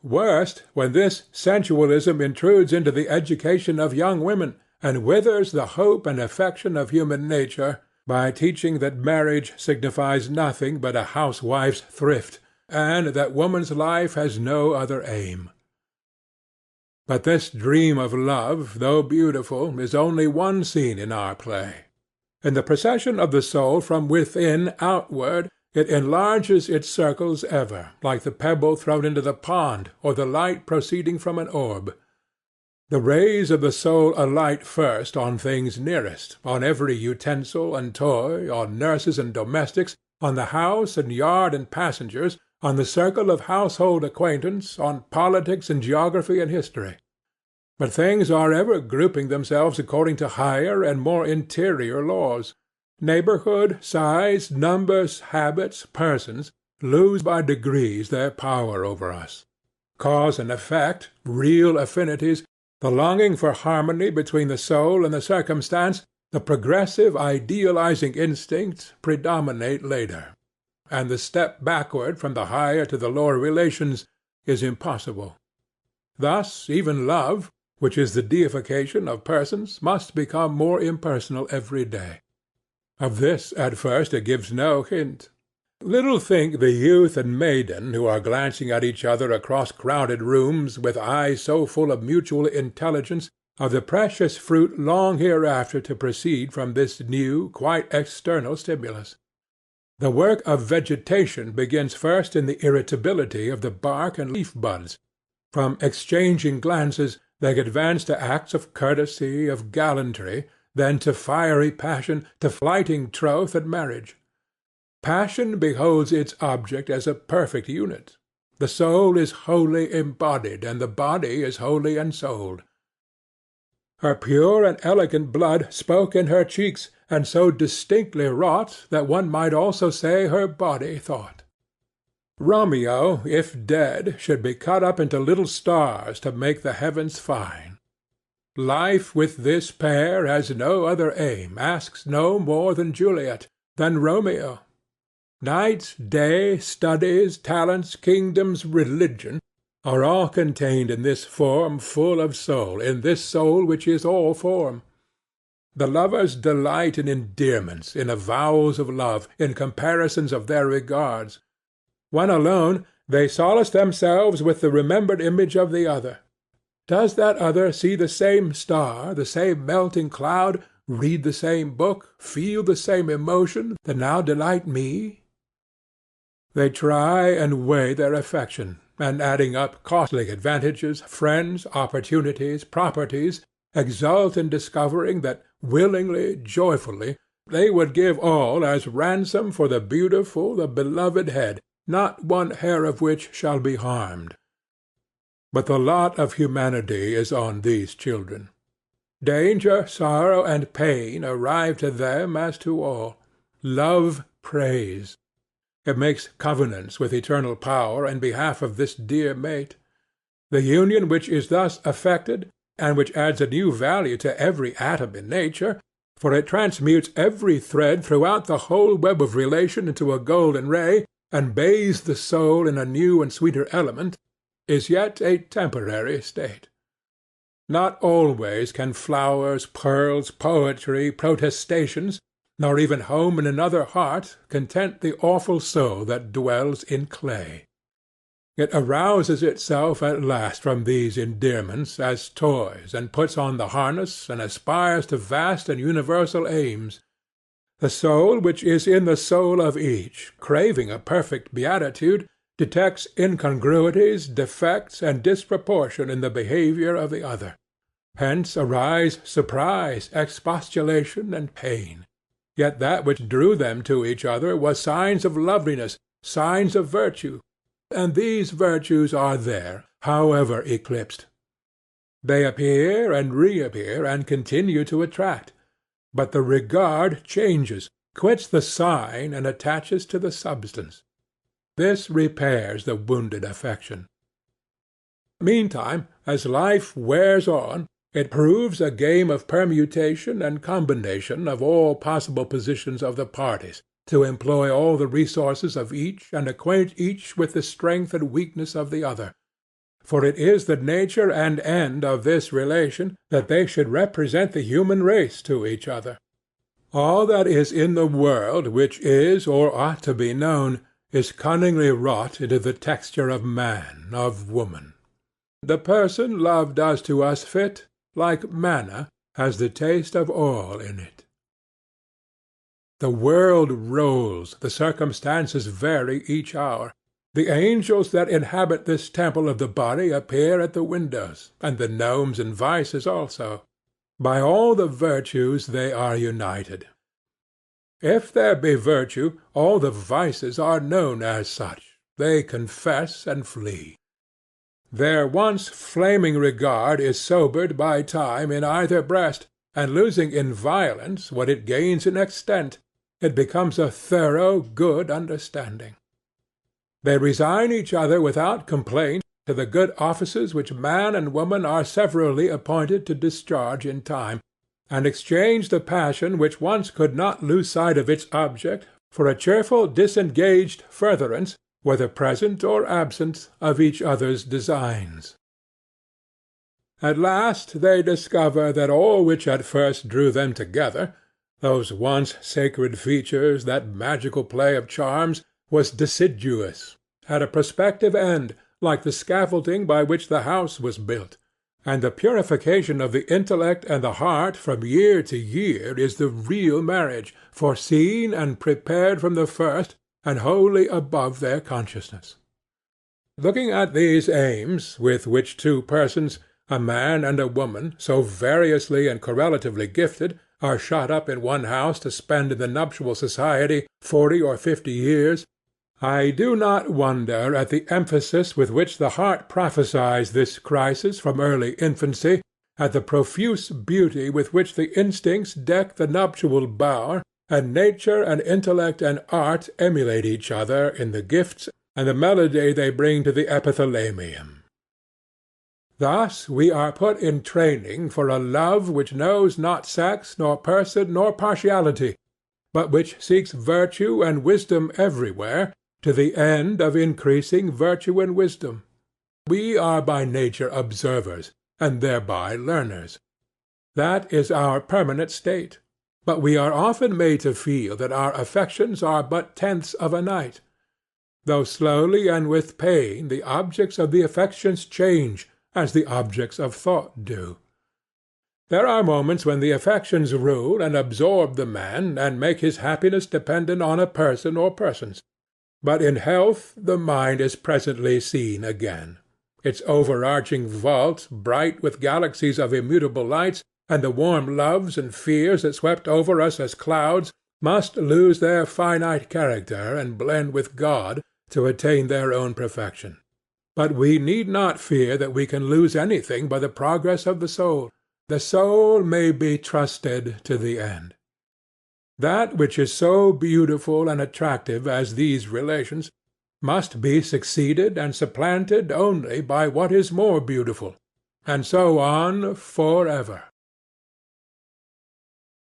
Worst, when this sensualism intrudes into the education of young women, and withers the hope and affection of human nature, by teaching that marriage signifies nothing but a housewife's thrift, and that woman's life has no other aim. But this dream of love, though beautiful, is only one scene in our play. In the procession of the soul from within outward, it enlarges its circles ever, like the pebble thrown into the pond, or the light proceeding from an orb. The rays of the soul alight first on things nearest, on every utensil and toy, on nurses and domestics, on the house and yard and passengers, on the circle of household acquaintance, on politics and geography and history. But things are ever grouping themselves according to higher and more interior laws. Neighborhood, size, numbers, habits, persons, lose by degrees their power over us. Cause and effect, real affinities, the longing for harmony between the soul and the circumstance, the progressive idealizing instinct, predominate later, and the step backward from the higher to the lower relations is impossible. Thus even love, which is the deification of persons, must become more impersonal every day. Of this at first it gives no hint. Little think the youth and maiden who are glancing at each other across crowded rooms with eyes so full of mutual intelligence of the precious fruit long hereafter to proceed from this new, quite external stimulus. The work of vegetation begins first in the irritability of the bark and leaf buds. From exchanging glances they advance to acts of courtesy, of gallantry, then to fiery passion, to flighting troth and marriage. Passion beholds its object as a perfect unit. The soul is wholly embodied, and the body is wholly ensouled. Her pure and elegant blood spoke in her cheeks, and so distinctly wrought that one might also say her body thought. Romeo, if dead, should be cut up into little stars to make the heavens fine. Life with this pair has no other aim, asks no more than Juliet, than Romeo. Night, day, studies, talents, kingdoms, religion, are all contained in this form full of soul, in this soul which is all form. The lovers delight in endearments, in avowals of love, in comparisons of their regards. When alone, they solace themselves with the remembered image of the other. Does that other see the same star, the same melting cloud, read the same book, feel the same emotion, that now delight me? They try and weigh their affection, and adding up costly advantages, friends, opportunities, properties, exult in discovering that willingly, joyfully, they would give all as ransom for the beautiful, the beloved head, not one hair of which shall be harmed. But the lot of humanity is on these children. Danger, sorrow, and pain arrive to them as to all. Love prays. It makes covenants with eternal power in behalf of this dear mate. The union which is thus effected, and which adds a new value to every atom in nature, for it transmutes every thread throughout the whole web of relation into a golden ray, and bathes the soul in a new and sweeter element, is yet a temporary state. Not always can flowers, pearls, poetry, protestations, nor even home in another heart, content the awful soul that dwells in clay. It arouses itself at last from these endearments as toys, and puts on the harness, and aspires to vast and universal aims. The soul which is in the soul of each, craving a perfect beatitude, detects incongruities, defects, and disproportion in the behavior of the other. Hence arise surprise, expostulation, and pain. Yet that which drew them to each other was signs of loveliness, signs of virtue, and these virtues are there, however eclipsed. They appear and reappear and continue to attract, but the regard changes, quits the sign, and attaches to the substance. This repairs the wounded affection. Meantime, as life wears on, it proves a game of permutation and combination of all possible positions of the parties, to employ all the resources of each and acquaint each with the strength and weakness of the other, for it is the nature and end of this relation that they should represent the human race to each other. All that is in the world which is or ought to be known is cunningly wrought into the texture of man, of woman. The person love does to us fit, like manna, has the taste of all in it. The world rolls, the circumstances vary each hour. The angels that inhabit this temple of the body appear at the windows, and the gnomes and vices also. By all the virtues they are united. If there be virtue, all the vices are known as such. They confess and flee. Their once flaming regard is sobered by time in either breast, and losing in violence what it gains in extent, it becomes a thorough good understanding. They resign each other without complaint to the good offices which man and woman are severally appointed to discharge in time, and exchange the passion which once could not lose sight of its object for a cheerful disengaged furtherance, whether present or absent, of each other's designs. At last they discover that all which at first drew them together, those once sacred features, that magical play of charms, was deciduous, had a prospective end, like the scaffolding by which the house was built, and the purification of the intellect and the heart from year to year is the real marriage, foreseen and prepared from the first, and wholly above their consciousness. Looking at these aims, with which two persons, a man and a woman, so variously and correlatively gifted, are shut up in one house to spend in the nuptial society 40 or 50 years, I do not wonder at the emphasis with which the heart prophesies this crisis from early infancy, at the profuse beauty with which the instincts deck the nuptial bower, and nature and intellect and art emulate each other in the gifts and the melody they bring to the epithalamium. Thus we are put in training for a love which knows not sex, nor person, nor partiality, but which seeks virtue and wisdom everywhere, to the end of increasing virtue and wisdom. We are by nature observers, and thereby learners. That is our permanent state. But we are often made to feel that our affections are but tenths of a night. Though slowly and with pain the objects of the affections change, as the objects of thought do. There are moments when the affections rule and absorb the man, and make his happiness dependent on a person or persons. But in health the mind is presently seen again. Its overarching vault, bright with galaxies of immutable lights, and the warm loves and fears that swept over us as clouds, must lose their finite character and blend with God to attain their own perfection. But we need not fear that we can lose anything by the progress of the soul. The soul may be trusted to the end. That which is so beautiful and attractive as these relations must be succeeded and supplanted only by what is more beautiful, and so on forever.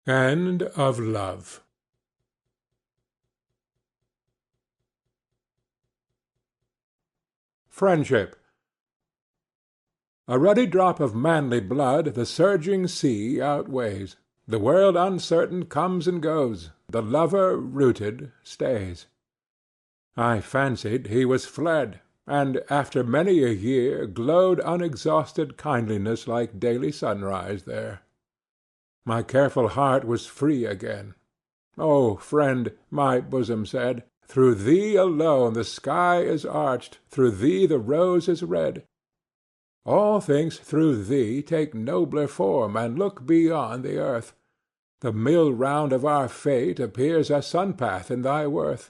End of Love. Friendship. A ruddy drop of manly blood the surging sea outweighs. The world uncertain comes and goes. The lover, rooted, stays. I fancied he was fled, and after many a year glowed unexhausted kindliness like daily sunrise there. My careful heart was free again. "O friend," my bosom said, "through thee alone the sky is arched, through thee the rose is red. All things through thee take nobler form and look beyond the earth. The mill round of our fate appears a sun-path in thy worth.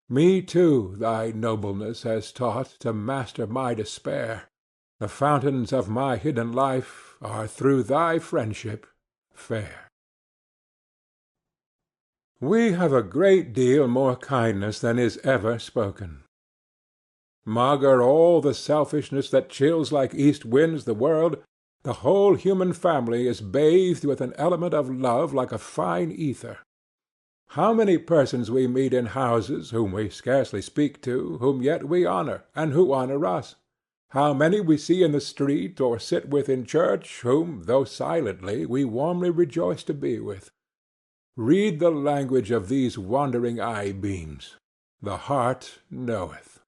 Me too thy nobleness has taught to master my despair. The fountains of my hidden life are through thy friendship fair." We have a great deal more kindness than is ever spoken. Maugre all the selfishness that chills like east winds the world, the whole human family is bathed with an element of love like a fine ether. How many persons we meet in houses whom we scarcely speak to, whom yet we honor, and who honor us! How many we see in the street or sit with in church, whom, though silently, we warmly rejoice to be with! Read the language of these wandering eye-beams. The heart knoweth.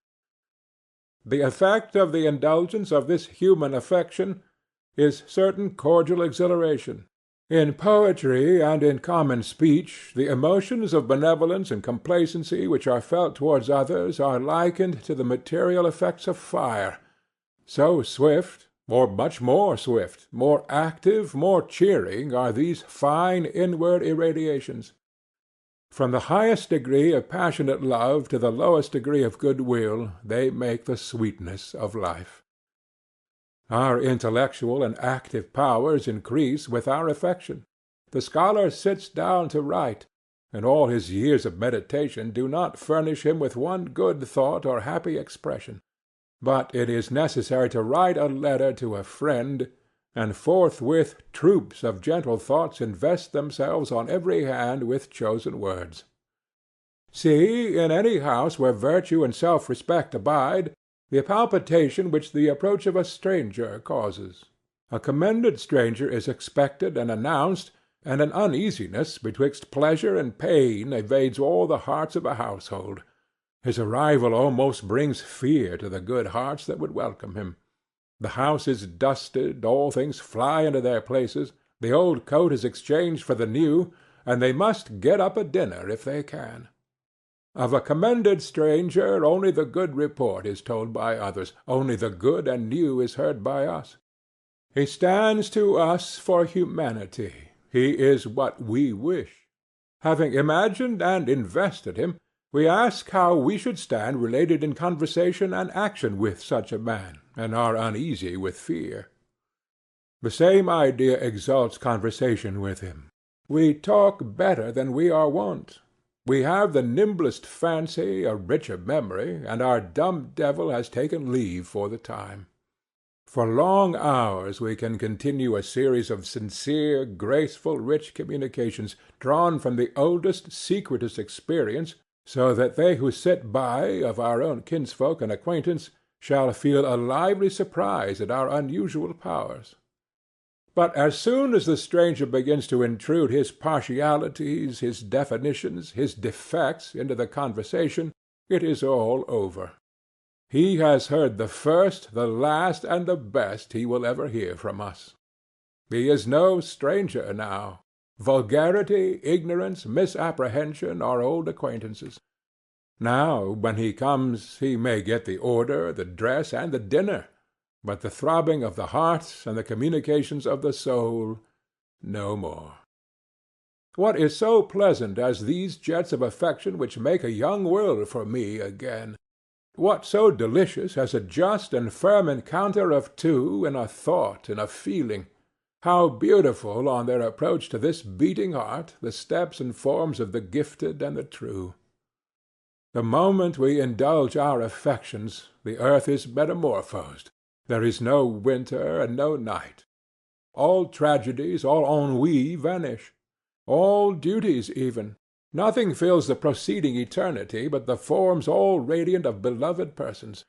The effect of the indulgence of this human affection is certain cordial exhilaration. In poetry and in common speech the emotions of benevolence and complacency which are felt towards others are likened to the material effects of fire, so swift, or much more swift, more active, more cheering are these fine inward irradiations. From the highest degree of passionate love to the lowest degree of good-will they make the sweetness of life. Our intellectual and active powers increase with our affection. The scholar sits down to write, and all his years of meditation do not furnish him with one good thought or happy expression. But it is necessary to write a letter to a friend, and forthwith troops of gentle thoughts invest themselves on every hand with chosen words. See, in any house where virtue and self-respect abide, the palpitation which the approach of a stranger causes. A commended stranger is expected and announced, and an uneasiness betwixt pleasure and pain invades all the hearts of a household. His arrival almost brings fear to the good hearts that would welcome him. The house is dusted, all things fly into their places, the old coat is exchanged for the new, and they must get up a dinner if they can. Of a commended stranger only the good report is told by others, only the good and new is heard by us. He stands to us for humanity. He is what we wish. Having imagined and invested him, we ask how we should stand related in conversation and action with such a man, and are uneasy with fear. The same idea exalts conversation with him. We talk better than we are wont. We have the nimblest fancy, a richer memory, and our dumb devil has taken leave for the time. For long hours we can continue a series of sincere, graceful, rich communications, drawn from the oldest, secretest experience, so that they who sit by, of our own kinsfolk and acquaintance, shall feel a lively surprise at our unusual powers. But as soon as the stranger begins to intrude his partialities, his definitions, his defects into the conversation, it is all over. He has heard the first, the last, and the best he will ever hear from us. He is no stranger now. Vulgarity, ignorance, misapprehension are old acquaintances. Now, when he comes, he may get the order, the dress, and the dinner, but the throbbing of the heart and the communications of the soul, no more. What is so pleasant as these jets of affection which make a young world for me again? What so delicious as a just and firm encounter of two in a thought, in a feeling? How beautiful on their approach to this beating heart the steps and forms of the gifted and the true! The moment we indulge our affections, the earth is metamorphosed. There is no winter and no night. All tragedies, all ennui vanish. All duties even. Nothing fills the proceeding eternity but the forms all radiant of beloved persons.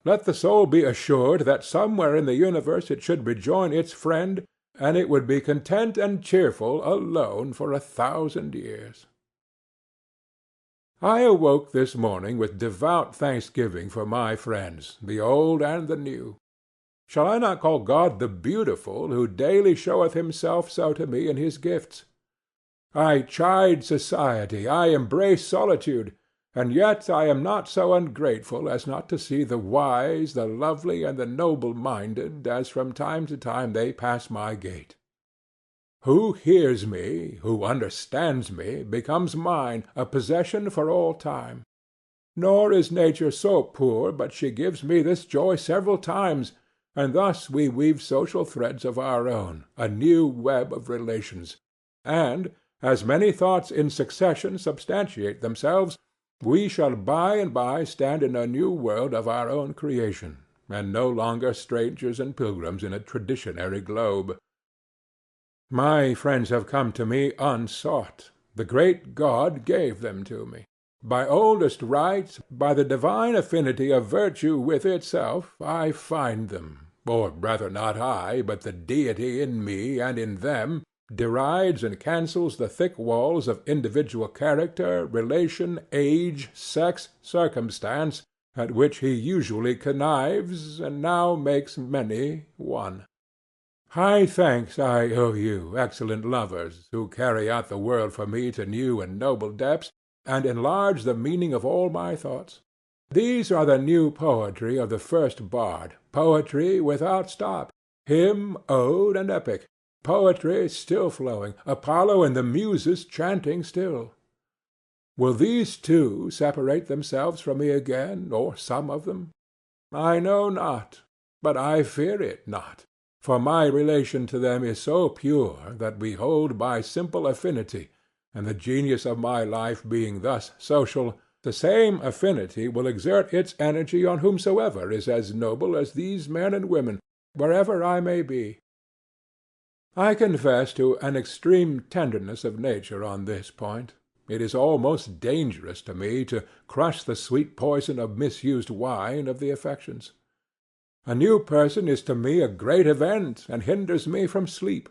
Let the soul be assured that somewhere in the universe it should rejoin its friend, and it would be content and cheerful alone for 1,000 years. I awoke this morning with devout thanksgiving for my friends, the old and the new. Shall I not call God the beautiful, who daily showeth himself so to me in his gifts? I chide society, I embrace solitude, and yet I am not so ungrateful as not to see the wise, the lovely, and the noble-minded, as from time to time they pass my gate. Who hears me, who understands me, becomes mine, a possession for all time. Nor is nature so poor but she gives me this joy several times, and thus we weave social threads of our own, a new web of relations, and, as many thoughts in succession substantiate themselves, we shall by and by stand in a new world of our own creation, and no longer strangers and pilgrims in a traditionary globe. My friends have come to me unsought. The great God gave them to me. By oldest right, by the divine affinity of virtue with itself, I find them, or rather not I, but the deity in me and in them, derides and cancels the thick walls of individual character, relation, age, sex, circumstance, at which he usually connives, and now makes many one. High thanks I owe you, excellent lovers, who carry out the world for me to new and noble depths, and enlarge the meaning of all my thoughts. These are the new poetry of the first bard, poetry without stop, hymn, ode, and epic, poetry still flowing, Apollo and the Muses chanting still. Will these too separate themselves from me again, or some of them? I know not, but I fear it not, for my relation to them is so pure that we hold by simple affinity, and the genius of my life being thus social, the same affinity will exert its energy on whomsoever is as noble as these men and women, wherever I may be. I confess to an extreme tenderness of nature on this point. It is almost dangerous to me to crush the sweet poison of misused wine of the affections. A new person is to me a great event, and hinders me from sleep.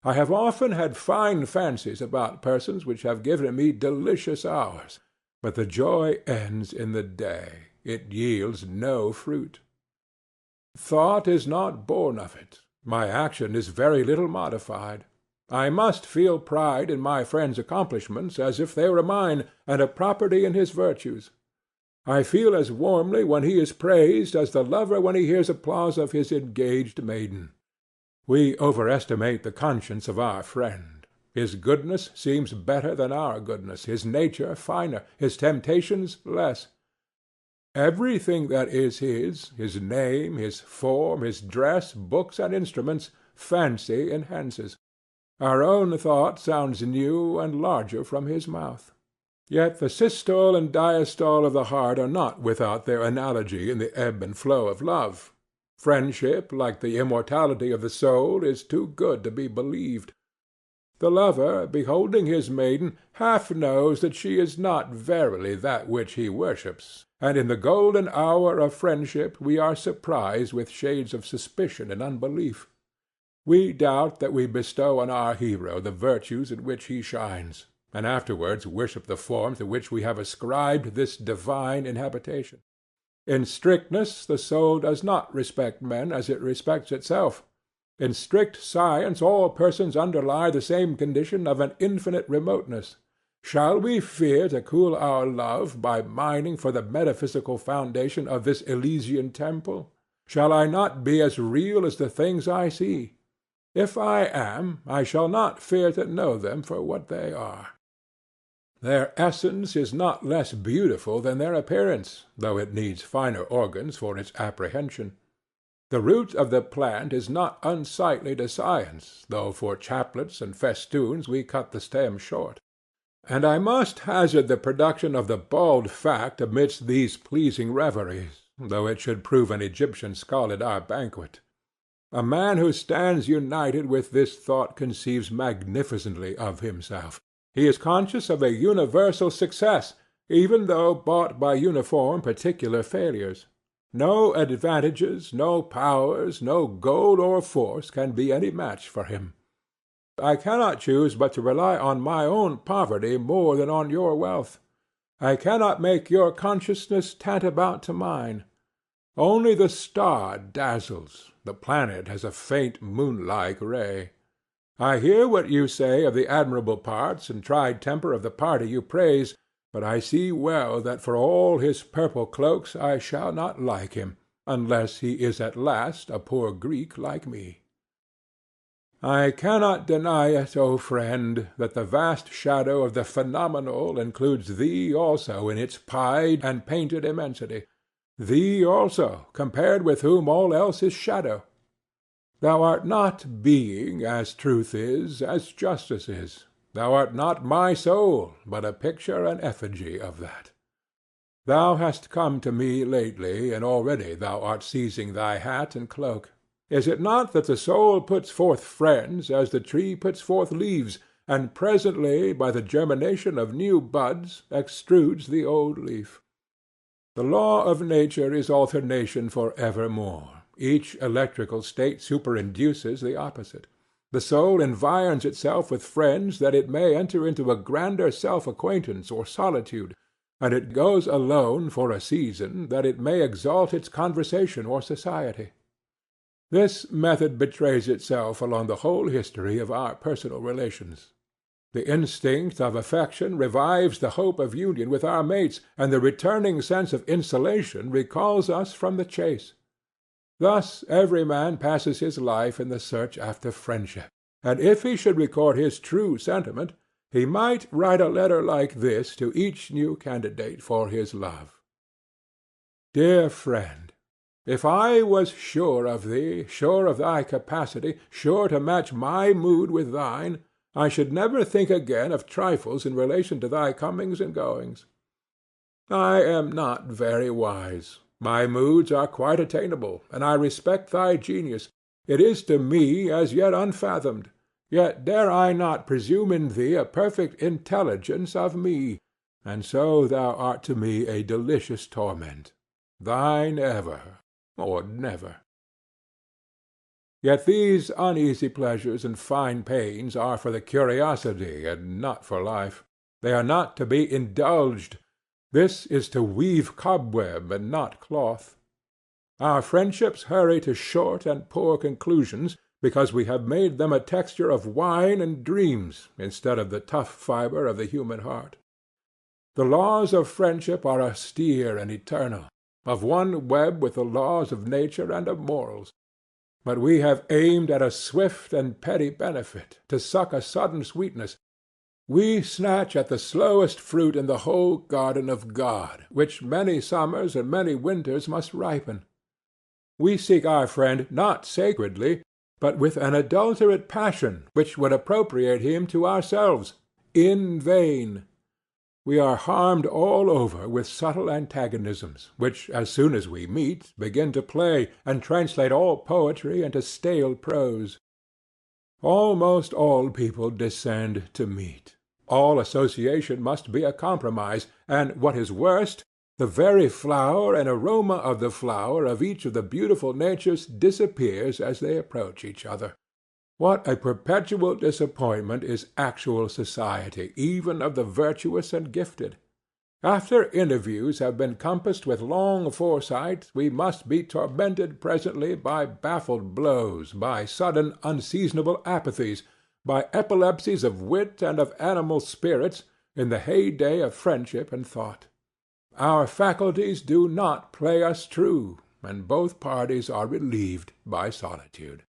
I have often had fine fancies about persons which have given me delicious hours, but the joy ends in the day. It yields no fruit. Thought is not born of it. My action is very little modified. I must feel pride in my friend's accomplishments as if they were mine, and a property in his virtues. I feel as warmly when he is praised as the lover when he hears applause of his engaged maiden. We overestimate the conscience of our friend. His goodness seems better than our goodness, his nature finer, his temptations less. Everything that is his name, his form, his dress, books, and instruments, fancy enhances. Our own thought sounds new and larger from his mouth. Yet the systole and diastole of the heart are not without their analogy in the ebb and flow of love. Friendship, like the immortality of the soul, is too good to be believed. The lover, beholding his maiden, half knows that she is not verily that which he worships, and in the golden hour of friendship we are surprised with shades of suspicion and unbelief. We doubt that we bestow on our hero the virtues in which he shines, and afterwards worship the form to which we have ascribed this divine inhabitation. In strictness the soul does not respect men as it respects itself. In strict science all persons underlie the same condition of an infinite remoteness. Shall we fear to cool our love by mining for the metaphysical foundation of this Elysian temple? Shall I not be as real as the things I see? If I am, I shall not fear to know them for what they are. Their essence is not less beautiful than their appearance, though it needs finer organs for its apprehension. The root of the plant is not unsightly to science, though for chaplets and festoons we cut the stem short. And I must hazard the production of the bald fact amidst these pleasing reveries, though it should prove an Egyptian skull at our banquet. A man who stands united with this thought conceives magnificently of himself. He is conscious of a universal success, even though bought by uniform particular failures. No advantages, no powers, no gold or force can be any match for him. I cannot choose but to rely on my own poverty more than on your wealth. I cannot make your consciousness tantamount to mine. Only the star dazzles, the planet has a faint moon-like ray. I hear what you say of the admirable parts and tried temper of the party you praise, but I see well that for all his purple cloaks I shall not like him, unless he is at last a poor Greek like me. I cannot deny it, O friend, that the vast shadow of the phenomenal includes thee also in its pied and painted immensity, thee also, compared with whom all else is shadow. Thou art not being, as truth is, as justice is. Thou art not my soul, but a picture and effigy of that. Thou hast come to me lately, and already thou art seizing thy hat and cloak. Is it not that the soul puts forth friends as the tree puts forth leaves, and presently, by the germination of new buds, extrudes the old leaf. The law of nature is alternation for evermore. Each electrical state superinduces the opposite. The soul environs itself with friends that it may enter into a grander self-acquaintance or solitude, and it goes alone for a season that it may exalt its conversation or society. This method betrays itself along the whole history of our personal relations. The instinct of affection revives the hope of union with our mates, and the returning sense of insulation recalls us from the chase. Thus every man passes his life in the search after friendship, and if he should record his true sentiment, he might write a letter like this to each new candidate for his love. Dear friend, if I was sure of thee, sure of thy capacity, sure to match my mood with thine, I should never think again of trifles in relation to thy comings and goings. I am not very wise. My moods are quite attainable, and I respect thy genius. It is to me as yet unfathomed. Yet dare I not presume in thee a perfect intelligence of me, and so thou art to me a delicious torment. Thine ever, or never. Yet these uneasy pleasures and fine pains are for the curiosity and not for life. They are not to be indulged. This is to weave cobweb and not cloth. Our friendships hurry to short and poor conclusions because we have made them a texture of wine and dreams instead of the tough fibre of the human heart. The laws of friendship are austere and eternal, of one web with the laws of nature and of morals. But we have aimed at a swift and petty benefit, to suck a sudden sweetness. We snatch at the slowest fruit in the whole garden of God, which many summers and many winters must ripen. We seek our friend not sacredly, but with an adulterate passion which would appropriate him to ourselves, in vain. We are harmed all over with subtle antagonisms, which, as soon as we meet, begin to play, and translate all poetry into stale prose. Almost all people descend to meet. All association must be a compromise, and, what is worst, the very flower and aroma of the flower of each of the beautiful natures disappears as they approach each other. What a perpetual disappointment is actual society, even of the virtuous and gifted! After interviews have been compassed with long foresight, we must be tormented presently by baffled blows, by sudden unseasonable apathies, by epilepsies of wit and of animal spirits, in the heyday of friendship and thought. Our faculties do not play us true, and both parties are relieved by solitude.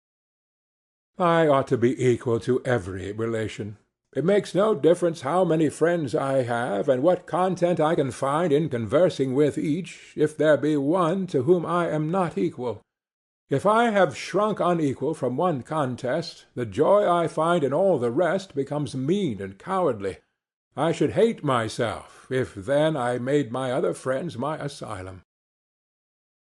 I ought to be equal to every relation. It makes no difference how many friends I have, and what content I can find in conversing with each, if there be one to whom I am not equal. If I have shrunk unequal from one contest, the joy I find in all the rest becomes mean and cowardly. I should hate myself, if then I made my other friends my asylum.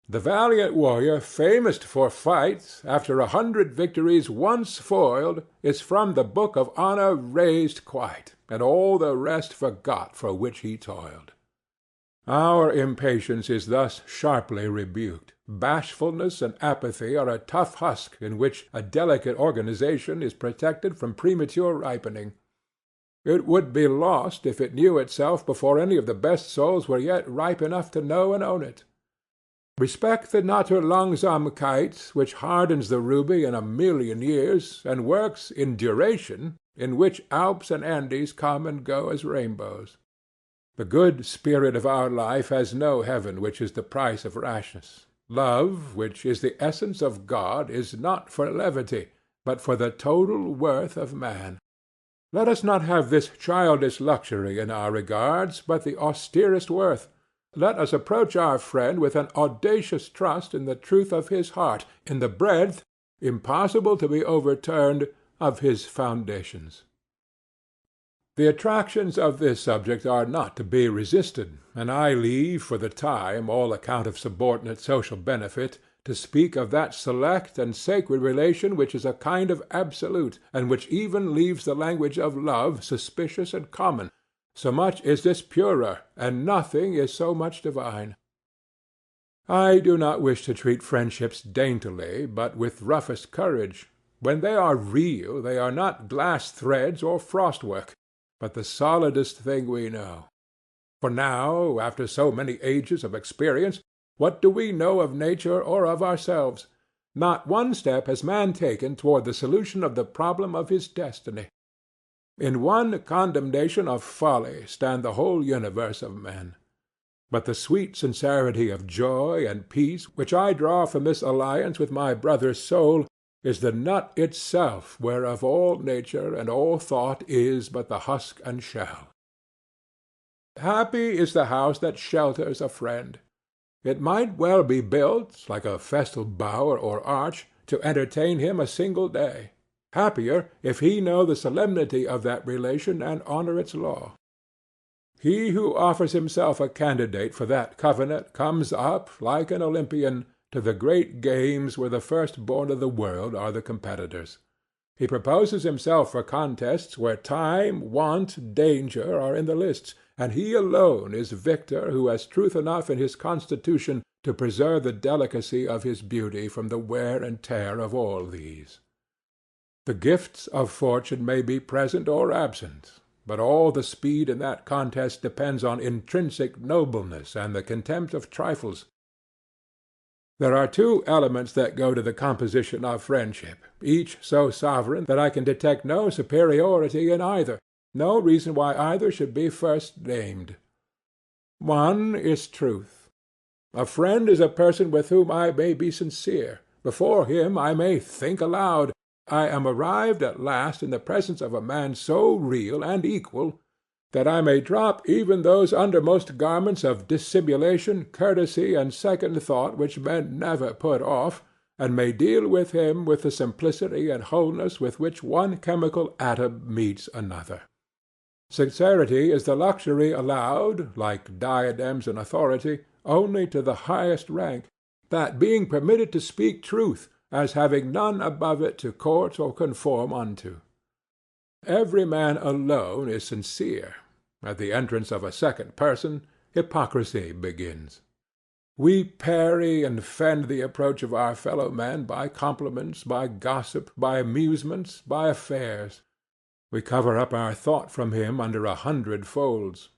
The valiant warrior famous for fights, after 100 victories once foiled, is from the book of honor razed quite, and all the rest forgot for which he toiled. Our impatience is thus sharply rebuked. Bashfulness and apathy are a tough husk in which a delicate organization is protected from premature ripening. It would be lost if it knew itself before any of the best souls were yet ripe enough to know and own it. Respect the Naturlangsamkeit, which hardens the ruby in 1,000,000 years, and works in duration, in which Alps and Andes come and go as rainbows. The good spirit of our life has no heaven which is the price of rashness. Love, which is the essence of God, is not for levity, but for the total worth of man. Let us not have this childish luxury in our regards, but the austerest worth. Let us approach our friend with an audacious trust in the truth of his heart, in the breadth, impossible to be overturned, of his foundations. The attractions of this subject are not to be resisted, and I leave, for the time, all account of subordinate social benefit to speak of that select and sacred relation which is a kind of absolute, and which even leaves the language of love suspicious and common, so much is this purer, and nothing is so much divine. I do not wish to treat friendships daintily, but with roughest courage. When they are real, they are not glass threads or frostwork, but the solidest thing we know. For now, after so many ages of experience, what do we know of nature or of ourselves? Not one step has man taken toward the solution of the problem of his destiny. In one condemnation of folly stand the whole universe of men. But the sweet sincerity of joy and peace which I draw from this alliance with my brother's soul is the nut itself whereof all nature and all thought is but the husk and shell. Happy is the house that shelters a friend. It might well be built, like a festal bower or arch, to entertain him a single day. Happier if he know the solemnity of that relation and honor its law. He who offers himself a candidate for that covenant comes up, like an Olympian, to the great games where the firstborn of the world are the competitors. He proposes himself for contests where time, want, danger are in the lists, and he alone is victor who has truth enough in his constitution to preserve the delicacy of his beauty from the wear and tear of all these. The gifts of fortune may be present or absent, but all the speed in that contest depends on intrinsic nobleness and the contempt of trifles. There are two elements that go to the composition of friendship, each so sovereign that I can detect no superiority in either, no reason why either should be first named. One is truth. A friend is a person with whom I may be sincere. Before him I may think aloud. I am arrived at last in the presence of a man so real and equal that I may drop even those undermost garments of dissimulation, courtesy, and second thought which men never put off, and may deal with him with the simplicity and wholeness with which one chemical atom meets another. Sincerity is the luxury allowed, like diadems and authority, only to the highest rank, that being permitted to speak truth, as having none above it to court or conform unto. Every man alone is sincere. At the entrance of a second person, hypocrisy begins. We parry and fend the approach of our fellow men by compliments, by gossip, by amusements, by affairs. We cover up our thought from him under 100 folds.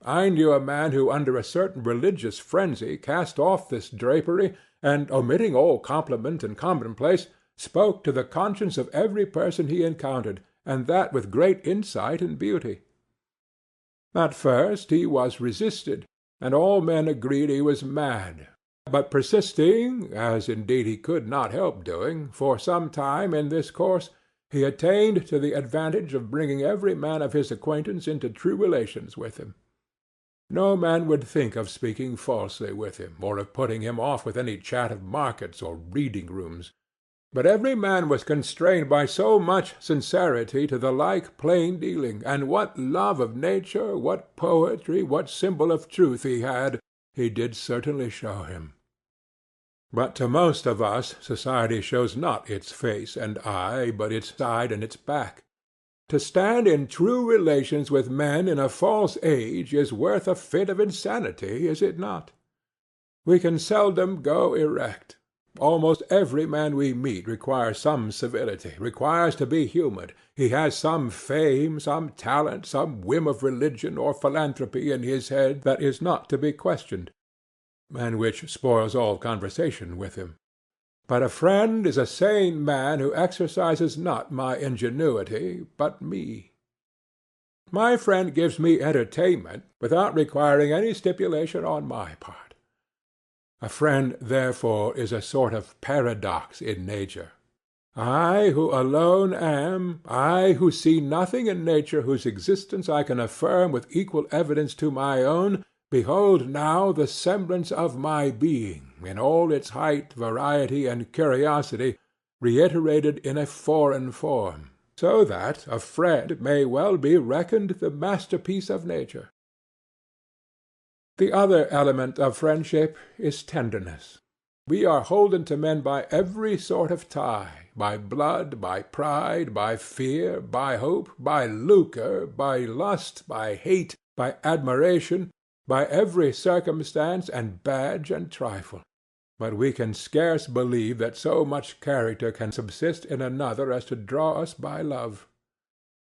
I knew a man who under a certain religious frenzy cast off this drapery, and, omitting all compliment and commonplace, spoke to the conscience of every person he encountered, and that with great insight and beauty. At first he was resisted, and all men agreed he was mad, but persisting, as indeed he could not help doing, for some time in this course, he attained to the advantage of bringing every man of his acquaintance into true relations with him. No man would think of speaking falsely with him, or of putting him off with any chat of markets or reading-rooms. But every man was constrained by so much sincerity to the like plain dealing, and what love of nature, what poetry, what symbol of truth he had, he did certainly show him. But to most of us society shows not its face and eye, but its side and its back. To stand in true relations with men in a false age is worth a fit of insanity, is it not? We can seldom go erect. Almost every man we meet requires some civility, requires to be humored. He has some fame, some talent, some whim of religion or philanthropy in his head that is not to be questioned, and which spoils all conversation with him. But a friend is a sane man who exercises not my ingenuity, but me. My friend gives me entertainment without requiring any stipulation on my part. A friend, therefore, is a sort of paradox in nature. I who alone am, I who see nothing in nature whose existence I can affirm with equal evidence to my own, behold now the semblance of my being, in all its height, variety, and curiosity, reiterated in a foreign form, so that a friend may well be reckoned the masterpiece of nature. The other element of friendship is tenderness. We are holden to men by every sort of tie, by blood, by pride, by fear, by hope, by lucre, by lust, by hate, by admiration, by every circumstance and badge and trifle. But we can scarce believe that so much character can subsist in another as to draw us by love.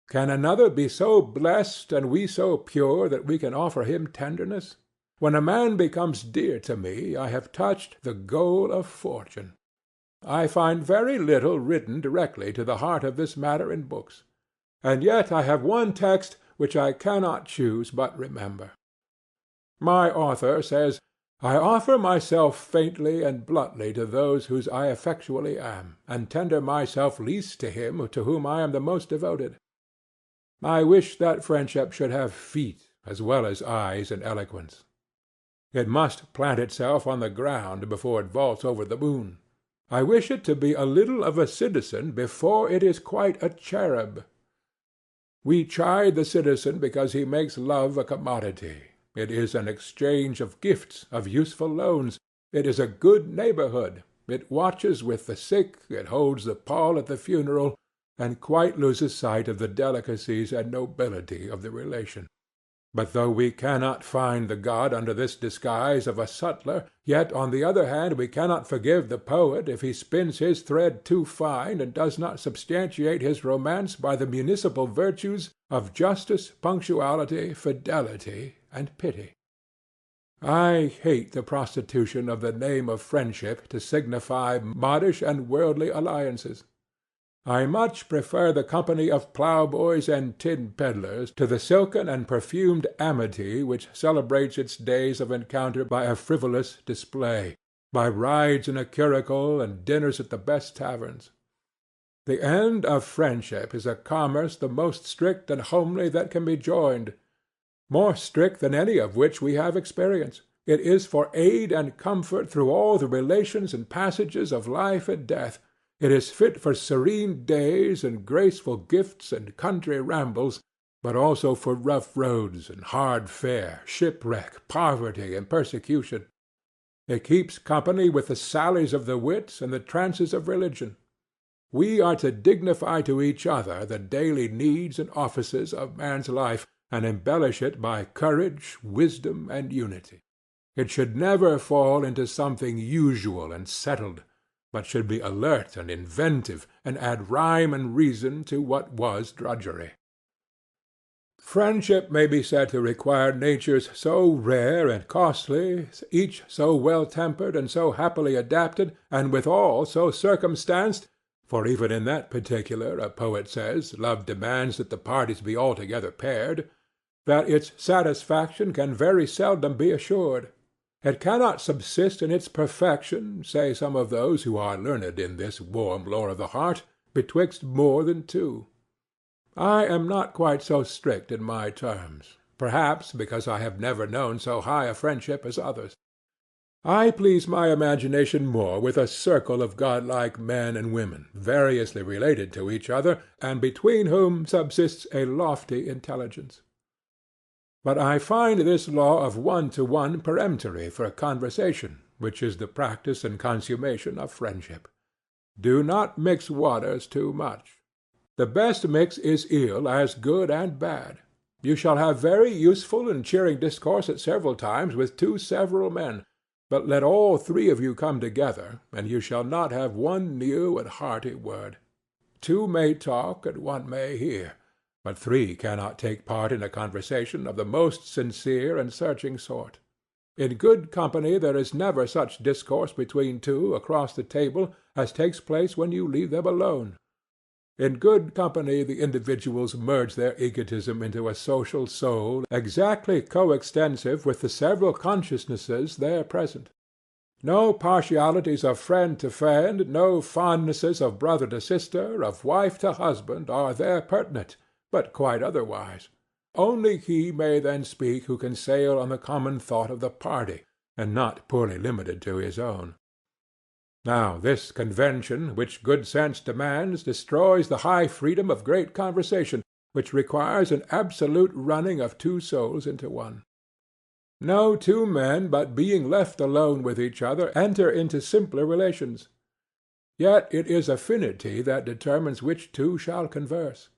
Can another be so blessed and we so pure that we can offer him tenderness? When a man becomes dear to me, I have touched the goal of fortune. I find very little written directly to the heart of this matter in books, and yet I have one text which I cannot choose but remember. My author says, "I offer myself faintly and bluntly to those whose I effectually am, and tender myself least to him to whom I am the most devoted." I wish that friendship should have feet as well as eyes and eloquence. It must plant itself on the ground before it vaults over the moon. I wish it to be a little of a citizen before it is quite a cherub. We chide the citizen because he makes love a commodity. It is an exchange of gifts, of useful loans. It is a good neighborhood. It watches with the sick, it holds the pall at the funeral, and quite loses sight of the delicacies and nobility of the relation. But though we cannot find the god under this disguise of a sutler, yet on the other hand we cannot forgive the poet if he spins his thread too fine and does not substantiate his romance by the municipal virtues of justice, punctuality, fidelity, and pity. I hate the prostitution of the name of friendship to signify modish and worldly alliances. I much prefer the company of ploughboys and tin peddlers to the silken and perfumed amity which celebrates its days of encounter by a frivolous display, by rides in a curricle and dinners at the best taverns. The end of friendship is a commerce the most strict and homely that can be joined, more strict than any of which we have experience. It is for aid and comfort through all the relations and passages of life and death. It is fit for serene days and graceful gifts and country rambles, but also for rough roads and hard fare, shipwreck, poverty, and persecution. It keeps company with the sallies of the wit and the trances of religion. We are to dignify to each other the daily needs and offices of man's life, and embellish it by courage, wisdom, and unity. It should never fall into something usual and settled, but should be alert and inventive, and add rhyme and reason to what was drudgery. Friendship may be said to require natures so rare and costly, each so well-tempered and so happily adapted, and withal so circumstanced, for even in that particular, a poet says, love demands that the parties be altogether paired, that its satisfaction can very seldom be assured. It cannot subsist in its perfection, say some of those who are learned in this warm lore of the heart, betwixt more than two. I am not quite so strict in my terms, perhaps because I have never known so high a friendship as others. I please my imagination more with a circle of godlike men and women, variously related to each other, and between whom subsists a lofty intelligence. But I find this law of 1-to-1 peremptory for conversation, which is the practice and consummation of friendship. Do not mix waters too much. The best mix is ill as good and bad. You shall have very useful and cheering discourse at several times with two several men, but let all three of you come together, and you shall not have one new and hearty word. Two may talk, and one may hear, but three cannot take part in a conversation of the most sincere and searching sort. In good company there is never such discourse between two across the table as takes place when you leave them alone. In good company the individuals merge their egotism into a social soul exactly coextensive with the several consciousnesses there present. No partialities of friend to friend, no fondnesses of brother to sister, of wife to husband, are there pertinent, but quite otherwise. Only he may then speak who can sail on the common thought of the party, and not poorly limited to his own. Now this convention, which good sense demands, destroys the high freedom of great conversation, which requires an absolute running of two souls into one. No two men but being left alone with each other enter into simpler relations. Yet it is affinity that determines which two shall converse.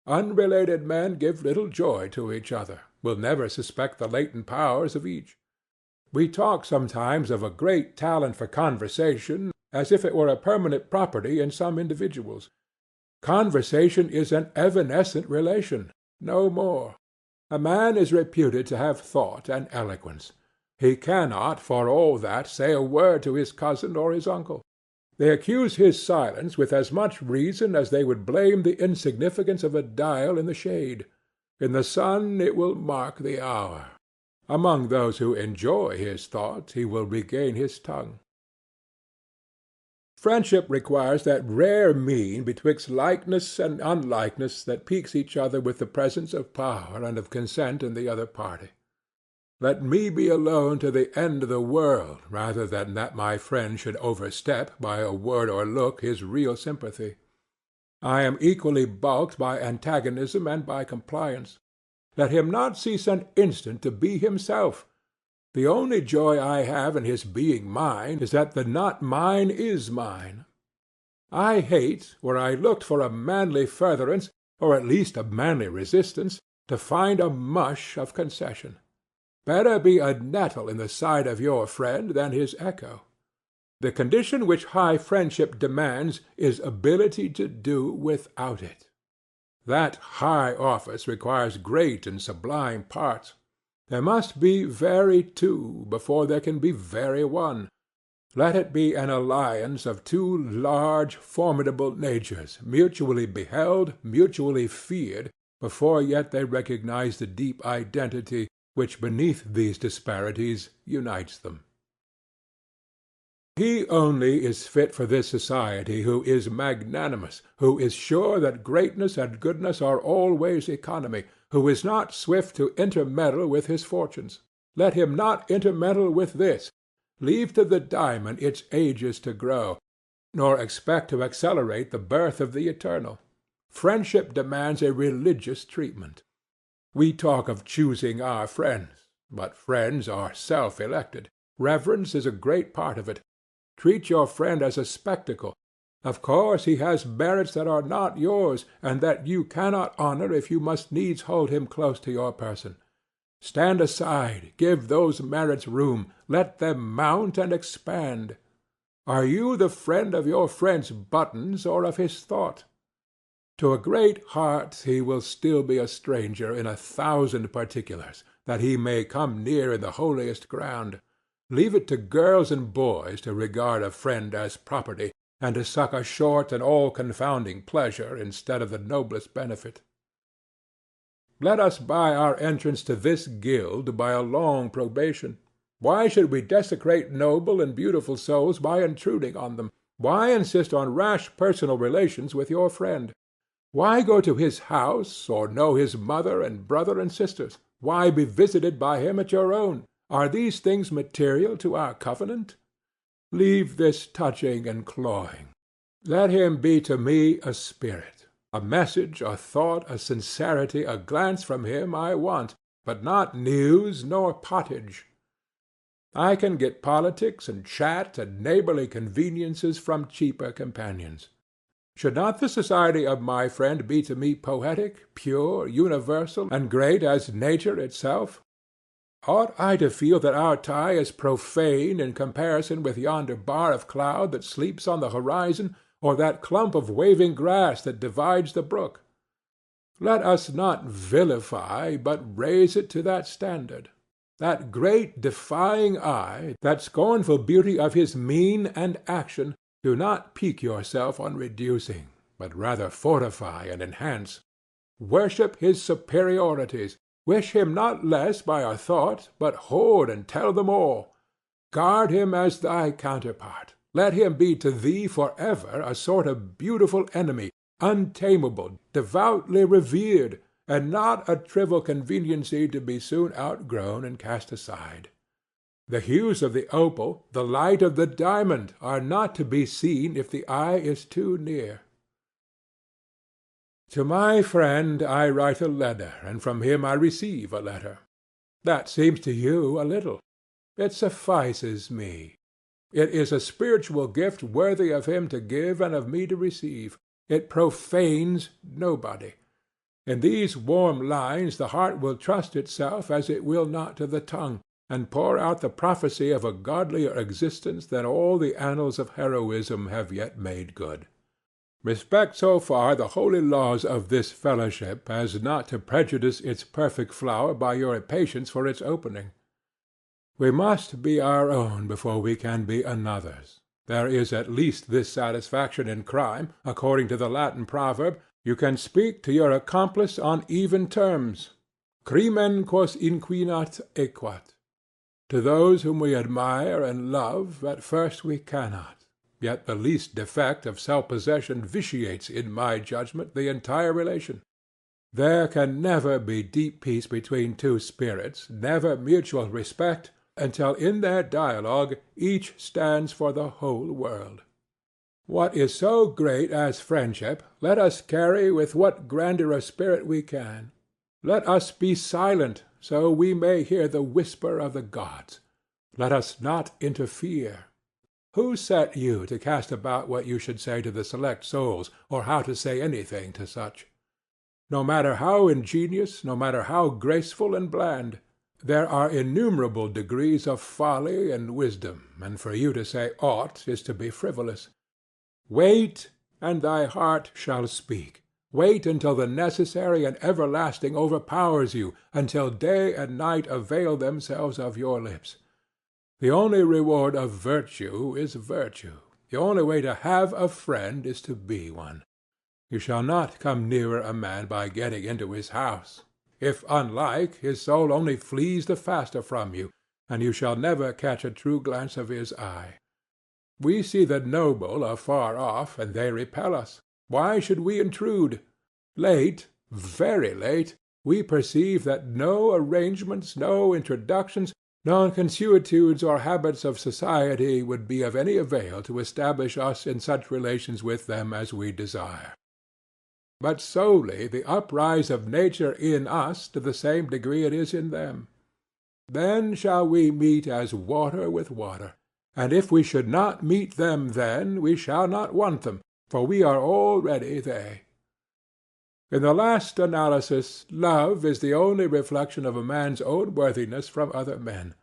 Unrelated men give little joy to each other, will never suspect the latent powers of each. We talk sometimes of a great talent for conversation, as if it were a permanent property in some individuals. Conversation is an evanescent relation, no more. A man is reputed to have thought and eloquence. He cannot, for all that, say a word to his cousin or his uncle. They accuse his silence with as much reason as they would blame the insignificance of a dial in the shade. In the sun it will mark the hour. Among those who enjoy his thought he will regain his tongue. Friendship requires that rare mean betwixt likeness and unlikeness that piques each other with the presence of power and of consent in the other party. Let me be alone to the end of the world rather than that my friend should overstep by a word or look his real sympathy. I am equally balked by antagonism and by compliance. Let him not cease an instant to be himself. The only joy I have in his being mine is that the not mine is mine. I hate, where I looked for a manly furtherance, or at least a manly resistance, to find a mush of concession. Better be a nettle in the side of your friend than his echo. The condition which high friendship demands is ability to do without it. That high office requires great and sublime parts. There must be very two before there can be very one. Let it be an alliance of two large, formidable natures, mutually beheld, mutually feared, before yet they recognize the deep identity which beneath these disparities unites them. He only is fit for this society who is magnanimous, who is sure that greatness and goodness are always economy, who is not swift to intermeddle with his fortunes. Let him not intermeddle with this. Leave to the diamond its ages to grow, nor expect to accelerate the birth of the eternal. Friendship demands a religious treatment. We talk of choosing our friends, but friends are self-elected. Reverence is a great part of it. Treat your friend as a spectacle. Of course he has merits that are not yours, and that you cannot honor if you must needs hold him close to your person. Stand aside, give those merits room, let them mount and expand. Are you the friend of your friend's buttons or of his thought? To a great heart he will still be a stranger in 1,000 particulars, that he may come near in the holiest ground. Leave it to girls and boys to regard a friend as property, and to suck a short and all-confounding pleasure instead of the noblest benefit. Let us buy our entrance to this guild by a long probation. Why should we desecrate noble and beautiful souls by intruding on them? Why insist on rash personal relations with your friend? Why go to his house, or know his mother and brother and sisters? Why be visited by him at your own? Are these things material to our covenant? Leave this touching and clawing. Let him be to me a spirit. A message, a thought, a sincerity, a glance from him I want, but not news nor pottage. I can get politics and chat and neighborly conveniences from cheaper companions. Should not the society of my friend be to me poetic, pure, universal, and great as nature itself? Ought I to feel that our tie is profane in comparison with yonder bar of cloud that sleeps on the horizon, or that clump of waving grass that divides the brook? Let us not vilify, but raise it to that standard. That great defying eye, that scornful beauty of his mien and action, do not pique yourself on reducing, but rather fortify and enhance. Worship his superiorities. Wish him not less by a thought, but hoard and tell them all. Guard him as thy counterpart. Let him be to thee for ever a sort of beautiful enemy, untamable, devoutly revered, and not a trivial conveniency to be soon outgrown and cast aside. The hues of the opal, the light of the diamond, are not to be seen if the eye is too near. To my friend I write a letter, and from him I receive a letter. That seems to you a little. It suffices me. It is a spiritual gift worthy of him to give and of me to receive. It profanes nobody. In these warm lines the heart will trust itself as it will not to the tongue, and pour out the prophecy of a godlier existence than all the annals of heroism have yet made good. Respect so far the holy laws of this fellowship as not to prejudice its perfect flower by your impatience for its opening. We must be our own before we can be another's. There is at least this satisfaction in crime, according to the Latin proverb, you can speak to your accomplice on even terms. Crimen quos inquinat equat. To those whom we admire and love, at first we cannot. Yet the least defect of self-possession vitiates, in my judgment, the entire relation. There can never be deep peace between two spirits, never mutual respect, until in their dialogue each stands for the whole world. What is so great as friendship, let us carry with what grandeur of spirit we can. Let us be silent, so we may hear the whisper of the gods. Let us not interfere. Who set you to cast about what you should say to the select souls, or how to say anything to such? No matter how ingenious, no matter how graceful and bland, there are innumerable degrees of folly and wisdom, and for you to say aught is to be frivolous. Wait, and thy heart shall speak. Wait until the necessary and everlasting overpowers you, until day and night avail themselves of your lips. The only reward of virtue is virtue. The only way to have a friend is to be one. You shall not come nearer a man by getting into his house. If unlike, his soul only flees the faster from you, and you shall never catch a true glance of his eye. We see the noble afar off, and they repel us. Why should we intrude? Late, very late, we perceive that no arrangements, no introductions, no consuetudes or habits of society would be of any avail to establish us in such relations with them as we desire. But solely the uprise of nature in us to the same degree it is in them. Then shall we meet as water with water. And if we should not meet them then, we shall not want them, for we are already they. In the last analysis, love is the only reflection of a man's own worthiness from other men.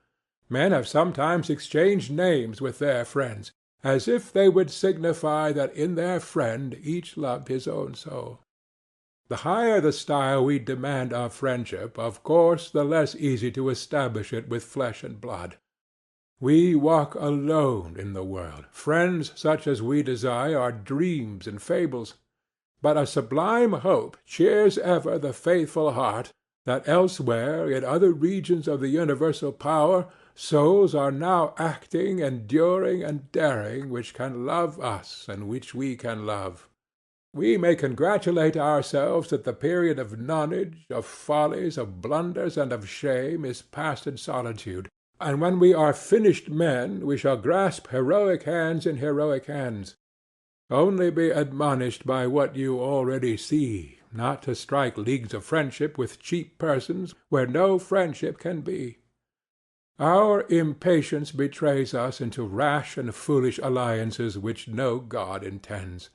Men have sometimes exchanged names with their friends, as if they would signify that in their friend each loved his own soul. The higher the style we demand of friendship, of course the less easy to establish it with flesh and blood. We walk alone in the world. Friends such as we desire are dreams and fables. But a sublime hope cheers ever the faithful heart that elsewhere, in other regions of the universal power, souls are now acting, enduring, and daring which can love us and which we can love. We may congratulate ourselves that the period of nonage, of follies, of blunders, and of shame is past in solitude, and when we are finished men we shall grasp heroic hands in heroic hands. Only be admonished by what you already see, not to strike leagues of friendship with cheap persons where no friendship can be. Our impatience betrays us into rash and foolish alliances which no god intends.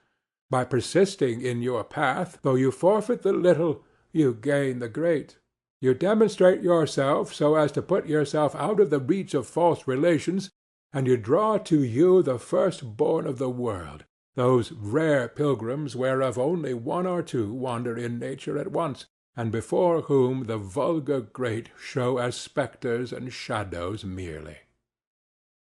By persisting in your path, though you forfeit the little, you gain the great. You demonstrate yourself so as to put yourself out of the reach of false relations, and you draw to you the firstborn of the world, those rare pilgrims whereof only one or two wander in nature at once, and before whom the vulgar great show as spectres and shadows merely.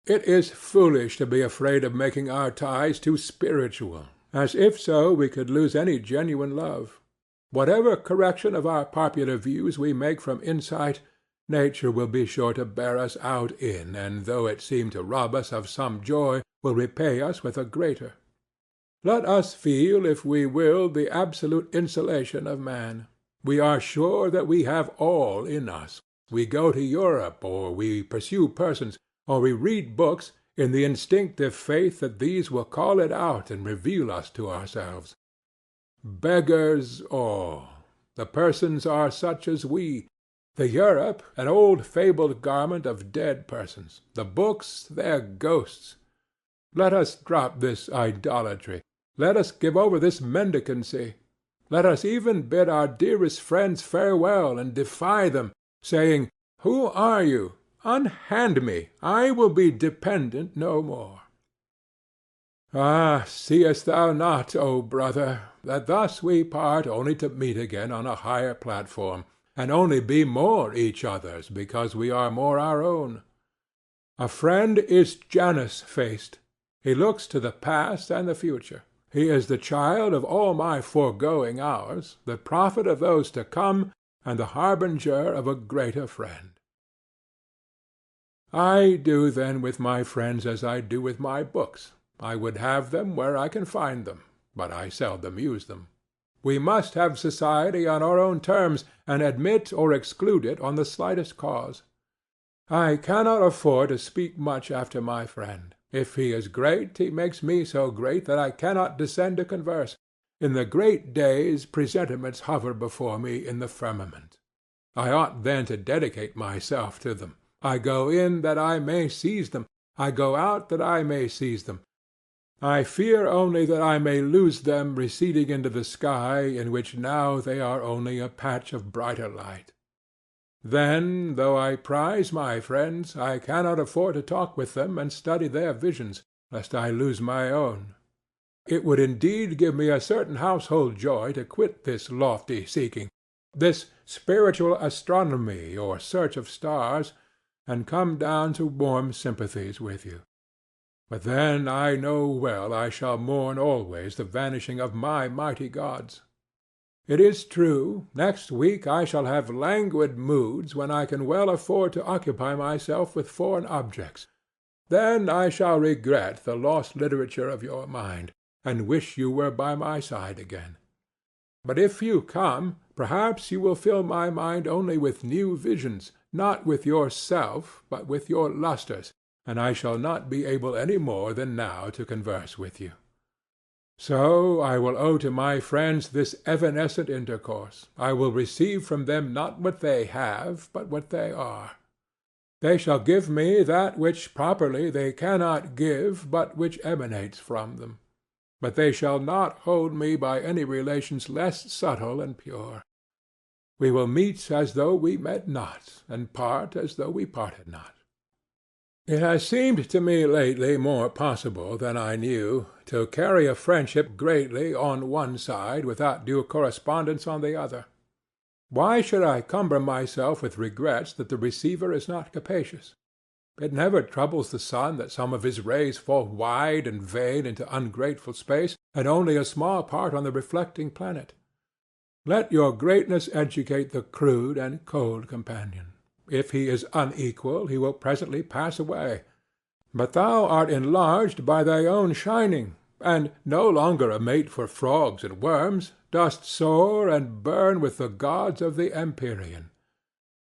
It is foolish to be afraid of making our ties too spiritual, as if so we could lose any genuine love. Whatever correction of our popular views we make from insight, nature will be sure to bear us out in, and though it seem to rob us of some joy, will repay us with a greater. Let us feel, if we will, the absolute insulation of man. We are sure that we have all in us. We go to Europe, or we pursue persons, or we read books, in the instinctive faith that these will call it out and reveal us to ourselves. Beggars all. The persons are such as we. The Europe, an old fabled garment of dead persons. The books, their ghosts. Let us drop this idolatry. Let us give over this mendicancy. Let us even bid our dearest friends farewell and defy them, saying, "Who are you? Unhand me. I will be dependent no more." Ah, seest thou not, O brother, that thus we part only to meet again on a higher platform, and only be more each other's because we are more our own? A friend is Janus-faced. He looks to the past and the future. He is the child of all my foregoing hours, the prophet of those to come, and the harbinger of a greater friend. I do then with my friends as I do with my books. I would have them where I can find them, but I seldom use them. We must have society on our own terms, and admit or exclude it on the slightest cause. I cannot afford to speak much after my friend. If he is great, he makes me so great that I cannot descend to converse. In the great days presentiments hover before me in the firmament. I ought then to dedicate myself to them. I go in that I may seize them. I go out that I may seize them. I fear only that I may lose them receding into the sky, in which now they are only a patch of brighter light. Then, though I prize my friends, I cannot afford to talk with them and study their visions, lest I lose my own. It would indeed give me a certain household joy to quit this lofty seeking, this spiritual astronomy or search of stars, and come down to warm sympathies with you. But then I know well I shall mourn always the vanishing of my mighty gods. It is true, next week I shall have languid moods when I can well afford to occupy myself with foreign objects. Then I shall regret the lost literature of your mind, and wish you were by my side again. But if you come, perhaps you will fill my mind only with new visions, not with yourself, but with your lustres, and I shall not be able any more than now to converse with you. So I will owe to my friends this evanescent intercourse. I will receive from them not what they have, but what they are. They shall give me that which properly they cannot give, but which emanates from them. But they shall not hold me by any relations less subtle and pure. We will meet as though we met not, and part as though we parted not. It has seemed to me lately more possible than I knew to carry a friendship greatly on one side without due correspondence on the other. Why should I cumber myself with regrets that the receiver is not capacious? It never troubles the sun that some of his rays fall wide and vain into ungrateful space, and only a small part on the reflecting planet. Let your greatness educate the crude and cold companion. If he is unequal, he will presently pass away. But thou art enlarged by thy own shining, and, no longer a mate for frogs and worms, dost soar and burn with the gods of the empyrean.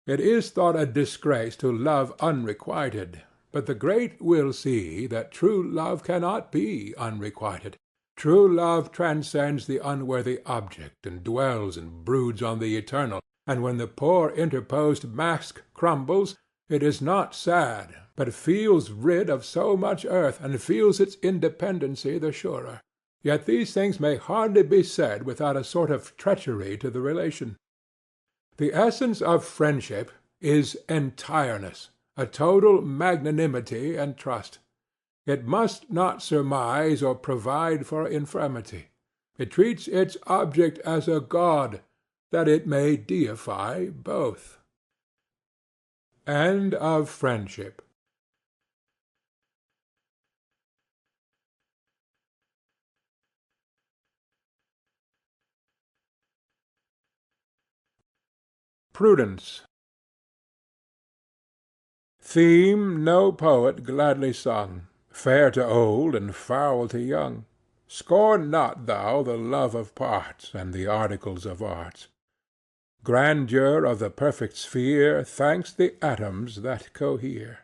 It is thought a disgrace to love unrequited, but the great will see that true love cannot be unrequited. True love transcends the unworthy object, and dwells and broods on the eternal, and when the poor interposed mask crumbles, it is not sad, but feels rid of so much earth, and feels its independency the surer. Yet these things may hardly be said without a sort of treachery to the relation. The essence of friendship is entireness, a total magnanimity and trust. It must not surmise or provide for infirmity. It treats its object as a god, that it may deify both. End of Friendship. Prudence. Theme no poet gladly sung, fair to old and foul to young. Scorn not thou the love of parts and the articles of arts. Grandeur of the perfect sphere thanks the atoms that cohere.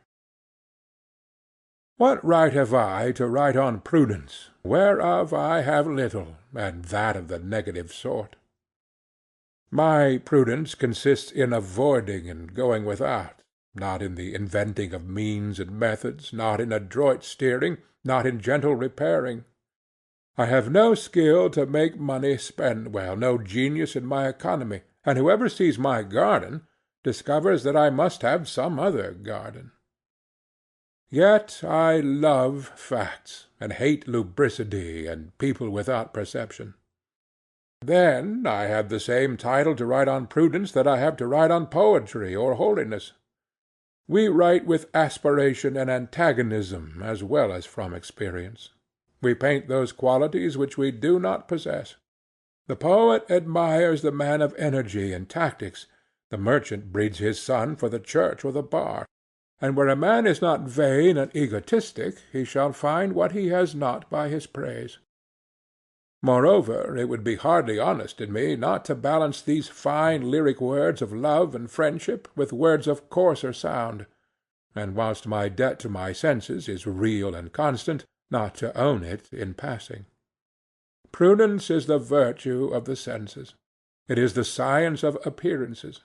What right have I to write on prudence, whereof I have little, and that of the negative sort? My prudence consists in avoiding and going without, not in the inventing of means and methods, not in adroit steering, not in gentle repairing. I have no skill to make money spend well, no genius in my economy, and whoever sees my garden discovers that I must have some other garden. Yet I love facts, and hate lubricity and people without perception. Then I have the same title to write on prudence that I have to write on poetry or holiness. We write with aspiration and antagonism as well as from experience. We paint those qualities which we do not possess. The poet admires the man of energy and tactics. The merchant breeds his son for the church or the bar. And where a man is not vain and egotistic, he shall find what he has not by his praise. Moreover, it would be hardly honest in me not to balance these fine lyric words of love and friendship with words of coarser sound, and whilst my debt to my senses is real and constant, not to own it in passing. Prudence is the virtue of the senses. It is the science of appearances.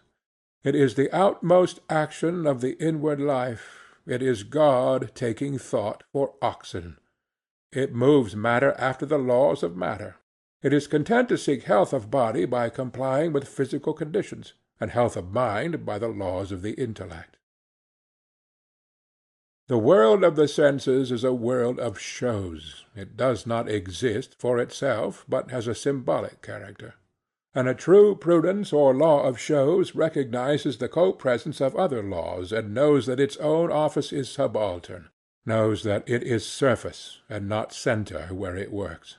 It is the outmost action of the inward life. It is God taking thought for oxen. It moves matter after the laws of matter. It is content to seek health of body by complying with physical conditions, and health of mind by the laws of the intellect. The world of the senses is a world of shows. It does not exist for itself, but has a symbolic character. And a true prudence or law of shows recognizes the co-presence of other laws, and knows that its own office is subaltern, knows that it is surface and not centre where it works.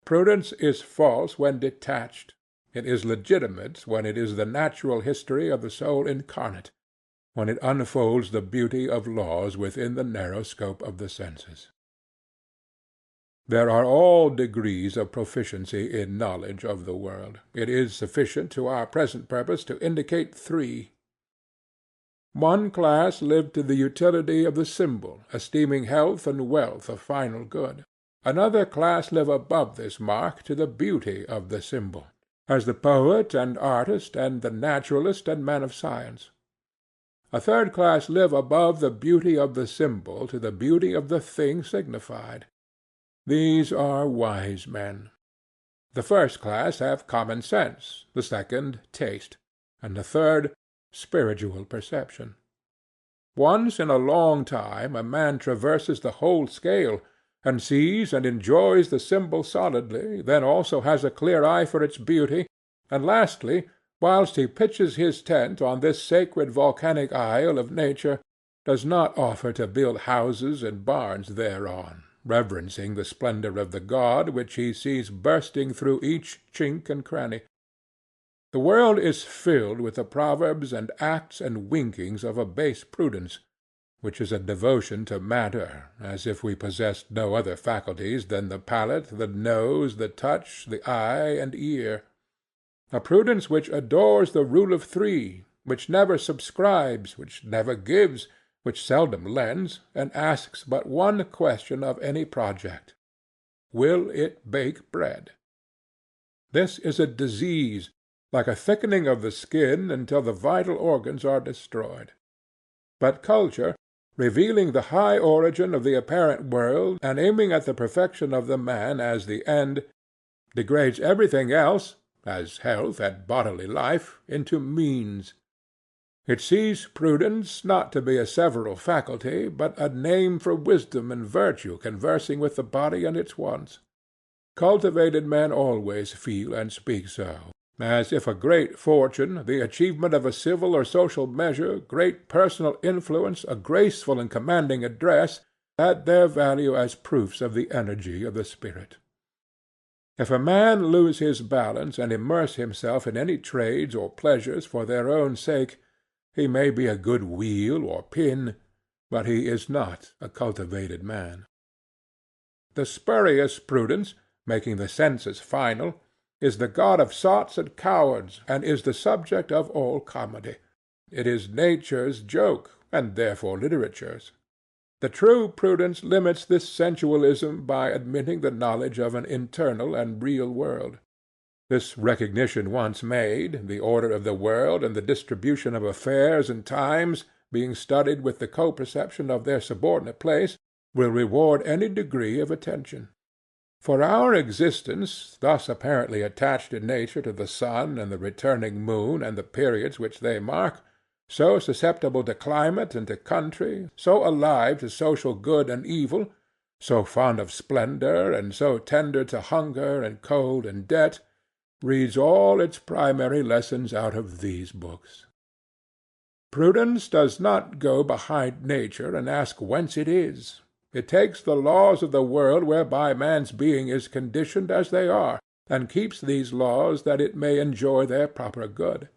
Prudence is false when detached. It is legitimate when it is the natural history of the soul incarnate, when it unfolds the beauty of laws within the narrow scope of the senses. There are all degrees of proficiency in knowledge of the world. It is sufficient to our present purpose to indicate 3. One class live to the utility of the symbol, esteeming health and wealth a final good. Another class live above this mark to the beauty of the symbol, as the poet and artist and the naturalist and man of science. A third class live above the beauty of the symbol to the beauty of the thing signified. These are wise men. The first class have common sense, the second taste, and the third spiritual perception. Once in a long time a man traverses the whole scale, and sees and enjoys the symbol solidly, then also has a clear eye for its beauty, and lastly, whilst he pitches his tent on this sacred volcanic isle of nature, does not offer to build houses and barns thereon, reverencing the splendor of the god which he sees bursting through each chink and cranny. The world is filled with the proverbs and acts and winkings of a base prudence, which is a devotion to matter, as if we possessed no other faculties than the palate, the nose, the touch, the eye, and ear. A prudence which adores the rule of 3, which never subscribes, which never gives, which seldom lends, and asks but one question of any project: will it bake bread? This is a disease, like a thickening of the skin until the vital organs are destroyed. But culture, revealing the high origin of the apparent world, and aiming at the perfection of the man as the end, degrades everything else, as health and bodily life, into means. It sees prudence not to be a several faculty, but a name for wisdom and virtue conversing with the body and its wants. Cultivated men always feel and speak so, as if a great fortune, the achievement of a civil or social measure, great personal influence, a graceful and commanding address, had their value as proofs of the energy of the spirit. If a man lose his balance and immerse himself in any trades or pleasures for their own sake, he may be a good wheel or pin, but he is not a cultivated man. The spurious prudence, making the senses final, is the god of sots and cowards, and is the subject of all comedy. It is nature's joke, and therefore literature's. The true prudence limits this sensualism by admitting the knowledge of an internal and real world. This recognition once made, the order of the world and the distribution of affairs and times, being studied with the co-perception of their subordinate place, will reward any degree of attention. For our existence, thus apparently attached in nature to the sun and the returning moon and the periods which they mark, so susceptible to climate and to country, so alive to social good and evil, so fond of splendor and so tender to hunger and cold and debt, reads all its primary lessons out of these books. Prudence does not go behind nature and ask whence it is. It takes the laws of the world whereby man's being is conditioned as they are, and keeps these laws that it may enjoy their proper good.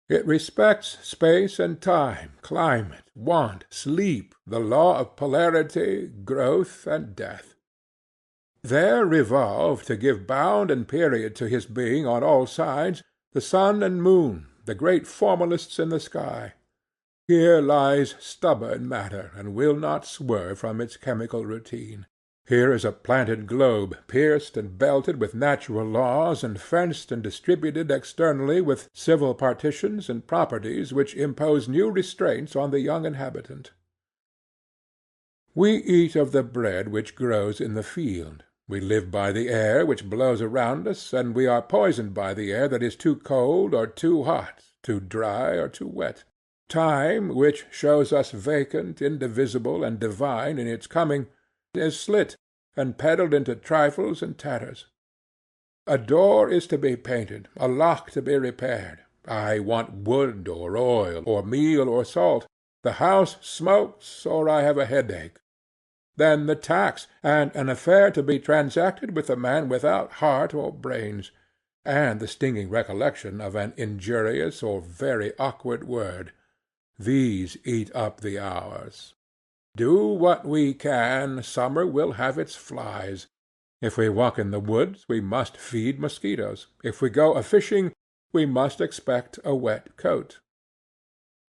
It respects space and time, climate, want, sleep, the law of polarity, growth, and death. There revolve, to give bound and period to his being on all sides, the sun and moon, the great formalists in the sky. Here lies stubborn matter, and will not swerve from its chemical routine. Here is a planted globe, pierced and belted with natural laws, and fenced and distributed externally with civil partitions and properties which impose new restraints on the young inhabitant. We eat of the bread which grows in the field. We live by the air which blows around us, and we are poisoned by the air that is too cold or too hot, too dry or too wet. Time, which shows us vacant, indivisible, and divine in its coming, is slit and peddled into trifles and tatters. A door is to be painted, a lock to be repaired. I want wood or oil or meal or salt. The house smokes, or I have a headache. Then the tax, and an affair to be transacted with a man without heart or brains, and the stinging recollection of an injurious or very awkward word. These eat up the hours. Do what we can, summer will have its flies. If we walk in the woods, we must feed mosquitoes. If we go a-fishing, we must expect a wet coat.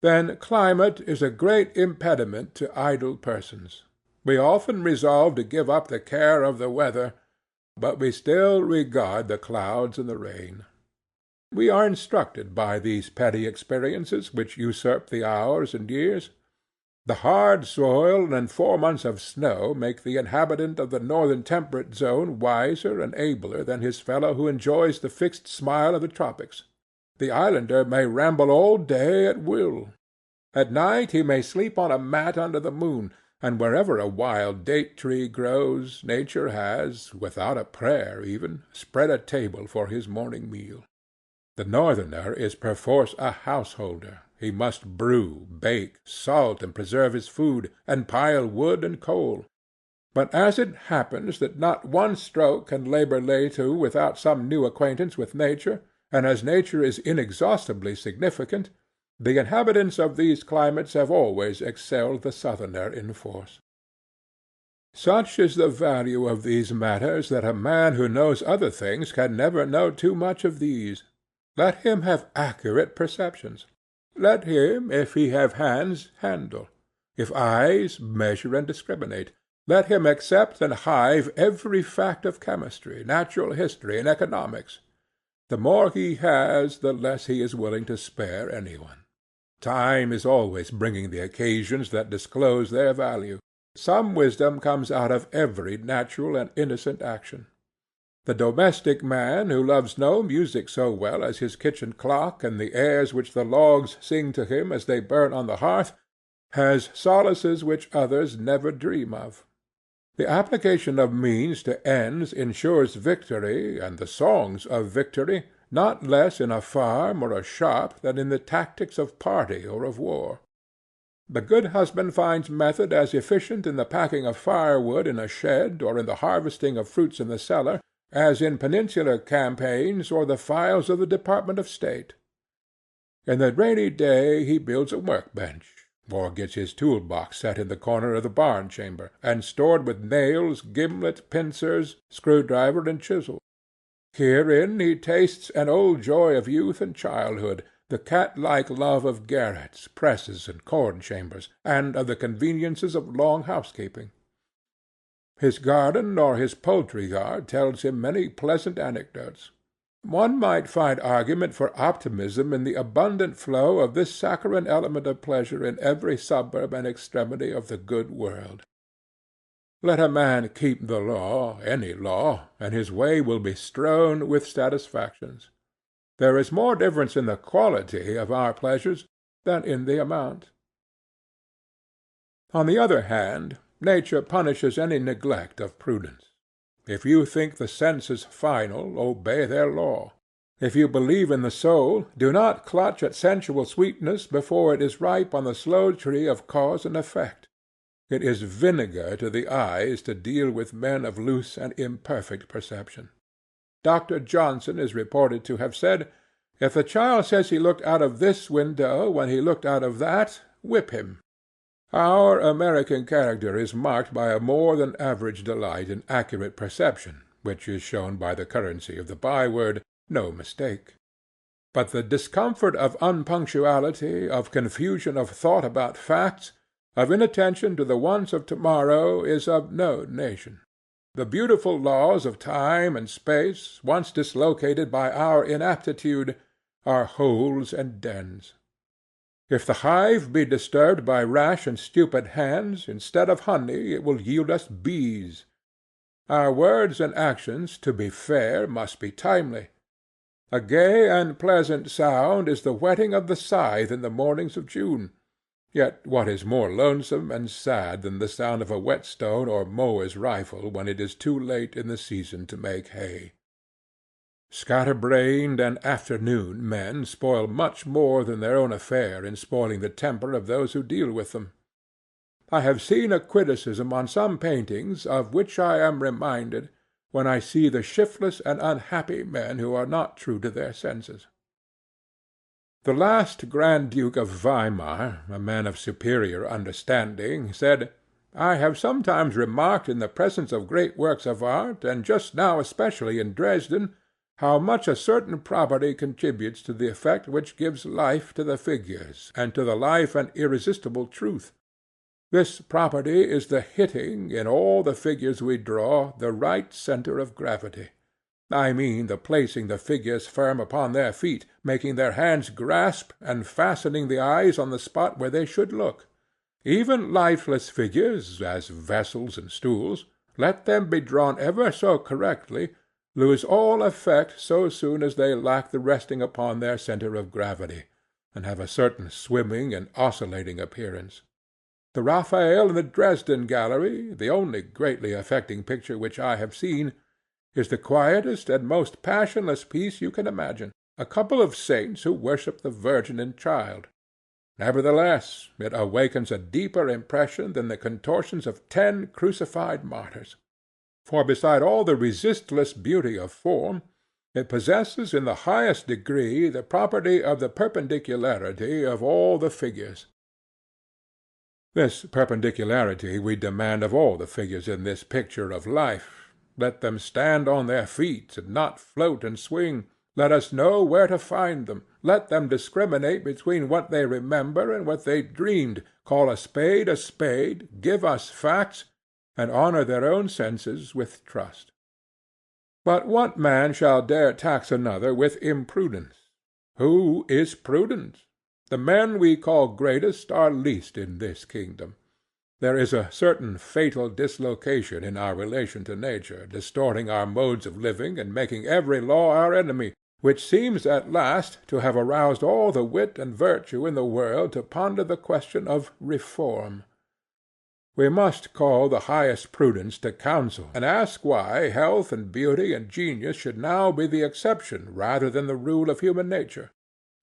Then climate is a great impediment to idle persons. We often resolve to give up the care of the weather, but we still regard the clouds and the rain. We are instructed by these petty experiences which usurp the hours and years. The hard soil and 4 months of snow make the inhabitant of the northern temperate zone wiser and abler than his fellow who enjoys the fixed smile of the tropics. The islander may ramble all day at will. At night he may sleep on a mat under the moon, and wherever a wild date-tree grows, nature has, without a prayer even, spread a table for his morning meal. The northerner is perforce a householder. He must brew, bake, salt, and preserve his food, and pile wood and coal. But as it happens that not one stroke can labor lay to without some new acquaintance with nature, and as nature is inexhaustibly significant, the inhabitants of these climates have always excelled the southerner in force. Such is the value of these matters that a man who knows other things can never know too much of these. Let him have accurate perceptions. Let him, if he have hands, handle; if eyes, measure and discriminate. Let him accept and hive every fact of chemistry, natural history, and economics. The more he has, the less he is willing to spare any one. Time is always bringing the occasions that disclose their value. Some wisdom comes out of every natural and innocent action. The domestic man, who loves no music so well as his kitchen clock and the airs which the logs sing to him as they burn on the hearth, has solaces which others never dream of. The application of means to ends ensures victory, and the songs of victory, not less in a farm or a shop than in the tactics of party or of war. The good husband finds method as efficient in the packing of firewood in a shed or in the harvesting of fruits in the cellar as in peninsular campaigns or the files of the Department of State. In the rainy day he builds a workbench, or gets his tool-box set in the corner of the barn-chamber, and stored with nails, gimlet, pincers, screw-driver, and chisel. Herein he tastes an old joy of youth and childhood, the cat-like love of garrets, presses, and corn-chambers, and of the conveniences of long housekeeping. His garden or his poultry-yard tells him many pleasant anecdotes. One might find argument for optimism in the abundant flow of this saccharine element of pleasure in every suburb and extremity of the good world. Let a man keep the law, any law, and his way will be strewn with satisfactions. There is more difference in the quality of our pleasures than in the amount. On the other hand, nature punishes any neglect of prudence. If you think the senses final, obey their law. If you believe in the soul, do not clutch at sensual sweetness before it is ripe on the slow tree of cause and effect. It is vinegar to the eyes to deal with men of loose and imperfect perception. Dr. Johnson is reported to have said, "If the child says he looked out of this window when he looked out of that, whip him." Our American character is marked by a more than average delight in accurate perception, which is shown by the currency of the byword, "No mistake." But the discomfort of unpunctuality, of confusion of thought about facts, of inattention to the wants of tomorrow, is of no nation. The beautiful laws of time and space, once dislocated by our inaptitude, are holes and dens. If the hive be disturbed by rash and stupid hands, instead of honey it will yield us bees. Our words and actions, to be fair, must be timely. A gay and pleasant sound is the whetting of the scythe in the mornings of June. Yet what is more lonesome and sad than the sound of a whetstone or mower's rifle when it is too late in the season to make hay? Scatter-brained and afternoon men spoil much more than their own affair in spoiling the temper of those who deal with them. I have seen a criticism on some paintings of which I am reminded when I see the shiftless and unhappy men who are not true to their senses. The last Grand Duke of Weimar, a man of superior understanding, said, "I have sometimes remarked in the presence of great works of art, and just now especially in Dresden, how much a certain property contributes to the effect which gives life to the figures, and to the life and irresistible truth. This property is the hitting, in all the figures we draw, the right centre of gravity. I mean the placing the figures firm upon their feet, making their hands grasp, and fastening the eyes on the spot where they should look. Even lifeless figures, as vessels and stools, let them be drawn ever so correctly, lose all effect so soon as they lack the resting upon their centre of gravity, and have a certain swimming and oscillating appearance. The Raphael in the Dresden gallery, the only greatly affecting picture which I have seen, is the quietest and most passionless piece you can imagine, a couple of saints who worship the Virgin and Child. Nevertheless, it awakens a deeper impression than the contortions of 10 crucified martyrs. For beside all the resistless beauty of form, it possesses in the highest degree the property of the perpendicularity of all the figures. This perpendicularity we demand of all the figures in this picture of life. Let them stand on their feet, and not float and swing. Let us know where to find them. Let them discriminate between what they remember and what they dreamed, call a spade, give us facts, and honor their own senses with trust. But what man shall dare tax another with imprudence? Who is prudent? The men we call greatest are least in this kingdom. There is a certain fatal dislocation in our relation to nature, distorting our modes of living and making every law our enemy, which seems at last to have aroused all the wit and virtue in the world to ponder the question of reform. We must call the highest prudence to counsel, and ask why health and beauty and genius should now be the exception rather than the rule of human nature.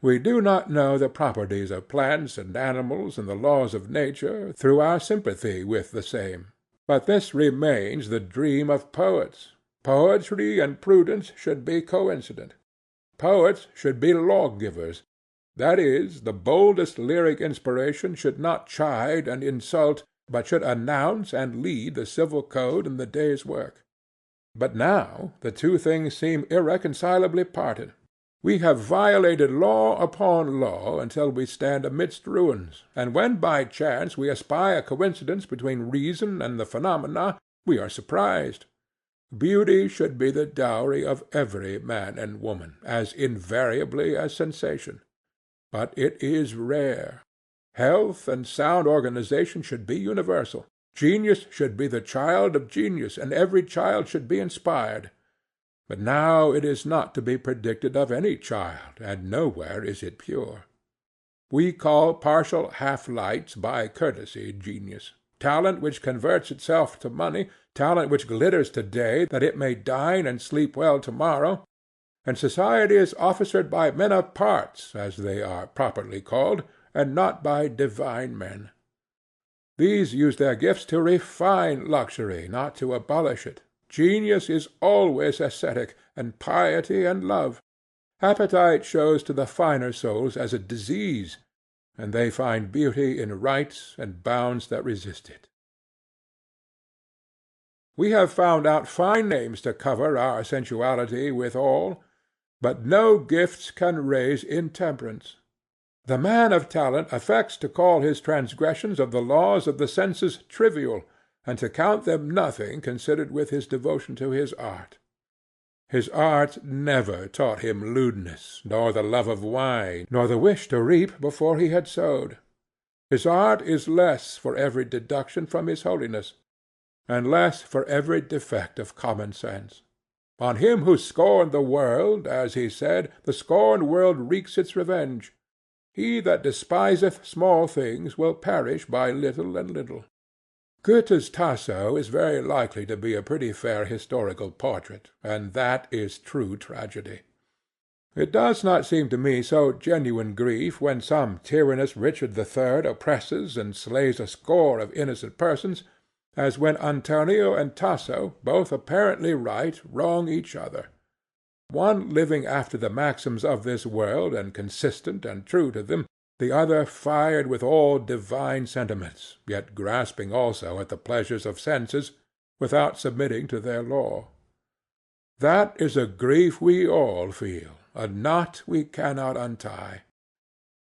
We do not know the properties of plants and animals and the laws of nature through our sympathy with the same. But this remains the dream of poets. Poetry and prudence should be coincident. Poets should be lawgivers. That is, the boldest lyric inspiration should not chide and insult, but should announce and lead the civil code and the day's work. But now the two things seem irreconcilably parted. We have violated law upon law until we stand amidst ruins, and when by chance we espy a coincidence between reason and the phenomena, we are surprised. Beauty should be the dowry of every man and woman, as invariably as sensation. But it is rare. Health and sound organization should be universal. Genius should be the child of genius, and every child should be inspired. But now it is not to be predicted of any child, and nowhere is it pure. We call partial half-lights by courtesy genius. Talent which converts itself to money, talent which glitters to-day that it may dine and sleep well to-morrow, and society is officered by men of parts, as they are properly called, and not by divine men. These use their gifts to refine luxury, not to abolish it. Genius is always ascetic, and piety and love. Appetite shows to the finer souls as a disease, and they find beauty in rites and bounds that resist it. We have found out fine names to cover our sensuality withal, but no gifts can raise intemperance. The man of talent affects to call his transgressions of the laws of the senses trivial, and to count them nothing considered with his devotion to his art. His art never taught him lewdness, nor the love of wine, nor the wish to reap before he had sowed. His art is less for every deduction from his holiness, and less for every defect of common sense. On him who scorned the world, as he said, the scorned world wreaks its revenge. He that despiseth small things will perish by little and little. Goethe's Tasso is very likely to be a pretty fair historical portrait, and that is true tragedy. It does not seem to me so genuine grief when some tyrannous Richard III oppresses and slays a score of innocent persons, as when Antonio and Tasso, both apparently right, wrong each other. One living after the maxims of this world and consistent and true to them, the other fired with all divine sentiments, yet grasping also at the pleasures of senses, without submitting to their law. That is a grief we all feel, a knot we cannot untie.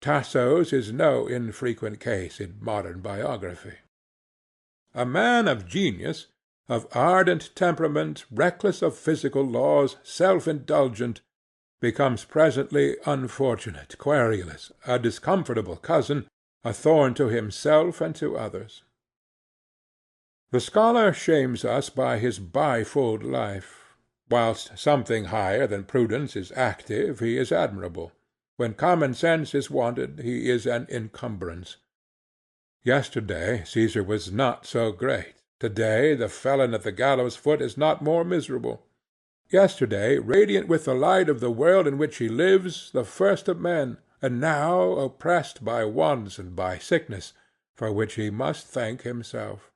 Tasso's is no infrequent case in modern biography. A man of genius, of ardent temperament, reckless of physical laws, self-indulgent, becomes presently unfortunate, querulous, a discomfortable cousin, a thorn to himself and to others. The scholar shames us by his bifold life. Whilst something higher than prudence is active, he is admirable. When common sense is wanted, he is an encumbrance. Yesterday Caesar was not so great. To-day the felon at the gallows' foot is not more miserable. Yesterday radiant with the light of the world in which he lives, the first of men, and now oppressed by wants and by sickness, for which he must thank himself.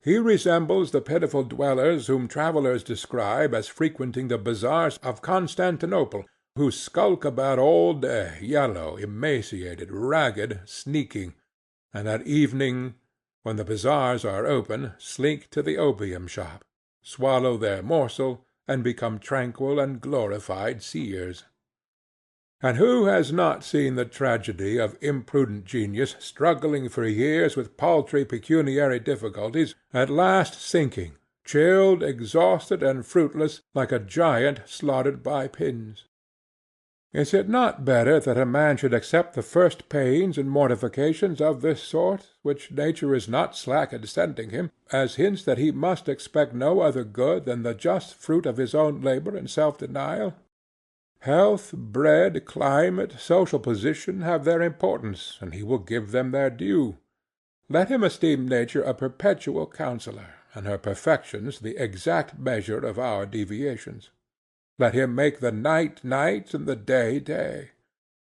He resembles the pitiful dwellers whom travellers describe as frequenting the bazaars of Constantinople, who skulk about all day, yellow, emaciated, ragged, sneaking, and at evening, when the bazaars are open, slink to the opium shop, swallow their morsel, and become tranquil and glorified seers. And who has not seen the tragedy of imprudent genius struggling for years with paltry pecuniary difficulties, at last sinking, chilled, exhausted, and fruitless, like a giant slaughtered by pins? Is it not better that a man should accept the first pains and mortifications of this sort, which nature is not slack in sending him, as hints that he must expect no other good than the just fruit of his own labor and self-denial? Health, bread, climate, social position have their importance, and he will give them their due. Let him esteem nature a perpetual counsellor, and her perfections the exact measure of our deviations. Let him make the night night and the day day.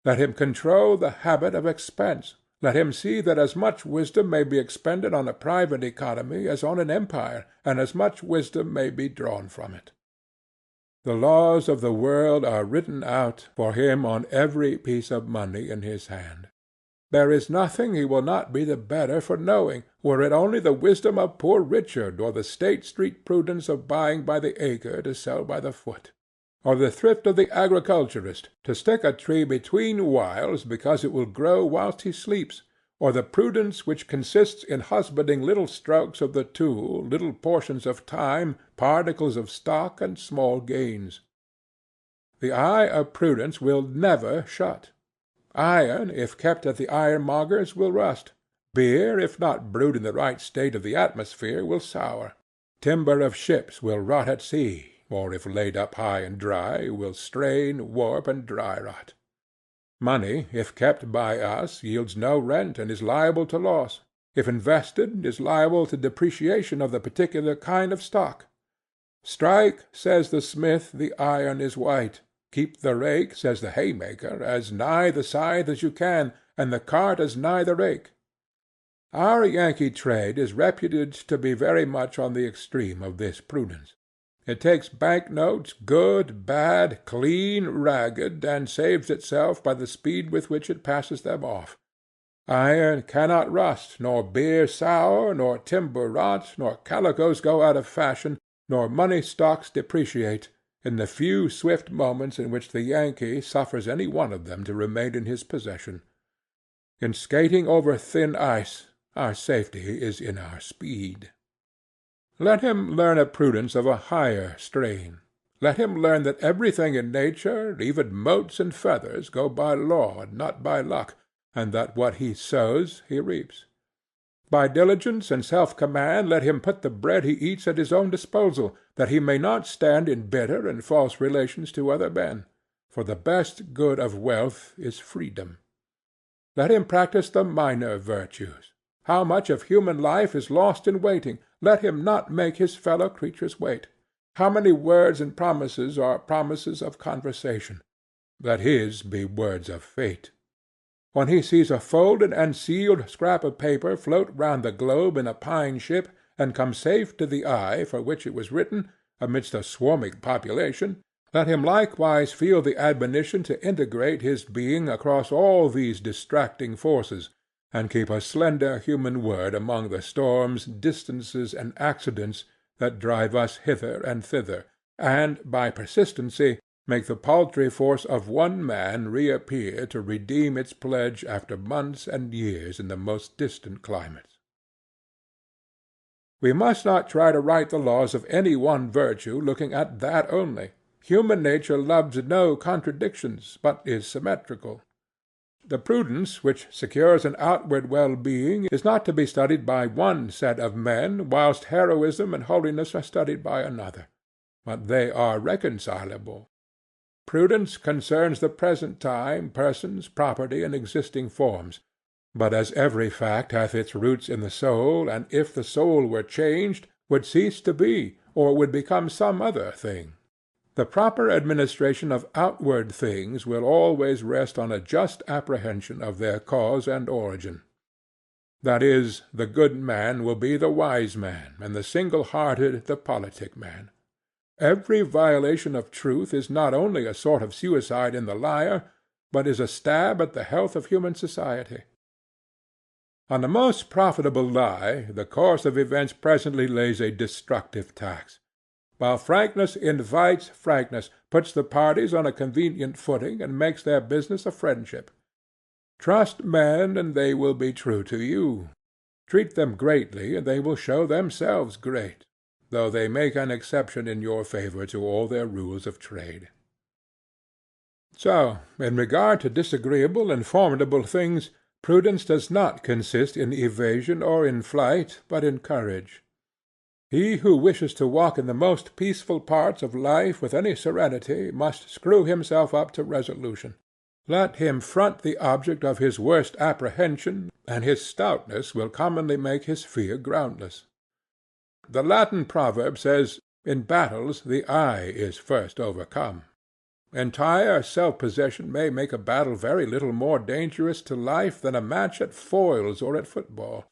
Let him control the habit of expense. Let him see that as much wisdom may be expended on a private economy as on an empire, and as much wisdom may be drawn from it. The laws of the world are written out for him on every piece of money in his hand. There is nothing he will not be the better for knowing, were it only the wisdom of poor Richard, or the State Street prudence of buying by the acre to sell by the foot, or the thrift of the agriculturist, to stick a tree between whiles because it will grow whilst he sleeps, or the prudence which consists in husbanding little strokes of the tool, little portions of time, particles of stock, and small gains. The eye of prudence will never shut. Iron, if kept at the ironmonger's, will rust. Beer, if not brewed in the right state of the atmosphere, will sour. Timber of ships will rot at sea, or if laid up high and dry, will strain, warp, and dry rot. Money, if kept by us, yields no rent and is liable to loss. If invested, is liable to depreciation of the particular kind of stock. Strike, says the smith, the iron is white. Keep the rake, says the haymaker, as nigh the scythe as you can, and the cart as nigh the rake. Our Yankee trade is reputed to be very much on the extreme of this prudence. It takes bank notes, good, bad, clean, ragged, and saves itself by the speed with which it passes them off. Iron cannot rust, nor beer sour, nor timber rot, nor calicoes go out of fashion, nor money stocks depreciate, in the few swift moments in which the Yankee suffers any one of them to remain in his possession. In skating over thin ice, our safety is in our speed. Let him learn a prudence of a higher strain. Let him learn that everything in nature, even motes and feathers, go by law and not by luck, and that what he sows he reaps. By diligence and self-command let him put the bread he eats at his own disposal, that he may not stand in bitter and false relations to other men, for the best good of wealth is freedom. Let him practice the minor virtues. How much of human life is lost in waiting? Let him not make his fellow creatures wait. How many words and promises are promises of conversation? Let his be words of fate. When he sees a folded and sealed scrap of paper float round the globe in a pine ship, and come safe to the eye for which it was written, amidst a swarming population, let him likewise feel the admonition to integrate his being across all these distracting forces, and keep a slender human word among the storms, distances, and accidents that drive us hither and thither, and, by persistency, make the paltry force of one man reappear to redeem its pledge after months and years in the most distant climates. We must not try to write the laws of any one virtue looking at that only. Human nature loves no contradictions, but is symmetrical. The prudence which secures an outward well-being is not to be studied by one set of men, whilst heroism and holiness are studied by another, but they are reconcilable. Prudence concerns the present time, persons, property, and existing forms, but as every fact hath its roots in the soul, and if the soul were changed, would cease to be, or would become some other thing. The proper administration of outward things will always rest on a just apprehension of their cause and origin. That is, the good man will be the wise man, and the single-hearted the politic man. Every violation of truth is not only a sort of suicide in the liar, but is a stab at the health of human society. On the most profitable lie the course of events presently lays a destructive tax. While frankness invites frankness, puts the parties on a convenient footing, and makes their business a friendship. Trust men, and they will be true to you. Treat them greatly, and they will show themselves great, though they make an exception in your favor to all their rules of trade. So, in regard to disagreeable and formidable things, prudence does not consist in evasion or in flight, but in courage. He who wishes to walk in the most peaceful parts of life with any serenity must screw himself up to resolution. Let him front the object of his worst apprehension, and his stoutness will commonly make his fear groundless. The Latin proverb says, "In battles the eye is first overcome." Entire self-possession may make a battle very little more dangerous to life than a match at foils or at football.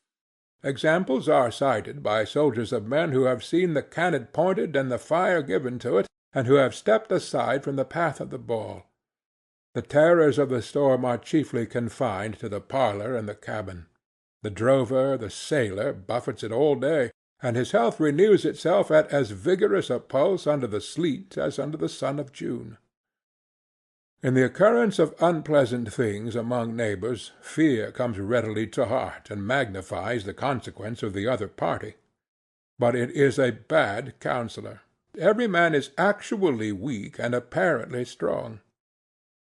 Examples are cited by soldiers of men who have seen the cannon pointed and the fire given to it, and who have stepped aside from the path of the ball. The terrors of the storm are chiefly confined to the parlor and the cabin. The drover, the sailor, buffets it all day, and his health renews itself at as vigorous a pulse under the sleet as under the sun of June. In the occurrence of unpleasant things among neighbors, fear comes readily to heart and magnifies the consequence of the other party. But it is a bad counsellor. Every man is actually weak and apparently strong.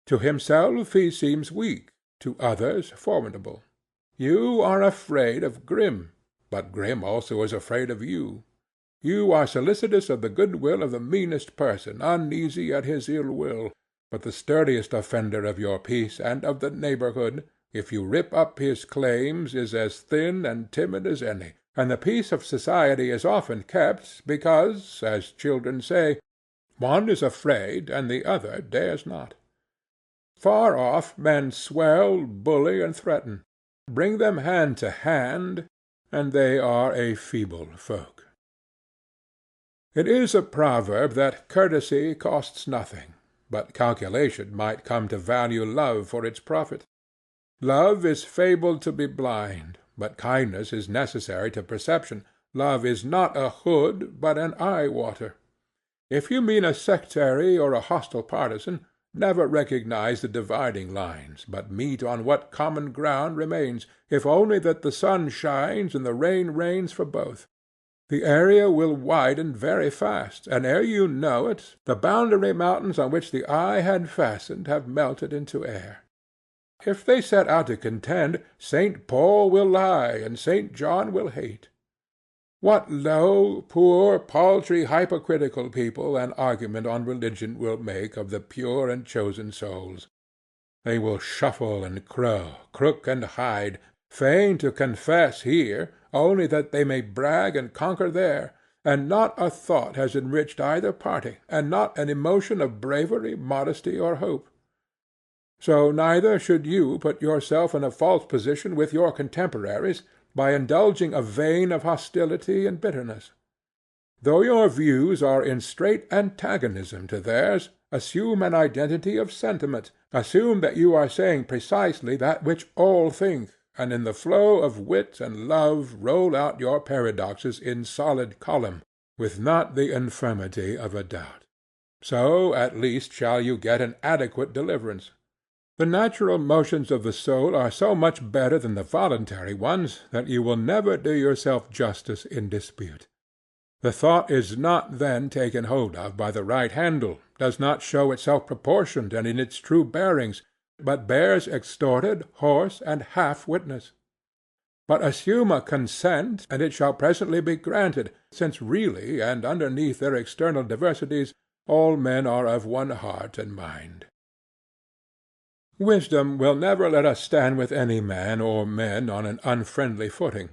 To himself he seems weak, to others formidable. You are afraid of Grim, but Grim also is afraid of you. You are solicitous of the good-will of the meanest person, uneasy at his ill-will, but the sturdiest offender of your peace and of the neighborhood, if you rip up his claims, is as thin and timid as any, and the peace of society is often kept because, as children say, one is afraid and the other dares not. Far off men swell, bully, and threaten. Bring them hand to hand, and they are a feeble folk. It is a proverb that courtesy costs nothing, but calculation might come to value love for its profit. Love is fabled to be blind, but kindness is necessary to perception. Love is not a hood, but an eye-water. If you mean a sectary or a hostile partisan, never recognize the dividing lines, but meet on what common ground remains, if only that the sun shines and the rain rains for both. The area will widen very fast, and ere you know it, the boundary mountains on which the eye had fastened have melted into air. If they set out to contend, St. Paul will lie and St. John will hate. What low, poor, paltry, hypocritical people an argument on religion will make of the pure and chosen souls! They will shuffle and crow, crook and hide, fain to confess here, only that they may brag and conquer there, and not a thought has enriched either party, and not an emotion of bravery, modesty, or hope. So neither should you put yourself in a false position with your contemporaries by indulging a vein of hostility and bitterness. Though your views are in straight antagonism to theirs, assume an identity of sentiment, assume that you are saying precisely that which all think, and in the flow of wit and love roll out your paradoxes in solid column, with not the infirmity of a doubt. So at least shall you get an adequate deliverance. The natural motions of the soul are so much better than the voluntary ones that you will never do yourself justice in dispute. The thought is not then taken hold of by the right handle, does not show itself proportioned and in its true bearings, but bears extorted, hoarse, and half witness. But assume a consent, and it shall presently be granted, since really and underneath their external diversities all men are of one heart and mind. Wisdom will never let us stand with any man or men on an unfriendly footing.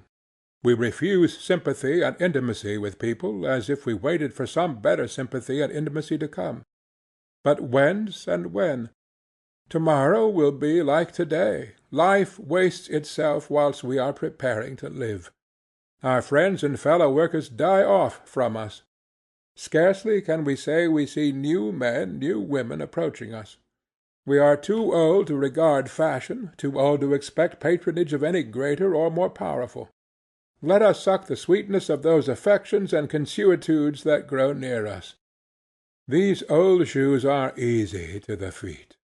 We refuse sympathy and intimacy with people as if we waited for some better sympathy and intimacy to come. But whence and when? To-morrow will be like to-day. Life wastes itself whilst we are preparing to live. Our friends and fellow-workers die off from us. Scarcely can we say we see new men, new women approaching us. We are too old to regard fashion, too old to expect patronage of any greater or more powerful. Let us suck the sweetness of those affections and consuetudes that grow near us. These old shoes are easy to the feet.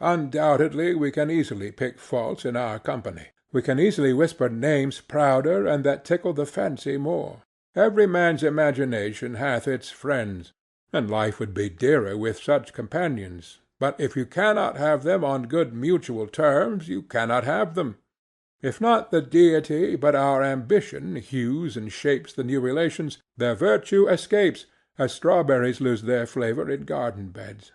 Undoubtedly we can easily pick faults in our company. We can easily whisper names prouder and that tickle the fancy more. Every man's imagination hath its friends, and life would be dearer with such companions. But if you cannot have them on good mutual terms, you cannot have them. If not the deity, but our ambition hues and shapes the new relations, their virtue escapes, as strawberries lose their flavor in garden beds.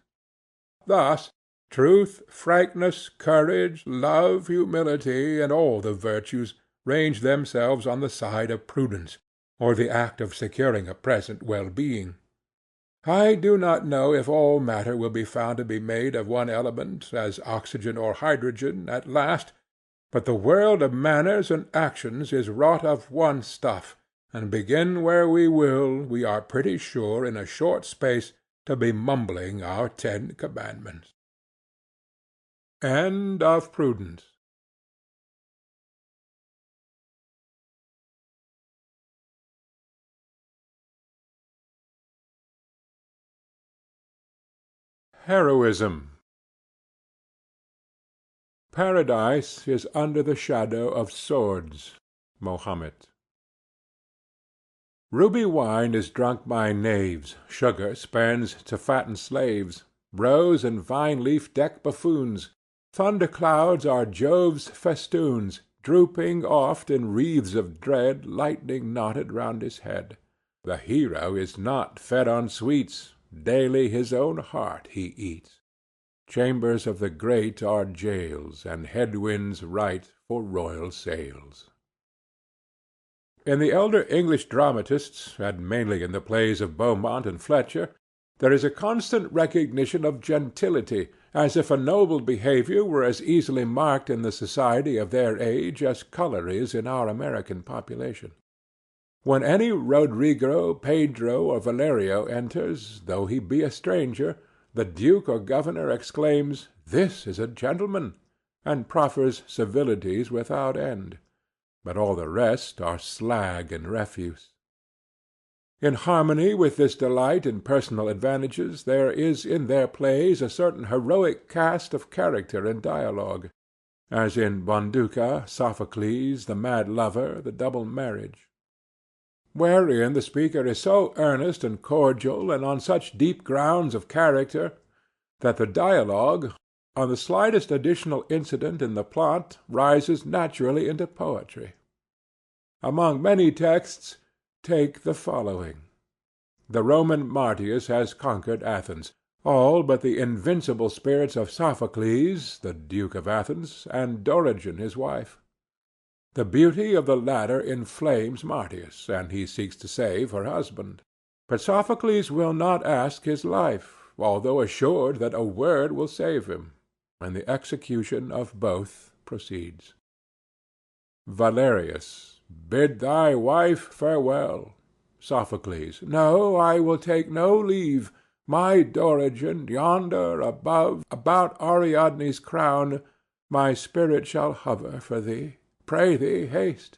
Thus truth, frankness, courage, love, humility, and all the virtues range themselves on the side of prudence, or the act of securing a present well-being. I do not know if all matter will be found to be made of one element, as oxygen or hydrogen, at last, but the world of manners and actions is wrought of one stuff, and begin where we will, we are pretty sure in a short space to be mumbling our 10 Commandments. End of Prudence. Heroism. Paradise is under the shadow of swords. Mohammed. Ruby wine is drunk by knaves, sugar spends to fatten slaves, rose and vine-leaf deck buffoons, thunder-clouds are Jove's festoons, drooping oft in wreaths of dread, lightning knotted round his head. The hero is not fed on sweets, daily his own heart he eats. Chambers of the great are jails, and headwinds right for royal sails. In the elder English dramatists, and mainly in the plays of Beaumont and Fletcher, there is a constant recognition of gentility, as if a noble behavior were as easily marked in the society of their age as color is in our American population. When any Rodrigo, Pedro, or Valerio enters, though he be a stranger, the duke or governor exclaims, "This is a gentleman," and proffers civilities without end. But all the rest are slag and refuse. In harmony with this delight in personal advantages, there is in their plays a certain heroic cast of character and dialogue, as in Bonduca, Sophocles, the Mad Lover, the Double Marriage, wherein the speaker is so earnest and cordial, and on such deep grounds of character, that the dialogue, on the slightest additional incident in the plot, rises naturally into poetry. Among many texts, take the following. The Roman Martius has conquered Athens, all but the invincible spirits of Sophocles, the Duke of Athens, and Dorigen his wife. The beauty of the latter inflames Martius, and he seeks to save her husband. But Sophocles will not ask his life, although assured that a word will save him, and the execution of both proceeds. Valerius, bid thy wife farewell. Sophocles, no, I will take no leave. My Dorigen, yonder above, about Ariadne's crown, my spirit shall hover for thee. Pray thee, haste.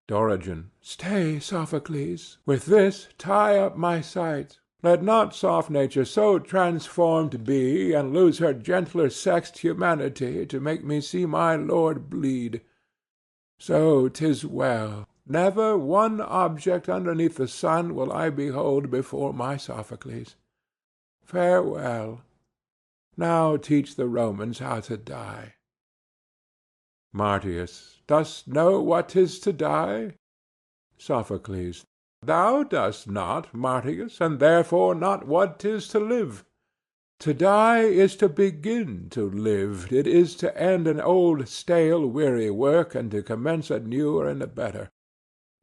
Dorigen, stay, Sophocles, with this tie up my sight. Let not soft nature so transformed be, and lose her gentler sexed humanity, to make me see my lord bleed. So 'tis well. Never one object underneath the sun will I behold before my Sophocles. Farewell. Now teach the Romans how to die. Martius, dost know what 'tis to die? Sophocles, thou dost not, Martius, and therefore not what 'tis to live. To die is to begin to live. It is to end an old, stale, weary work, and to commence a newer and a better.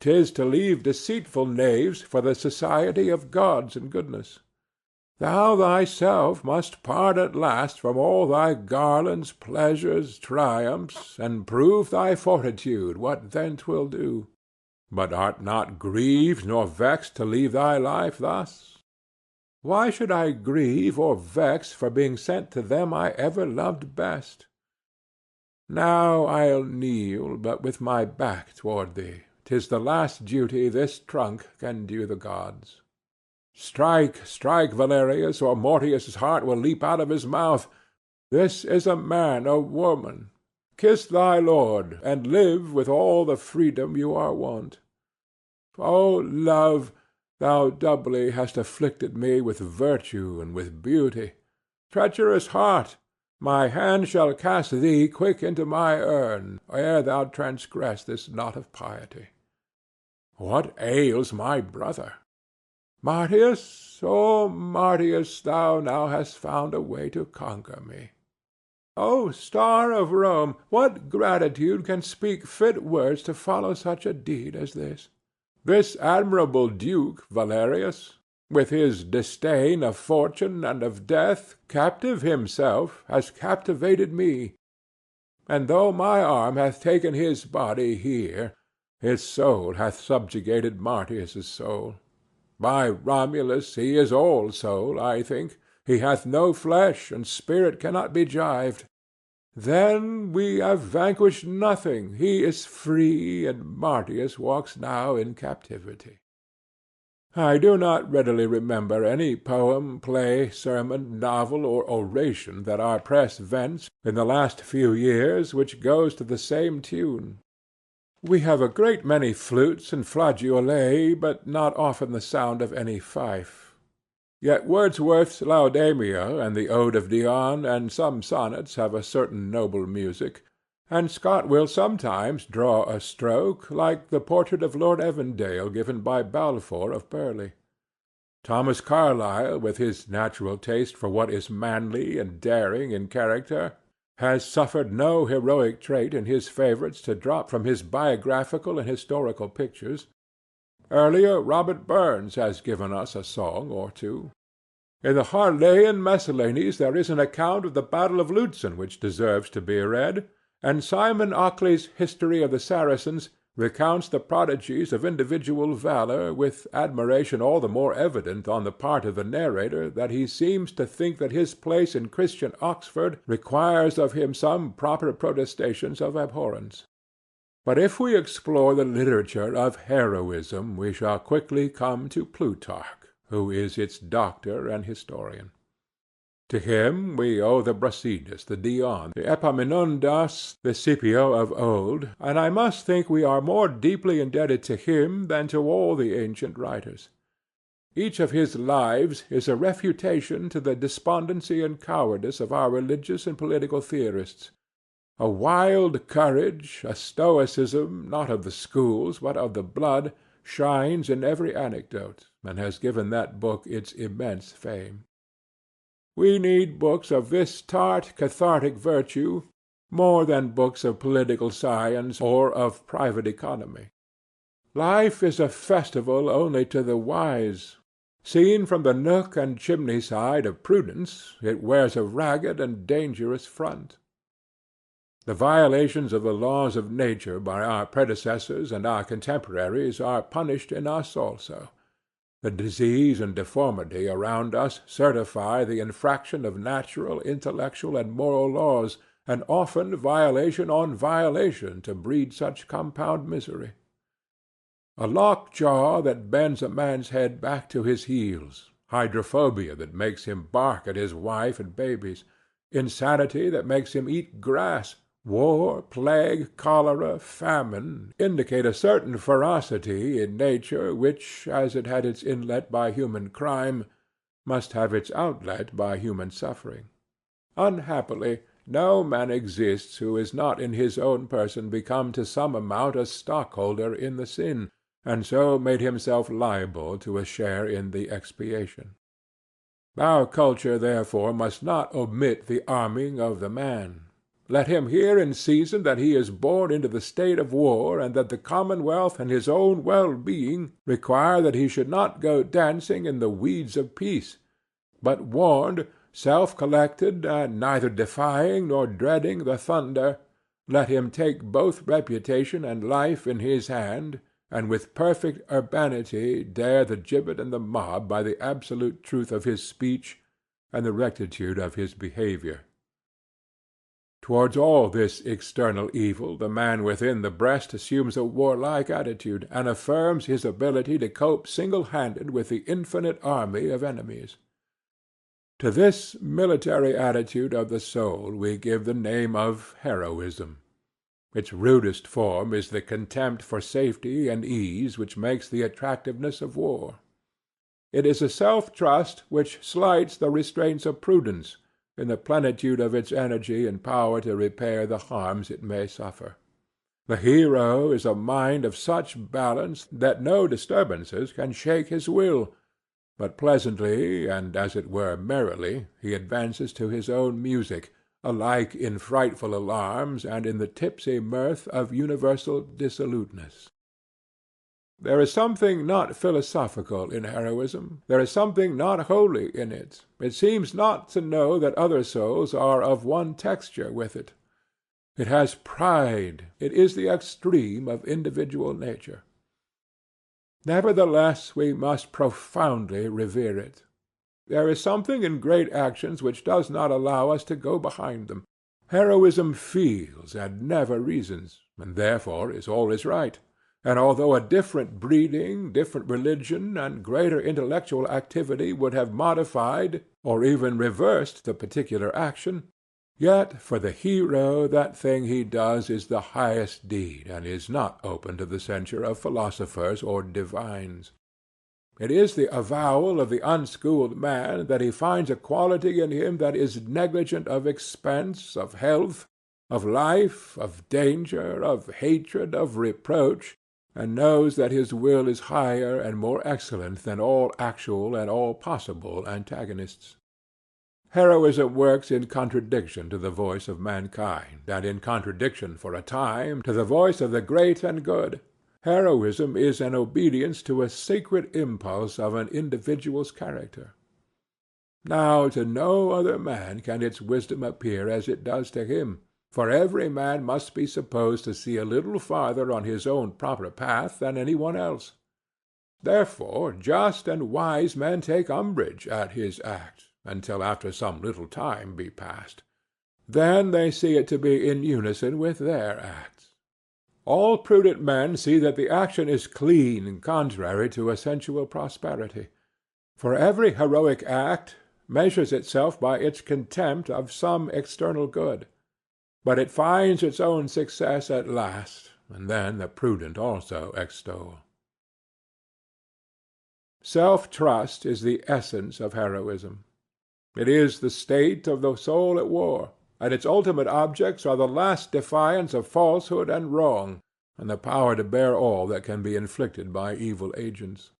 'Tis to leave deceitful knaves for the society of gods and goodness. Thou thyself must part at last from all thy garlands, pleasures, triumphs, and prove thy fortitude, what then 'twill do. But art not grieved nor vexed to leave thy life thus? Why should I grieve or vex for being sent to them I ever loved best? Now I'll kneel, but with my back toward thee. 'Tis the last duty this trunk can do the gods. Strike, strike, Valerius, or Mortius's heart will leap out of his mouth. This is a man, a woman. Kiss thy lord, and live with all the freedom you are wont. O love, thou doubly hast afflicted me with virtue and with beauty. Treacherous heart, my hand shall cast thee quick into my urn, ere thou transgress this knot of piety. What ails my brother? Martius, O Martius, thou now hast found a way to conquer me. O star of Rome, what gratitude can speak fit words to follow such a deed as this? This admirable duke, Valerius, with his disdain of fortune and of death, captive himself, has captivated me. And though my arm hath taken his body here, his soul hath subjugated Martius's soul. By Romulus, he is all soul, I think. He hath no flesh, and spirit cannot be gyved. Then we have vanquished nothing. He is free, and Martius walks now in captivity. I do not readily remember any poem, play, sermon, novel, or oration that our press vents in the last few years which goes to the same tune. We have a great many flutes and flageolets, but not often the sound of any fife. Yet Wordsworth's Laodamia and the Ode of Dion and some sonnets have a certain noble music, and Scott will sometimes draw a stroke, like the portrait of Lord Evandale given by Balfour of Burley. Thomas Carlyle, with his natural taste for what is manly and daring in character, has suffered no heroic trait in his favorites to drop from his biographical and historical pictures. Earlier, Robert Burns has given us a song or two. In the Harleian Miscellanies there is an account of the Battle of Lutzen which deserves to be read, and Simon Ockley's History of the Saracens recounts the prodigies of individual valor with admiration all the more evident on the part of the narrator that he seems to think that his place in Christian Oxford requires of him some proper protestations of abhorrence. But if we explore the literature of heroism we shall quickly come to Plutarch, who is its doctor and historian. To him we owe the Brasidas, the Dion, the Epaminondas, the Scipio of old, and I must think we are more deeply indebted to him than to all the ancient writers. Each of his lives is a refutation to the despondency and cowardice of our religious and political theorists. A wild courage, a stoicism, not of the schools, but of the blood, shines in every anecdote, and has given that book its immense fame. We need books of this tart, cathartic virtue more than books of political science or of private economy. Life is a festival only to the wise. Seen from the nook and chimney side of prudence, it wears a ragged and dangerous front. The violations of the laws of nature by our predecessors and our contemporaries are punished in us also. The disease and deformity around us certify the infraction of natural, intellectual, and moral laws, and often violation on violation to breed such compound misery. A lockjaw that bends a man's head back to his heels, hydrophobia that makes him bark at his wife and babies, insanity that makes him eat grass, war, plague, cholera, famine, indicate a certain ferocity in nature which, as it had its inlet by human crime, must have its outlet by human suffering. Unhappily, no man exists who is not in his own person become to some amount a stockholder in the sin, and so made himself liable to a share in the expiation. Our culture, therefore, must not omit the arming of the man. Let him hear in season that he is born into the state of war, and that the commonwealth and his own well-being require that he should not go dancing in the weeds of peace, but warned, self-collected, and neither defying nor dreading the thunder, let him take both reputation and life in his hand, and with perfect urbanity dare the gibbet and the mob by the absolute truth of his speech and the rectitude of his behavior. Towards all this external evil the man within the breast assumes a warlike attitude, and affirms his ability to cope single-handed with the infinite army of enemies. To this military attitude of the soul we give the name of heroism. Its rudest form is the contempt for safety and ease which makes the attractiveness of war. It is a self-trust which slights the restraints of prudence, in the plenitude of its energy and power to repair the harms it may suffer. The hero is a mind of such balance that no disturbances can shake his will, but pleasantly, and as it were merrily, he advances to his own music, alike in frightful alarms and in the tipsy mirth of universal dissoluteness. There is something not philosophical in heroism. There is something not holy in it. It seems not to know that other souls are of one texture with it. It has pride. It is the extreme of individual nature. Nevertheless, we must profoundly revere it. There is something in great actions which does not allow us to go behind them. Heroism feels and never reasons, and therefore is always right. and although a different breeding, different religion, and greater intellectual activity would have modified or even reversed the particular action, yet for the hero that thing he does is the highest deed, and is not open to the censure of philosophers or divines. It is the avowal of the unschooled man that he finds a quality in him that is negligent of expense, of health, of life, of danger, of hatred, of reproach, and knows that his will is higher and more excellent than all actual and all possible antagonists. Heroism works in contradiction to the voice of mankind, and in contradiction, for a time, to the voice of the great and good. Heroism is an obedience to a secret impulse of an individual's character. Now to no other man can its wisdom appear as it does to him, for every man must be supposed to see a little farther on his own proper path than any one else. Therefore just and wise men take umbrage at his act, until after some little time be past. Then they see it to be in unison with their acts. All prudent men see that the action is clean contrary to a sensual prosperity. For every heroic act measures itself by its contempt of some external good. But it finds its own success at last, and then the prudent also extol. Self-trust is the essence of heroism. It is the state of the soul at war, and its ultimate objects are the last defiance of falsehood and wrong, and the power to bear all that can be inflicted by evil agents.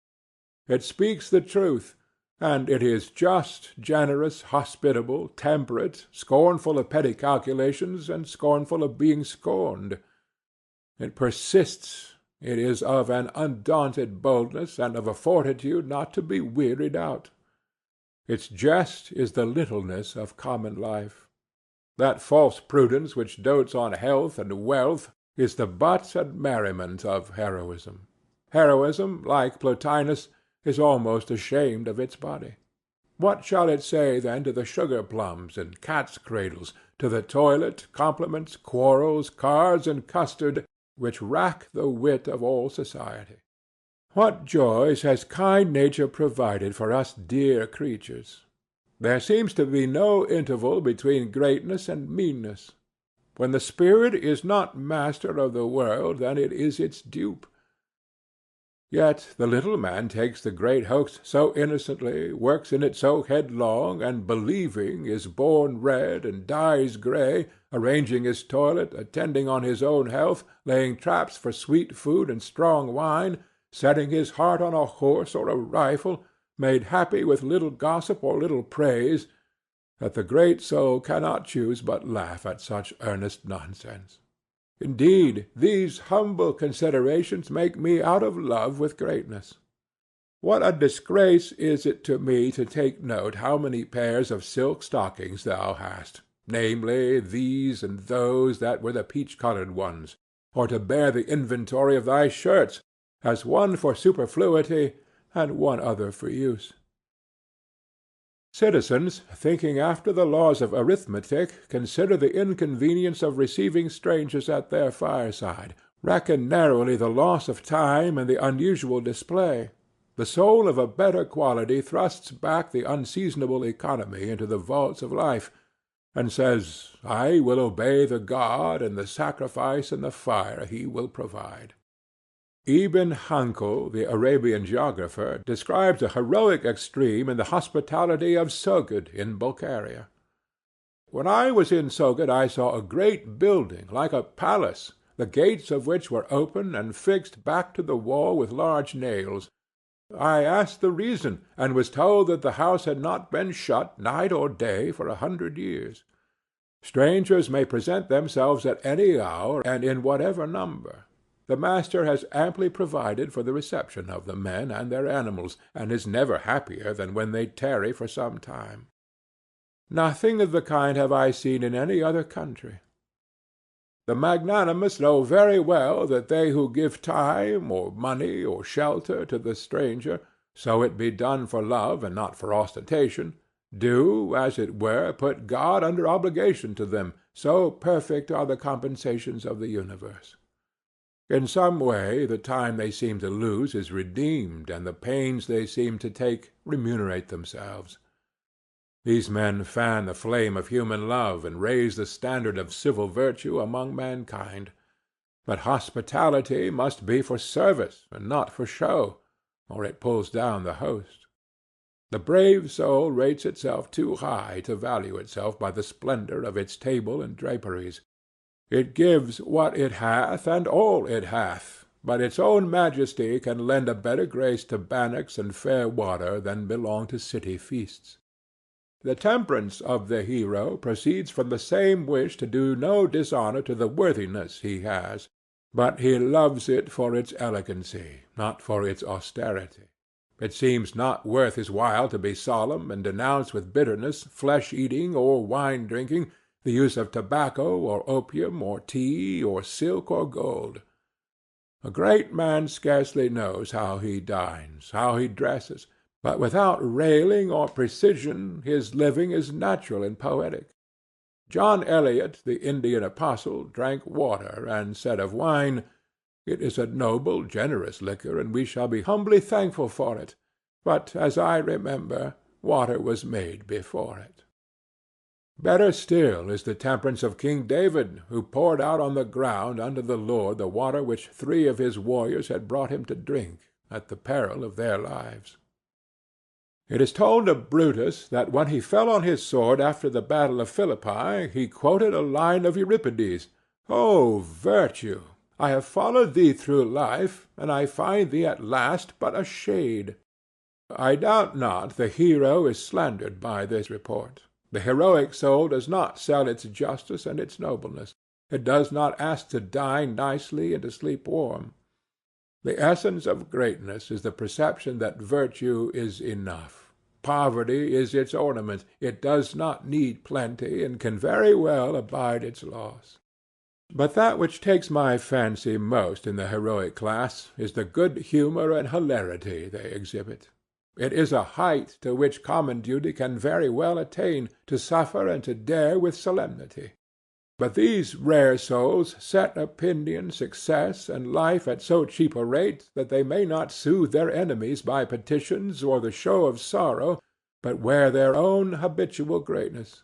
It speaks the truth, and it is just, generous, hospitable, temperate, scornful of petty calculations, and scornful of being scorned. It persists. It is of an undaunted boldness, and of a fortitude not to be wearied out. Its jest is the littleness of common life. That false prudence which dotes on health and wealth is the butt and merriment of heroism. Heroism, like Plotinus, is almost ashamed of its body. What shall it say, then, to the sugar-plums and cats' cradles, to the toilet, compliments, quarrels, cards, and custard, which rack the wit of all society? What joys has kind nature provided for us dear creatures! There seems to be no interval between greatness and meanness. When the spirit is not master of the world, then it is its dupe. Yet the little man takes the great hoax so innocently, works in it so headlong, and believing is born red and dies grey, arranging his toilet, attending on his own health, laying traps for sweet food and strong wine, setting his heart on a horse or a rifle, made happy with little gossip or little praise, that the great soul cannot choose but laugh at such earnest nonsense. Indeed, these humble considerations make me out of love with greatness. What a disgrace is it to me to take note how many pairs of silk stockings thou hast, namely, these and those that were the peach-colored ones, or to bear the inventory of thy shirts, as one for superfluity and one other for use. Citizens, thinking after the laws of arithmetic, consider the inconvenience of receiving strangers at their fireside, reckon narrowly the loss of time and the unusual display. The soul of a better quality thrusts back the unseasonable economy into the vaults of life, and says, I will obey the god, and the sacrifice and the fire he will provide. Ibn Hankel, the Arabian geographer, describes a heroic extreme in the hospitality of Sogod in Bulgaria. When I was in Sogod I saw a great building like a palace, the gates of which were open and fixed back to the wall with large nails. I asked the reason, and was told that the house had not been shut night or day for 100 years. Strangers may present themselves at any hour and in whatever number. The master has amply provided for the reception of the men and their animals, and is never happier than when they tarry for some time. Nothing of the kind have I seen in any other country. The magnanimous know very well that they who give time, or money, or shelter to the stranger, so it be done for love and not for ostentation, do, as it were, put God under obligation to them, so perfect are the compensations of the universe. In some way the time they seem to lose is redeemed, and the pains they seem to take remunerate themselves. These men fan the flame of human love and raise the standard of civil virtue among mankind. But hospitality must be for service and not for show, or it pulls down the host. The brave soul rates itself too high to value itself by the splendor of its table and draperies. It gives what it hath and all it hath, but its own majesty can lend a better grace to bannocks and fair water than belong to city feasts. The temperance of the hero proceeds from the same wish to do no dishonor to the worthiness he has, but he loves it for its elegancy, not for its austerity. It seems not worth his while to be solemn and denounce with bitterness flesh-eating or wine-drinking, the use of tobacco or opium or tea or silk or gold. A great man scarcely knows how he dines, how he dresses, but without railing or precision his living is natural and poetic. John Eliot, the Indian apostle, drank water, and said of wine, "It is a noble, generous liquor, and we shall be humbly thankful for it. But, as I remember, water was made before it." Better still is the temperance of King David, who poured out on the ground under the Lord the water which 3 of his warriors had brought him to drink, at the peril of their lives. It is told of Brutus that when he fell on his sword after the battle of Philippi, he quoted a line of Euripides, "O virtue! I have followed thee through life, and I find thee at last but a shade." I doubt not the hero is slandered by this report. The heroic soul does not sell its justice and its nobleness. It does not ask to dine nicely and to sleep warm. The essence of greatness is the perception that virtue is enough. Poverty is its ornament. It does not need plenty, and can very well abide its loss. But that which takes my fancy most in the heroic class is the good humor and hilarity they exhibit. It is a height to which common duty can very well attain, to suffer and to dare with solemnity. But these rare souls set opinion, success, and life at so cheap a rate that they may not soothe their enemies by petitions or the show of sorrow, but wear their own habitual greatness.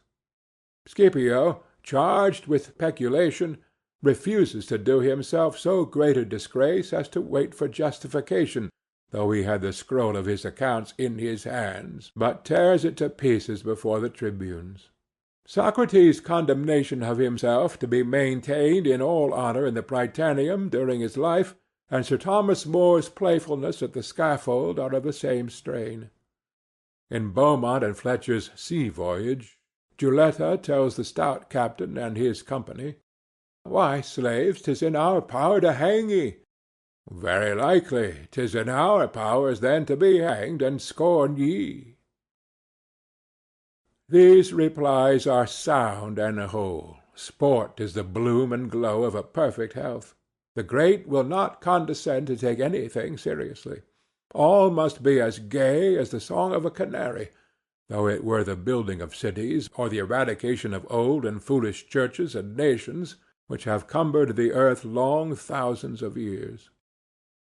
Scipio, charged with peculation, refuses to do himself so great a disgrace as to wait for justification, though he had the scroll of his accounts in his hands, but tears it to pieces before the tribunes. Socrates' condemnation of himself to be maintained in all honor in the Prytaneum during his life, and Sir Thomas More's playfulness at the scaffold are of the same strain. In Beaumont and Fletcher's Sea Voyage, Juletta tells the stout captain and his company, "Why, slaves, 'tis in our power to hang ye." "Very likely, 'tis in our powers then to be hanged, and scorn ye." These replies are sound and whole. Sport is the bloom and glow of a perfect health. The great will not condescend to take anything seriously. All must be as gay as the song of a canary, though it were the building of cities, or the eradication of old and foolish churches and nations, which have cumbered the earth long thousands of years.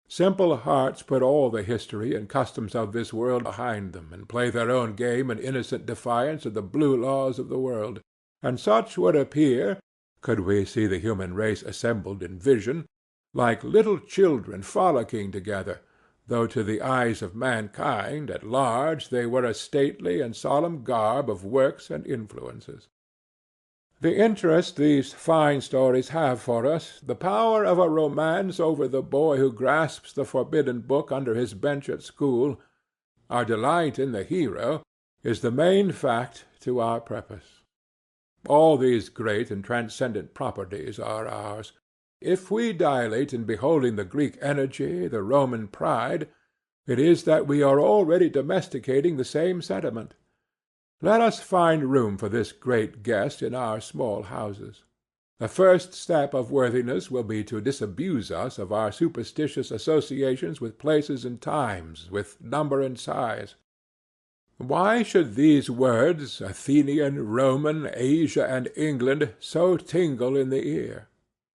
Simple hearts put all the history and customs of this world behind them, and play their own game in innocent defiance of the blue laws of the world. And such would appear, could we see the human race assembled in vision, like little children frolicking together, though to the eyes of mankind at large they wear a stately and solemn garb of works and influences. The interest these fine stories have for us, the power of a romance over the boy who grasps the forbidden book under his bench at school, our delight in the hero, is the main fact to our purpose. All these great and transcendent properties are ours. If we dilate in beholding the Greek energy, the Roman pride, it is that we are already domesticating the same sentiment. Let us find room for this great guest in our small houses. The first step of worthiness will be to disabuse us of our superstitious associations with places and times, with number and size. Why should these words, Athenian, Roman, Asia, and England, so tingle in the ear?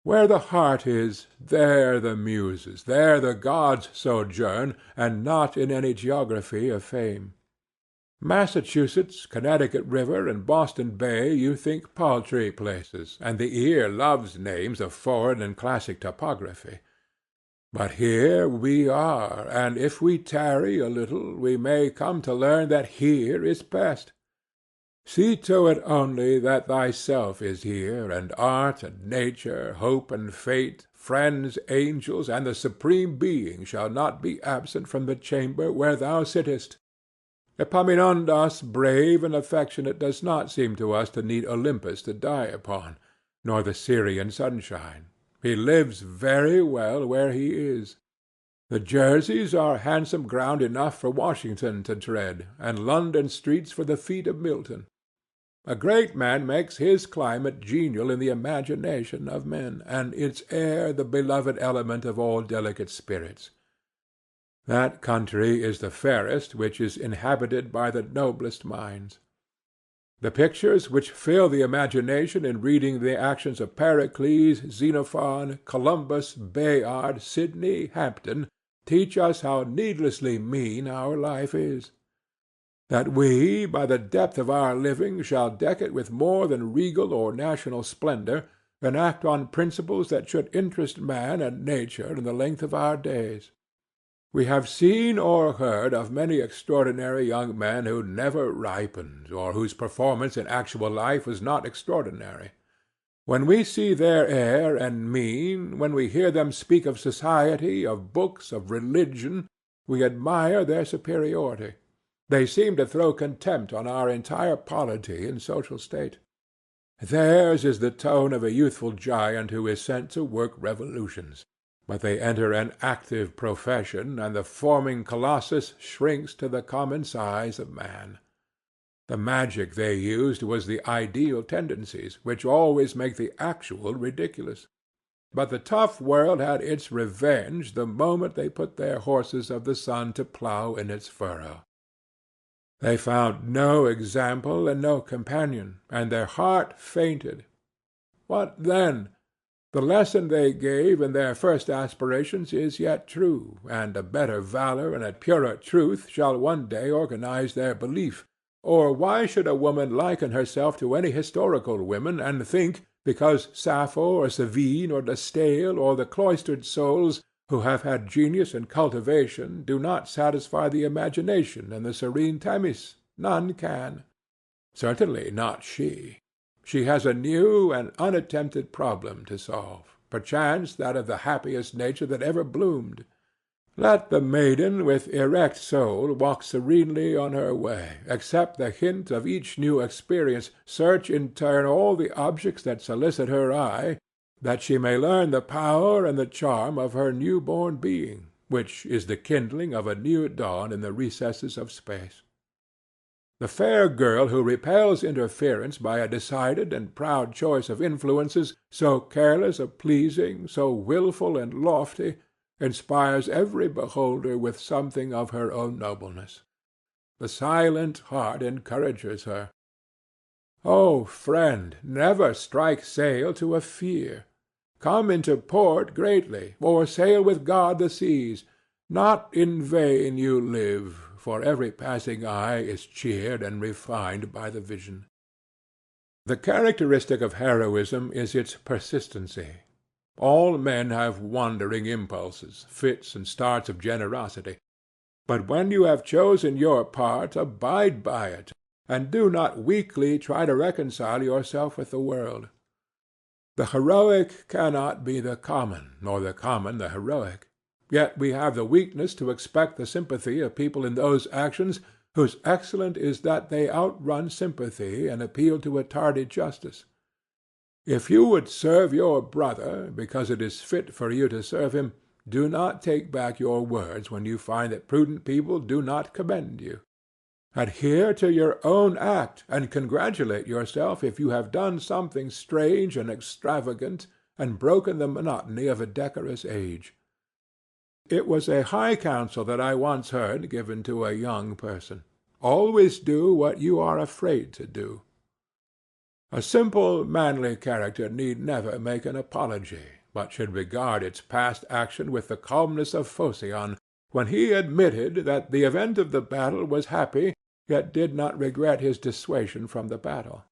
Where the heart is, there the muses, there the gods sojourn, and not in any geography of fame. Massachusetts, Connecticut River, and Boston Bay you think paltry places, and the ear loves names of foreign and classic topography. But here we are, and if we tarry a little, we may come to learn that here is best. See to it only that thyself is here, and art and nature, hope and fate, friends, angels, and the Supreme Being shall not be absent from the chamber where thou sittest. Epaminondas, brave and affectionate, does not seem to us to need Olympus to die upon, nor the Syrian sunshine. He lives very well where he is. The Jerseys are handsome ground enough for Washington to tread, and London streets for the feet of Milton. A great man makes his climate genial in the imagination of men, and its air the beloved element of all delicate spirits. That country is the fairest which is inhabited by the noblest minds. The pictures which fill the imagination in reading the actions of Pericles, Xenophon, Columbus, Bayard, Sidney, Hampden, teach us how needlessly mean our life is. That we, by the depth of our living, shall deck it with more than regal or national splendor, and act on principles that should interest man and nature in the length of our days. We have seen or heard of many extraordinary young men who never ripened, or whose performance in actual life was not extraordinary. When we see their air and mien, when we hear them speak of society, of books, of religion, we admire their superiority. They seem to throw contempt on our entire polity and social state. Theirs is the tone of a youthful giant who is sent to work revolutions. But they enter an active profession, and the forming colossus shrinks to the common size of man. The magic they used was the ideal tendencies, which always make the actual ridiculous. But the tough world had its revenge the moment they put their horses of the sun to plough in its furrow. They found no example and no companion, and their heart fainted. What then? The lesson they gave in their first aspirations is yet true, and a better valor and a purer truth shall one day organize their belief. Or why should a woman liken herself to any historical women, and think, because Sappho or Savine or De Stael or the cloistered souls who have had genius and cultivation do not satisfy the imagination and the serene Themis? None can. Certainly not she. She has a new and unattempted problem to solve, perchance that of the happiest nature that ever bloomed. Let the maiden with erect soul walk serenely on her way, accept the hint of each new experience, search in turn all the objects that solicit her eye, that she may learn the power and the charm of her new-born being, which is the kindling of a new dawn in the recesses of space. The fair girl who repels interference by a decided and proud choice of influences, so careless of pleasing, so wilful and lofty, inspires every beholder with something of her own nobleness. The silent heart encourages her. O friend, never strike sail to a fear. Come into port greatly, or sail with God the seas. Not in vain you live, for every passing eye is cheered and refined by the vision. The characteristic of heroism is its persistency. All men have wandering impulses, fits and starts of generosity. But when you have chosen your part, abide by it, and do not weakly try to reconcile yourself with the world. The heroic cannot be the common, nor the common the heroic. Yet we have the weakness to expect the sympathy of people in those actions whose excellence is that they outrun sympathy and appeal to a tardy justice. If you would serve your brother because it is fit for you to serve him, do not take back your words when you find that prudent people do not commend you. Adhere to your own act, and congratulate yourself if you have done something strange and extravagant, and broken the monotony of a decorous age. It was a high counsel that I once heard given to a young person. Always do what you are afraid to do. A simple, manly character need never make an apology, but should regard its past action with the calmness of Phocion, when he admitted that the event of the battle was happy, yet did not regret his dissuasion from the battle.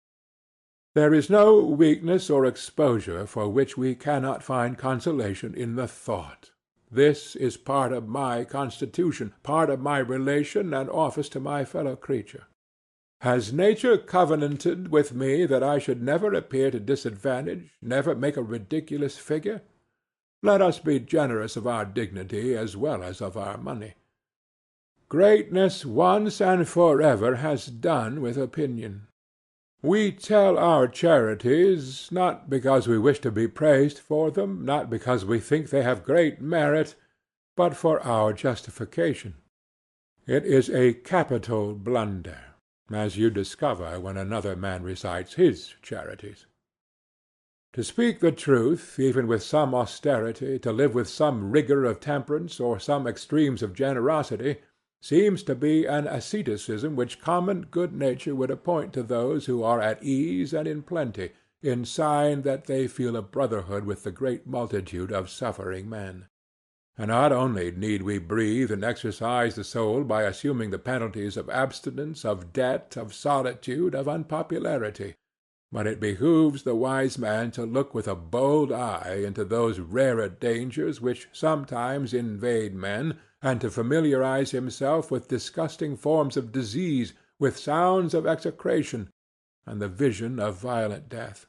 There is no weakness or exposure for which we cannot find consolation in the thought. This is part of my constitution, part of my relation and office to my fellow creature. Has nature covenanted with me that I should never appear to disadvantage, never make a ridiculous figure? Let us be generous of our dignity as well as of our money. Greatness once and forever has done with opinion. We tell our charities, not because we wish to be praised for them, not because we think they have great merit, but for our justification. It is a capital blunder, as you discover when another man recites his charities. To speak the truth, even with some austerity, to live with some rigor of temperance or some extremes of generosity, seems to be an asceticism which common good nature would appoint to those who are at ease and in plenty, in sign that they feel a brotherhood with the great multitude of suffering men. And not only need we breathe and exercise the soul by assuming the penalties of abstinence, of debt, of solitude, of unpopularity, but it behooves the wise man to look with a bold eye into those rarer dangers which sometimes invade men, and to familiarize himself with disgusting forms of disease, with sounds of execration, and the vision of violent death.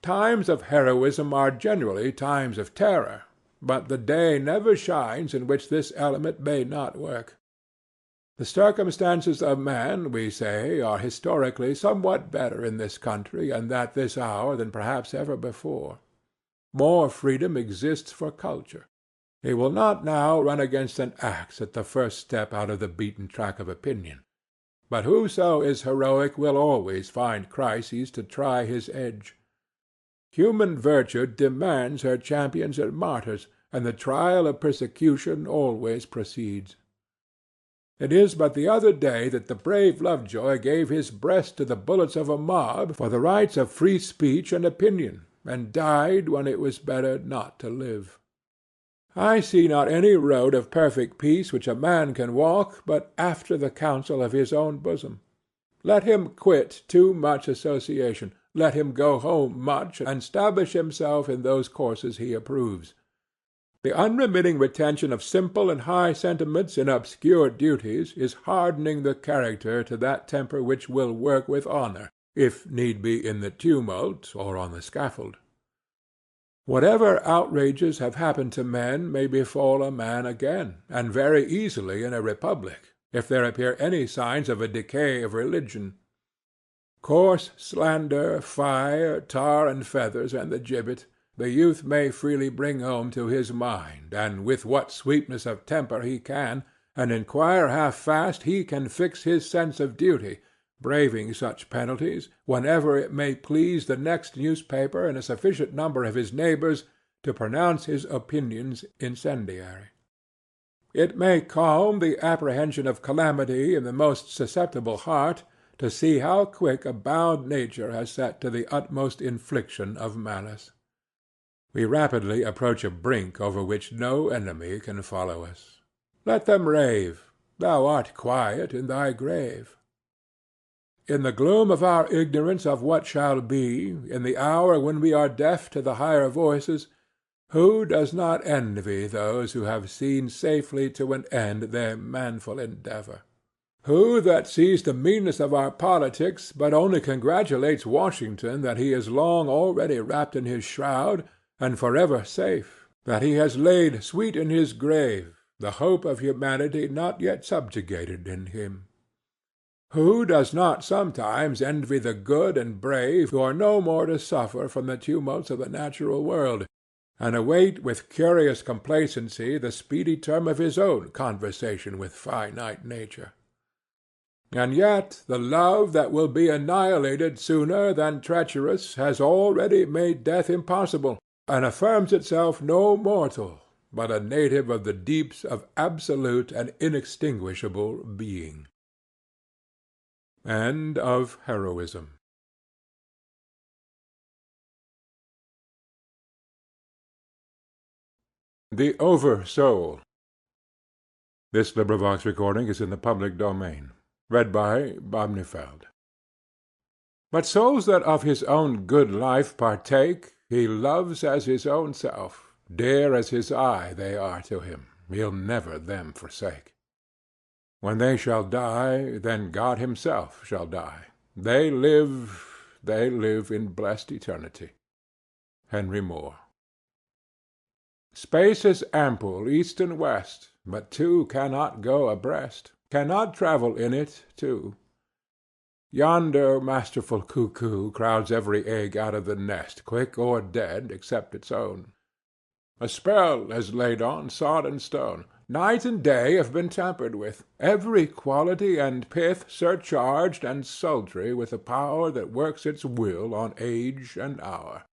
Times of heroism are generally times of terror, but the day never shines in which this element may not work. The circumstances of man, we say, are historically somewhat better in this country and at this hour than perhaps ever before. More freedom exists for culture. He will not now run against an axe at the first step out of the beaten track of opinion. But whoso is heroic will always find crises to try his edge. Human virtue demands her champions and martyrs, and the trial of persecution always proceeds. It is but the other day that the brave Lovejoy gave his breast to the bullets of a mob for the rights of free speech and opinion, and died when it was better not to live. I see not any road of perfect peace which a man can walk but after the counsel of his own bosom. Let him quit too much association, let him go home much, and establish himself in those courses he approves. The unremitting retention of simple and high sentiments in obscure duties is hardening the character to that temper which will work with honor, if need be in the tumult or on the scaffold. Whatever outrages have happened to men may befall a man again, and very easily in a republic, if there appear any signs of a decay of religion. Coarse slander, fire, tar and feathers, and the gibbet, the youth may freely bring home to his mind, and with what sweetness of temper he can, and inquire how fast he can fix his sense of duty, braving such penalties, whenever it may please the next newspaper and a sufficient number of his neighbors to pronounce his opinions incendiary. It may calm the apprehension of calamity in the most susceptible heart to see how quick a bound nature has set to the utmost infliction of malice. We rapidly approach a brink over which no enemy can follow us. Let them rave. Thou art quiet in thy grave. In the gloom of our ignorance of what shall be, in the hour when we are deaf to the higher voices, who does not envy those who have seen safely to an end their manful endeavor? Who that sees the meanness of our politics but only congratulates Washington that he is long already wrapped in his shroud, and forever safe, that he has laid sweet in his grave the hope of humanity not yet subjugated in him? Who does not sometimes envy the good and brave who are no more to suffer from the tumults of the natural world, and await with curious complacency the speedy term of his own conversation with finite nature? And yet the love that will be annihilated sooner than treacherous has already made death impossible, and affirms itself no mortal, but a native of the deeps of absolute and inextinguishable being. End of Heroism. The Over-Soul. This recording is in the public domain. Read by Bomnefeld. But souls that of his own good life partake, he loves as his own self. Dear as his eye they are to him, he'll never them forsake. When they shall die, then God himself shall die. They live in blessed eternity. Henry Moore. Space is ample east and west, but two cannot go abreast, cannot travel in it two. Yonder masterful cuckoo crowds every egg out of the nest, quick or dead, except its own. A spell is laid on sod and stone. Night and day have been tampered with, every quality and pith surcharged and sultry with the power that works its will on age and hour.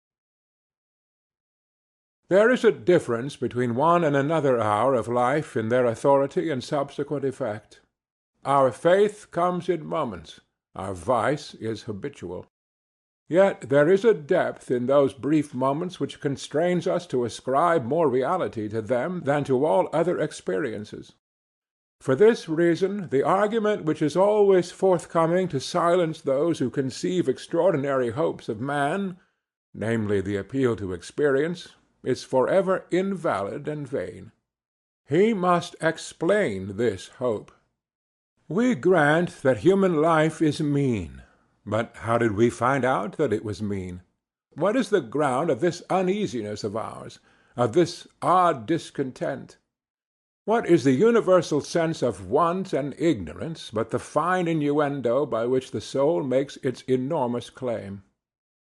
There is a difference between one and another hour of life in their authority and subsequent effect. Our faith comes in moments, our vice is habitual. Yet there is a depth in those brief moments which constrains us to ascribe more reality to them than to all other experiences. For this reason, the argument which is always forthcoming to silence those who conceive extraordinary hopes of man, namely the appeal to experience, is forever invalid and vain. He must explain this hope. We grant that human life is mean, but how did we find out that it was mean? What is the ground of this uneasiness of ours, of this odd discontent? What is the universal sense of want and ignorance but the fine innuendo by which the soul makes its enormous claim?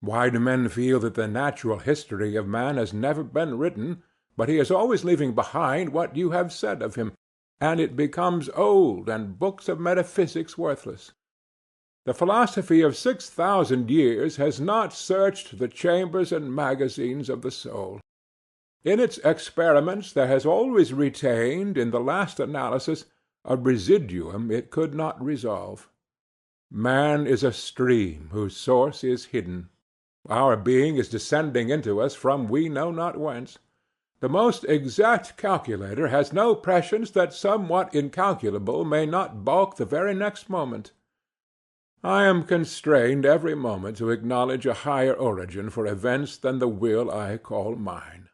Why do men feel that the natural history of man has never been written, but he is always leaving behind what you have said of him, and it becomes old and books of metaphysics worthless? The philosophy of 6,000 years has not searched the chambers and magazines of the soul. In its experiments there has always retained, in the last analysis, a residuum it could not resolve. Man is a stream whose source is hidden. Our being is descending into us from we know not whence. The most exact calculator has no prescience that somewhat incalculable may not balk the very next moment. I am constrained every moment to acknowledge a higher origin for events than the will I call mine.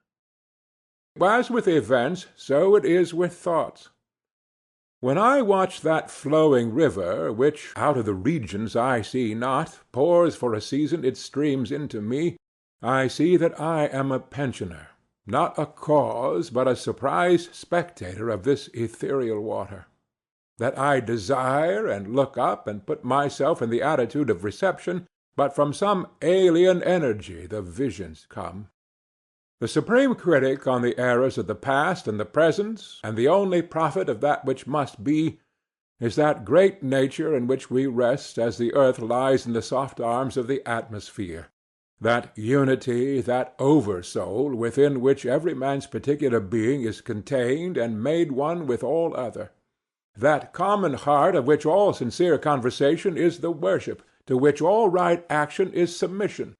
As with events, so it is with thoughts. When I watch that flowing river, which, out of the regions I see not, pours for a season its streams into me, I see that I am a pensioner, not a cause, but a surprised spectator of this ethereal water; that I desire and look up and put myself in the attitude of reception, but from some alien energy the visions come. The supreme critic on the errors of the past and the present, and the only prophet of that which must be, is that great nature in which we rest as the earth lies in the soft arms of the atmosphere, that unity, that over-soul, within which every man's particular being is contained and made one with all other; that common heart of which all sincere conversation is the worship, to which all right action is submission;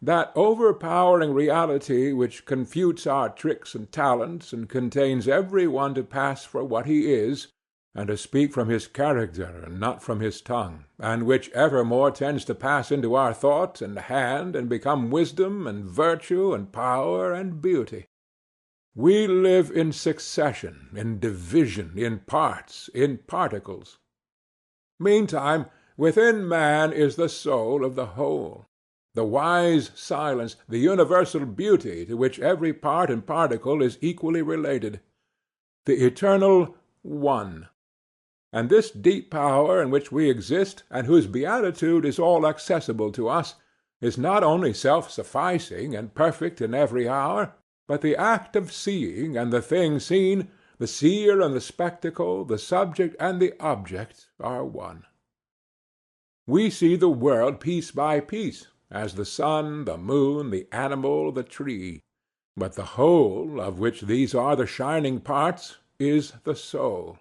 that overpowering reality which confutes our tricks and talents, and contains every one to pass for what he is, and to speak from his character and not from his tongue, and which evermore tends to pass into our thought and hand and become wisdom and virtue and power and beauty. We live in succession, in division, in parts, in particles. Meantime, within man is the soul of the whole, the wise silence, the universal beauty to which every part and particle is equally related, the eternal One. And this deep power in which we exist, and whose beatitude is all accessible to us, is not only self-sufficing and perfect in every hour, but the act of seeing and the thing seen, the seer and the spectacle, the subject and the object, are one. We see the world piece by piece, as the sun, the moon, the animal, the tree; but the whole, of which these are the shining parts, is the soul.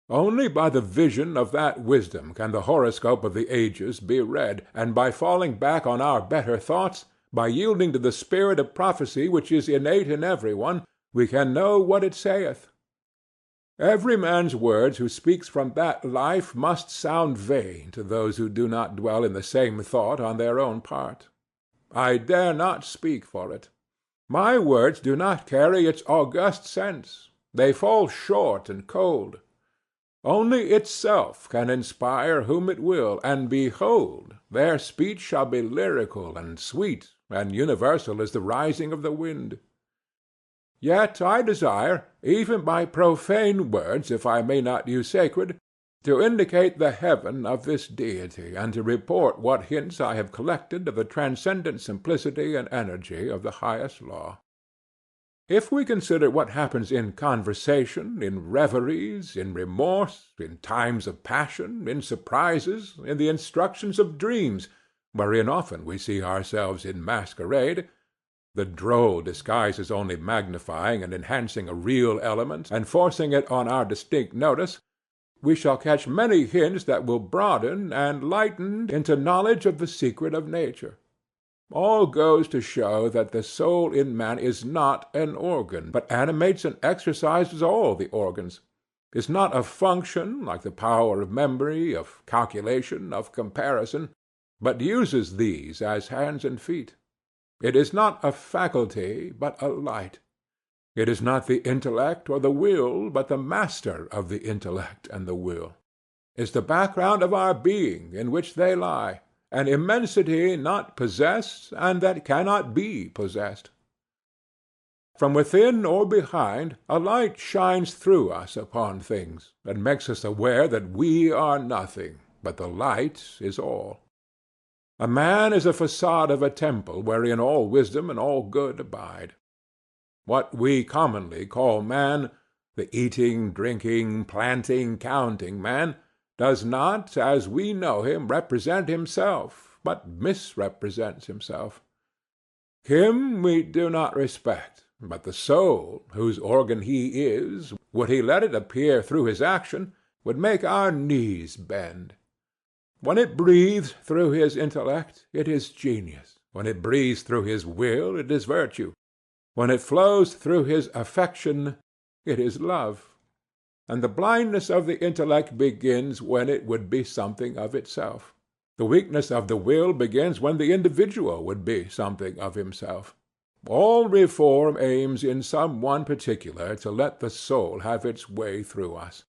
Only by the vision of that wisdom can the horoscope of the ages be read, and by falling back on our better thoughts, by yielding to the spirit of prophecy which is innate in every one, we can know what it saith. Every man's words who speaks from that life must sound vain to those who do not dwell in the same thought on their own part. I dare not speak for it. My words do not carry its august sense. They fall short and cold. Only itself can inspire whom it will, and behold, their speech shall be lyrical and sweet, and universal as the rising of the wind. Yet I desire, even by profane words, if I may not use sacred, to indicate the heaven of this deity, and to report what hints I have collected of the transcendent simplicity and energy of the highest law. If we consider what happens in conversation, in reveries, in remorse, in times of passion, in surprises, in the instructions of dreams, wherein often we see ourselves in masquerade, the droll disguises only magnifying and enhancing a real element, and forcing it on our distinct notice, we shall catch many hints that will broaden and lighten into knowledge of the secret of nature. All goes to show that the soul in man is not an organ, but animates and exercises all the organs, is not a function like the power of memory, of calculation, of comparison, but uses these as hands and feet. It is not a faculty, but a light. It is not the intellect or the will, but the master of the intellect and the will. Is the background of our being in which they lie, an immensity not possessed and that cannot be possessed. From within or behind, a light shines through us upon things, and makes us aware that we are nothing, but the light is all. A man is a facade of a temple wherein all wisdom and all good abide. What we commonly call man, the eating, drinking, planting, counting man, does not, as we know him, represent himself, but misrepresents himself. Him we do not respect, but the soul, whose organ he is, would he let it appear through his action, would make our knees bend. When it breathes through his intellect, it is genius. When it breathes through his will, it is virtue. When it flows through his affection, it is love. And the blindness of the intellect begins when it would be something of itself. The weakness of the will begins when the individual would be something of himself. All reform aims in some one particular to let the soul have its way through us.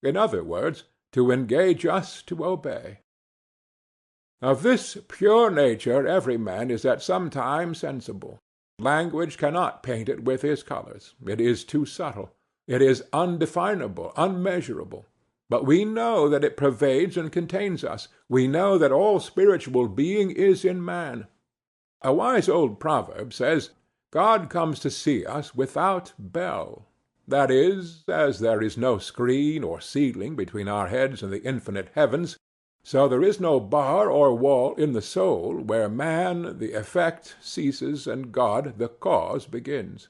In other words, to engage us to obey. Of this pure nature every man is at some time sensible. Language cannot paint it with his colors. It is too subtle. It is undefinable, unmeasurable. But we know that it pervades and contains us. We know that all spiritual being is in man. A wise old proverb says, God comes to see us without bell. That is, as there is no screen or ceiling between our heads and the infinite heavens, so there is no bar or wall in the soul where man, the effect, ceases and God, the cause, begins.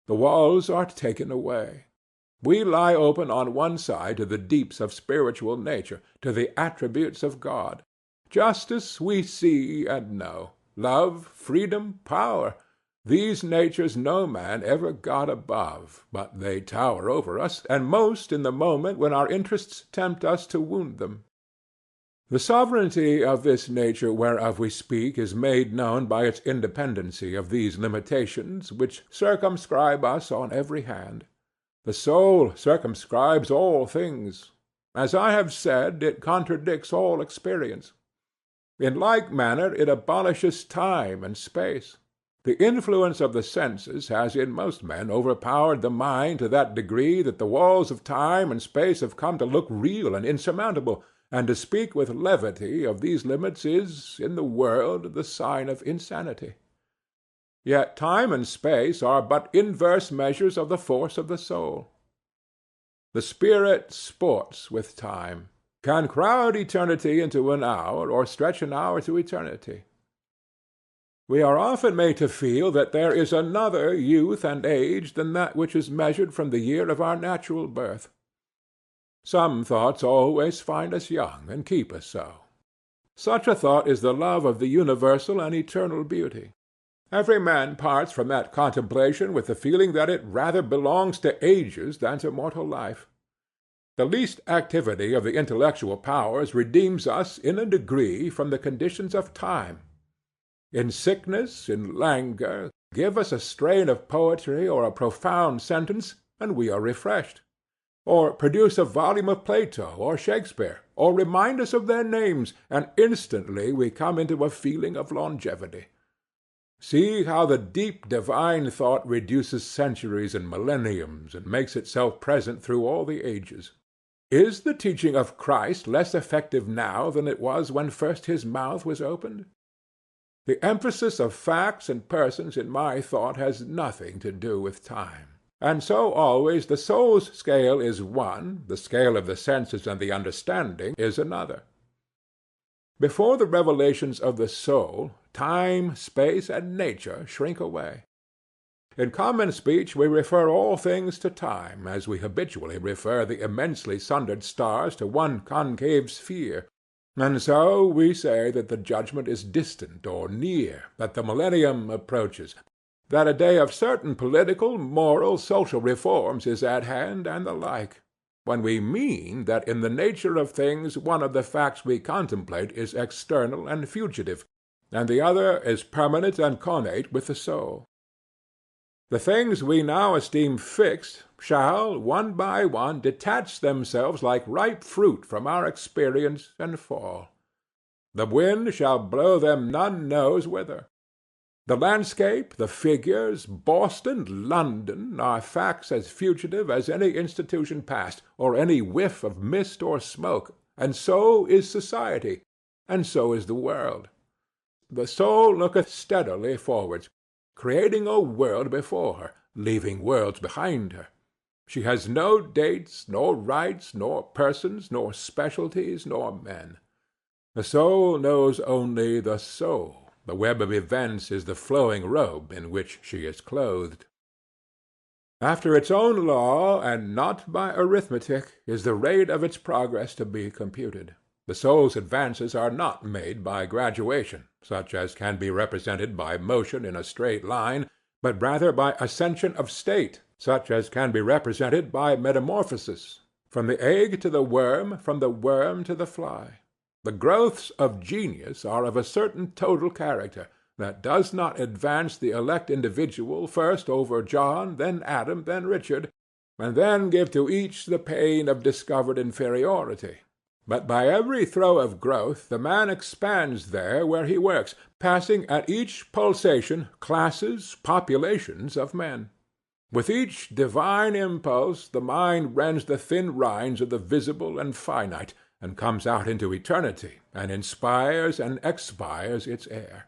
The walls are taken away. We lie open on one side to the deeps of spiritual nature, to the attributes of God. Justice we see and know. Love, freedom, power. These natures no man ever got above, but they tower over us, and most in the moment when our interests tempt us to wound them. The sovereignty of this nature whereof we speak is made known by its independency of these limitations, which circumscribe us on every hand. The soul circumscribes all things. As I have said, it contradicts all experience. In like manner it abolishes time and space. The influence of the senses has in most men overpowered the mind to that degree that the walls of time and space have come to look real and insurmountable, and to speak with levity of these limits is, in the world, the sign of insanity. Yet time and space are but inverse measures of the force of the soul. The spirit sports with time, can crowd eternity into an hour, or stretch an hour to eternity. We are often made to feel that there is another youth and age than that which is measured from the year of our natural birth. Some thoughts always find us young, and keep us so. Such a thought is the love of the universal and eternal beauty. Every man parts from that contemplation with the feeling that it rather belongs to ages than to mortal life. The least activity of the intellectual powers redeems us in a degree from the conditions of time. In sickness, in languor, give us a strain of poetry or a profound sentence, and we are refreshed. Or produce a volume of Plato or Shakespeare, or remind us of their names, and instantly we come into a feeling of longevity. See how the deep divine thought reduces centuries and millenniums, and makes itself present through all the ages. Is the teaching of Christ less effective now than it was when first his mouth was opened? The emphasis of facts and persons in my thought has nothing to do with time. And so always the soul's scale is one, the scale of the senses and the understanding is another. Before the revelations of the soul, time, space, and nature shrink away. In common speech we refer all things to time, as we habitually refer the immensely sundered stars to one concave sphere. And so we say that the judgment is distant or near, that the millennium approaches, that a day of certain political, moral, social reforms is at hand, and the like, when we mean that in the nature of things one of the facts we contemplate is external and fugitive, and the other is permanent and connate with the soul. The things we now esteem fixed shall, one by one, detach themselves like ripe fruit from our experience and fall. The wind shall blow them none knows whither. The landscape, the figures, Boston, London, are facts as fugitive as any institution past, or any whiff of mist or smoke, and so is society, and so is the world. The soul looketh steadily forwards, creating a world before her, leaving worlds behind her. She has no dates, nor rights, nor persons, nor specialties, nor men. The soul knows only the soul. The web of events is the flowing robe in which she is clothed. After its own law, and not by arithmetic, is the rate of its progress to be computed. The soul's advances are not made by graduation, such as can be represented by motion in a straight line, but rather by ascension of state, such as can be represented by metamorphosis, from the egg to the worm, from the worm to the fly. The growths of genius are of a certain total character, that does not advance the elect individual first over John, then Adam, then Richard, and then give to each the pain of discovered inferiority. But by every throe of growth the man expands there where he works, passing at each pulsation classes, populations of men. With each divine impulse the mind rends the thin rinds of the visible and finite, and comes out into eternity, and inspires and expires its air.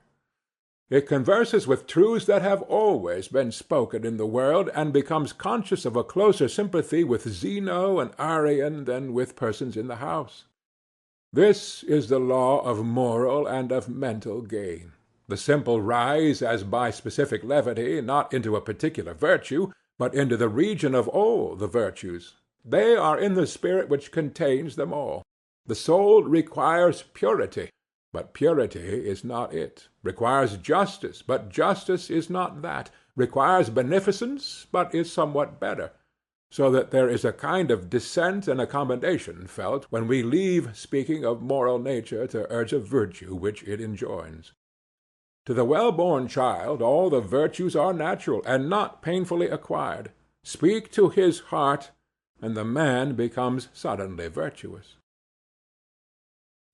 It converses with truths that have always been spoken in the world, and becomes conscious of a closer sympathy with Zeno and Arrian than with persons in the house. This is the law of moral and of mental gain. The simple rise as by specific levity, not into a particular virtue, but into the region of all the virtues. They are in the spirit which contains them all. The soul requires purity, but purity is not it; requires justice, but justice is not that; requires beneficence, but is somewhat better; so that there is a kind of dissent and accommodation felt when we leave speaking of moral nature to urge a virtue which it enjoins. To the well-born child all the virtues are natural, and not painfully acquired. Speak to his heart, and the man becomes suddenly virtuous.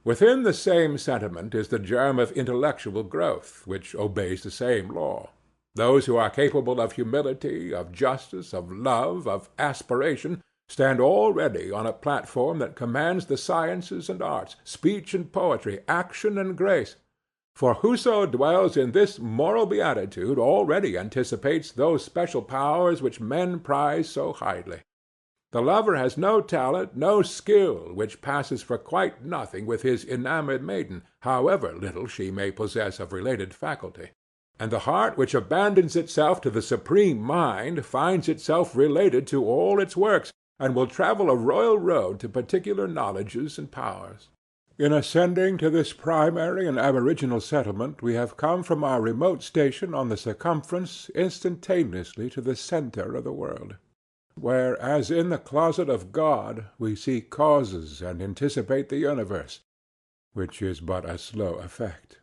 Within the same sentiment is the germ of intellectual growth, which obeys the same law. Those who are capable of humility, of justice, of love, of aspiration, stand already on a platform that commands the sciences and arts, speech and poetry, action and grace. For whoso dwells in this moral beatitude already anticipates those special powers which men prize so highly. The lover has no talent, no skill, which passes for quite nothing with his enamored maiden, however little she may possess of related faculty. And the heart which abandons itself to the supreme mind finds itself related to all its works, and will travel a royal road to particular knowledges and powers. In ascending to this primary and aboriginal settlement we have come from our remote station on the circumference instantaneously to the centre of the world, where, as in the closet of God, we see causes and anticipate the universe, which is but a slow effect.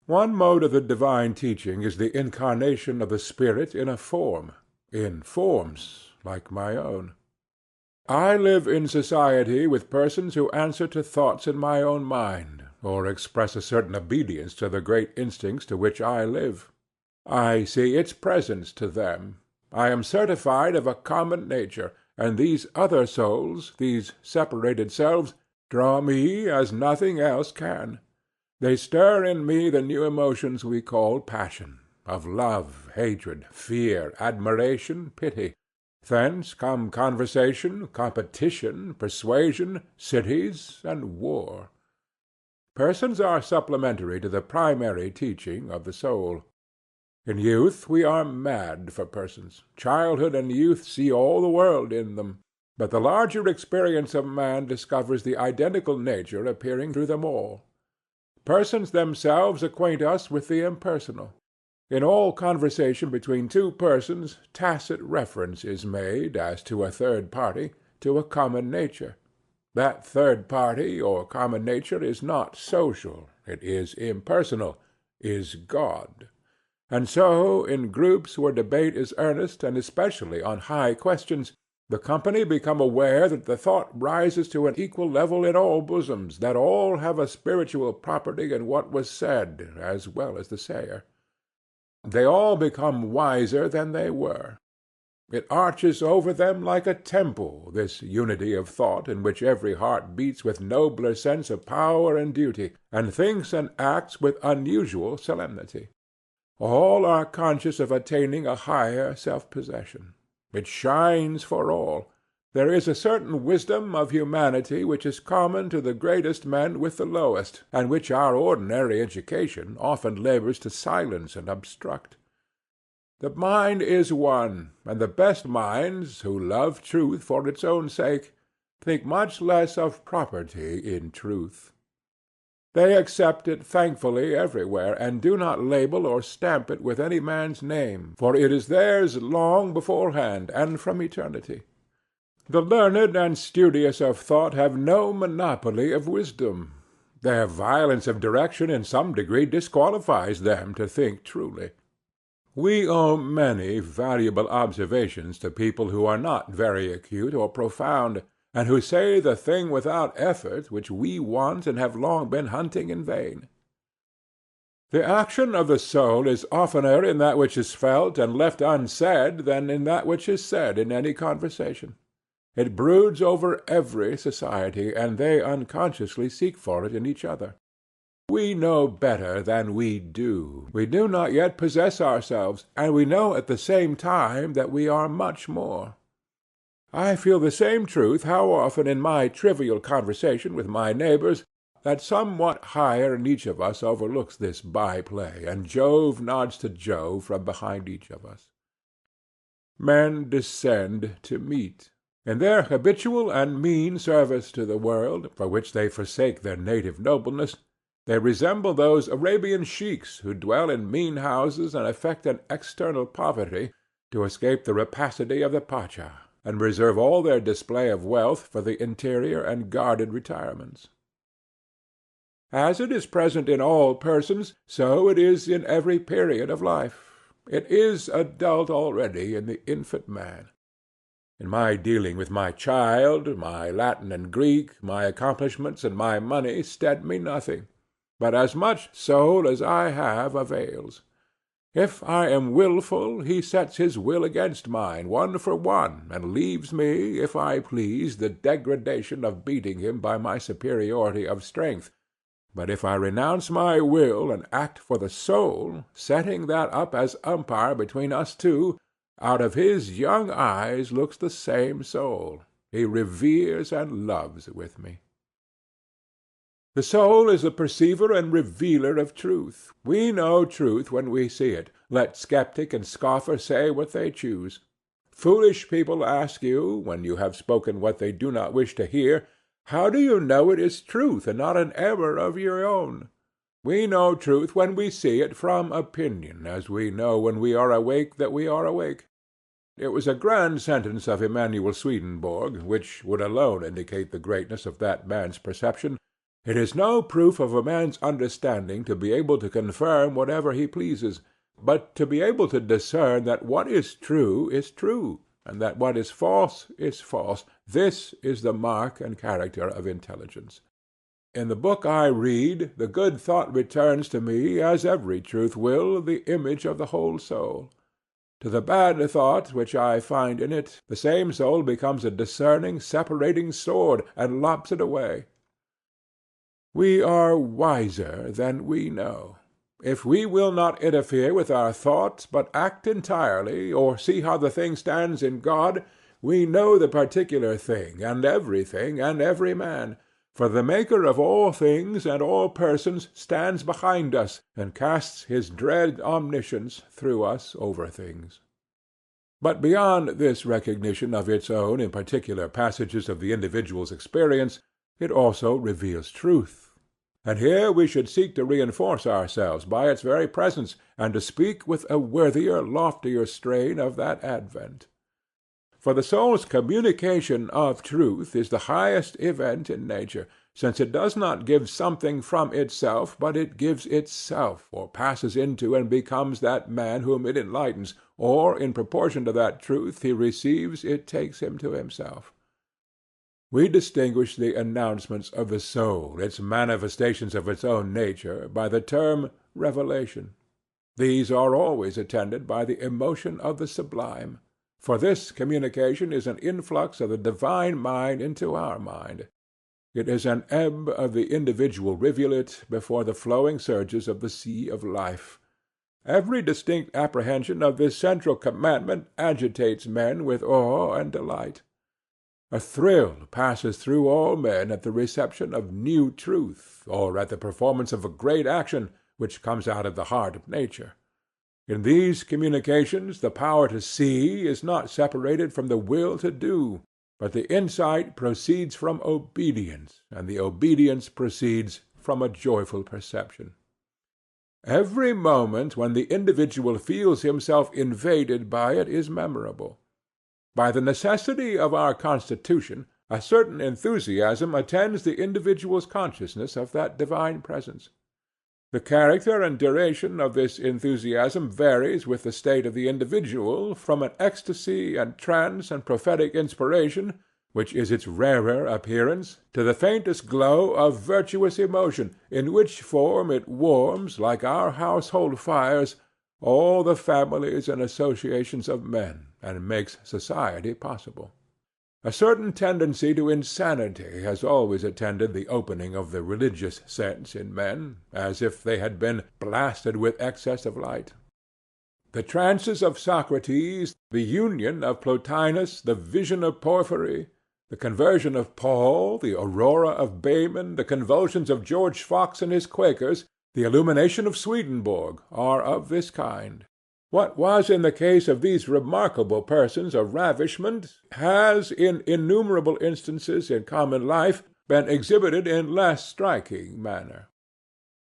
One mode of the divine teaching is the incarnation of the spirit in a form, in forms like my own. I live in society with persons who answer to thoughts in my own mind, or express a certain obedience to the great instincts to which I live. I see its presence to them. I am certified of a common nature, and these other souls, these separated selves, draw me as nothing else can. They stir in me the new emotions we call passion, of love, hatred, fear, admiration, pity. Thence come conversation, competition, persuasion, cities, and war. Persons are supplementary to the primary teaching of the soul. In youth we are mad for persons. Childhood and youth see all the world in them. But the larger experience of man discovers the identical nature appearing through them all. Persons themselves acquaint us with the impersonal. In all conversation between two persons tacit reference is made, as to a third party, to a common nature. That third party or common nature is not social, it is impersonal, is God. And so, in groups where debate is earnest, and especially on high questions, the company become aware that the thought rises to an equal level in all bosoms, that all have a spiritual property in what was said, as well as the sayer. They all become wiser than they were. It arches over them like a temple, this unity of thought in which every heart beats with nobler sense of power and duty, and thinks and acts with unusual solemnity. All are conscious of attaining a higher self-possession. It shines for all. There is a certain wisdom of humanity which is common to the greatest men with the lowest, and which our ordinary education often labors to silence and obstruct. The mind is one, and the best minds, who love truth for its own sake, think much less of property in truth. They accept it thankfully everywhere, and do not label or stamp it with any man's name, for it is theirs long beforehand and from eternity. The learned and studious of thought have no monopoly of wisdom. Their violence of direction in some degree disqualifies them to think truly. We owe many valuable observations to people who are not very acute or profound, and who say the thing without effort which we want and have long been hunting in vain. The action of the soul is oftener in that which is felt and left unsaid than in that which is said in any conversation. It broods over every society, and they unconsciously seek for it in each other. We know better than we do. We do not yet possess ourselves, and we know at the same time that we are much more. I feel the same truth how often in my trivial conversation with my neighbors that somewhat higher in each of us overlooks this by-play, and Jove nods to Jove from behind each of us. Men descend to meet. In their habitual and mean service to the world, for which they forsake their native nobleness, they resemble those Arabian sheiks who dwell in mean houses and affect an external poverty to escape the rapacity of the pacha, and reserve all their display of wealth for the interior and guarded retirements. As it is present in all persons, so it is in every period of life. It is adult already in the infant man. In my dealing with my child, my Latin and Greek, my accomplishments and my money stead me nothing, but as much soul as I have avails. If I am wilful, he sets his will against mine, one for one, and leaves me, if I please, the degradation of beating him by my superiority of strength. But if I renounce my will and act for the soul, setting that up as umpire between us two, out of his young eyes looks the same soul. He reveres and loves with me. The soul is the perceiver and revealer of truth. We know truth when we see it, let skeptic and scoffer say what they choose. Foolish people ask you, when you have spoken what they do not wish to hear, How do you know it is truth and not an error of your own? We know truth when we see it from opinion, as we know when we are awake that we are awake. It was a grand sentence of Emanuel Swedenborg, which would alone indicate the greatness of that man's perception. It is no proof of a man's understanding to be able to confirm whatever he pleases, but to be able to discern that what is true, and that what is false. This is the mark and character of intelligence. In the book I read, the good thought returns to me, as every truth will, the image of the whole soul. To the bad thought which I find in it, the same soul becomes a discerning, separating sword, and lops it away. We are wiser than we know. If we will not interfere with our thoughts, but act entirely, or see how the thing stands in God, we know the particular thing, and everything, and every man. For the Maker of all things and all persons stands behind us, and casts his dread omniscience through us over things. But beyond this recognition of its own in particular passages of the individual's experience, it also reveals truth. And here we should seek to reinforce ourselves by its very presence, and to speak with a worthier, loftier strain of that advent. For the soul's communication of truth is the highest event in nature, since it does not give something from itself, but it gives itself, or passes into and becomes that man whom it enlightens, or, in proportion to that truth he receives, it takes him to himself. We distinguish the announcements of the soul, its manifestations of its own nature, by the term revelation. These are always attended by the emotion of the sublime. For this communication is an influx of the divine mind into our mind. It is an ebb of the individual rivulet before the flowing surges of the sea of life. Every distinct apprehension of this central commandment agitates men with awe and delight. A thrill passes through all men at the reception of new truth, or at the performance of a great action which comes out of the heart of nature. In these communications the power to see is not separated from the will to do, but the insight proceeds from obedience, and the obedience proceeds from a joyful perception. Every moment when the individual feels himself invaded by it is memorable. By the necessity of our constitution, a certain enthusiasm attends the individual's consciousness of that divine presence. The character and duration of this enthusiasm varies with the state of the individual, from an ecstasy and trance and prophetic inspiration, which is its rarer appearance, to the faintest glow of virtuous emotion, in which form it warms, like our household fires, all the families and associations of men, and makes society possible. A certain tendency to insanity has always attended the opening of the religious sense in men, as if they had been blasted with excess of light. The trances of Socrates, the union of Plotinus, the vision of Porphyry, the conversion of Paul, the aurora of Behmen, the convulsions of George Fox and his Quakers, the illumination of Swedenborg, are of this kind. What was in the case of these remarkable persons a ravishment has, in innumerable instances in common life, been exhibited in less striking manner.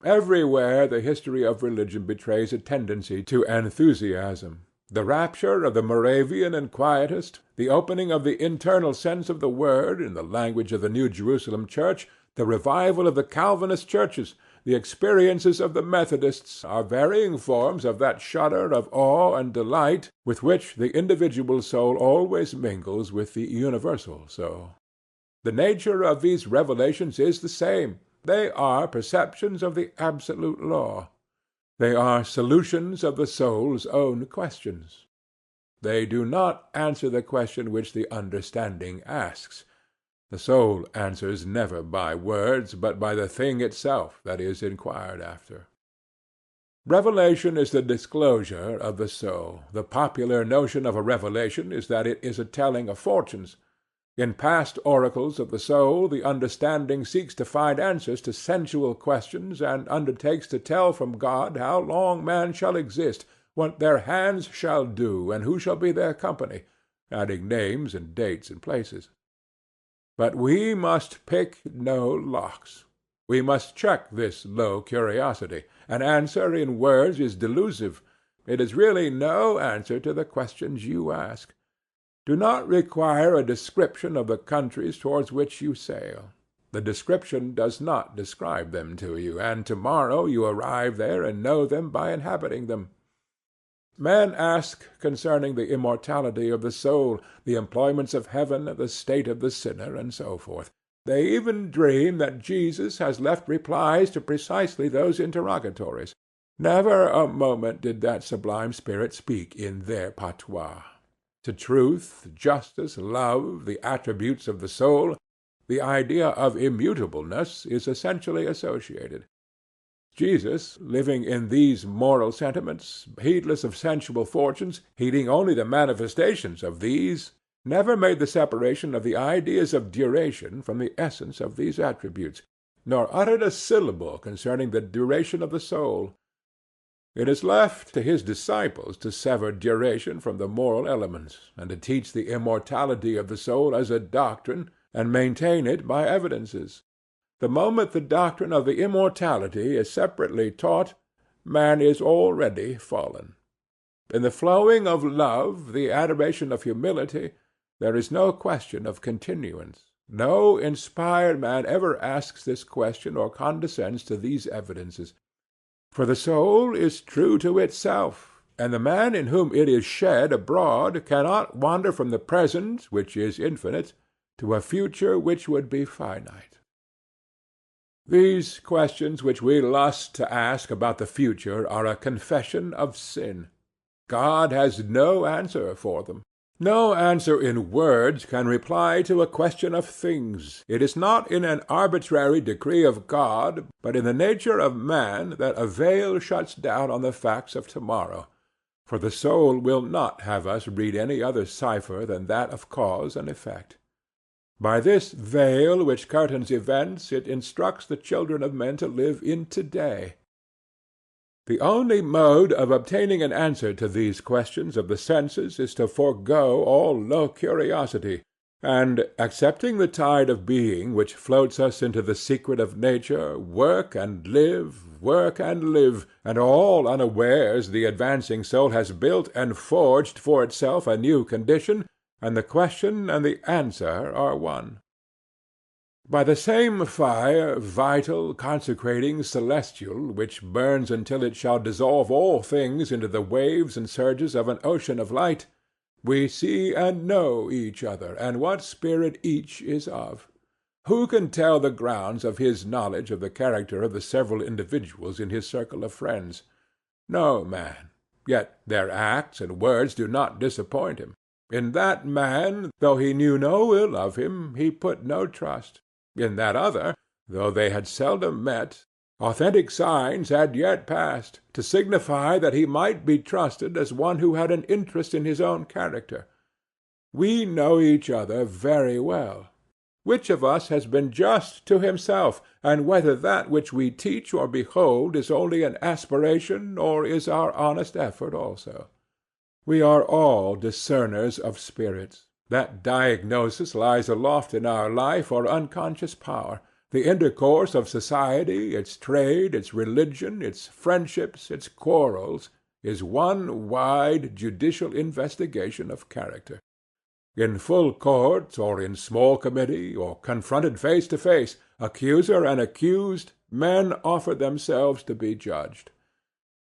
Everywhere the history of religion betrays a tendency to enthusiasm. The rapture of the Moravian and Quietist, the opening of the internal sense of the word, in the language of the New Jerusalem Church, the revival of the Calvinist churches, the experiences of the Methodists, are varying forms of that shudder of awe and delight with which the individual soul always mingles with the universal soul. The nature of these revelations is the same. They are perceptions of the absolute law. They are solutions of the soul's own questions. They do not answer the question which the understanding asks. The soul answers never by words, but by the thing itself that is inquired after. Revelation is the disclosure of the soul. The popular notion of a revelation is that it is a telling of fortunes. In past oracles of the soul, the understanding seeks to find answers to sensual questions, and undertakes to tell from God how long man shall exist, what their hands shall do, and who shall be their company, adding names and dates and places. But we must pick no locks. We must check this low curiosity. An answer in words is delusive. It is really no answer to the questions you ask. Do not require a description of the countries towards which you sail. The description does not describe them to you, and tomorrow you arrive there and know them by inhabiting them. Men ask concerning the immortality of the soul, the employments of heaven, the state of the sinner, and so forth. They even dream that Jesus has left replies to precisely those interrogatories. Never a moment did that sublime spirit speak in their patois. To truth, justice, love, the attributes of the soul, the idea of immutableness is essentially associated. Jesus, living in these moral sentiments, heedless of sensual fortunes, heeding only the manifestations of these, never made the separation of the ideas of duration from the essence of these attributes, nor uttered a syllable concerning the duration of the soul. It is left to his disciples to sever duration from the moral elements, and to teach the immortality of the soul as a doctrine, and maintain it by evidences. The moment the doctrine of the immortality is separately taught, man is already fallen. In the flowing of love, the adoration of humility, there is no question of continuance. No inspired man ever asks this question or condescends to these evidences. For the soul is true to itself, and the man in whom it is shed abroad cannot wander from the present, which is infinite, to a future which would be finite. These questions which we lust to ask about the future are a confession of sin. God has no answer for them. No answer in words can reply to a question of things. It is not in an arbitrary decree of God, but in the nature of man, that a veil shuts down on the facts of tomorrow, for the soul will not have us read any other cipher than that of cause and effect. By this veil which curtains events, it instructs the children of men to live in to-day. The only mode of obtaining an answer to these questions of the senses is to forego all low curiosity, and, accepting the tide of being which floats us into the secret of nature, work and live, and all unawares the advancing soul has built and forged for itself a new condition, and the question and the answer are one. By the same fire, vital, consecrating, celestial, which burns until it shall dissolve all things into the waves and surges of an ocean of light, we see and know each other, and what spirit each is of. Who can tell the grounds of his knowledge of the character of the several individuals in his circle of friends? No man. Yet their acts and words do not disappoint him. In that man, though he knew no ill of him, he put no trust. In that other, though they had seldom met, authentic signs had yet passed, to signify that he might be trusted as one who had an interest in his own character. We know each other very well. Which of us has been just to himself, and whether that which we teach or behold is only an aspiration, or is our honest effort also? We are all discerners of spirits. That diagnosis lies aloft in our life or unconscious power. The intercourse of society, its trade, its religion, its friendships, its quarrels, is one wide judicial investigation of character. In full court, or in small committee, or confronted face to face, accuser and accused, men offer themselves to be judged.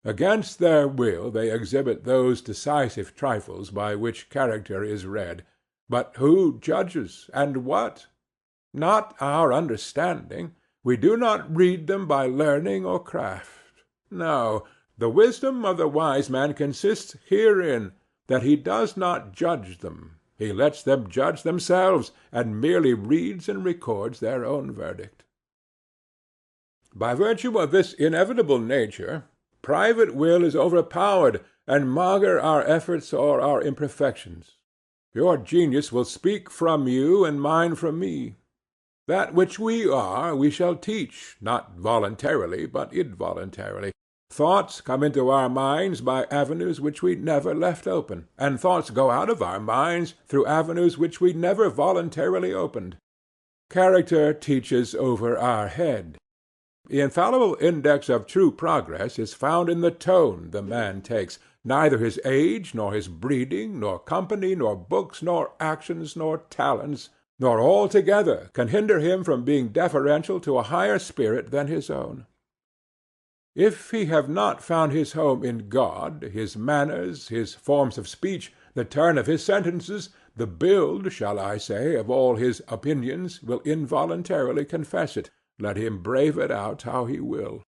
Against their will they exhibit those decisive trifles by which character is read. But who judges, and what? Not our understanding. We do not read them by learning or craft. No, the wisdom of the wise man consists herein, that he does not judge them. He lets them judge themselves, and merely reads and records their own verdict. By virtue of this inevitable nature, private will is overpowered, and maugre our efforts or our imperfections. Your genius will speak from you, and mine from me. That which we are we shall teach, not voluntarily, but involuntarily. Thoughts come into our minds by avenues which we never left open, and thoughts go out of our minds through avenues which we never voluntarily opened. Character teaches over our head. The infallible index of true progress is found in the tone the man takes. Neither his age, nor his breeding, nor company, nor books, nor actions, nor talents, nor all together can hinder him from being deferential to a higher spirit than his own. If he have not found his home in God, his manners, his forms of speech, the turn of his sentences, the build, shall I say, of all his opinions, will involuntarily confess it, let him brave it out how he will.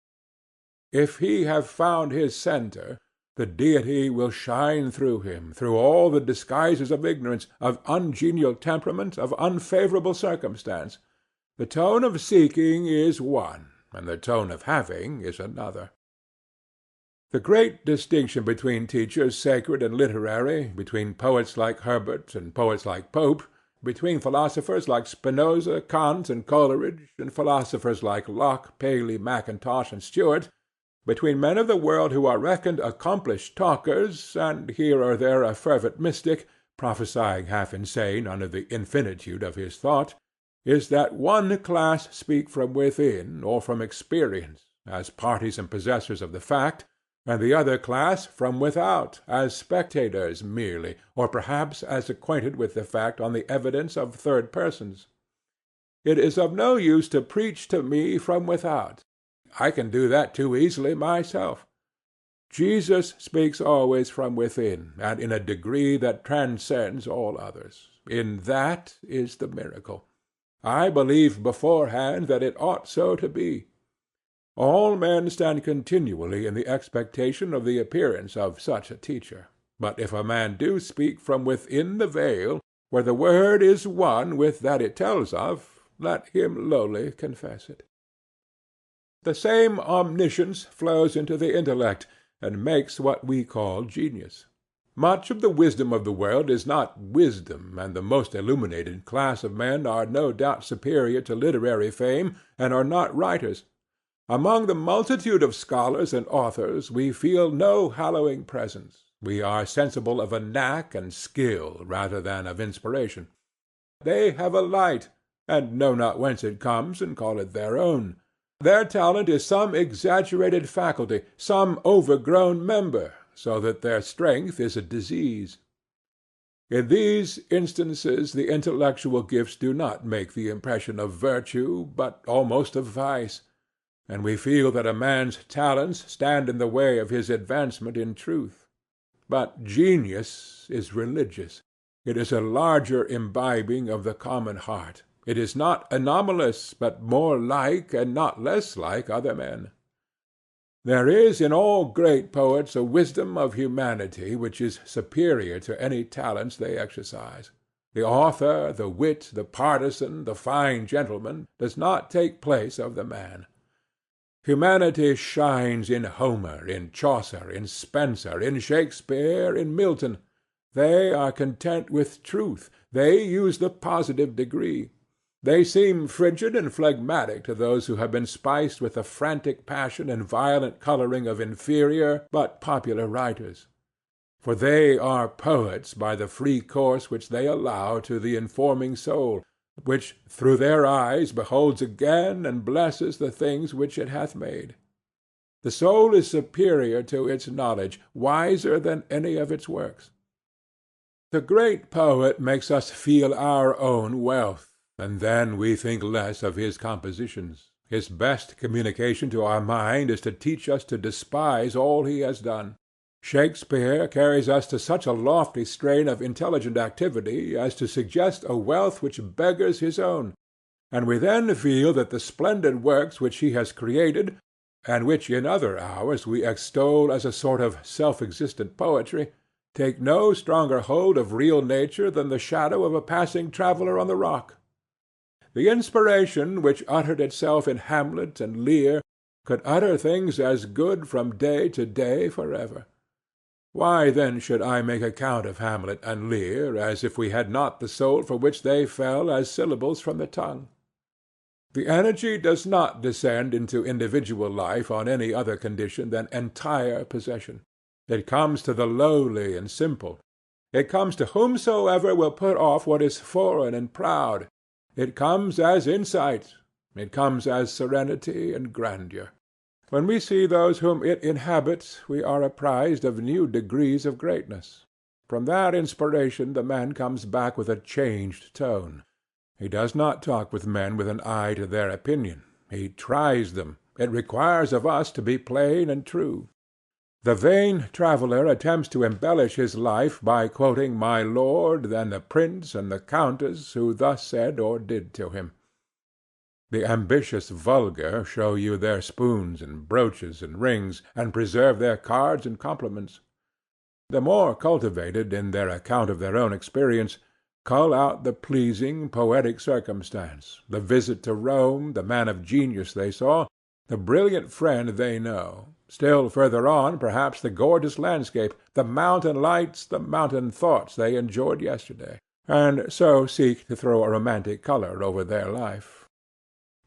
If he have found his centre, the deity will shine through him, through all the disguises of ignorance, of ungenial temperament, of unfavorable circumstance. The tone of seeking is one, and the tone of having is another. The great distinction between teachers sacred and literary, between poets like Herbert and poets like Pope, between philosophers like Spinoza, Kant, and Coleridge, and philosophers like Locke, Paley, Mackintosh, and Stewart, between men of the world who are reckoned accomplished talkers, and here or there a fervent mystic, prophesying half insane under the infinitude of his thought, is that one class speak from within or from experience, as parties and possessors of the fact, and the other class from without, as spectators merely, or perhaps as acquainted with the fact on the evidence of third persons. It is of no use to preach to me from without. I can do that too easily myself. Jesus speaks always from within, and in a degree that transcends all others. In that is the miracle. I believe beforehand that it ought so to be. All men stand continually in the expectation of the appearance of such a teacher. But if a man do speak from within the veil, where the word is one with that it tells of, let him lowly confess it. The same omniscience flows into the intellect, and makes what we call genius. Much of the wisdom of the world is not wisdom, and the most illuminated class of men are no doubt superior to literary fame, and are not writers. Among the multitude of scholars and authors we feel no hallowing presence. We are sensible of a knack and skill rather than of inspiration. They have a light, and know not whence it comes, and call it their own. Their talent is some exaggerated faculty, some overgrown member, so that their strength is a disease. In these instances the intellectual gifts do not make the impression of virtue, but almost of vice, and we feel that a man's talents stand in the way of his advancement in truth. But genius is religious. It is a larger imbibing of the common heart. It is not anomalous, but more like and not less like other men. There is in all great poets a wisdom of humanity which is superior to any talents they exercise. The author, the wit, the partisan, the fine gentleman, does not take place of the man. Humanity shines in Homer, in Chaucer, in Spenser, in Shakespeare, in Milton. They are content with truth. They use the positive degree. They seem frigid and phlegmatic to those who have been spiced with the frantic passion and violent coloring of inferior but popular writers. For they are poets by the free course which they allow to the informing soul, which through their eyes beholds again and blesses the things which it hath made. The soul is superior to its knowledge, wiser than any of its works. The great poet makes us feel our own wealth, and then we think less of his compositions. His best communication to our mind is to teach us to despise all he has done. Shakespeare carries us to such a lofty strain of intelligent activity as to suggest a wealth which beggars his own, and we then feel that the splendid works which he has created, and which in other hours we extol as a sort of self-existent poetry, take no stronger hold of real nature than the shadow of a passing traveller on the rock. The inspiration which uttered itself in Hamlet and Lear could utter things as good from day to day forever. Why then should I make account of Hamlet and Lear as if we had not the soul for which they fell as syllables from the tongue? The energy does not descend into individual life on any other condition than entire possession. It comes to the lowly and simple. It comes to whomsoever will put off what is foreign and proud. It comes as insight. It comes as serenity and grandeur. When we see those whom it inhabits, we are apprised of new degrees of greatness. From that inspiration the man comes back with a changed tone. He does not talk with men with an eye to their opinion. He tries them. It requires of us to be plain and true. The vain traveller attempts to embellish his life by quoting my lord and the prince and the countess who thus said or did to him. The ambitious vulgar show you their spoons and brooches and rings, and preserve their cards and compliments. The more cultivated, in their account of their own experience, cull out the pleasing, poetic circumstance, the visit to Rome, the man of genius they saw, the brilliant friend they know, still further on, perhaps, the gorgeous landscape, the mountain lights, the mountain thoughts they enjoyed yesterday, and so seek to throw a romantic color over their life.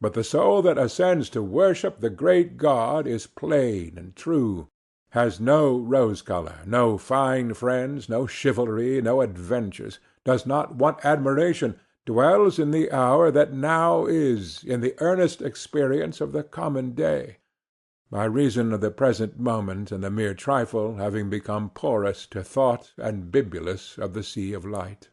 But the soul that ascends to worship the great God is plain and true, has no rose-color, no fine friends, no chivalry, no adventures, does not want admiration, dwells in the hour that now is, in the earnest experience of the common day, by reason of the present moment and the mere trifle having become porous to thought and bibulous of the sea of light.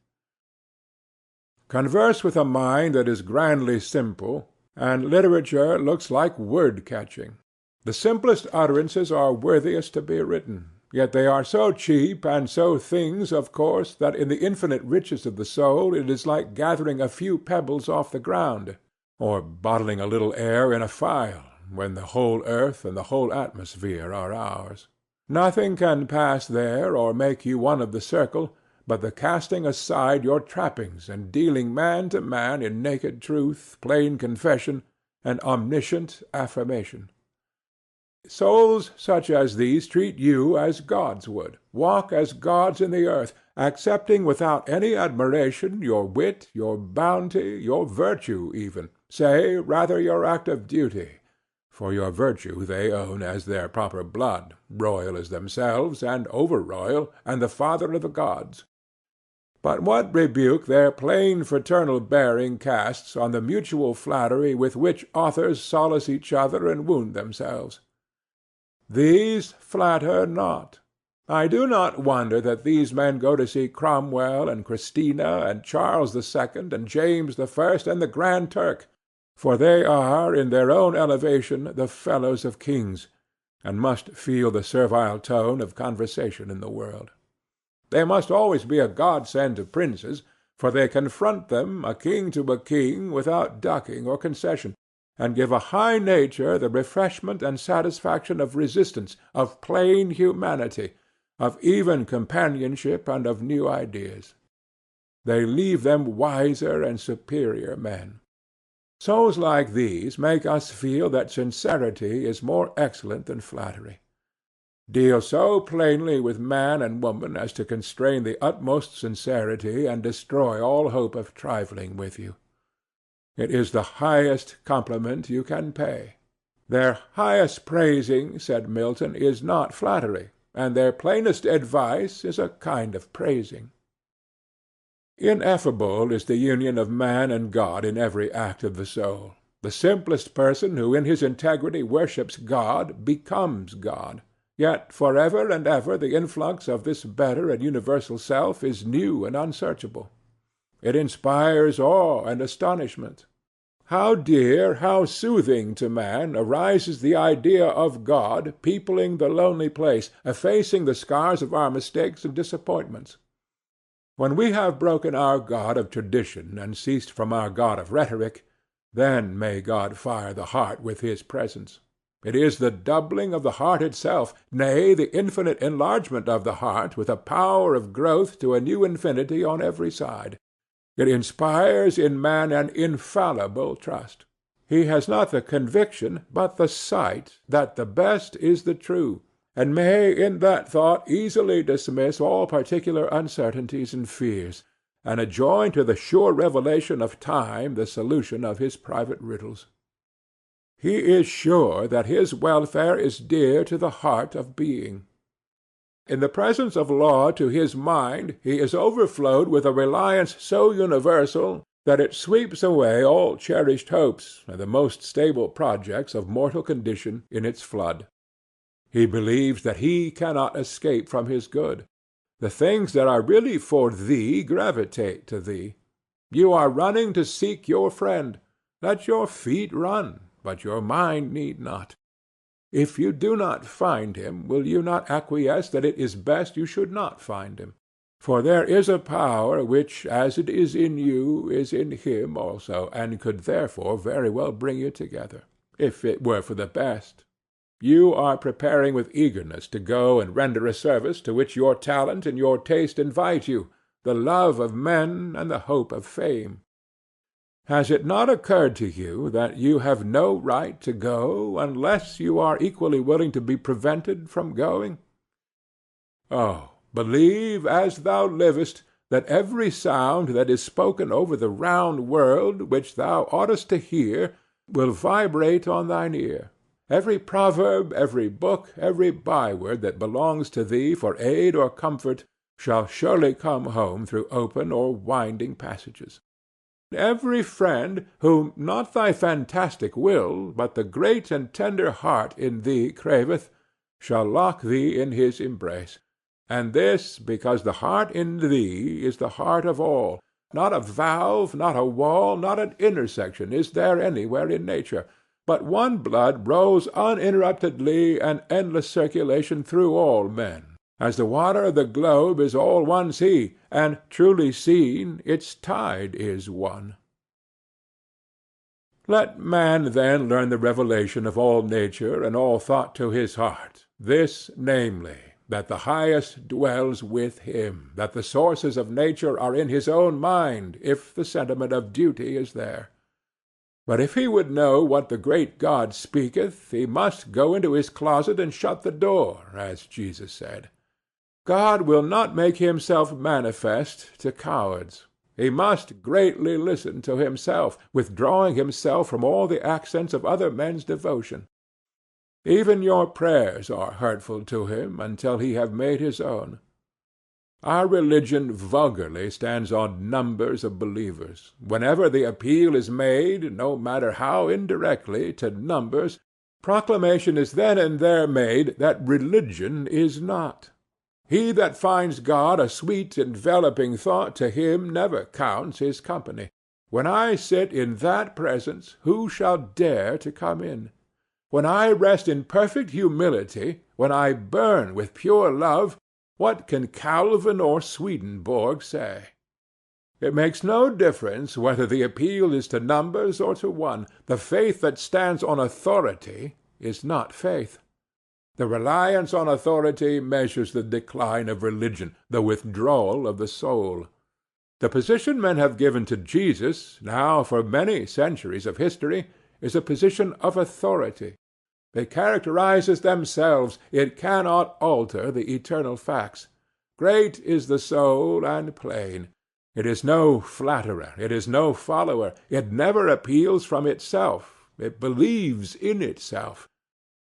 Converse with a mind that is grandly simple, and literature looks like word-catching. The simplest utterances are worthiest to be written, yet they are so cheap and so things of course that in the infinite riches of the soul it is like gathering a few pebbles off the ground, or bottling a little air in a phial, when the whole earth and the whole atmosphere are ours. Nothing can pass there or make you one of the circle, but the casting aside your trappings and dealing man to man in naked truth, plain confession, and omniscient affirmation. Souls such as these treat you as gods would, walk as gods in the earth, accepting without any admiration your wit, your bounty, your virtue even, say rather your act of duty, for your virtue they own as their proper blood, royal as themselves, and over-royal, and the father of the gods. But what rebuke their plain fraternal bearing casts on the mutual flattery with which authors solace each other and wound themselves? These flatter not. I do not wonder that these men go to see Cromwell and Christina and Charles the Second and James the First and the Grand Turk, for they are, in their own elevation, the fellows of kings, and must feel the servile tone of conversation in the world. They must always be a godsend to princes, for they confront them, a king to a king, without ducking or concession, and give a high nature the refreshment and satisfaction of resistance, of plain humanity, of even companionship, and of new ideas. They leave them wiser and superior men. Souls like these make us feel that sincerity is more excellent than flattery. Deal so plainly with man and woman as to constrain the utmost sincerity and destroy all hope of trifling with you. It is the highest compliment you can pay. Their highest praising, said Milton, is not flattery, and their plainest advice is a kind of praising. Ineffable is the union of man and God in every act of the soul. The simplest person who in his integrity worships God becomes God. Yet forever and ever the influx of this better and universal self is new and unsearchable. It inspires awe and astonishment. How dear, how soothing to man arises the idea of God peopling the lonely place, effacing the scars of our mistakes and disappointments. When we have broken our God of tradition and ceased from our God of rhetoric, then may God fire the heart with his presence. It is the doubling of the heart itself, nay, the infinite enlargement of the heart with a power of growth to a new infinity on every side. It inspires in man an infallible trust. He has not the conviction, but the sight, that the best is the true, and may in that thought easily dismiss all particular uncertainties and fears, and adjoin to the sure revelation of time the solution of his private riddles. He is sure that his welfare is dear to the heart of being. In the presence of law to his mind he is overflowed with a reliance so universal that it sweeps away all cherished hopes and the most stable projects of mortal condition in its flood. He believes that he cannot escape from his good. The things that are really for thee gravitate to thee. You are running to seek your friend. Let your feet run, but your mind need not. If you do not find him, will you not acquiesce that it is best you should not find him? For there is a power which, as it is in you, is in him also, and could therefore very well bring you together, if it were for the best. You are preparing with eagerness to go and render a service to which your talent and your taste invite you, the love of men and the hope of fame. Has it not occurred to you that you have no right to go unless you are equally willing to be prevented from going? Oh, believe, as thou livest, that every sound that is spoken over the round world, which thou oughtest to hear, will vibrate on thine ear. Every proverb, every book, every byword that belongs to thee for aid or comfort shall surely come home through open or winding passages. Every friend whom not thy fantastic will, but the great and tender heart in thee craveth, shall lock thee in his embrace. And this because the heart in thee is the heart of all. Not a valve, not a wall, not an intersection is there anywhere in nature, but one blood rolls uninterruptedly and endless circulation through all men, as the water of the globe is all one sea, and, truly seen, its tide is one. Let man then learn the revelation of all nature and all thought to his heart, this namely, that the highest dwells with him, that the sources of nature are in his own mind, if the sentiment of duty is there. But if he would know what the great God speaketh, he must go into his closet and shut the door, as Jesus said. God will not make himself manifest to cowards. He must greatly listen to himself, withdrawing himself from all the accents of other men's devotion. Even your prayers are hurtful to him until he have made his own. Our religion vulgarly stands on numbers of believers. Whenever the appeal is made, no matter how indirectly, to numbers, proclamation is then and there made that religion is not. He that finds God a sweet enveloping thought, to him never counts his company. When I sit in that presence, who shall dare to come in? When I rest in perfect humility, when I burn with pure love, what can Calvin or Swedenborg say? It makes no difference whether the appeal is to numbers or to one. The faith that stands on authority is not faith. The reliance on authority measures the decline of religion, the withdrawal of the soul. The position men have given to Jesus, now for many centuries of history, is a position of authority. It characterizes themselves. It cannot alter the eternal facts. Great is the soul and plain. It is no flatterer. It is no follower. It never appeals from itself. It believes in itself.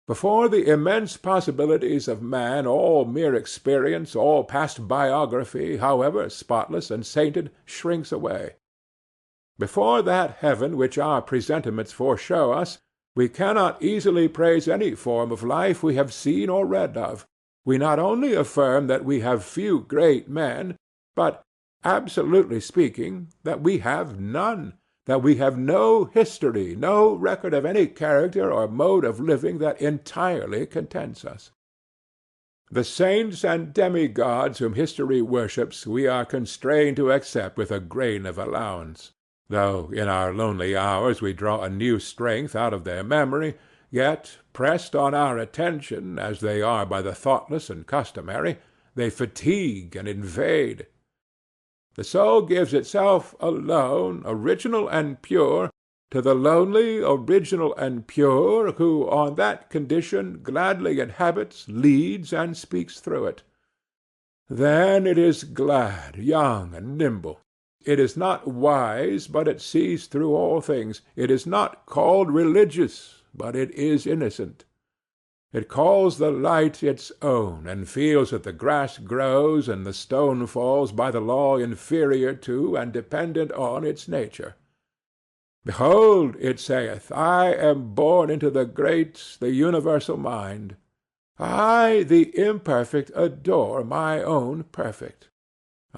Before the immense possibilities of man, all mere experience, all past biography, however spotless and sainted, shrinks away. Before that heaven which our presentiments foreshow us, we cannot easily praise any form of life we have seen or read of. We not only affirm that we have few great men, but, absolutely speaking, that we have none, that we have no history, no record of any character or mode of living that entirely contents us. The saints and demigods whom history worships we are constrained to accept with a grain of allowance. Though in our lonely hours we draw a new strength out of their memory, yet, pressed on our attention, as they are by the thoughtless and customary, they fatigue and invade. The soul gives itself alone, original and pure, to the lonely, original and pure, who on that condition gladly inhabits, leads, and speaks through it. Then it is glad, young, and nimble. It is not wise, but it sees through all things. It is not called religious, but it is innocent. It calls the light its own, and feels that the grass grows and the stone falls by the law inferior to and dependent on its nature. Behold, it saith, I am born into the great, the universal mind. I, the imperfect, adore my own perfect.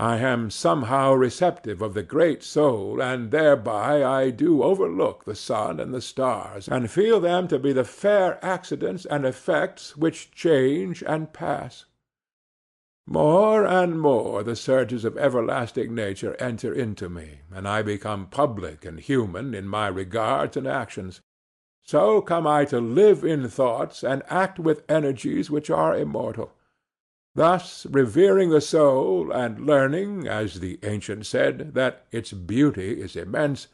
I am somehow receptive of the great soul, and thereby I do overlook the sun and the stars, and feel them to be the fair accidents and effects which change and pass. More and more the surges of everlasting nature enter into me, and I become public and human in my regards and actions. So come I to live in thoughts and act with energies which are immortal. Thus, revering the soul, and learning, as the ancient said, that its beauty is immense,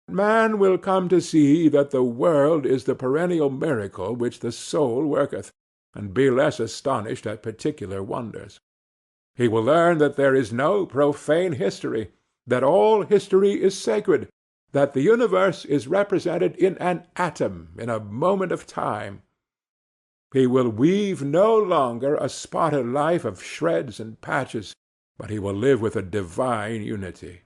man will come to see that the world is the perennial miracle which the soul worketh, and be less astonished at particular wonders. He will learn that there is no profane history, that all history is sacred, that the universe is represented in an atom, in a moment of time. He will weave no longer a spotted life of shreds and patches, but he will live with a divine unity.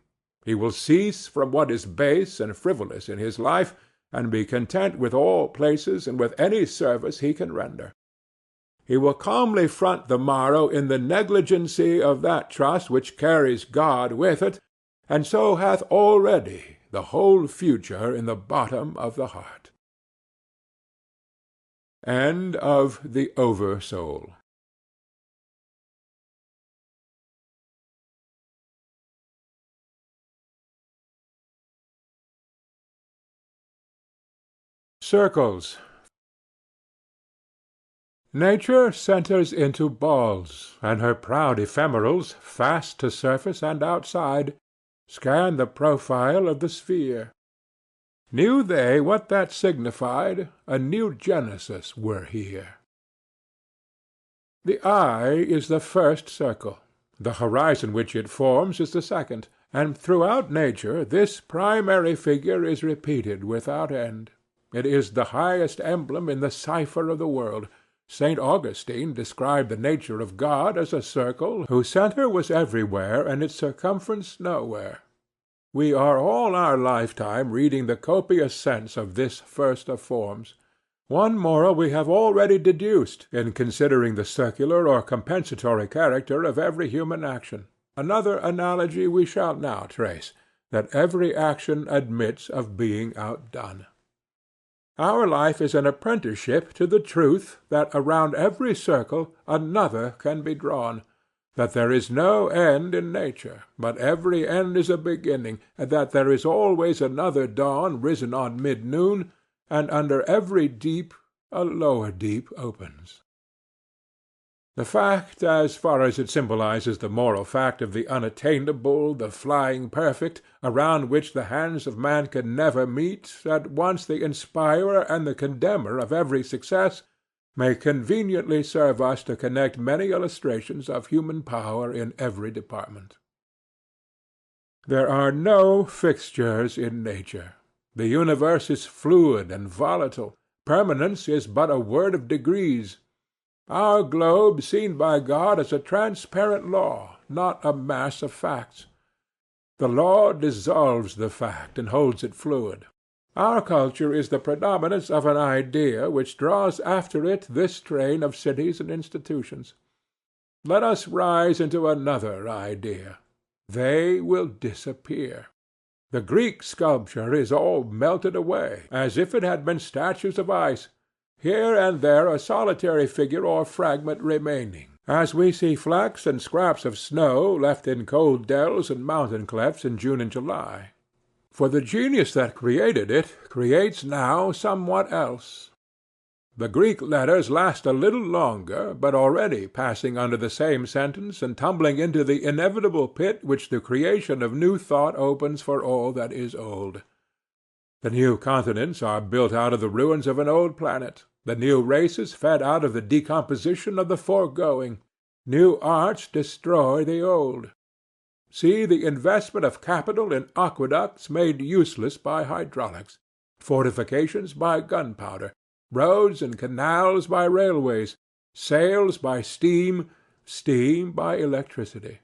He will cease from what is base and frivolous in his life, and be content with all places and with any service he can render. He will calmly front the morrow in the negligency of that trust which carries God with it, and so hath already the whole future in the bottom of the heart. End of the Over-Soul. Circles. Nature centres into balls, and her proud ephemerals, fast to surface and outside, scan the profile of the sphere. Knew they what that signified, a new Genesis were here. The eye is the first circle. The horizon which it forms is the second, and throughout nature this primary figure is repeated without end. It is the highest emblem in the cipher of the world. St. Augustine described the nature of God as a circle whose centre was everywhere and its circumference nowhere. We are all our lifetime reading the copious sense of this first of forms. One moral we have already deduced in considering the circular or compensatory character of every human action. Another analogy we shall now trace, that every action admits of being outdone. Our life is an apprenticeship to the truth that around every circle another can be drawn, that there is no end in nature, but every end is a beginning, and that there is always another dawn risen on mid-noon, and under every deep a lower deep opens. The fact, as far as it symbolizes the moral fact of the unattainable, the flying perfect, around which the hands of man can never meet, at once the inspirer and the condemner of every success, may conveniently serve us to connect many illustrations of human power in every department. There are no fixtures in nature. The universe is fluid and volatile. Permanence is but a word of degrees. Our globe seen by God as a transparent law, not a mass of facts. The law dissolves the fact and holds it fluid. Our culture is the predominance of an idea which draws after it this train of cities and institutions. Let us rise into another idea. They will disappear. The Greek sculpture is all melted away, as if it had been statues of ice, here and there a solitary figure or fragment remaining, as we see flecks and scraps of snow left in cold dells and mountain clefts in June and July. For the genius that created it creates now somewhat else. The Greek letters last a little longer, but already passing under the same sentence and tumbling into the inevitable pit which the creation of new thought opens for all that is old. The new continents are built out of the ruins of an old planet. The new races fed out of the decomposition of the foregoing. New arts destroy the old. See the investment of capital in aqueducts made useless by hydraulics, fortifications by gunpowder, roads and canals by railways, sails by steam, steam by electricity.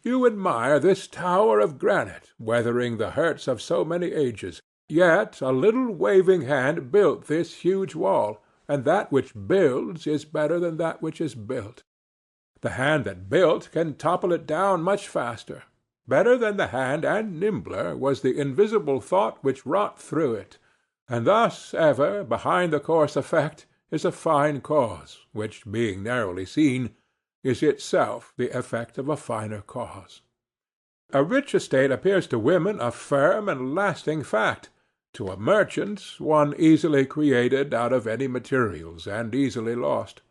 You admire this tower of granite, weathering the hurts of so many ages, yet a little waving hand built this huge wall, and that which builds is better than that which is built. The hand that built can topple it down much faster. Better than the hand and nimbler was the invisible thought which wrought through it, and thus ever, behind the coarse effect, is a fine cause, which, being narrowly seen, is itself the effect of a finer cause. A rich estate appears to women a firm and lasting fact, to a merchant one easily created out of any materials and easily lost.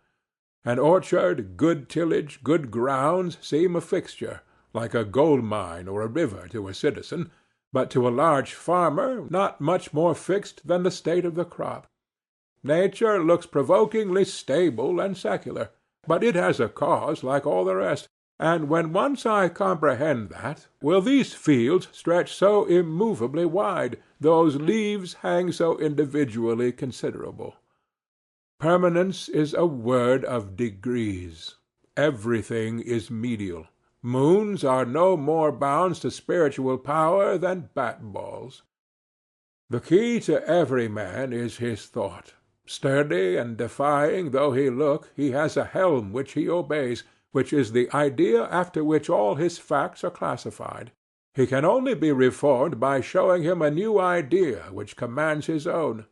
An orchard, good tillage, good grounds seem a fixture, like a gold mine or a river to a citizen, but to a large farmer not much more fixed than the state of the crop. Nature looks provokingly stable and secular, but it has a cause like all the rest, and when once I comprehend that, will these fields stretch so immovably wide, those leaves hang so individually considerable? Permanence is a word of degrees. Everything is medial. Moons are no more bounds to spiritual power than bat-balls. The key to every man is his thought. Sturdy and defying though he look, he has a helm which he obeys, which is the idea after which all his facts are classified. He can only be reformed by showing him a new idea which commands his own.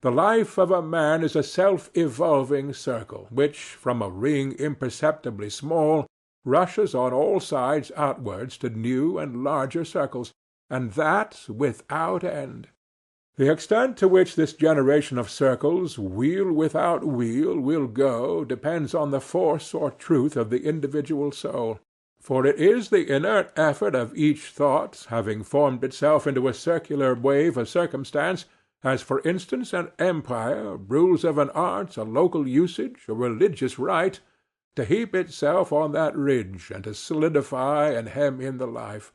The life of a man is a self-evolving circle, which, from a ring imperceptibly small, rushes on all sides outwards to new and larger circles, and that without end. The extent to which this generation of circles, wheel without wheel, will go depends on the force or truth of the individual soul, for it is the inert effort of each thought, having formed itself into a circular wave of circumstance, as for instance an empire, rules of an art, a local usage, a religious rite, to heap itself on that ridge and to solidify and hem in the life.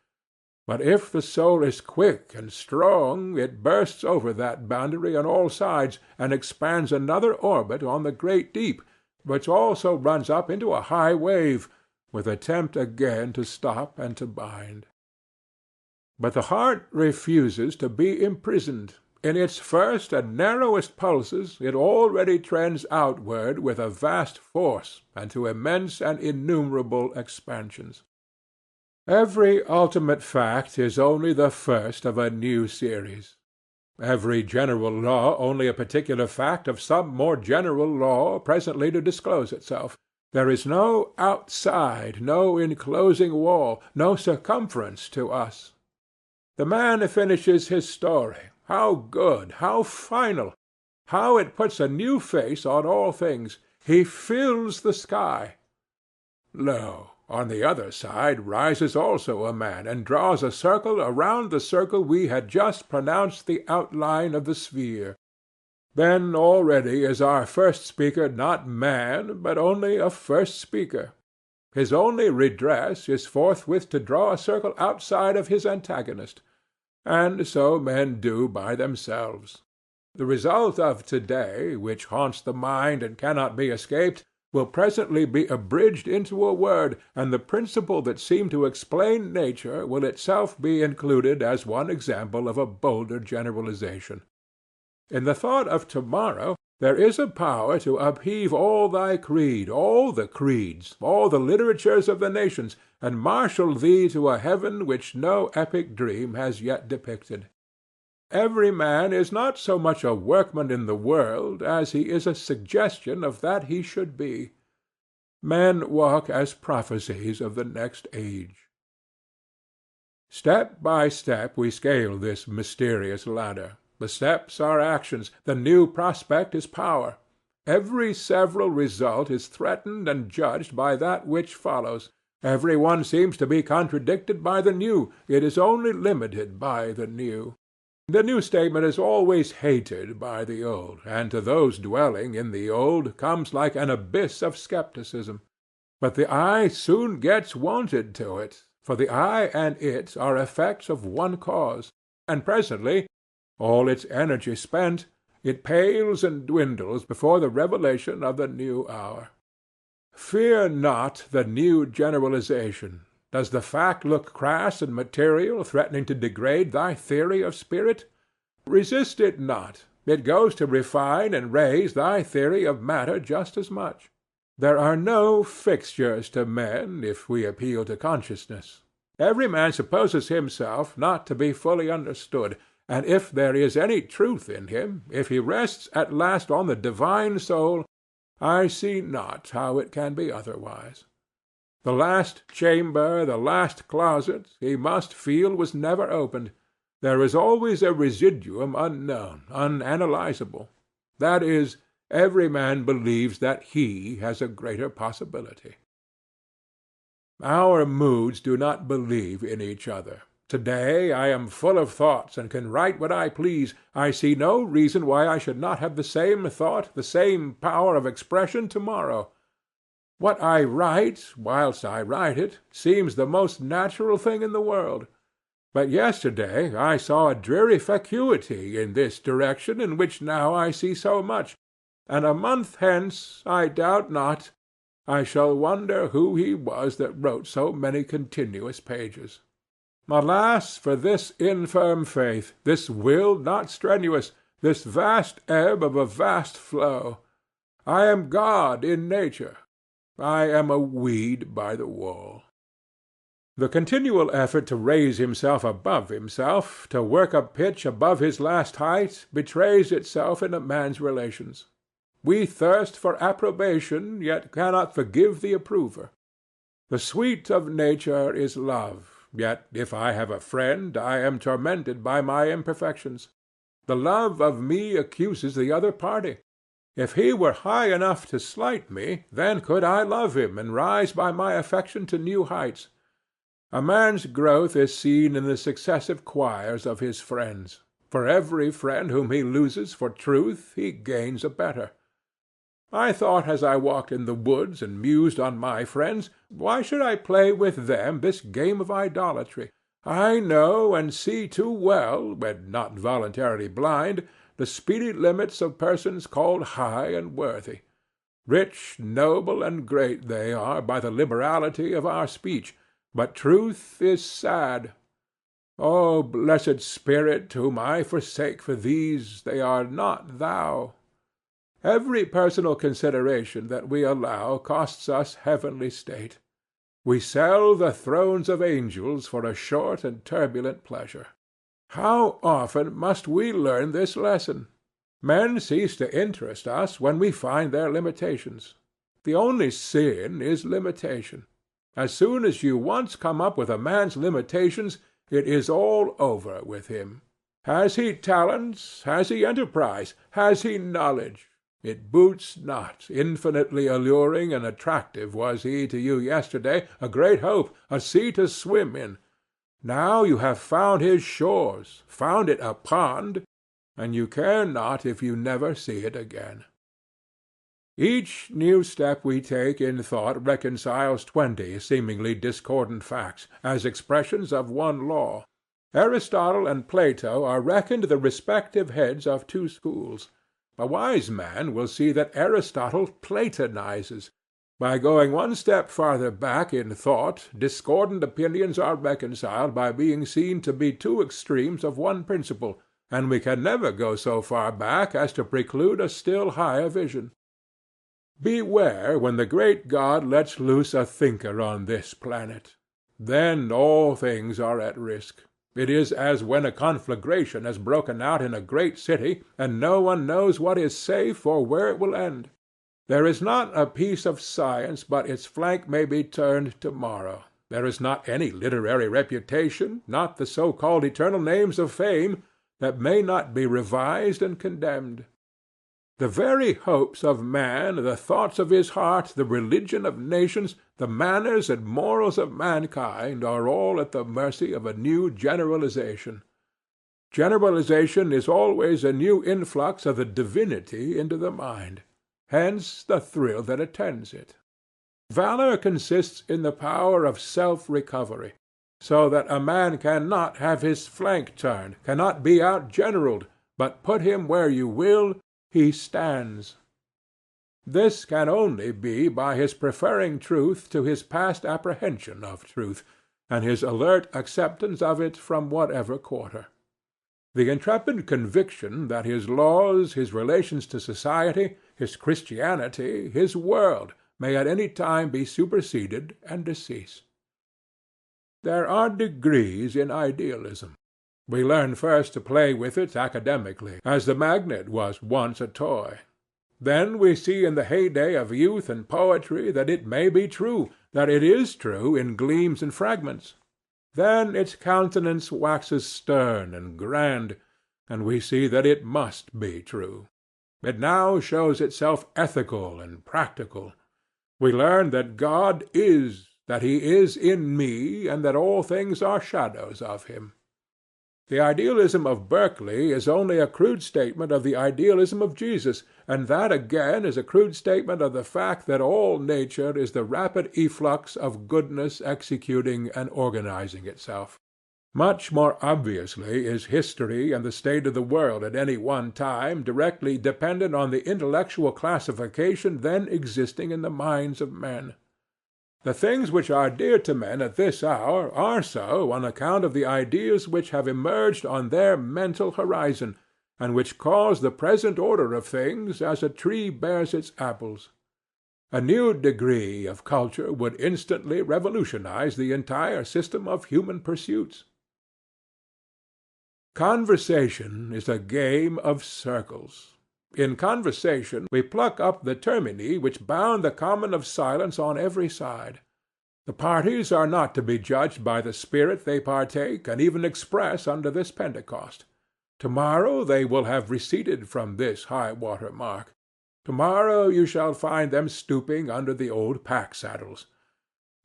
But if the soul is quick and strong, it bursts over that boundary on all sides, and expands another orbit on the great deep, which also runs up into a high wave, with attempt again to stop and to bind. But the heart refuses to be imprisoned. In its first and narrowest pulses it already trends outward with a vast force, and to immense and innumerable expansions. Every ultimate fact is only the first of a new series. Every general law only a particular fact of some more general law presently to disclose itself. There is no outside, no enclosing wall, no circumference to us. The man finishes his story. How good, how final, how it puts a new face on all things. He fills the sky. Lo, on the other side rises also a man, and draws a circle around the circle we had just pronounced the outline of the sphere. Then already is our first speaker not man, but only a first speaker. His only redress is forthwith to draw a circle outside of his antagonist. And so men do by themselves. The result of to-day, which haunts the mind and cannot be escaped, will presently be abridged into a word, and the principle that seemed to explain nature will itself be included as one example of a bolder generalization. In the thought of tomorrow there is a power to upheave all thy creed, all the creeds, all the literatures of the nations, and marshal thee to a heaven which no epic dream has yet depicted. Every man is not so much a workman in the world as he is a suggestion of that he should be. Men walk as prophecies of the next age. Step by step we scale this mysterious ladder. The steps are actions, the new prospect is power. Every several result is threatened and judged by that which follows. Every one seems to be contradicted by the new, it is only limited by the new. The new statement is always hated by the old, and to those dwelling in the old comes like an abyss of skepticism. But the eye soon gets wonted to it, for the eye and it are effects of one cause, and presently, all its energy spent, It pales and dwindles before the revelation of the new hour. Fear not the new generalization. Does the fact look crass and material, threatening to degrade thy theory of spirit? Resist it not. It goes to refine and raise thy theory of matter just as much. There are no fixtures to men, if we appeal to consciousness. Every man supposes himself not to be fully understood, and if there is any truth in him, if he rests at last on the divine soul, I see not how it can be otherwise. The last chamber, the last closet, he must feel was never opened. There is always a residuum unknown, unanalyzable. That is, every man believes that he has a greater possibility. Our moods do not believe in each other. Today I am full of thoughts and can write what I please. I see no reason why I should not have the same thought, the same power of expression tomorrow. What I write, whilst I write it, seems the most natural thing in the world. But yesterday I saw a dreary vacuity in this direction in which now I see so much, and a month hence, I doubt not, I shall wonder who he was that wrote so many continuous pages. Alas for this infirm faith, this will not strenuous, this vast ebb of a vast flow! I am God in nature. I am a weed by the wall. The continual effort to raise himself above himself, to work a pitch above his last height, betrays itself in a man's relations. We thirst for approbation, yet cannot forgive the approver. The sweet of nature is love, yet if I have a friend, I am tormented by my imperfections. The love of me accuses the other party. If he were high enough to slight me, then could I love him and rise by my affection to new heights. A man's growth is seen in the successive choirs of his friends. For every friend whom he loses for truth, he gains a better. I thought as I walked in the woods and mused on my friends, why should I play with them this game of idolatry? I know and see too well, when not voluntarily blind, the speedy limits of persons called high and worthy. Rich, noble, and great they are by the liberality of our speech, but truth is sad. O blessed spirit, whom I forsake for these, they are not thou. Every personal consideration that we allow costs us heavenly state. We sell the thrones of angels for a short and turbulent pleasure. How often must we learn this lesson? Men cease to interest us when we find their limitations. The only sin is limitation. As soon as you once come up with a man's limitations, it is all over with him. Has he talents? Has he enterprise? Has he knowledge? It boots not. Infinitely alluring and attractive was he to you yesterday, a great hope, a sea to swim in. Now you have found his shores, found it a pond, and you care not if you never see it again. Each new step we take in thought reconciles 20 seemingly discordant facts, as expressions of one law. Aristotle and Plato are reckoned the respective heads of 2 schools. A wise man will see that Aristotle platonizes. By going one step farther back in thought, discordant opinions are reconciled by being seen to be 2 extremes of one principle, and we can never go so far back as to preclude a still higher vision. Beware when the great God lets loose a thinker on this planet. Then all things are at risk. It is as when a conflagration has broken out in a great city, and no one knows what is safe or where it will end. There is not a piece of science but its flank may be turned tomorrow. There is not any literary reputation, not the so-called eternal names of fame, that may not be revised and condemned. The very hopes of man, the thoughts of his heart, the religion of nations, the manners and morals of mankind are all at the mercy of a new generalization. Generalization is always a new influx of the divinity into the mind. Hence the thrill that attends it. Valor consists in the power of self-recovery, so that a man cannot have his flank turned, cannot be out-generaled, but put him where you will, he stands. This can only be by his preferring truth to his past apprehension of truth, and his alert acceptance of it from whatever quarter. The intrepid conviction that his laws, his relations to society, his Christianity, his world, may at any time be superseded and decease. There are degrees in idealism. We learn first to play with it academically, as the magnet was once a toy. Then we see in the heyday of youth and poetry that it may be true, that it is true in gleams and fragments. Then its countenance waxes stern and grand, and we see that it must be true. It now shows itself ethical and practical. We learn that God is, that he is in me, and that all things are shadows of him. The idealism of Berkeley is only a crude statement of the idealism of Jesus, and that again is a crude statement of the fact that all nature is the rapid efflux of goodness executing and organizing itself. Much more obviously is history and the state of the world at any one time directly dependent on the intellectual classification then existing in the minds of men. The things which are dear to men at this hour are so on account of the ideas which have emerged on their mental horizon, and which cause the present order of things as a tree bears its apples. A new degree of culture would instantly revolutionize the entire system of human pursuits. Conversation is a game of circles. In conversation we pluck up the termini which bound the common of silence on every side. The parties are not to be judged by the spirit they partake and even express under this Pentecost. Tomorrow they will have receded from this high-water mark. Tomorrow you shall find them stooping under the old pack-saddles.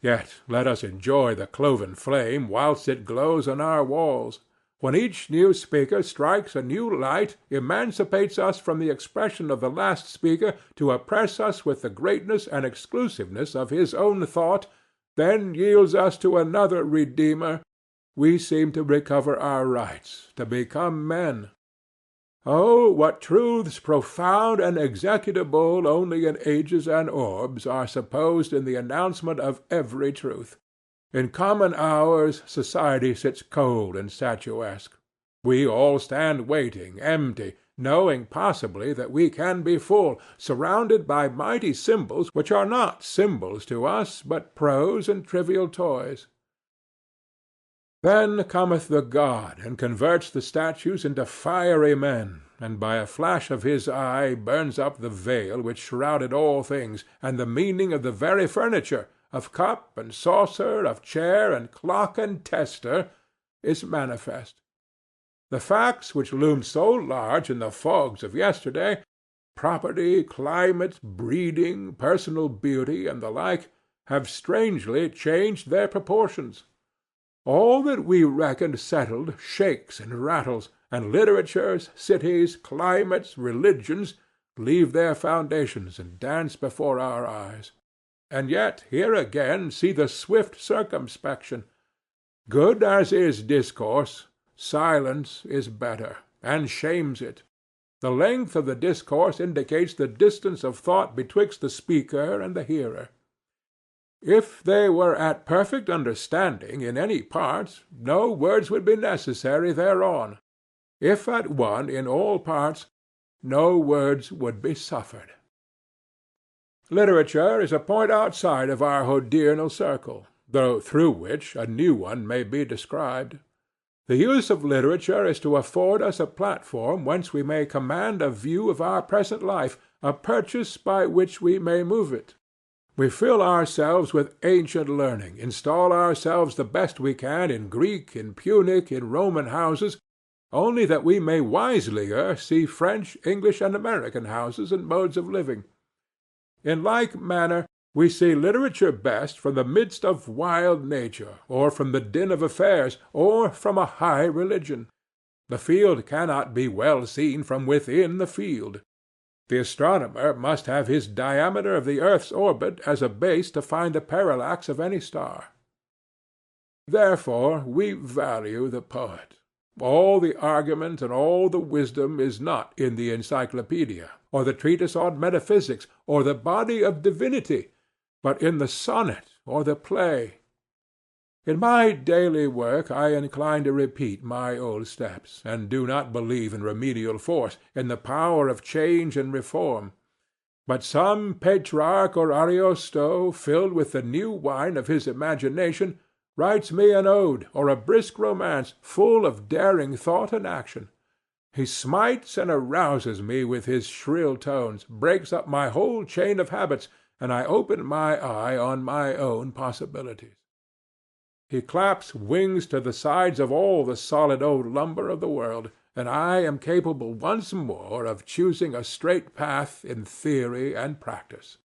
Yet let us enjoy the cloven flame whilst it glows on our walls. When each new speaker strikes a new light, emancipates us from the expression of the last speaker to oppress us with the greatness and exclusiveness of his own thought, then yields us to another Redeemer, we seem to recover our rights, to become men. Oh, what truths profound and executable only in ages and orbs are supposed in the announcement of every truth! In common hours society sits cold and statuesque. We all stand waiting, empty, knowing possibly that we can be full, surrounded by mighty symbols which are not symbols to us, but prose and trivial toys. Then cometh the god and converts the statues into fiery men, and by a flash of his eye burns up the veil which shrouded all things, and the meaning of the very furniture, of cup and saucer, of chair and clock and tester, is manifest. The facts which loomed so large in the fogs of yesterday, property, climate, breeding, personal beauty, and the like, have strangely changed their proportions. All that we reckoned settled shakes and rattles, and literatures, cities, climates, religions, leave their foundations and dance before our eyes. And yet here again see the swift circumspection. Good as is discourse, silence is better, and shames it. The length of the discourse indicates the distance of thought betwixt the speaker and the hearer. If they were at perfect understanding in any part, no words would be necessary thereon. If at one in all parts, no words would be suffered. Literature is a point outside of our hodiernal circle, though through which a new one may be described. The use of literature is to afford us a platform whence we may command a view of our present life, a purchase by which we may move it. We fill ourselves with ancient learning, install ourselves the best we can in Greek, in Punic, in Roman houses, only that we may wiselier see French, English, and American houses and modes of living. In like manner, we see literature best from the midst of wild nature, or from the din of affairs, or from a high religion. The field cannot be well seen from within the field. The astronomer must have his diameter of the earth's orbit as a base to find the parallax of any star. Therefore we value the poet. All the argument and all the wisdom is not in the encyclopedia, or the treatise on metaphysics, or the body of divinity, but in the sonnet or the play. In my daily work I incline to repeat my old steps, and do not believe in remedial force, in the power of change and reform. But some Petrarch or Ariosto, filled with the new wine of his imagination, writes me an ode or a brisk romance, full of daring thought and action. He smites and arouses me with his shrill tones, breaks up my whole chain of habits, and I open my eye on my own possibilities. He claps wings to the sides of all the solid old lumber of the world, and I am capable once more of choosing a straight path in theory and practice.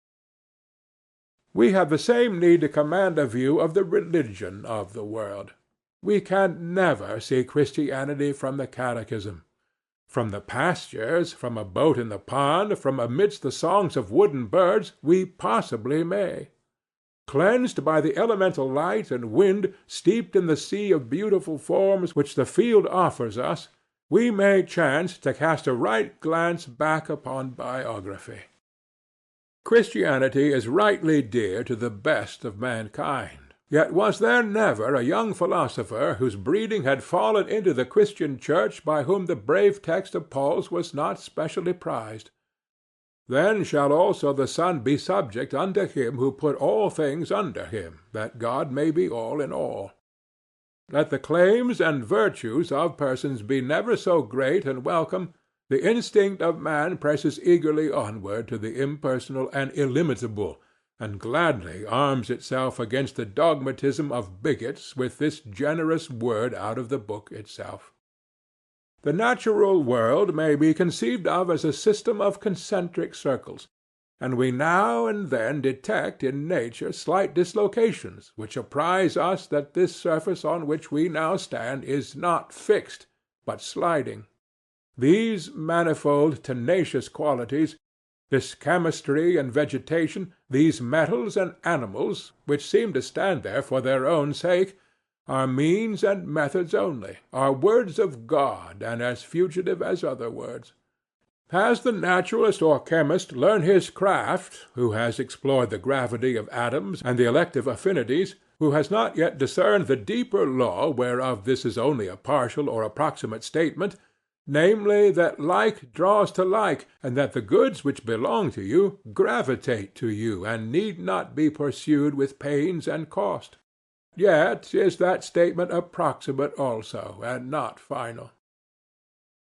We have the same need to command a view of the religion of the world. We can never see Christianity from the catechism. From the pastures, from a boat in the pond, from amidst the songs of wooden birds, we possibly may. Cleansed by the elemental light and wind, steeped in the sea of beautiful forms which the field offers us, we may chance to cast a right glance back upon biography. Christianity is rightly dear to the best of mankind. Yet was there never a young philosopher whose breeding had fallen into the Christian church by whom the brave text of Paul's was not specially prized? Then shall also the Son be subject unto him who put all things under him, that God may be all in all. Let the claims and virtues of persons be never so great and welcome, the instinct of man presses eagerly onward to the impersonal and illimitable, and gladly arms itself against the dogmatism of bigots with this generous word out of the book itself. The natural world may be conceived of as a system of concentric circles, and we now and then detect in nature slight dislocations which apprise us that this surface on which we now stand is not fixed, but sliding. These manifold tenacious qualities, this chemistry and vegetation, these metals and animals, which seem to stand there for their own sake, are means and methods only, are words of God, and as fugitive as other words. Has the naturalist or chemist learned his craft, who has explored the gravity of atoms and the elective affinities, who has not yet discerned the deeper law whereof this is only a partial or approximate statement, namely, that like draws to like, and that the goods which belong to you gravitate to you, and need not be pursued with pains and cost? Yet is that statement approximate also, and not final.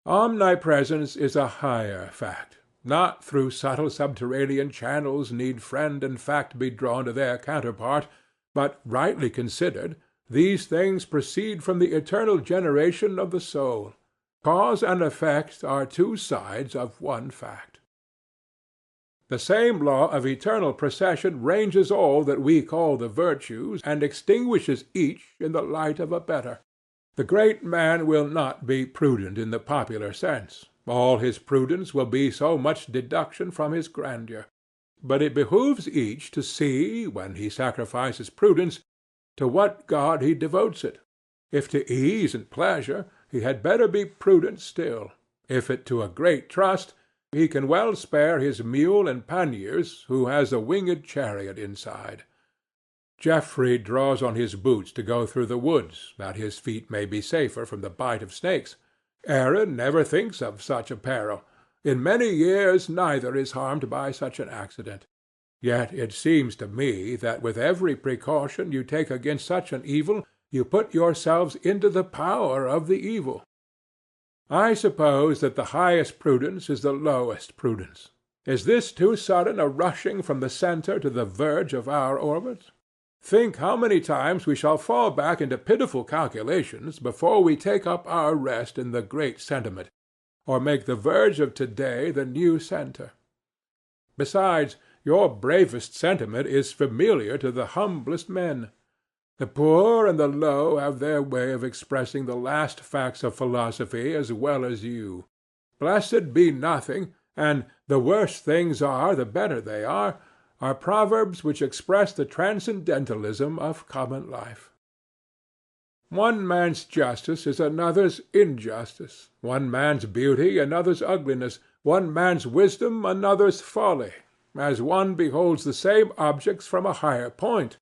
Omnipresence is a higher fact. Not through subtle subterranean channels need friend and fact be drawn to their counterpart, but, rightly considered, these things proceed from the eternal generation of the soul. Cause and effect are two sides of one fact. The same law of eternal procession ranges all that we call the virtues, and extinguishes each in the light of a better. The great man will not be prudent in the popular sense. All his prudence will be so much deduction from his grandeur. But it behooves each to see, when he sacrifices prudence, to what god he devotes it. If to ease and pleasure, he had better be prudent still. If it to a great trust, he can well spare his mule and panniers, who has a winged chariot inside. Geoffrey draws on his boots to go through the woods, that his feet may be safer from the bite of snakes. Aaron never thinks of such a peril. In many years neither is harmed by such an accident. Yet it seems to me that with every precaution you take against such an evil, you put yourselves into the power of the evil. I suppose that the highest prudence is the lowest prudence. Is this too sudden a rushing from the centre to the verge of our orbit? Think how many times we shall fall back into pitiful calculations before we take up our rest in the great sentiment, or make the verge of today the new centre. Besides, your bravest sentiment is familiar to the humblest men. The poor and the low have their way of expressing the last facts of philosophy as well as you. Blessed be nothing, and the worse things are, the better they are proverbs which express the transcendentalism of common life. One man's justice is another's injustice, one man's beauty another's ugliness, one man's wisdom another's folly, as one beholds the same objects from a higher point.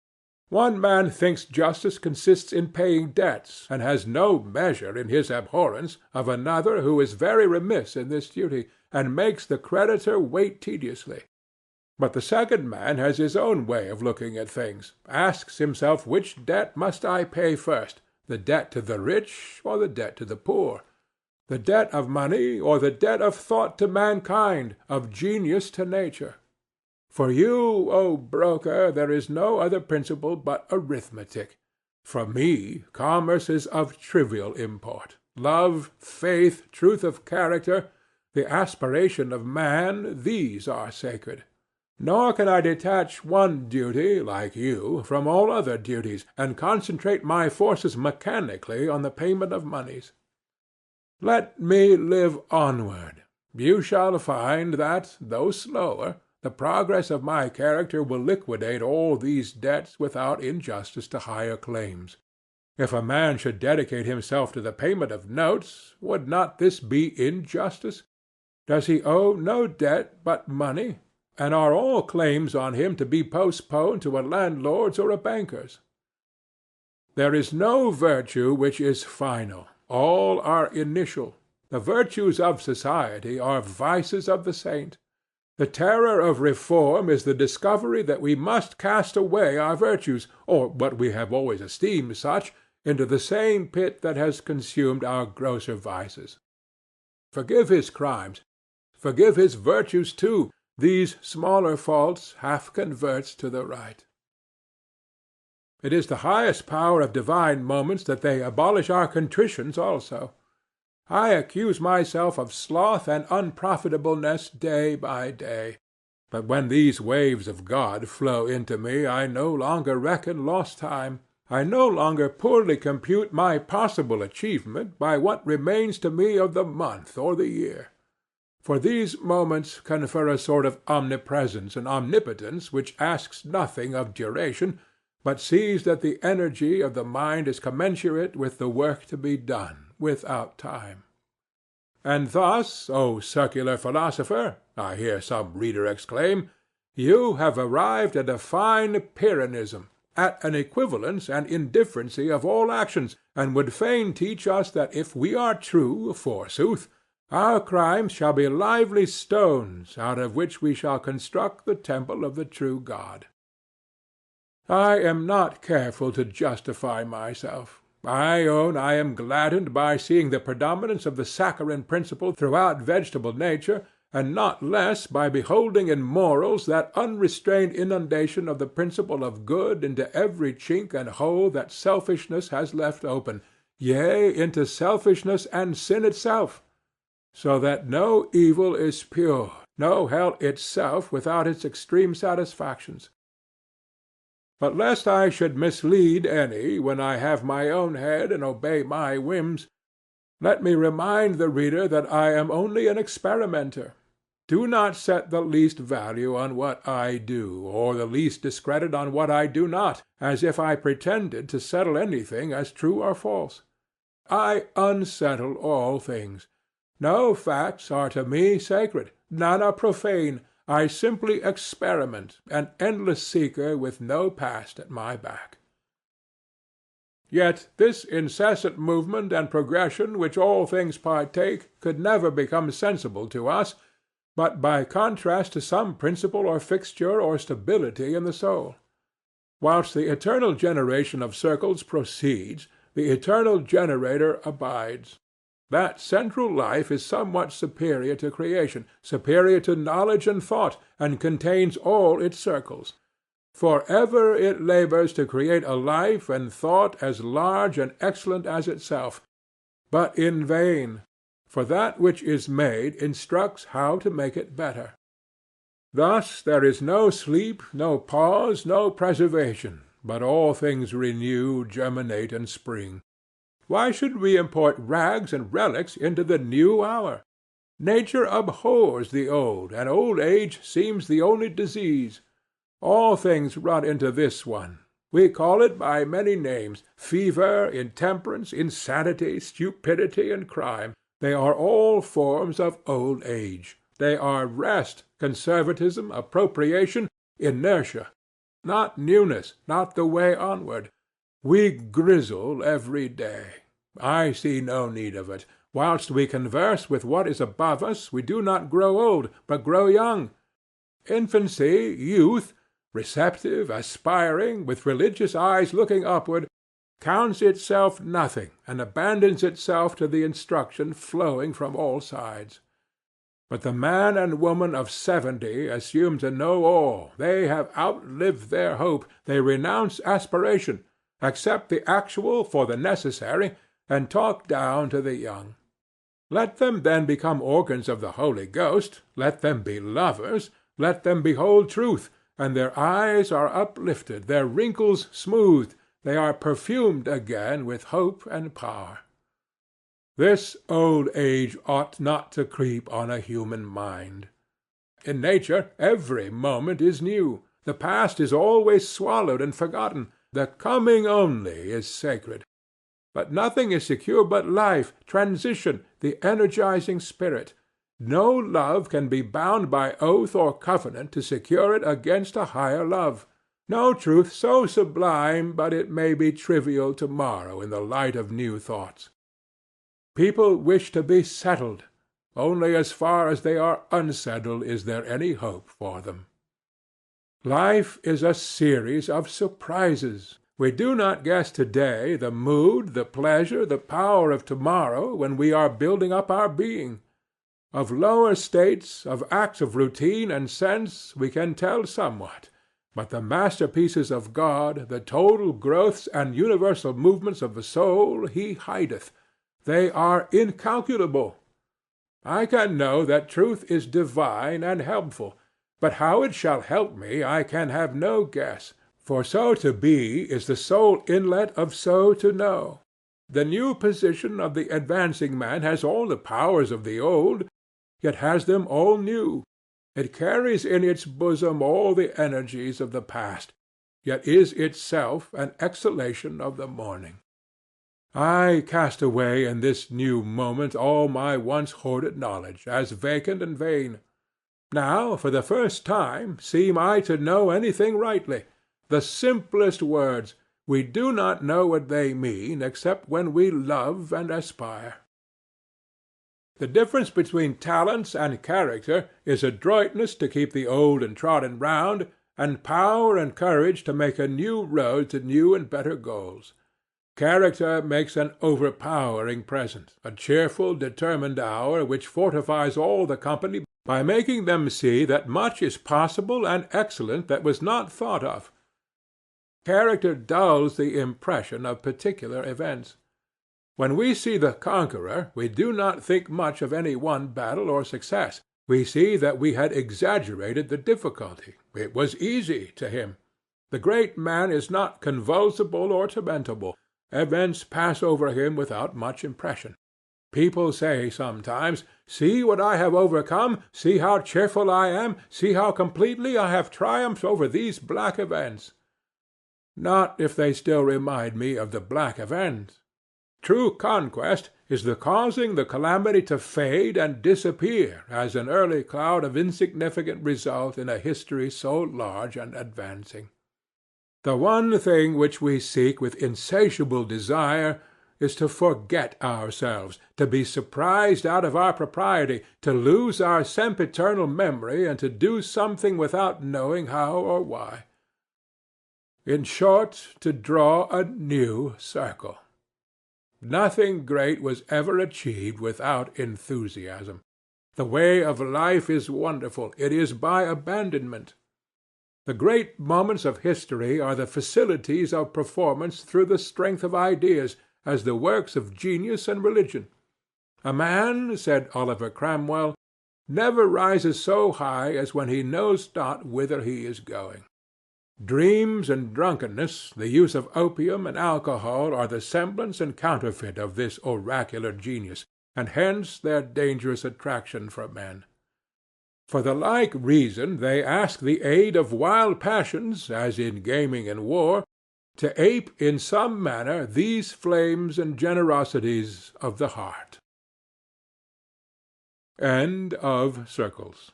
One man thinks justice consists in paying debts, and has no measure in his abhorrence of another who is very remiss in this duty, and makes the creditor wait tediously. But the second man has his own way of looking at things, asks himself which debt must I pay first, the debt to the rich or the debt to the poor, the debt of money or the debt of thought to mankind, of genius to nature. For you, O broker, there is no other principle but arithmetic. For me, commerce is of trivial import. Love, faith, truth of character, the aspiration of man, these are sacred. Nor can I detach one duty, like you, from all other duties, and concentrate my forces mechanically on the payment of moneys. Let me live onward. You shall find that, though slower, the progress of my character will liquidate all these debts without injustice to higher claims. If a man should dedicate himself to the payment of notes, would not this be injustice? Does he owe no debt but money? And are all claims on him to be postponed to a landlord's or a banker's? There is no virtue which is final. All are initial. The virtues of society are vices of the saint. The terror of reform is the discovery that we must cast away our virtues, or what we have always esteemed such, into the same pit that has consumed our grosser vices. Forgive his crimes. Forgive his virtues too. These smaller faults half converts to the right. It is the highest power of divine moments that they abolish our contritions also. I accuse myself of sloth and unprofitableness day by day. But when these waves of God flow into me, I no longer reckon lost time. I no longer poorly compute my possible achievement by what remains to me of the month or the year. For these moments confer a sort of omnipresence and omnipotence which asks nothing of duration, but sees that the energy of the mind is commensurate with the work to be done, without time. And thus, O circular philosopher, I hear some reader exclaim, you have arrived at a fine Pyrrhonism, at an equivalence and indifferency of all actions, and would fain teach us that if we are true, forsooth, our crimes shall be lively stones, out of which we shall construct the temple of the true God. I am not careful to justify myself. I own I am gladdened by seeing the predominance of the saccharine principle throughout vegetable nature, and not less by beholding in morals that unrestrained inundation of the principle of good into every chink and hole that selfishness has left open, yea, into selfishness and sin itself, so that no evil is pure, no hell itself without its extreme satisfactions. But lest I should mislead any when I have my own head and obey my whims, let me remind the reader that I am only an experimenter. Do not set the least value on what I do, or the least discredit on what I do not, as if I pretended to settle anything as true or false. I unsettle all things. No facts are to me sacred, none are profane. I simply experiment, an endless seeker with no past at my back. Yet this incessant movement and progression which all things partake could never become sensible to us, but by contrast to some principle or fixture or stability in the soul. Whilst the eternal generation of circles proceeds, the eternal generator abides. That central life is somewhat superior to creation, superior to knowledge and thought, and contains all its circles. For ever it labors to create a life and thought as large and excellent as itself, but in vain, for that which is made instructs how to make it better. Thus there is no sleep, no pause, no preservation, but all things renew, germinate, and spring. Why should we import rags and relics into the new hour? Nature abhors the old, and old age seems the only disease. All things run into this one. We call it by many names: fever, intemperance, insanity, stupidity, and crime. They are all forms of old age. They are rest, conservatism, appropriation, inertia. Not newness, not the way onward. We grizzle every day. I see no need of it. Whilst we converse with what is above us, we do not grow old, but grow young. Infancy, youth, receptive, aspiring, with religious eyes looking upward, counts itself nothing and abandons itself to the instruction flowing from all sides. But the man and woman of 70 assume to know all. They have outlived their hope. They renounce aspiration, accept the actual for the necessary, and talk down to the young. Let them then become organs of the Holy Ghost. Let them be lovers. Let them behold truth, and their eyes are uplifted, their wrinkles smoothed, they are perfumed again with hope and power. This old age ought not to creep on a human mind. In nature every moment is new. The past is always swallowed and forgotten. The coming only is sacred. But nothing is secure but life, transition, the energizing spirit. No love can be bound by oath or covenant to secure it against a higher love. No truth so sublime but it may be trivial tomorrow in the light of new thoughts. People wish to be settled. Only as far as they are unsettled is there any hope for them. Life is a series of surprises. We do not guess today the mood, the pleasure, the power of tomorrow when we are building up our being. Of lower states, of acts of routine and sense, we can tell somewhat, but the masterpieces of God, the total growths and universal movements of the soul, he hideth. They are incalculable. I can know that truth is divine and helpful, but how it shall help me I can have no guess, for so to be is the sole inlet of so to know. The new position of the advancing man has all the powers of the old, yet has them all new. It carries in its bosom all the energies of the past, yet is itself an exhalation of the morning. I cast away in this new moment all my once hoarded knowledge, as vacant and vain. Now, for the first time, seem I to know anything rightly. The simplest words, we do not know what they mean, except when we love and aspire. The difference between talents and character is adroitness to keep the old and trodden round, and power and courage to make a new road to new and better goals. Character makes an overpowering presence, a cheerful, determined hour which fortifies all the company by making them see that much is possible and excellent that was not thought of. Character dulls the impression of particular events. When we see the conqueror, we do not think much of any one battle or success. We see that we had exaggerated the difficulty. It was easy to him. The great man is not convulsible or tormentable. Events pass over him without much impression. People say sometimes, "See what I have overcome, see how cheerful I am, see how completely I have triumphed over these black events." Not if they still remind me of the black event. True conquest is the causing the calamity to fade and disappear as an early cloud of insignificant result in a history so large and advancing. The one thing which we seek with insatiable desire is to forget ourselves, to be surprised out of our propriety, to lose our sempiternal memory, and to do something without knowing how or why. In short, to draw a new circle. Nothing great was ever achieved without enthusiasm. The way of life is wonderful. It is by abandonment. The great moments of history are the facilities of performance through the strength of ideas, as the works of genius and religion. A man, said Oliver Cromwell, never rises so high as when he knows not whither he is going. Dreams and drunkenness, the use of opium and alcohol are the semblance and counterfeit of this oracular genius, and hence their dangerous attraction for men. For the like reason they ask the aid of wild passions, as in gaming and war, to ape in some manner these flames and generosities of the heart. End of Circles.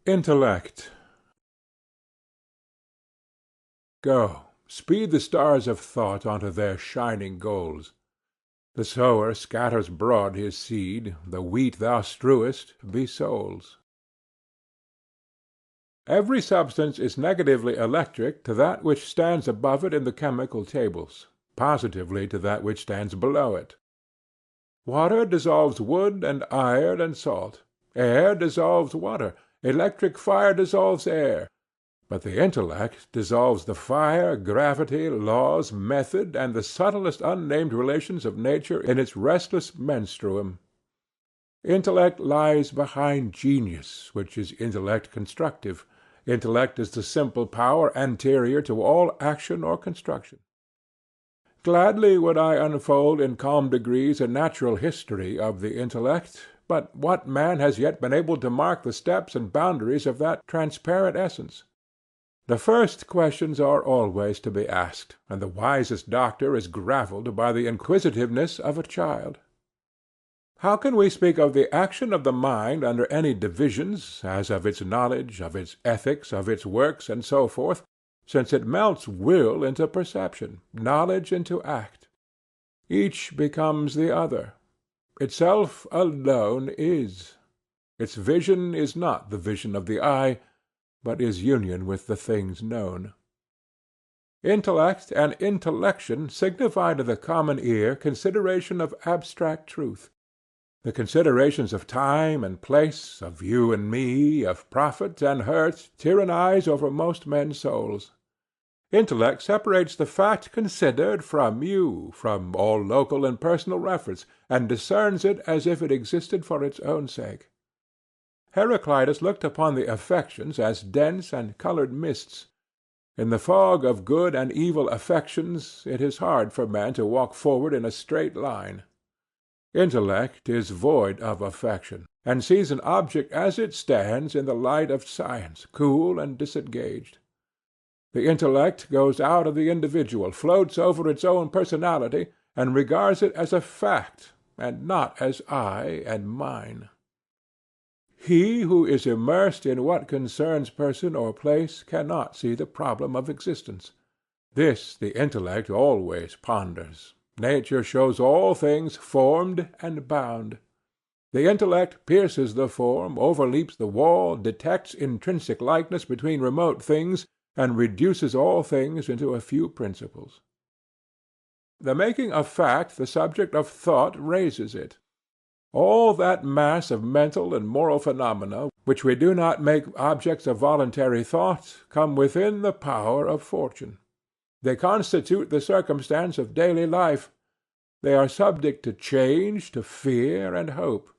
Intellect. Go, speed the stars of thought onto their shining goals. The sower scatters broad his seed, the wheat thou strewest be souls. Every substance is negatively electric to that which stands above it in the chemical tables, positively to that which stands below it. Water dissolves wood and iron and salt. Air dissolves water. Electric fire dissolves air. But the intellect dissolves the fire, gravity, laws, method, and the subtlest unnamed relations of nature in its restless menstruum. Intellect lies behind genius, which is intellect constructive. Intellect is the simple power anterior to all action or construction. Gladly would I unfold in calm degrees a natural history of the intellect, but what man has yet been able to mark the steps and boundaries of that transparent essence? The first questions are always to be asked, and the wisest doctor is gravelled by the inquisitiveness of a child. How can we speak of the action of the mind under any divisions, as of its knowledge, of its ethics, of its works, and so forth, since it melts will into perception, knowledge into act? Each becomes the other. Itself alone is. Its vision is not the vision of the eye, but is union with the things known. Intellect and intellection signify to the common ear consideration of abstract truth. The considerations of time and place, of you and me, of profit and hurt, tyrannize over most men's souls. Intellect separates the fact considered from you, from all local and personal reference, and discerns it as if it existed for its own sake. Heraclitus looked upon the affections as dense and colored mists. In the fog of good and evil affections it is hard for man to walk forward in a straight line. Intellect is void of affection, and sees an object as it stands in the light of science, cool and disengaged. The intellect goes out of the individual, floats over its own personality, and regards it as a fact, and not as I and mine. He who is immersed in what concerns person or place cannot see the problem of existence. This the intellect always ponders. Nature shows all things formed and bound. The intellect pierces the form, overleaps the wall, detects intrinsic likeness between remote things, and reduces all things into a few principles. The making of fact the subject of thought raises it. All that mass of mental and moral phenomena which we do not make objects of voluntary thought come within the power of fortune. They constitute the circumstance of daily life. They are subject to change, to fear, and hope.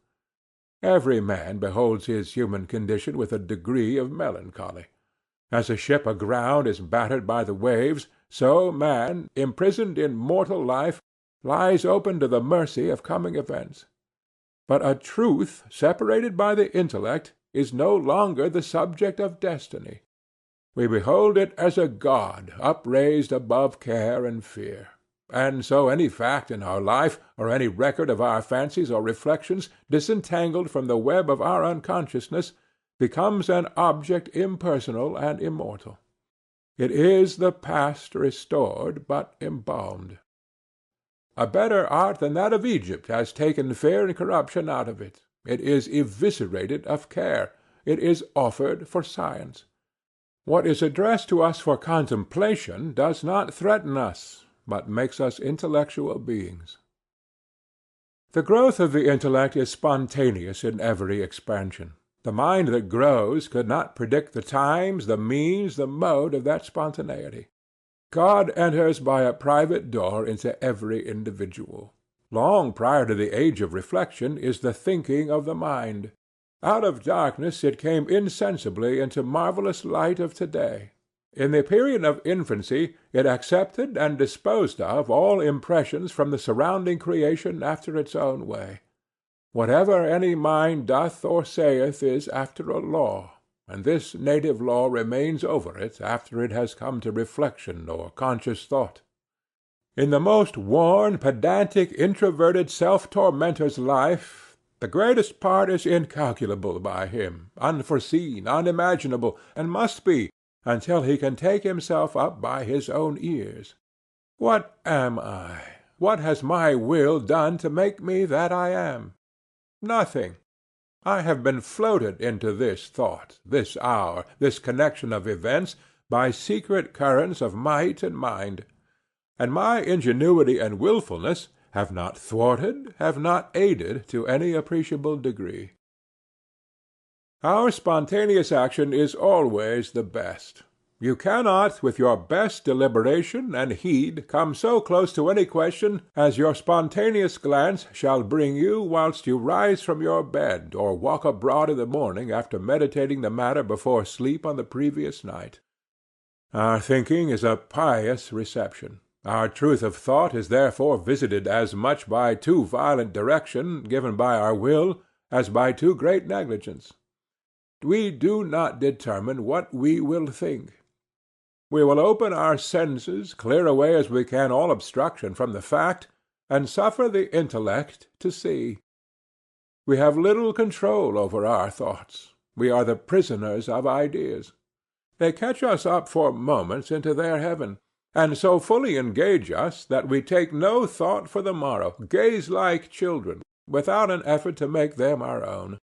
Every man beholds his human condition with a degree of melancholy. As a ship aground is battered by the waves, so man, imprisoned in mortal life, lies open to the mercy of coming events. But a truth separated by the intellect is no longer the subject of destiny. We behold it as a god upraised above care and fear. And so any fact in our life, or any record of our fancies or reflections, disentangled from the web of our unconsciousness, becomes an object impersonal and immortal. It is the past restored but embalmed. A better art than that of Egypt has taken fear and corruption out of it. It is eviscerated of care. It is offered for science. What is addressed to us for contemplation does not threaten us, but makes us intellectual beings. The growth of the intellect is spontaneous in every expansion. The mind that grows could not predict the times, the means, the mode of that spontaneity. God enters by a private door into every individual. Long prior to the age of reflection is the thinking of the mind. Out of darkness it came insensibly into marvellous light of today. In the period of infancy it accepted and disposed of all impressions from the surrounding creation after its own way. Whatever any mind doth or saith is after a law, and this native law remains over it after it has come to reflection or conscious thought. In the most worn, pedantic, introverted self-tormentor's life, the greatest part is incalculable by him, unforeseen, unimaginable, and must be, until he can take himself up by his own ears. What am I? What has my will done to make me that I am? Nothing. I have been floated into this thought, this hour, this connection of events, by secret currents of might and mind, and my ingenuity and wilfulness have not thwarted, have not aided to any appreciable degree. Our spontaneous action is always the best. You cannot with your best deliberation and heed come so close to any question as your spontaneous glance shall bring you whilst you rise from your bed or walk abroad in the morning after meditating the matter before sleep on the previous night. Our thinking is a pious reception. Our truth of thought is therefore visited as much by too violent direction given by our will as by too great negligence. We do not determine what we will think. We will open our senses, clear away as we can all obstruction from the fact, and suffer the intellect to see. We have little control over our thoughts. We are the prisoners of ideas. They catch us up for moments into their heaven, and so fully engage us that we take no thought for the morrow, gaze like children, without an effort to make them our own.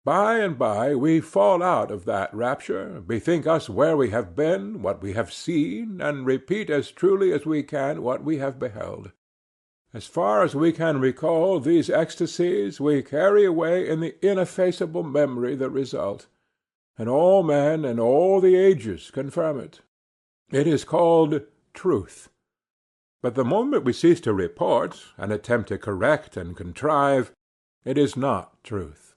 By and by we fall out of that rapture, bethink us where we have been, what we have seen, and repeat as truly as we can what we have beheld. As far as we can recall these ecstasies, we carry away in the ineffaceable memory the result, and all men and all the ages confirm it. It is called truth. But the moment we cease to report, and attempt to correct and contrive, it is not truth.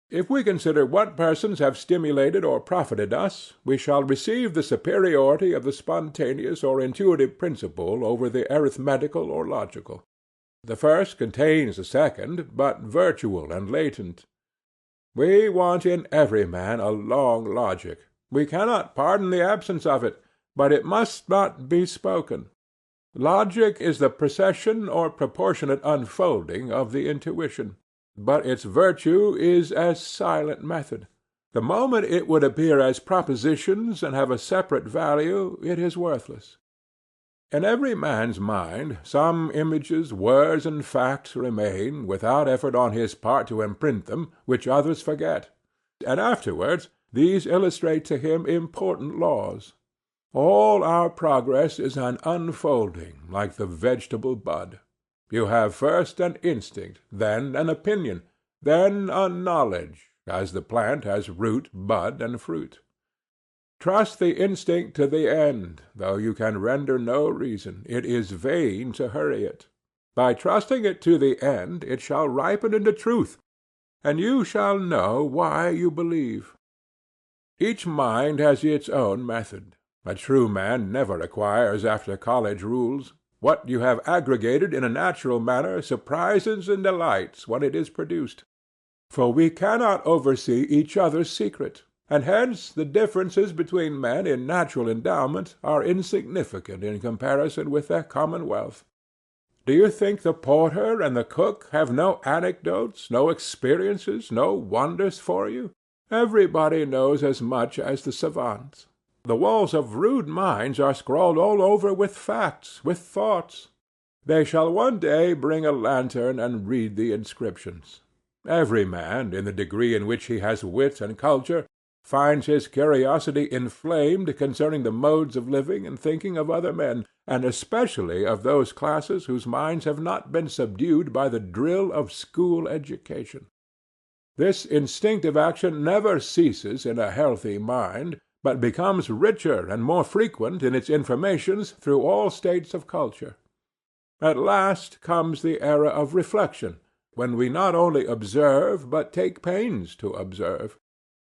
If we consider what persons have stimulated or profited us, we shall receive the superiority of the spontaneous or intuitive principle over the arithmetical or logical. The first contains the second, but virtual and latent. We want in every man a long logic. We cannot pardon the absence of it, but it must not be spoken. Logic is the procession or proportionate unfolding of the intuition. But its virtue is as silent method. The moment it would appear as propositions and have a separate value, it is worthless. In every man's mind some images, words, and facts remain, without effort on his part to imprint them, which others forget, and afterwards these illustrate to him important laws. All our progress is an unfolding, like the vegetable bud. You have first an instinct, then an opinion, then a knowledge, as the plant has root, bud, and fruit. Trust the instinct to the end, though you can render no reason. It is vain to hurry it. By trusting it to the end, it shall ripen into truth, and you shall know why you believe. Each mind has its own method. A true man never acquires after college rules. What you have aggregated in a natural manner surprises and delights when it is produced. For we cannot oversee each other's secret, and hence the differences between men in natural endowment are insignificant in comparison with their commonwealth. Do you think the porter and the cook have no anecdotes, no experiences, no wonders for you? Everybody knows as much as the savants. The walls of rude minds are scrawled all over with facts, with thoughts. They shall one day bring a lantern and read the inscriptions. Every man, in the degree in which he has wit and culture, finds his curiosity inflamed concerning the modes of living and thinking of other men, and especially of those classes whose minds have not been subdued by the drill of school education. This instinctive action never ceases in a healthy mind, but becomes richer and more frequent in its informations through all states of culture. At last comes the era of reflection, when we not only observe, but take pains to observe.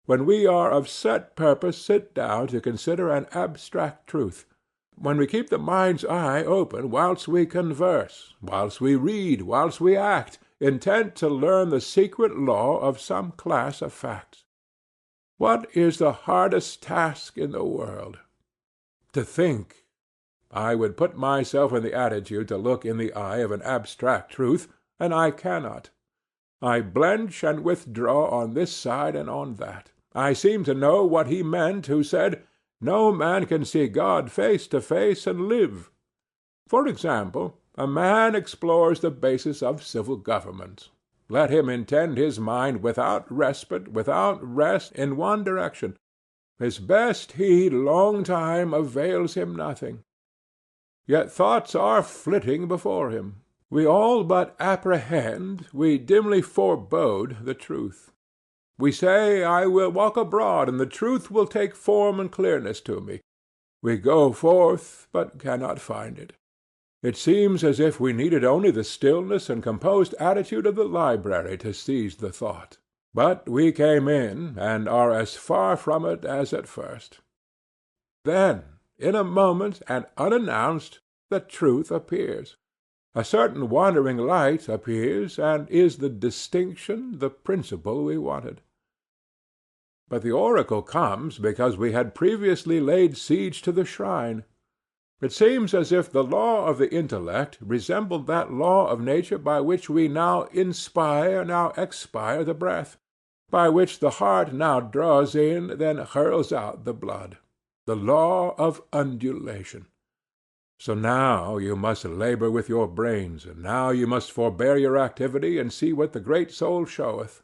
when we are of set purpose sit down to consider an abstract truth, when we keep the mind's eye open whilst we converse, whilst we read, whilst we act, intent to learn the secret law of some class of facts. What is the hardest task in the world? To think. I would put myself in the attitude to look in the eye of an abstract truth, and I cannot. I blench and withdraw on this side and on that. I seem to know what he meant who said, "No man can see God face to face and live." For example, a man explores the basis of civil government. Let him intend his mind without respite, without rest, in one direction. His best heed long time avails him nothing. Yet thoughts are flitting before him. We all but apprehend, we dimly forebode the truth. We say, "I will walk abroad, and the truth will take form and clearness to me." We go forth, but cannot find it. It seems as if we needed only the stillness and composed attitude of the library to seize the thought. But we came in, and are as far from it as at first. Then, in a moment, and unannounced, the truth appears. A certain wandering light appears, and is the distinction, the principle we wanted. But the oracle comes because we had previously laid siege to the shrine. It seems as if the law of the intellect resembled that law of nature by which we now inspire, now expire the breath, by which the heart now draws in, then hurls out the blood, the law of undulation. So now you must labor with your brains, and now you must forbear your activity and see what the great soul showeth.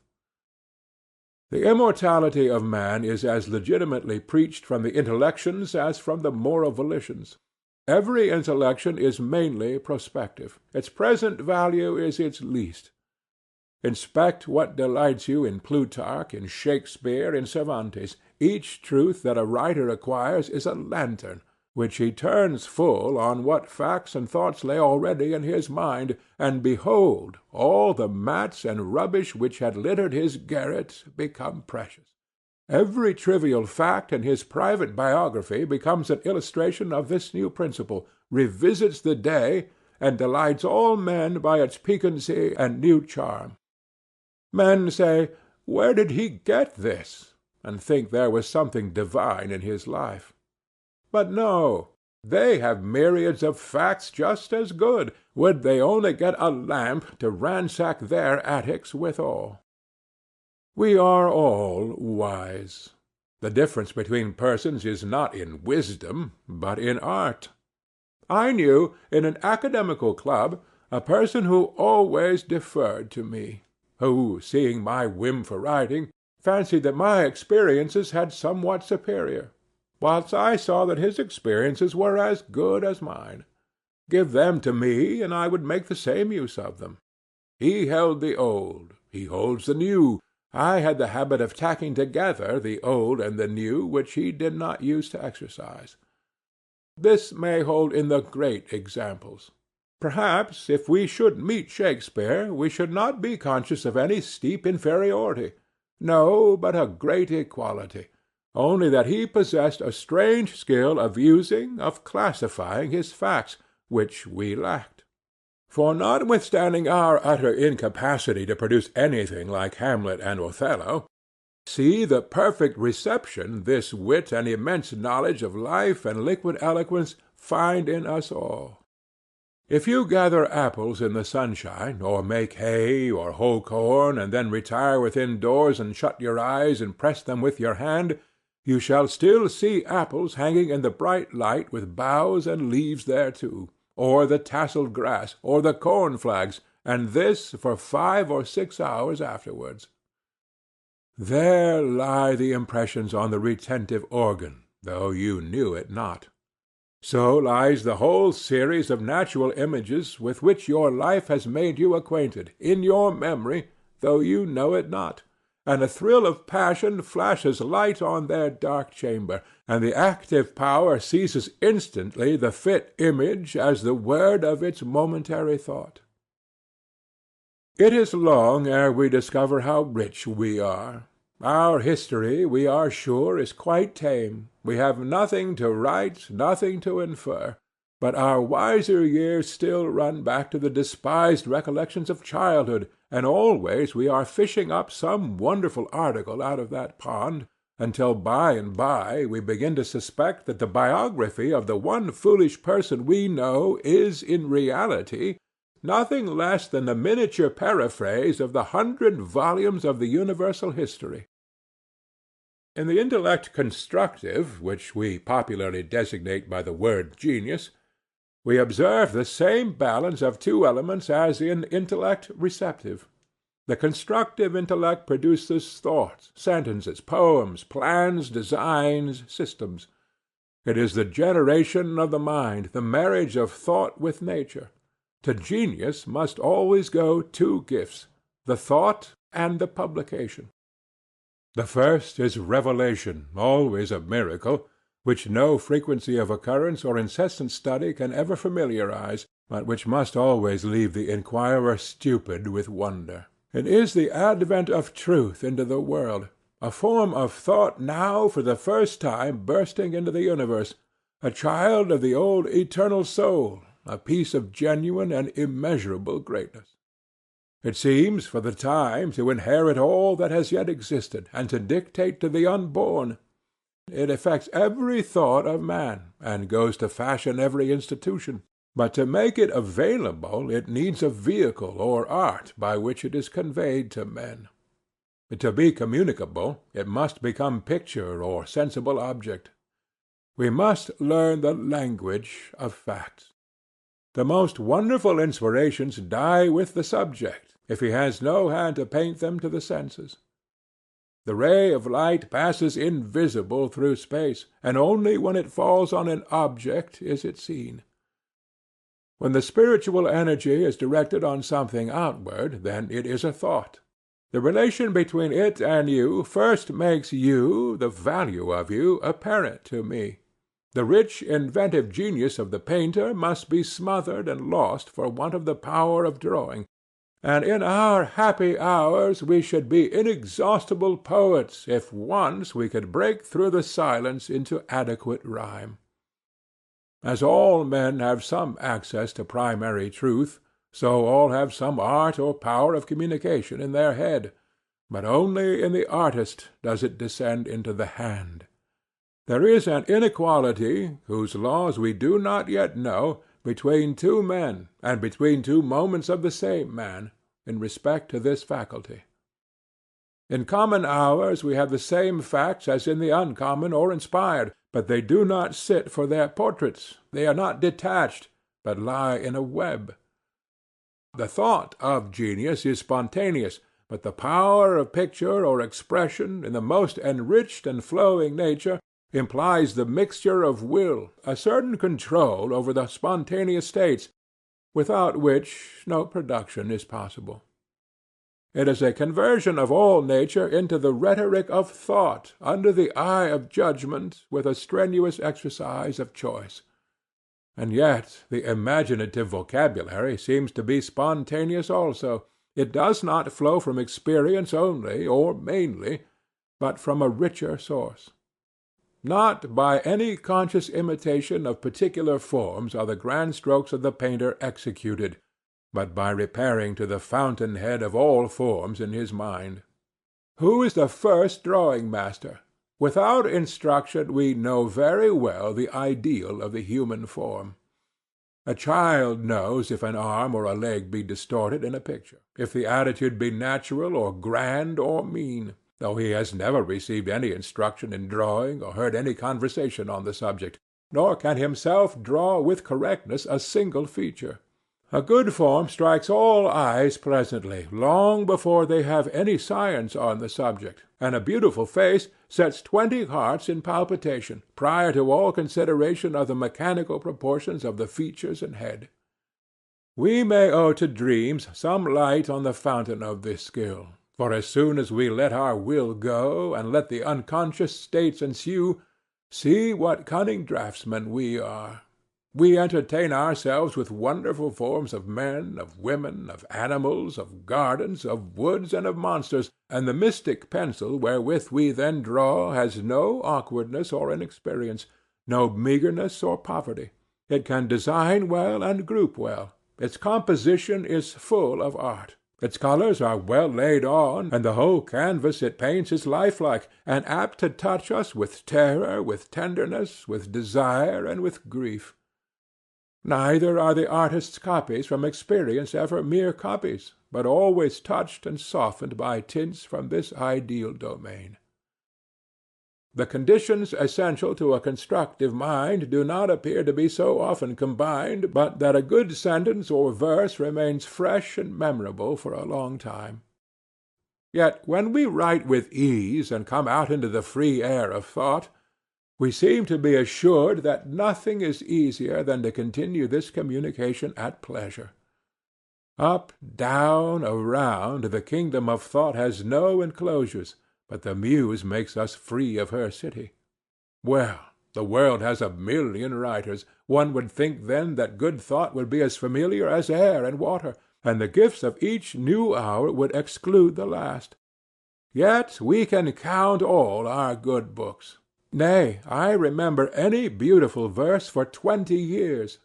The immortality of man is as legitimately preached from the intellections as from the moral volitions. Every intellection is mainly prospective. Its present value is its least. Inspect what delights you in Plutarch, in Shakespeare, in Cervantes. Each truth that a writer acquires is a lantern, which he turns full on what facts and thoughts lay already in his mind, and behold, all the mats and rubbish which had littered his garret become precious. Every trivial fact in his private biography becomes an illustration of this new principle, revisits the day, and delights all men by its piquancy and new charm. Men say, "Where did he get this?" and think there was something divine in his life. But no, they have myriads of facts just as good, would they only get a lamp to ransack their attics withal. We are all wise. The difference between persons is not in wisdom, but in art. I knew, in an academical club, a person who always deferred to me, who, seeing my whim for writing, fancied that my experiences had somewhat superior, whilst I saw that his experiences were as good as mine. Give them to me, and I would make the same use of them. He held the old, he holds the new. I had the habit of tacking together the old and the new, which he did not use to exercise. This may hold in the great examples. Perhaps if we should meet Shakespeare, we should not be conscious of any steep inferiority. No, but a great equality, only that he possessed a strange skill of using, of classifying his facts, which we lacked. For notwithstanding our utter incapacity to produce anything like Hamlet and Othello, see the perfect reception this wit and immense knowledge of life and liquid eloquence find in us all. If you gather apples in the sunshine, or make hay, or hoe corn, and then retire within doors and shut your eyes and press them with your hand, you shall still see apples hanging in the bright light with boughs and leaves thereto, or the tasseled grass, or the corn-flags, and this for 5 or 6 hours afterwards. There lie the impressions on the retentive organ, though you knew it not. So lies the whole series of natural images with which your life has made you acquainted, in your memory, though you know it not, and a thrill of passion flashes light on their dark chamber, and the active power seizes instantly the fit image as the word of its momentary thought. It is long ere we discover how rich we are. Our history, we are sure, is quite tame. We have nothing to write, nothing to infer, but our wiser years still run back to the despised recollections of childhood, and always we are fishing up some wonderful article out of that pond, until by and by we begin to suspect that the biography of the one foolish person we know is in reality nothing less than the miniature paraphrase of the 100 volumes of the universal history. In the intellect constructive, which we popularly designate by the word genius, we observe the same balance of two elements as in intellect receptive. The constructive intellect produces thoughts, sentences, poems, plans, designs, systems. It is the generation of the mind, the marriage of thought with nature. To genius must always go two gifts, the thought and the publication. The first is revelation, always a miracle, which no frequency of occurrence or incessant study can ever familiarize, but which must always leave the inquirer stupid with wonder. It is the advent of truth into the world, a form of thought now for the first time bursting into the universe, a child of the old eternal soul, a piece of genuine and immeasurable greatness. It seems, for the time, to inherit all that has yet existed, and to dictate to the unborn. It affects every thought of man, and goes to fashion every institution. But to make it available, it needs a vehicle or art by which it is conveyed to men. To be communicable, it must become picture or sensible object. We must learn the language of facts. The most wonderful inspirations die with the subject, if he has no hand to paint them to the senses. The ray of light passes invisible through space, and only when it falls on an object is it seen. When the spiritual energy is directed on something outward, then it is a thought. The relation between it and you first makes you, the value of you, apparent to me. The rich inventive genius of the painter must be smothered and lost for want of the power of drawing, and in our happy hours we should be inexhaustible poets if once we could break through the silence into adequate rhyme. As all men have some access to primary truth, so all have some art or power of communication in their head, but only in the artist does it descend into the hand. There is an inequality, whose laws we do not yet know, between two men, and between two moments of the same man, in respect to this faculty. In common hours we have the same facts as in the uncommon or inspired, but they do not sit for their portraits, they are not detached, but lie in a web. The thought of genius is spontaneous, but the power of picture or expression, in the most enriched and flowing nature, implies the mixture of will, a certain control over the spontaneous states, without which no production is possible. It is a conversion of all nature into the rhetoric of thought, under the eye of judgment, with a strenuous exercise of choice. And yet the imaginative vocabulary seems to be spontaneous also. It does not flow from experience only, or mainly, but from a richer source. Not by any conscious imitation of particular forms are the grand strokes of the painter executed, but by repairing to the fountain-head of all forms in his mind. Who is the first drawing-master? Without instruction we know very well the ideal of the human form. A child knows if an arm or a leg be distorted in a picture, if the attitude be natural or grand or mean, though he has never received any instruction in drawing or heard any conversation on the subject, nor can himself draw with correctness a single feature. A good form strikes all eyes pleasantly, long before they have any science on the subject, and a beautiful face sets 20 hearts in palpitation, prior to all consideration of the mechanical proportions of the features and head. We may owe to dreams some light on the fountain of this skill, for as soon as we let our will go, and let the unconscious states ensue, see what cunning draftsmen we are. We entertain ourselves with wonderful forms of men, of women, of animals, of gardens, of woods, and of monsters, and the mystic pencil wherewith we then draw has no awkwardness or inexperience, no meagreness or poverty. It can design well and group well. Its composition is full of art. Its colours are well laid on, and the whole canvas it paints is lifelike, and apt to touch us with terror, with tenderness, with desire, and with grief. Neither are the artist's copies from experience ever mere copies, but always touched and softened by tints from this ideal domain. The conditions essential to a constructive mind do not appear to be so often combined but that a good sentence or verse remains fresh and memorable for a long time. Yet when we write with ease and come out into the free air of thought, we seem to be assured that nothing is easier than to continue this communication at pleasure. Up, down, around, the kingdom of thought has no enclosures, but the muse makes us free of her city. Well, the world has a million writers. One would think then that good thought would be as familiar as air and water, and the gifts of each new hour would exclude the last. Yet we can count all our good books. Nay, I remember any beautiful verse for 20 years.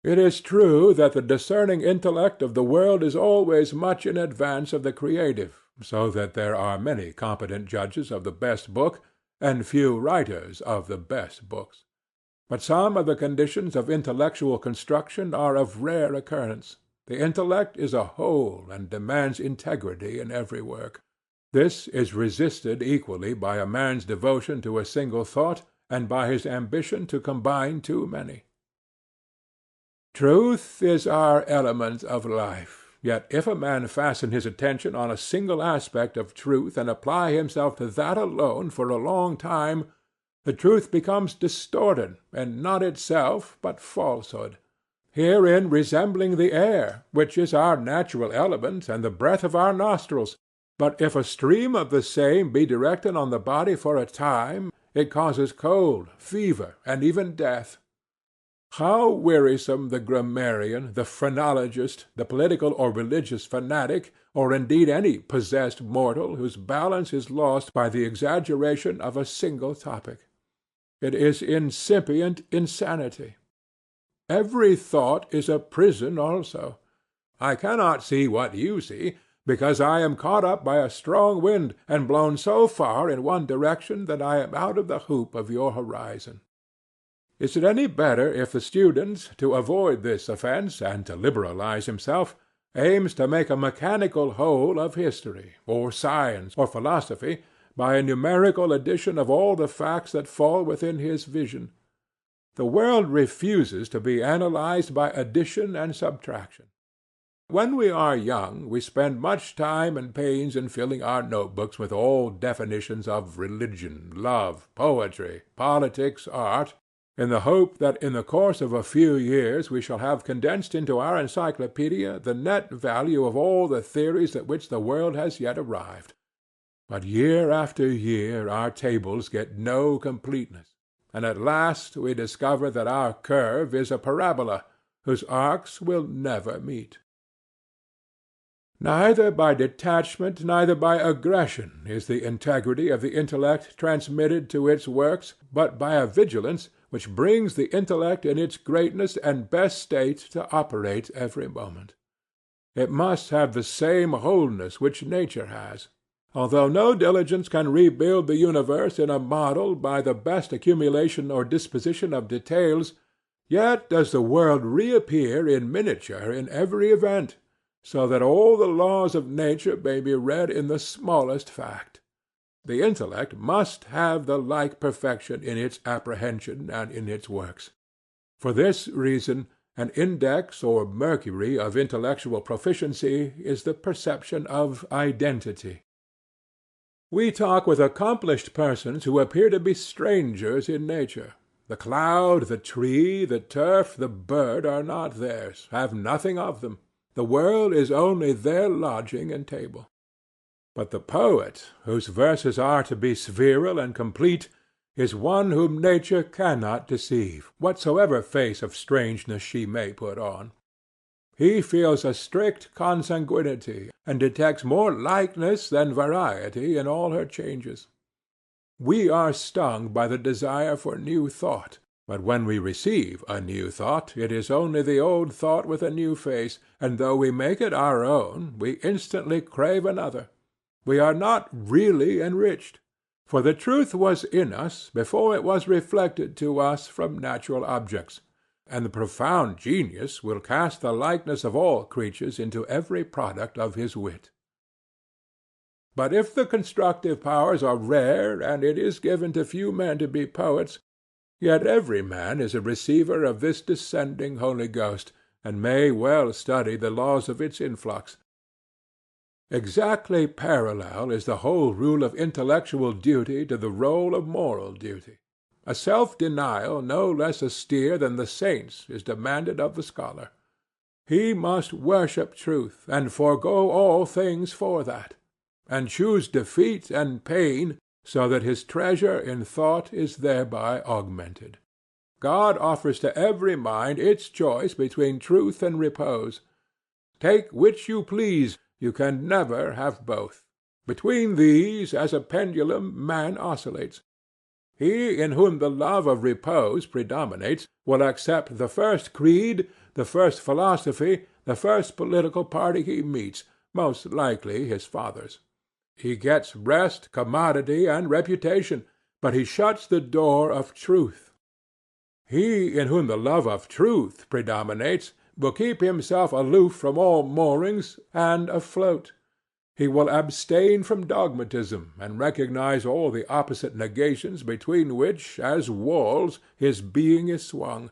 It is true that the discerning intellect of the world is always much in advance of the creative, so that there are many competent judges of the best book, and few writers of the best books. But some of the conditions of intellectual construction are of rare occurrence. The intellect is a whole, and demands integrity in every work. This is resisted equally by a man's devotion to a single thought, and by his ambition to combine too many. Truth is our element of life. Yet if a man fasten his attention on a single aspect of truth and apply himself to that alone for a long time, the truth becomes distorted, and not itself, but falsehood, herein resembling the air, which is our natural element and the breath of our nostrils. But if a stream of the same be directed on the body for a time, it causes cold, fever, and even death. How wearisome the grammarian, the phrenologist, the political or religious fanatic, or indeed any possessed mortal whose balance is lost by the exaggeration of a single topic! It is incipient insanity. Every thought is a prison also. I cannot see what you see, because I am caught up by a strong wind, and blown so far in one direction that I am out of the hoop of your horizon. Is it any better if the student, to avoid this offence and to liberalize himself, aims to make a mechanical whole of history, or science, or philosophy, by a numerical addition of all the facts that fall within his vision? The world refuses to be analyzed by addition and subtraction. When we are young, we spend much time and pains in filling our notebooks with all definitions of religion, love, poetry, politics, art, in the hope that in the course of a few years we shall have condensed into our encyclopedia the net value of all the theories at which the world has yet arrived. But year after year our tables get no completeness, and at last we discover that our curve is a parabola, whose arcs will never meet. Neither by detachment, neither by aggression, is the integrity of the intellect transmitted to its works, but by a vigilance which brings the intellect in its greatness and best state to operate every moment. It must have the same wholeness which nature has. Although no diligence can rebuild the universe in a model by the best accumulation or disposition of details, yet does the world reappear in miniature in every event, so that all the laws of nature may be read in the smallest fact. The intellect must have the like perfection in its apprehension and in its works. For this reason, an index or mercury of intellectual proficiency is the perception of identity. We talk with accomplished persons who appear to be strangers in nature. The cloud, the tree, the turf, the bird are not theirs, have nothing of them. The world is only their lodging and table. But the poet, whose verses are to be spheral and complete, is one whom nature cannot deceive, whatsoever face of strangeness she may put on. He feels a strict consanguinity, and detects more likeness than variety in all her changes. We are stung by the desire for new thought, but when we receive a new thought, it is only the old thought with a new face, and though we make it our own, we instantly crave another. We are not really enriched, for the truth was in us before it was reflected to us from natural objects, and the profound genius will cast the likeness of all creatures into every product of his wit. But if the constructive powers are rare, and it is given to few men to be poets, yet every man is a receiver of this descending Holy Ghost, and may well study the laws of its influx. Exactly parallel is the whole rule of intellectual duty to the role of moral duty. A self-denial no less austere than the saints is demanded of the scholar. He must worship truth, and forego all things for that, and choose defeat and pain, so that his treasure in thought is thereby augmented. God offers to every mind its choice between truth and repose. Take which you please, you can never have both. Between these, as a pendulum, man oscillates. He in whom the love of repose predominates will accept the first creed, the first philosophy, the first political party he meets, most likely his father's. He gets rest, commodity, and reputation, but he shuts the door of truth. He in whom the love of truth predominates will keep himself aloof from all moorings and afloat. He will abstain from dogmatism, and recognize all the opposite negations between which, as walls, his being is swung.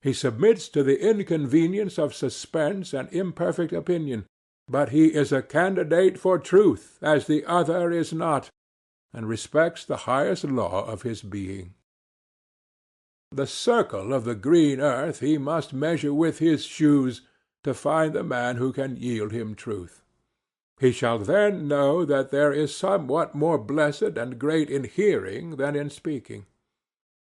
He submits to the inconvenience of suspense and imperfect opinion, but he is a candidate for truth, as the other is not, and respects the highest law of his being. The circle of the green earth he must measure with his shoes to find the man who can yield him truth. He shall then know that there is somewhat more blessed and great in hearing than in speaking.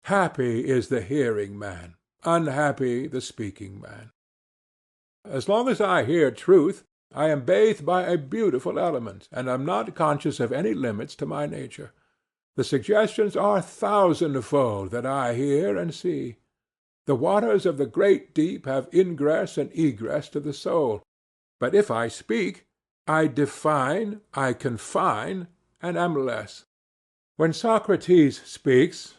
Happy is the hearing man, unhappy the speaking man. As long as I hear truth, I am bathed by a beautiful element, and am not conscious of any limits to my nature. The suggestions are thousandfold that I hear and see. The waters of the great deep have ingress and egress to the soul, but if I speak, I define, I confine, and am less. When Socrates speaks,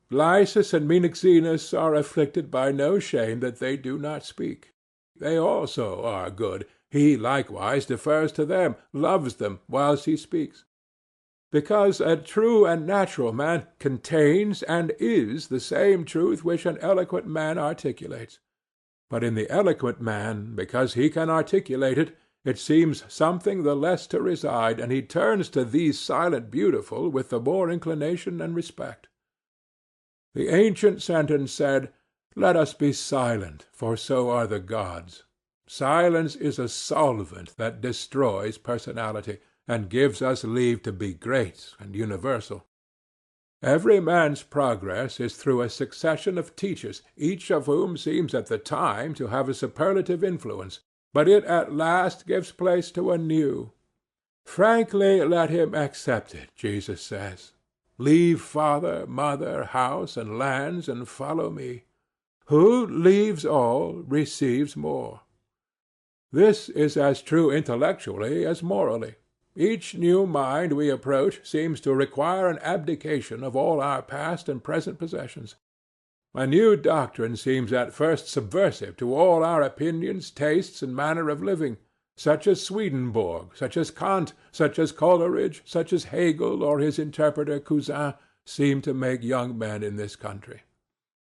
Lysis and Menexenus are afflicted by no shame that they do not speak. They also are good. He likewise defers to them, loves them, whilst he speaks. Because a true and natural man contains and is the same truth which an eloquent man articulates. But in the eloquent man, because he can articulate it, it seems something the less to reside, and he turns to these silent beautiful with the more inclination and respect. The ancient sentence said, "Let us be silent, for so are the gods." Silence is a solvent that destroys personality, and gives us leave to be great and universal. Every man's progress is through a succession of teachers, each of whom seems at the time to have a superlative influence, but it at last gives place to a new. Frankly let him accept it, Jesus says. Leave father, mother, house, and lands, and follow me. Who leaves all receives more. This is as true intellectually as morally. Each new mind we approach seems to require an abdication of all our past and present possessions. A new doctrine seems at first subversive to all our opinions, tastes, and manner of living, such as Swedenborg, such as Kant, such as Coleridge, such as Hegel or his interpreter Cousin seem to make young men in this country.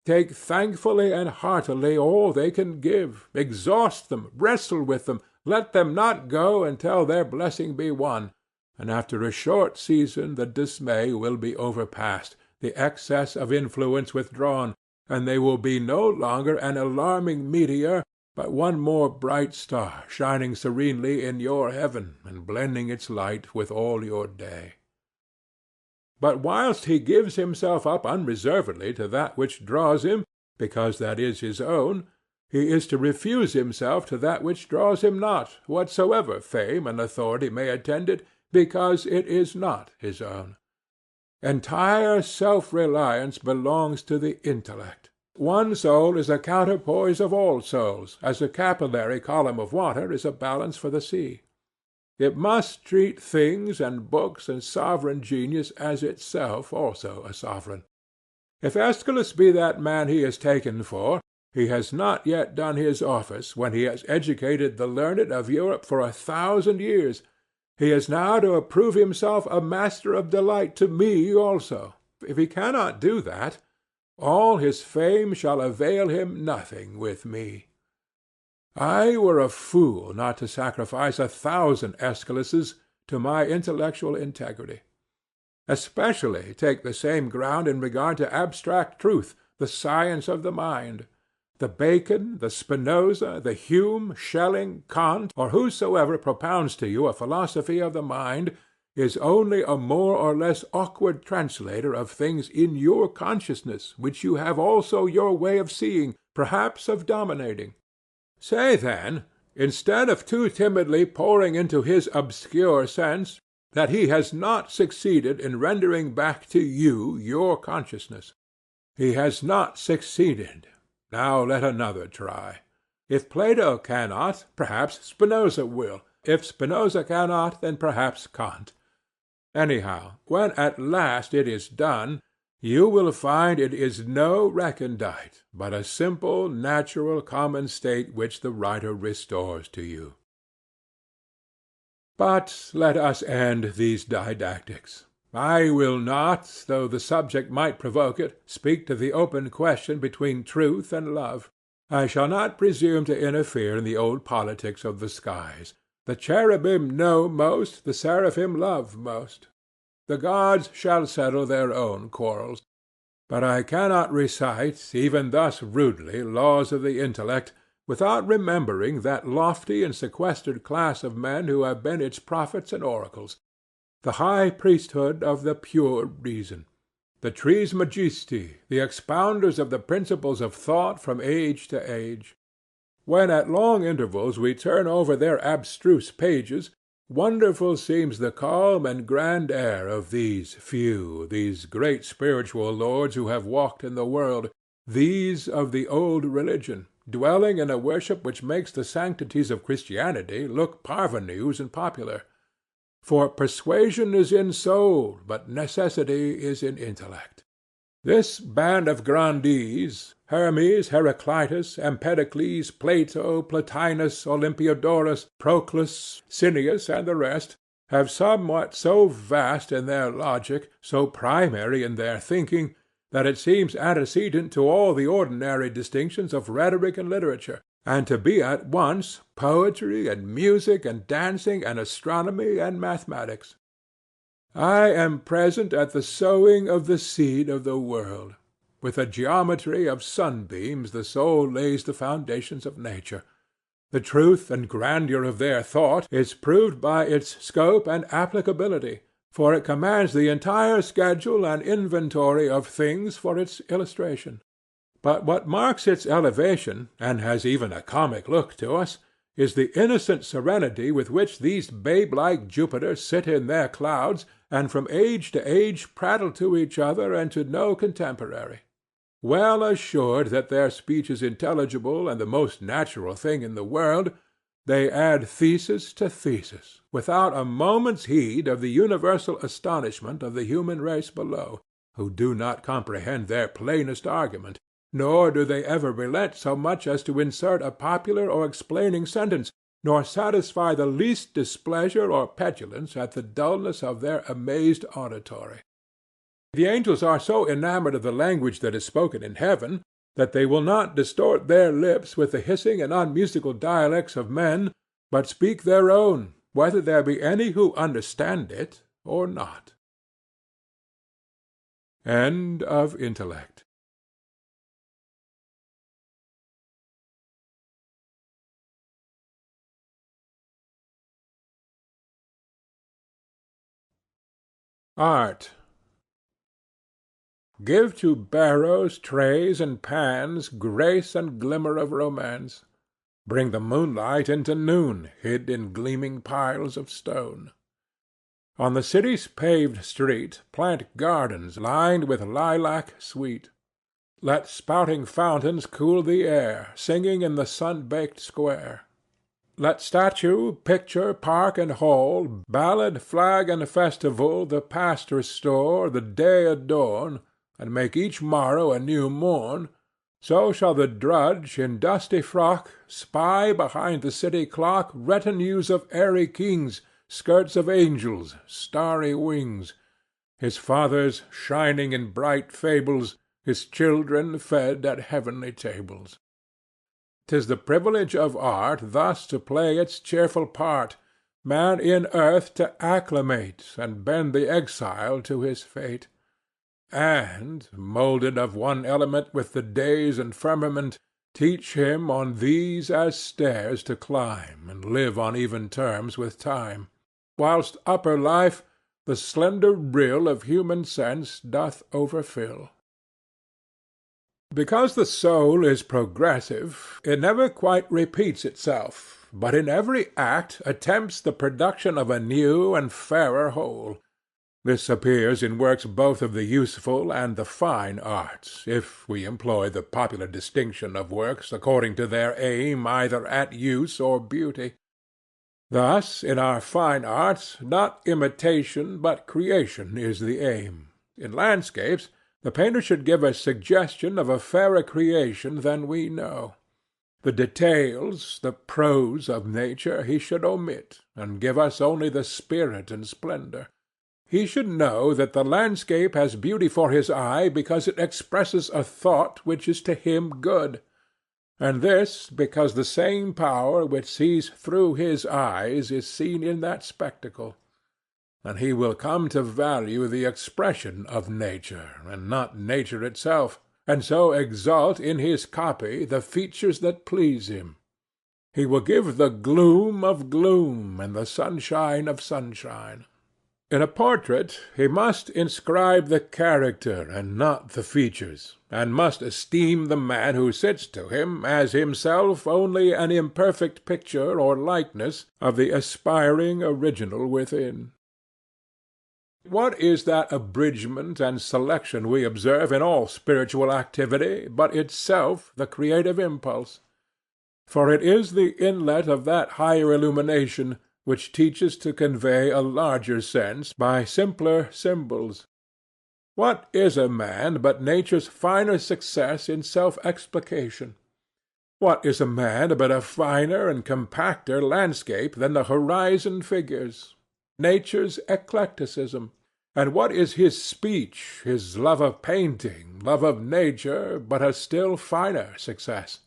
Take thankfully and heartily all they can give, exhaust them, wrestle with them, let them not go until their blessing be won, and after a short season the dismay will be overpast, the excess of influence withdrawn, and they will be no longer an alarming meteor, but one more bright star shining serenely in your heaven and blending its light with all your day. But whilst he gives himself up unreservedly to that which draws him, because that is his own, he is to refuse himself to that which draws him not, whatsoever fame and authority may attend it, because it is not his own. Entire self-reliance belongs to the intellect. One soul is a counterpoise of all souls, as a capillary column of water is a balance for the sea. It must treat things and books and sovereign genius as itself also a sovereign. If Aeschylus be that man he is taken for, he has not yet done his office when he has educated the learned of Europe for 1,000 years. He is now to approve himself a master of delight to me also. If he cannot do that, all his fame shall avail him nothing with me. I were a fool not to sacrifice 1,000 Aeschyluses to my intellectual integrity. Especially take the same ground in regard to abstract truth, the science of the mind. The Bacon, the Spinoza, the Hume, Schelling, Kant, or whosoever propounds to you a philosophy of the mind, is only a more or less awkward translator of things in your consciousness, which you have also your way of seeing, perhaps of dominating. Say, then, instead of too timidly pouring into his obscure sense, that he has not succeeded in rendering back to you your consciousness. He has not succeeded. Now let another try. If Plato cannot, perhaps Spinoza will. If Spinoza cannot, then perhaps Kant. Anyhow, when at last it is done, you will find it is no recondite, but a simple, natural, common state which the writer restores to you. But let us end these didactics. I will not, though the subject might provoke it, speak to the open question between truth and love. I shall not presume to interfere in the old politics of the skies. The cherubim know most, the seraphim love most. The gods shall settle their own quarrels. But I cannot recite, even thus rudely, laws of the intellect, without remembering that lofty and sequestered class of men who have been its prophets and oracles, the high priesthood of the pure reason, the Trismegisti, the expounders of the principles of thought from age to age. When at long intervals we turn over their abstruse pages, wonderful seems the calm and grand air of these few, these great spiritual lords who have walked in the world, these of the old religion, dwelling in a worship which makes the sanctities of Christianity look parvenus and popular. For persuasion is in soul, but necessity is in intellect. This band of grandees, Hermes, Heraclitus, Empedocles, Plato, Plotinus, Olympiodorus, Proclus, Cineas, and the rest, have somewhat so vast in their logic, so primary in their thinking, that it seems antecedent to all the ordinary distinctions of rhetoric and literature, and to be at once poetry and music and dancing and astronomy and mathematics. I am present at the sowing of the seed of the world. With a geometry of sunbeams the soul lays the foundations of nature. The truth and grandeur of their thought is proved by its scope and applicability, for it commands the entire schedule and inventory of things for its illustration. But what marks its elevation, and has even a comic look to us, is the innocent serenity with which these babe-like Jupiters sit in their clouds, and from age to age prattle to each other and to no contemporary. Well assured that their speech is intelligible and the most natural thing in the world, they add thesis to thesis, without a moment's heed of the universal astonishment of the human race below, who do not comprehend their plainest argument, nor do they ever relent so much as to insert a popular or explaining sentence, nor satisfy the least displeasure or petulance at the dullness of their amazed auditory. The angels are so enamored of the language that is spoken in heaven, that they will not distort their lips with the hissing and unmusical dialects of men, but speak their own, whether there be any who understand it or not. End of Intellect. Art. give to barrows, trays, and pans grace and glimmer of romance. Bring the moonlight into noon, hid in gleaming piles of stone. On the city's paved street plant gardens lined with lilac sweet. Let spouting fountains cool the air, singing in the sun-baked square. Let statue, picture, park, and hall, ballad, flag, and festival the past restore, the day adorn, and make each morrow a new morn. So shall the drudge in dusty frock spy behind the city clock retinues of airy kings, skirts of angels, starry wings, his fathers shining in bright fables, his children fed at heavenly tables. 'Tis the privilege of art thus to play its cheerful part, man in earth to acclimate, and bend the exile to his fate. And, moulded of one element with the days and firmament, teach him on these as stairs to climb, and live on even terms with time, whilst upper life the slender rill of human sense doth overfill. Because the soul is progressive, it never quite repeats itself, but in every act attempts the production of a new and fairer whole. This appears in works both of the useful and the fine arts, if we employ the popular distinction of works according to their aim either at use or beauty. Thus, in our fine arts, not imitation but creation is the aim. In landscapes, the painter should give a suggestion of a fairer creation than we know. The details, the prose of nature he should omit, and give us only the spirit and splendor. He should know that the landscape has beauty for his eye because it expresses a thought which is to him good, and this because the same power which sees through his eyes is seen in that spectacle. And he will come to value the expression of nature, and not nature itself, and so exalt in his copy the features that please him. He will give the gloom of gloom, and the sunshine of sunshine. In a portrait he must inscribe the character and not the features, and must esteem the man who sits to him as himself only an imperfect picture or likeness of the aspiring original within. What is that abridgment and selection we observe in all spiritual activity, but itself the creative impulse? For it is the inlet of that higher illumination which teaches to convey a larger sense by simpler symbols. What is a man but nature's finer success in self-explication? What is a man but a finer and compacter landscape than the horizon figures? Nature's eclecticism. And what is his speech, his love of painting, love of nature, but a still finer success?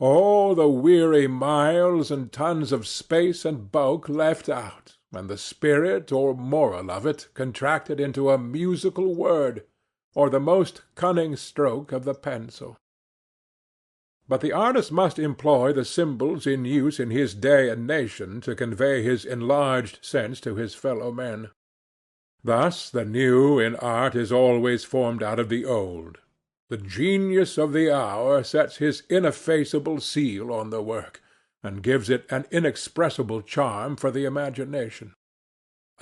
All the weary miles and tons of space and bulk left out, and the spirit or moral of it contracted into a musical word, or the most cunning stroke of the pencil. But the artist must employ the symbols in use in his day and nation to convey his enlarged sense to his fellow men. Thus the new in art is always formed out of the old. The genius of the hour sets his ineffaceable seal on the work, and gives it an inexpressible charm for the imagination.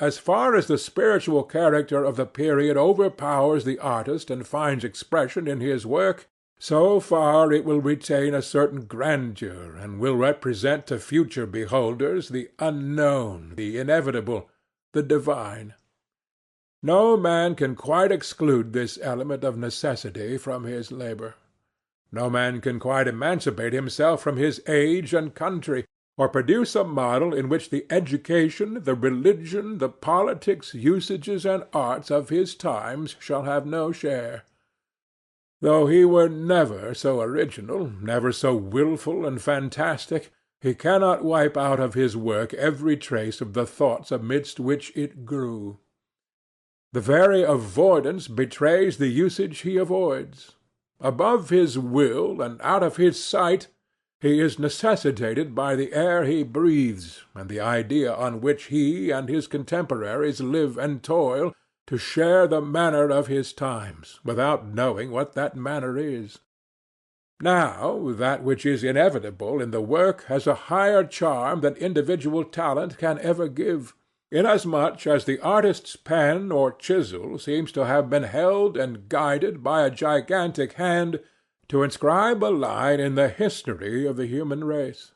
As far as the spiritual character of the period overpowers the artist and finds expression in his work, so far it will retain a certain grandeur, and will represent to future beholders the unknown, the inevitable, the divine. No man can quite exclude this element of necessity from his labor. No man can quite emancipate himself from his age and country, or produce a model in which the education, the religion, the politics, usages, and arts of his times shall have no share. Though he were never so original, never so wilful and fantastic, he cannot wipe out of his work every trace of the thoughts amidst which it grew. The very avoidance betrays the usage he avoids. Above his will and out of his sight, he is necessitated by the air he breathes, and the idea on which he and his contemporaries live and toil, to share the manner of his times, without knowing what that manner is. Now, that which is inevitable in the work has a higher charm than individual talent can ever give, inasmuch as the artist's pen or chisel seems to have been held and guided by a gigantic hand to inscribe a line in the history of the human race.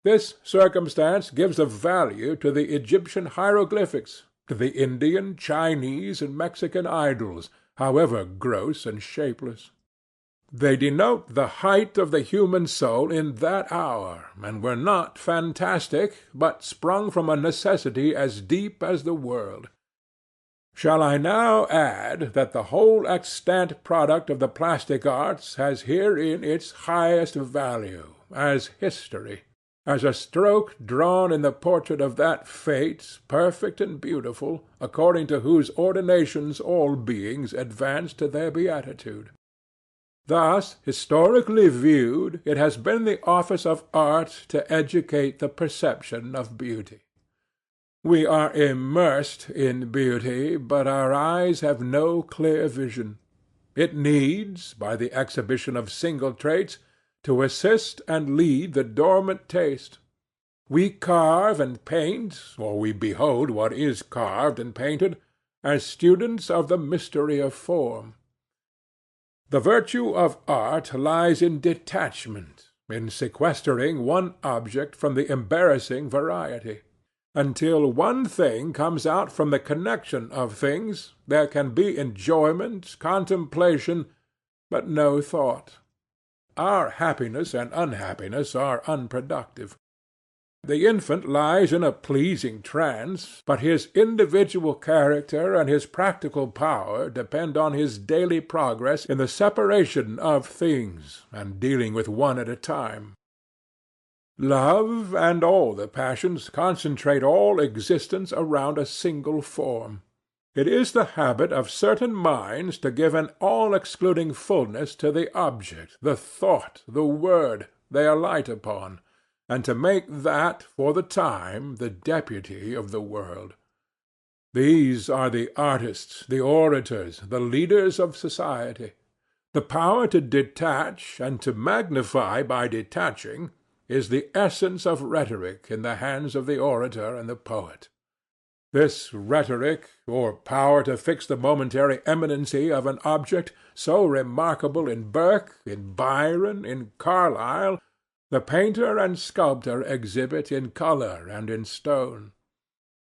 This circumstance gives a value to the Egyptian hieroglyphics, to the Indian, Chinese, and Mexican idols, however gross and shapeless. They denote the height of the human soul in that hour, and were not fantastic, but sprung from a necessity as deep as the world. Shall I now add that the whole extant product of the plastic arts has herein its highest value, as history, as a stroke drawn in the portrait of that fate, perfect and beautiful, according to whose ordinations all beings advance to their beatitude? Thus, historically viewed, it has been the office of art to educate the perception of beauty. We are immersed in beauty, but our eyes have no clear vision. It needs, by the exhibition of single traits, to assist and lead the dormant taste. We carve and paint, or we behold what is carved and painted, as students of the mystery of form. The virtue of art lies in detachment, in sequestering one object from the embarrassing variety. Until one thing comes out from the connection of things, there can be enjoyment, contemplation, but no thought. Our happiness and unhappiness are unproductive. The infant lies in a pleasing trance, but his individual character and his practical power depend on his daily progress in the separation of things, and dealing with one at a time. Love and all the passions concentrate all existence around a single form. It is the habit of certain minds to give an all-excluding fullness to the object, the thought, the word, they alight upon, and to make that, for the time, the deputy of the world. These are the artists, the orators, the leaders of society. The power to detach and to magnify by detaching is the essence of rhetoric in the hands of the orator and the poet. This rhetoric, or power to fix the momentary eminency of an object, so remarkable in Burke, in Byron, in Carlyle, the painter and sculptor exhibit in color and in stone.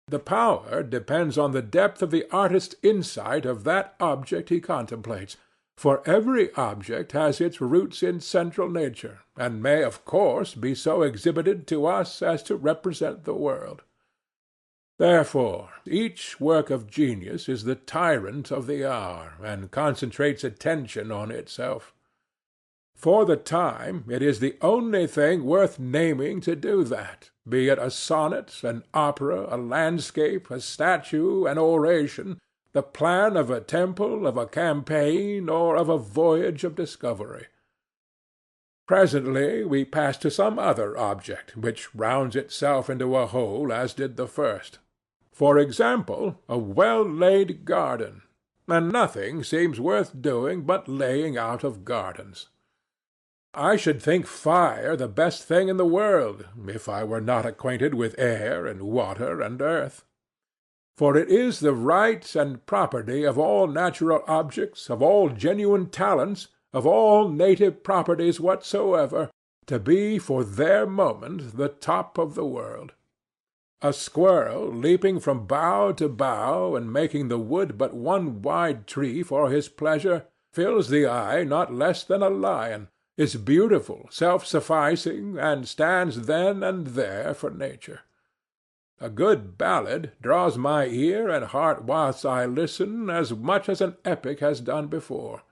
The power depends on the depth of the artist's insight of that object he contemplates, for every object has its roots in central nature, and may of course be so exhibited to us as to represent the world. Therefore each work of genius is the tyrant of the hour, and concentrates attention on itself. For the time it is the only thing worth naming to do that, be it a sonnet, an opera, a landscape, a statue, an oration, the plan of a temple, of a campaign, or of a voyage of discovery. Presently we pass to some other object, which rounds itself into a whole as did the first. For example, a well-laid garden, and nothing seems worth doing but laying out of gardens. I should think fire the best thing in the world, if I were not acquainted with air and water and earth. For it is the right and property of all natural objects, of all genuine talents, of all native properties whatsoever, to be for their moment the top of the world. A squirrel leaping from bough to bough, and making the wood but one wide tree for his pleasure, fills the eye not less than a lion, is beautiful, self-sufficing, and stands then and there for nature. A good ballad draws my ear and heart whilst I listen as much as an epic has done before.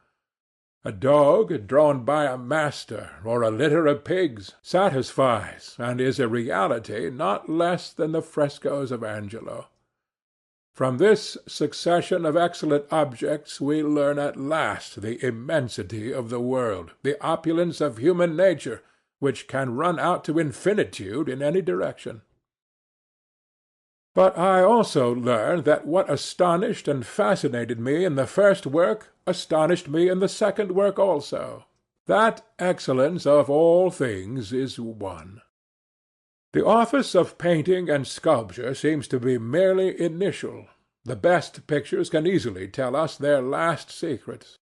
A dog drawn by a master, or a litter of pigs, satisfies and is a reality not less than the frescoes of Angelo. From this succession of excellent objects we learn at last the immensity of the world, the opulence of human nature, which can run out to infinitude in any direction. But I also learned that what astonished and fascinated me in the first work astonished me in the second work also. That excellence of all things is one. The office of painting and sculpture seems to be merely initial. The best pictures can easily tell us their last secrets.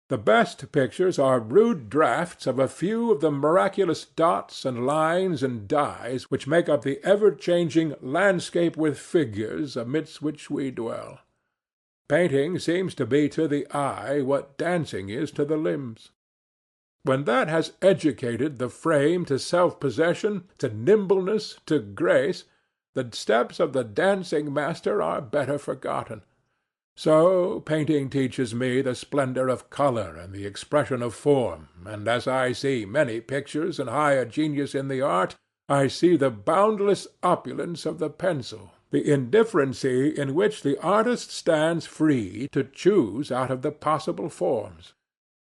The best pictures are rude drafts of a few of the miraculous dots and lines and dyes which make up the ever-changing landscape with figures amidst which we dwell. Painting seems to be to the eye what dancing is to the limbs. When that has educated the frame to self-possession, to nimbleness, to grace, the steps of the dancing master are better forgotten. So painting teaches me the splendor of color and the expression of form, and as I see many pictures and higher genius in the art, I see the boundless opulence of the pencil, the indifferency in which the artist stands free to choose out of the possible forms.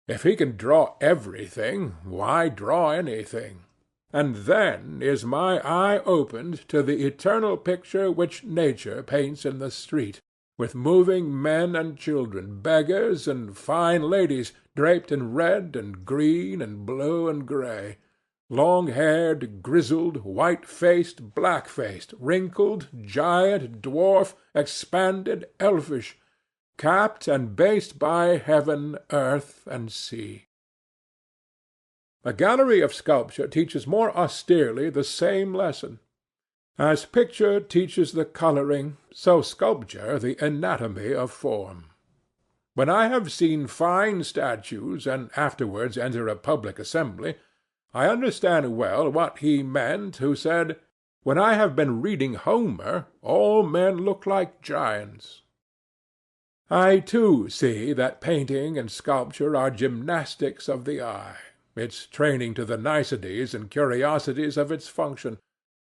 If he can draw everything, why draw anything? And then is my eye opened to the eternal picture which Nature paints in the street, with moving men and children, beggars and fine ladies, draped in red and green and blue and gray, long-haired, grizzled, white-faced, black-faced, wrinkled, giant, dwarf, expanded, elfish, capped and based by heaven, earth, and sea. A gallery of sculpture teaches more austerely the same lesson. As picture teaches the coloring, so sculpture the anatomy of form. When I have seen fine statues and afterwards enter a public assembly, I understand well what he meant who said, "When I have been reading Homer, all men look like giants." I too see that painting and sculpture are gymnastics of the eye, its training to the niceties and curiosities of its function.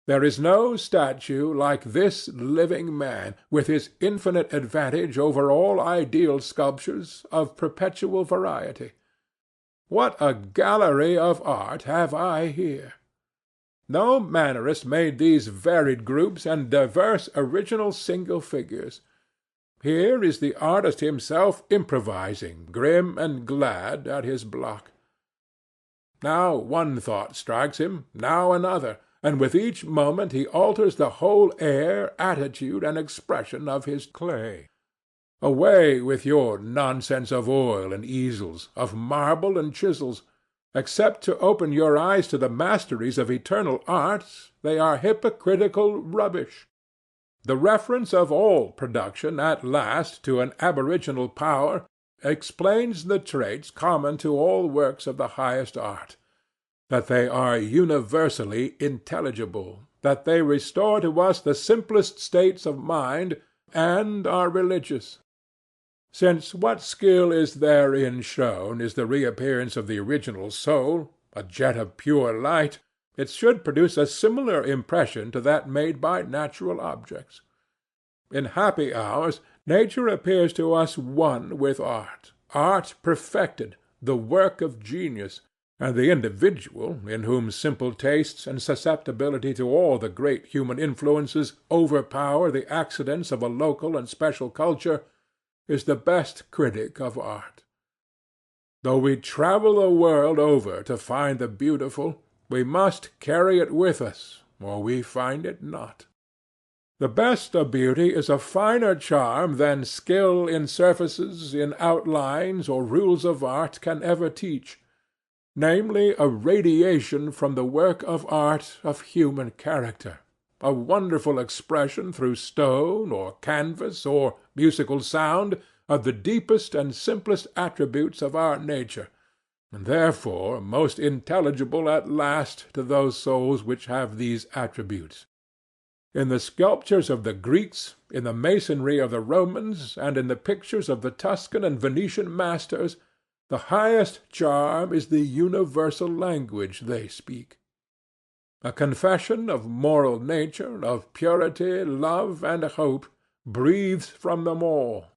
There is no statue like this living man, with his infinite advantage over all ideal sculptures of perpetual variety. What a gallery of art have I here! No mannerist made these varied groups and diverse original single figures. Here is the artist himself improvising, grim and glad, at his block. Now one thought strikes him, now another, and with each moment he alters the whole air, attitude, and expression of his clay. Away with your nonsense of oil and easels, of marble and chisels. Except to open your eyes to the masteries of eternal art, they are hypocritical rubbish. The reference of all production at last to an aboriginal power explains the traits common to all works of the highest art, that they are universally intelligible, that they restore to us the simplest states of mind, and are religious. Since what skill is therein shown is the reappearance of the original soul, a jet of pure light, it should produce a similar impression to that made by natural objects. In happy hours, nature appears to us one with art, art perfected, the work of genius, and the individual, in whom simple tastes and susceptibility to all the great human influences overpower the accidents of a local and special culture, is the best critic of art. Though we travel the world over to find the beautiful, we must carry it with us, or we find it not. The best of beauty is a finer charm than skill in surfaces, in outlines, or rules of art can ever teach, namely a radiation from the work of art of human character, a wonderful expression through stone, or canvas, or musical sound, of the deepest and simplest attributes of our nature, and therefore most intelligible at last to those souls which have these attributes. In the sculptures of the Greeks, in the masonry of the Romans, and in the pictures of the Tuscan and Venetian masters, the highest charm is the universal language they speak. A confession of moral nature, of purity, love, and hope, breathes from them all.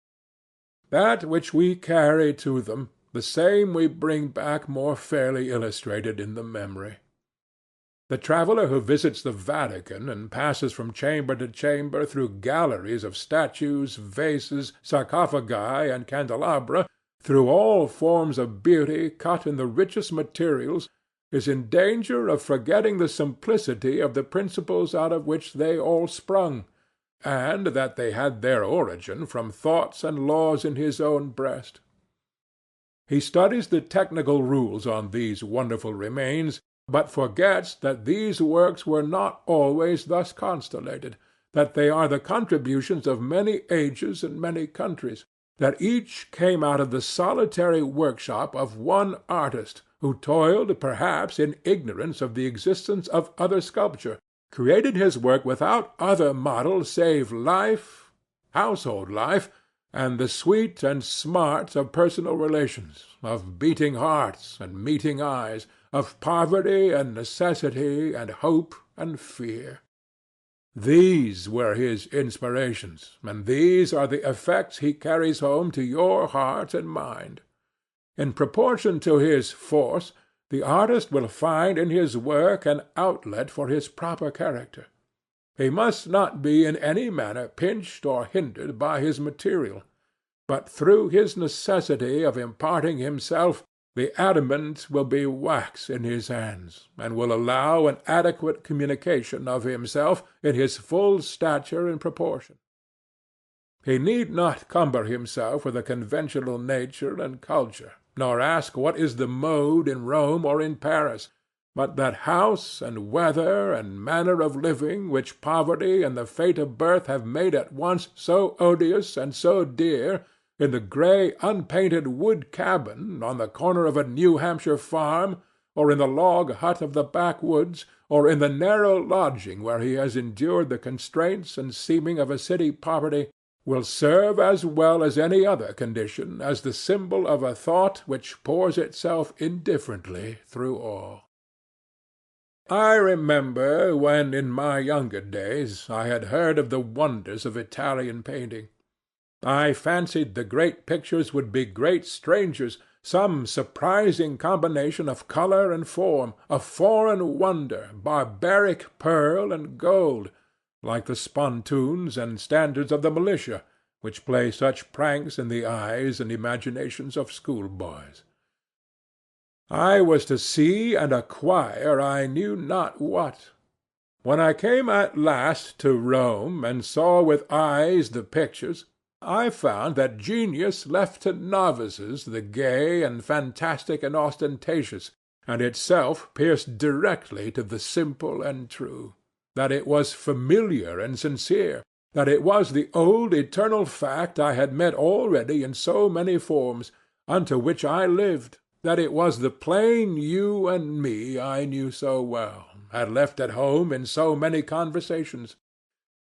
That which we carry to them, the same we bring back more fairly illustrated in the memory. The traveller who visits the Vatican and passes from chamber to chamber through galleries of statues, vases, sarcophagi, and candelabra, through all forms of beauty cut in the richest materials, is in danger of forgetting the simplicity of the principles out of which they all sprung, and that they had their origin from thoughts and laws in his own breast. He studies the technical rules on these wonderful remains, but forgets that these works were not always thus constellated, that they are the contributions of many ages and many countries, that each came out of the solitary workshop of one artist, who toiled perhaps in ignorance of the existence of other sculpture, created his work without other model save life, household life, and the sweet and smart of personal relations, of beating hearts and meeting eyes, of poverty and necessity and hope and fear. These were his inspirations, and these are the effects he carries home to your heart and mind. In proportion to his force, the artist will find in his work an outlet for his proper character. He must not be in any manner pinched or hindered by his material, but through his necessity of imparting himself, the adamant will be wax in his hands, and will allow an adequate communication of himself in his full stature and proportion. He need not cumber himself with a conventional nature and culture, nor ask what is the mode in Rome or in Paris, but that house and weather and manner of living which poverty and the fate of birth have made at once so odious and so dear, in the gray unpainted wood cabin on the corner of a New Hampshire farm, or in the log hut of the backwoods, or in the narrow lodging where he has endured the constraints and seeming of a city poverty, will serve as well as any other condition as the symbol of a thought which pours itself indifferently through all. I remember when in my younger days I had heard of the wonders of Italian painting. I fancied the great pictures would be great strangers, some surprising combination of color and form, a foreign wonder, barbaric pearl and gold, like the spontoons and standards of the militia, which play such pranks in the eyes and imaginations of schoolboys. I was to see and acquire I knew not what. When I came at last to Rome and saw with eyes the pictures, I found that genius left to novices the gay and fantastic and ostentatious, and itself pierced directly to the simple and true, that it was familiar and sincere, that it was the old eternal fact I had met already in so many forms, unto which I lived, that it was the plain you and me I knew so well, had left at home in so many conversations.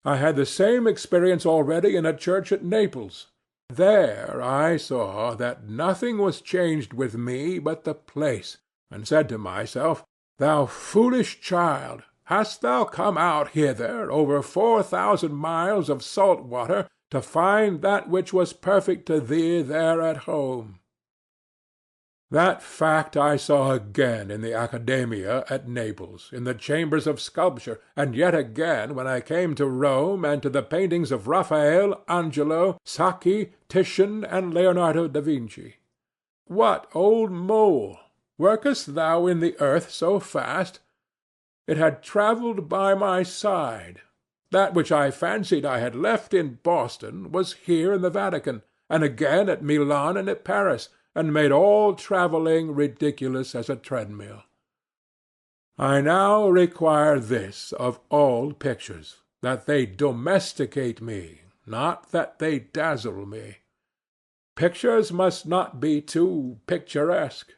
I had the same experience already in a church at Naples. There I saw that nothing was changed with me but the place, and said to myself, "Thou foolish child, hast thou come out hither over 4,000 miles of salt water to find that which was perfect to thee there at home?" That fact I saw again in the Academia at Naples, in the chambers of sculpture, and yet again when I came to Rome and to the paintings of Raphael, Angelo, Sacchi, Titian, and Leonardo da Vinci. What, old mole, workest thou in the earth so fast? It had travelled by my side. That which I fancied I had left in Boston was here in the Vatican, and again at Milan and at Paris, and made all travelling ridiculous as a treadmill. I now require this of all pictures, that they domesticate me, not that they dazzle me. Pictures must not be too picturesque.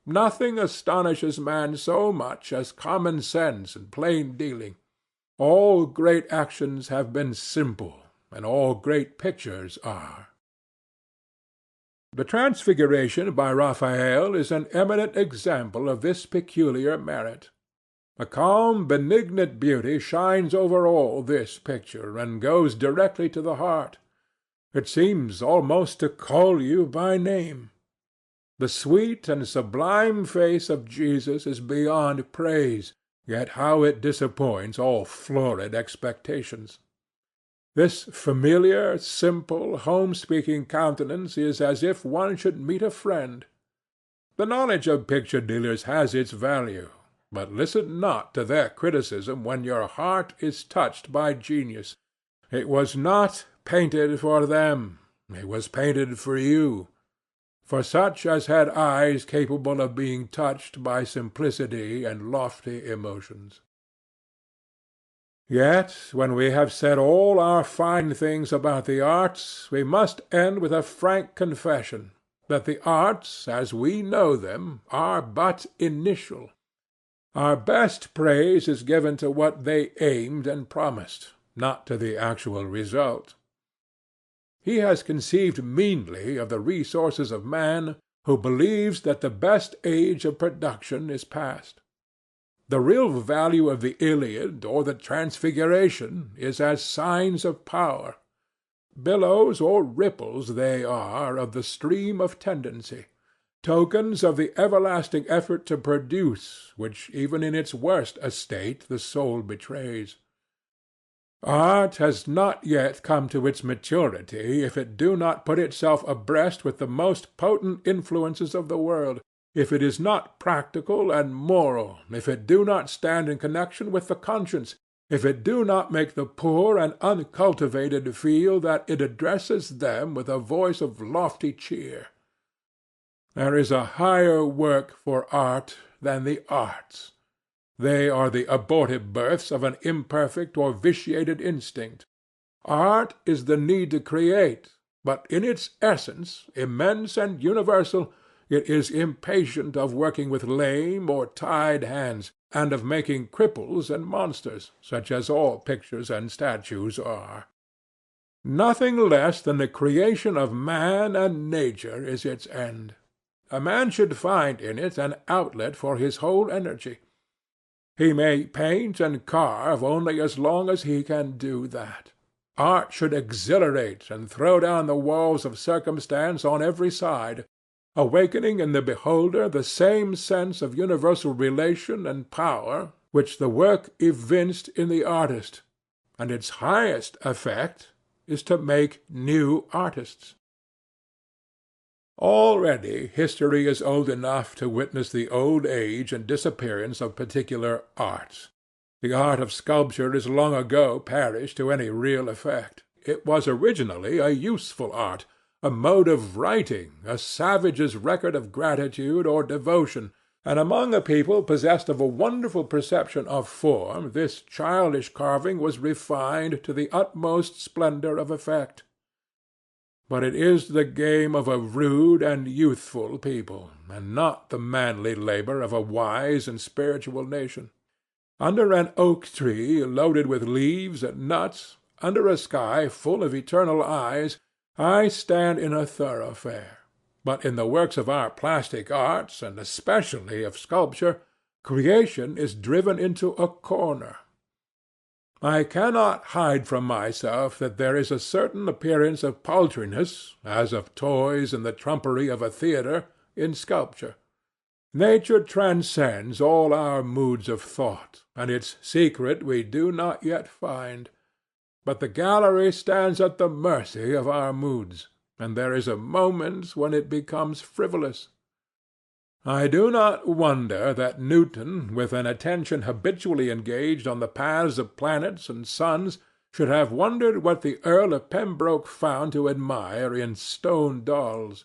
Nothing astonishes man so much as common sense and plain dealing. All great actions have been simple, and all great pictures are. The Transfiguration by Raphael is an eminent example of this peculiar merit. A calm, benignant beauty shines over all this picture, and goes directly to the heart. It seems almost to call you by name. The sweet and sublime face of Jesus is beyond praise, yet how it disappoints all florid expectations! This familiar, simple, home-speaking countenance is as if one should meet a friend. The knowledge of picture dealers has its value, but listen not to their criticism when your heart is touched by genius. It was not painted for them. It was painted for you, for such as had eyes capable of being touched by simplicity and lofty emotions. Yet, when we have said all our fine things about the arts, we must end with a frank confession that the arts, as we know them, are but initial. Our best praise is given to what they aimed and promised, not to the actual result. He has conceived meanly of the resources of man who believes that the best age of production is past. The real value of the Iliad or the Transfiguration is as signs of power. Billows or ripples they are of the stream of tendency, tokens of the everlasting effort to produce, which even in its worst estate the soul betrays. Art has not yet come to its maturity if it do not put itself abreast with the most potent influences of the world, if it is not practical and moral, if it do not stand in connection with the conscience, if it do not make the poor and uncultivated feel that it addresses them with a voice of lofty cheer. There is a higher work for art than the arts. They are the abortive births of an imperfect or vitiated instinct. Art is the need to create, but in its essence, immense and universal, it is impatient of working with lame or tied hands, and of making cripples and monsters, such as all pictures and statues are. Nothing less than the creation of man and nature is its end. A man should find in it an outlet for his whole energy. He may paint and carve only as long as he can do that. Art should exhilarate and throw down the walls of circumstance on every side, awakening in the beholder the same sense of universal relation and power which the work evinced in the artist, and its highest effect is to make new artists. Already history is old enough to witness the old age and disappearance of particular arts. The art of sculpture is long ago perished to any real effect. It was originally a useful art, a mode of writing, a savage's record of gratitude or devotion, and among a people possessed of a wonderful perception of form this childish carving was refined to the utmost splendor of effect. But it is the game of a rude and youthful people, and not the manly labor of a wise and spiritual nation. Under an oak tree loaded with leaves and nuts, under a sky full of eternal eyes, I stand in a thoroughfare. But in the works of our plastic arts, and especially of sculpture, creation is driven into a corner. I cannot hide from myself that there is a certain appearance of paltriness, as of toys in the trumpery of a theatre, in sculpture. Nature transcends all our moods of thought, and its secret we do not yet find. But the gallery stands at the mercy of our moods, and there is a moment when it becomes frivolous. I do not wonder that Newton, with an attention habitually engaged on the paths of planets and suns, should have wondered what the Earl of Pembroke found to admire in stone dolls.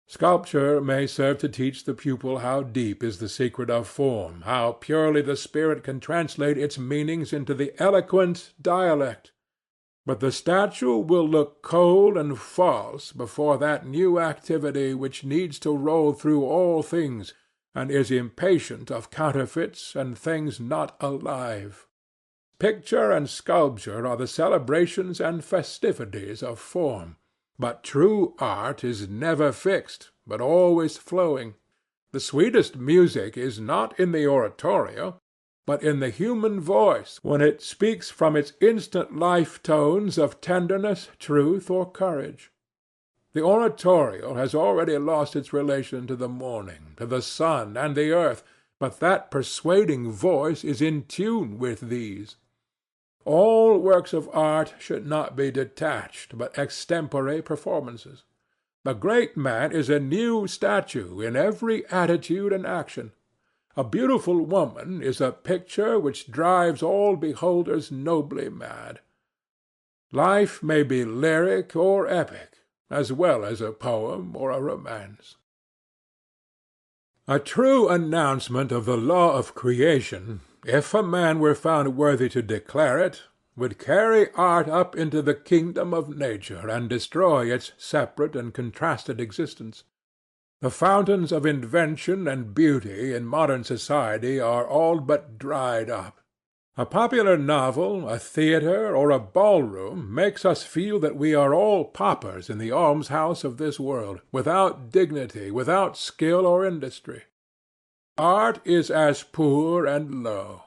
Sculpture may serve to teach the pupil how deep is the secret of form, how purely the spirit can translate its meanings into the eloquent dialect. But the statue will look cold and false before that new activity which needs to roll through all things, and is impatient of counterfeits and things not alive. Picture and sculpture are the celebrations and festivities of form, but true art is never fixed, but always flowing. The sweetest music is not in the oratorio, but in the human voice, when it speaks from its instant life-tones of tenderness, truth, or courage. The oratorio has already lost its relation to the morning, to the sun and the earth, but that persuading voice is in tune with these. All works of art should not be detached, but extempore performances. The great man is a new statue in every attitude and action. A beautiful woman is a picture which drives all beholders nobly mad. Life may be lyric or epic, as well as a poem or a romance. A true announcement of the law of creation, if a man were found worthy to declare it, would carry art up into the kingdom of nature and destroy its separate and contrasted existence. The fountains of invention and beauty in modern society are all but dried up. A popular novel, a theatre, or a ballroom makes us feel that we are all paupers in the almshouse of this world, without dignity, without skill or industry. Art is as poor and low.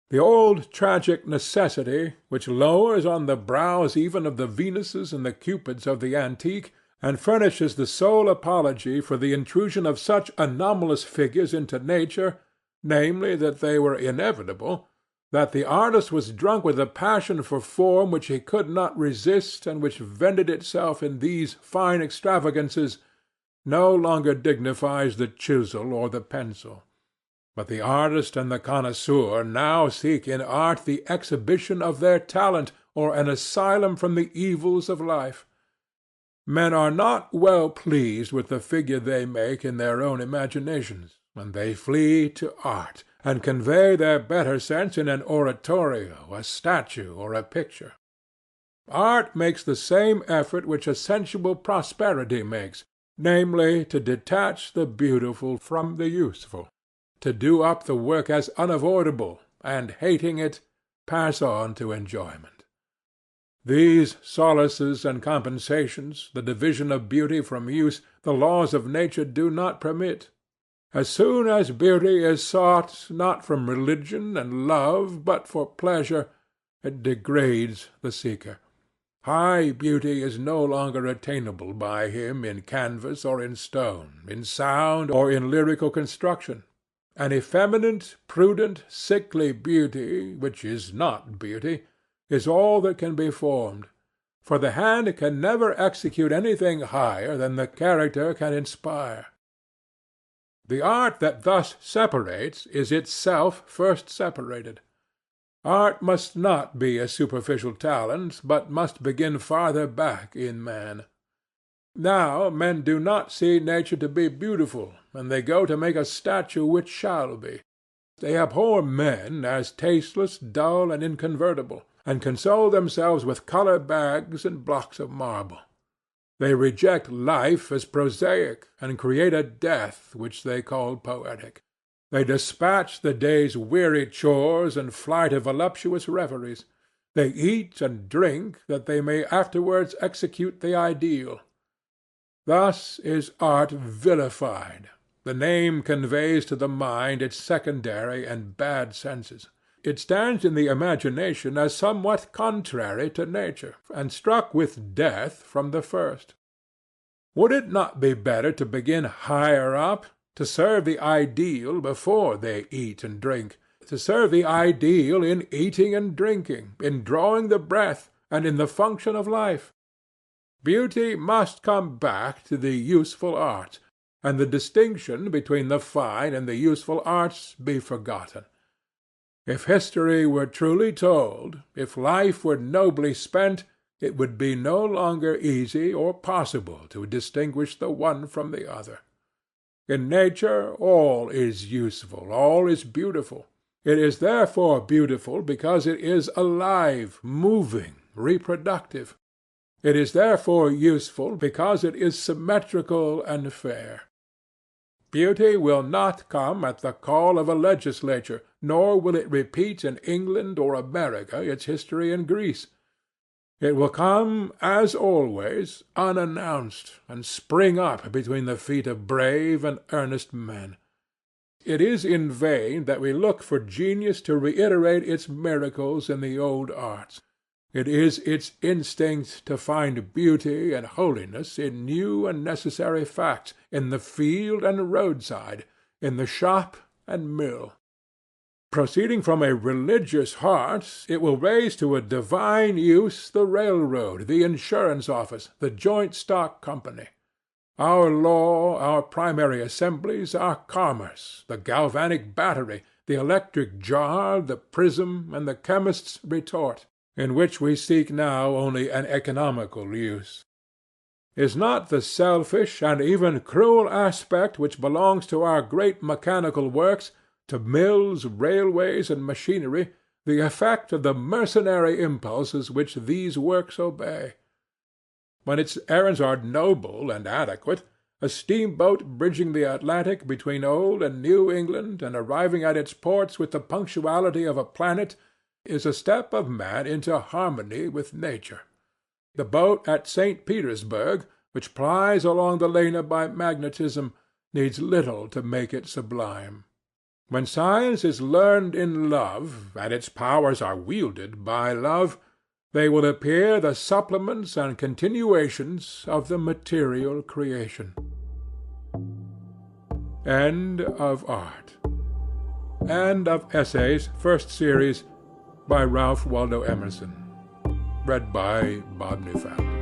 The old tragic necessity, which lowers on the brows even of the Venuses and the Cupids of the antique, and furnishes the sole apology for the intrusion of such anomalous figures into nature, namely that they were inevitable, that the artist was drunk with a passion for form which he could not resist and which vented itself in these fine extravagances, no longer dignifies the chisel or the pencil. But the artist and the connoisseur now seek in art the exhibition of their talent, or an asylum from the evils of life. Men are not well pleased with the figure they make in their own imaginations, and they flee to art, and convey their better sense in an oratorio, a statue, or a picture. Art makes the same effort which a sensual prosperity makes, namely, to detach the beautiful from the useful, to do up the work as unavoidable, and, hating it, pass on to enjoyment. These solaces and compensations, the division of beauty from use, the laws of nature do not permit. As soon as beauty is sought not from religion and love, but for pleasure, it degrades the seeker. High beauty is no longer attainable by him in canvas or in stone, in sound or in lyrical construction. An effeminate, prudent, sickly beauty, which is not beauty, is all that can be formed, for the hand can never execute anything higher than the character can inspire. The art that thus separates is itself first separated. Art must not be a superficial talent, but must begin farther back in man. Now men do not see nature to be beautiful, and they go to make a statue which shall be. They abhor men as tasteless, dull, and inconvertible, and console themselves with color bags and blocks of marble. They reject life as prosaic, and create a death which they call poetic. They dispatch the day's weary chores and fly to voluptuous reveries. They eat and drink that they may afterwards execute the ideal. Thus is art vilified. The name conveys to the mind its secondary and bad senses. It stands in the imagination as somewhat contrary to nature, and struck with death from the first. Would it not be better to begin higher up, to serve the ideal before they eat and drink, to serve the ideal in eating and drinking, in drawing the breath, and in the function of life? Beauty must come back to the useful arts, and the distinction between the fine and the useful arts be forgotten. If history were truly told, if life were nobly spent, it would be no longer easy or possible to distinguish the one from the other. In nature all is useful, all is beautiful. It is therefore beautiful because it is alive, moving, reproductive. It is therefore useful because it is symmetrical and fair. Beauty will not come at the call of a legislature, nor will it repeat in England or America its history in Greece. It will come, as always, unannounced, and spring up between the feet of brave and earnest men. It is in vain that we look for genius to reiterate its miracles in the old arts. It is its instinct to find beauty and holiness in new and necessary facts, in the field and roadside, in the shop and mill. Proceeding from a religious heart, it will raise to a divine use the railroad, the insurance office, the joint stock company. Our law, our primary assemblies, our commerce, the galvanic battery, the electric jar, the prism, and the chemist's retort, in which we seek now only an economical use. Is not the selfish and even cruel aspect which belongs to our great mechanical works, to mills, railways, and machinery, the effect of the mercenary impulses which these works obey? When its errands are noble and adequate, a steamboat bridging the Atlantic between old and New England and arriving at its ports with the punctuality of a planet is a step of man into harmony with nature. The boat at St. Petersburg, which plies along the Lena by magnetism, needs little to make it sublime. When science is learned in love, and its powers are wielded by love, they will appear the supplements and continuations of the material creation. End of Art. End of Essays, First Series, by Ralph Waldo Emerson. Read by Bob Newfound.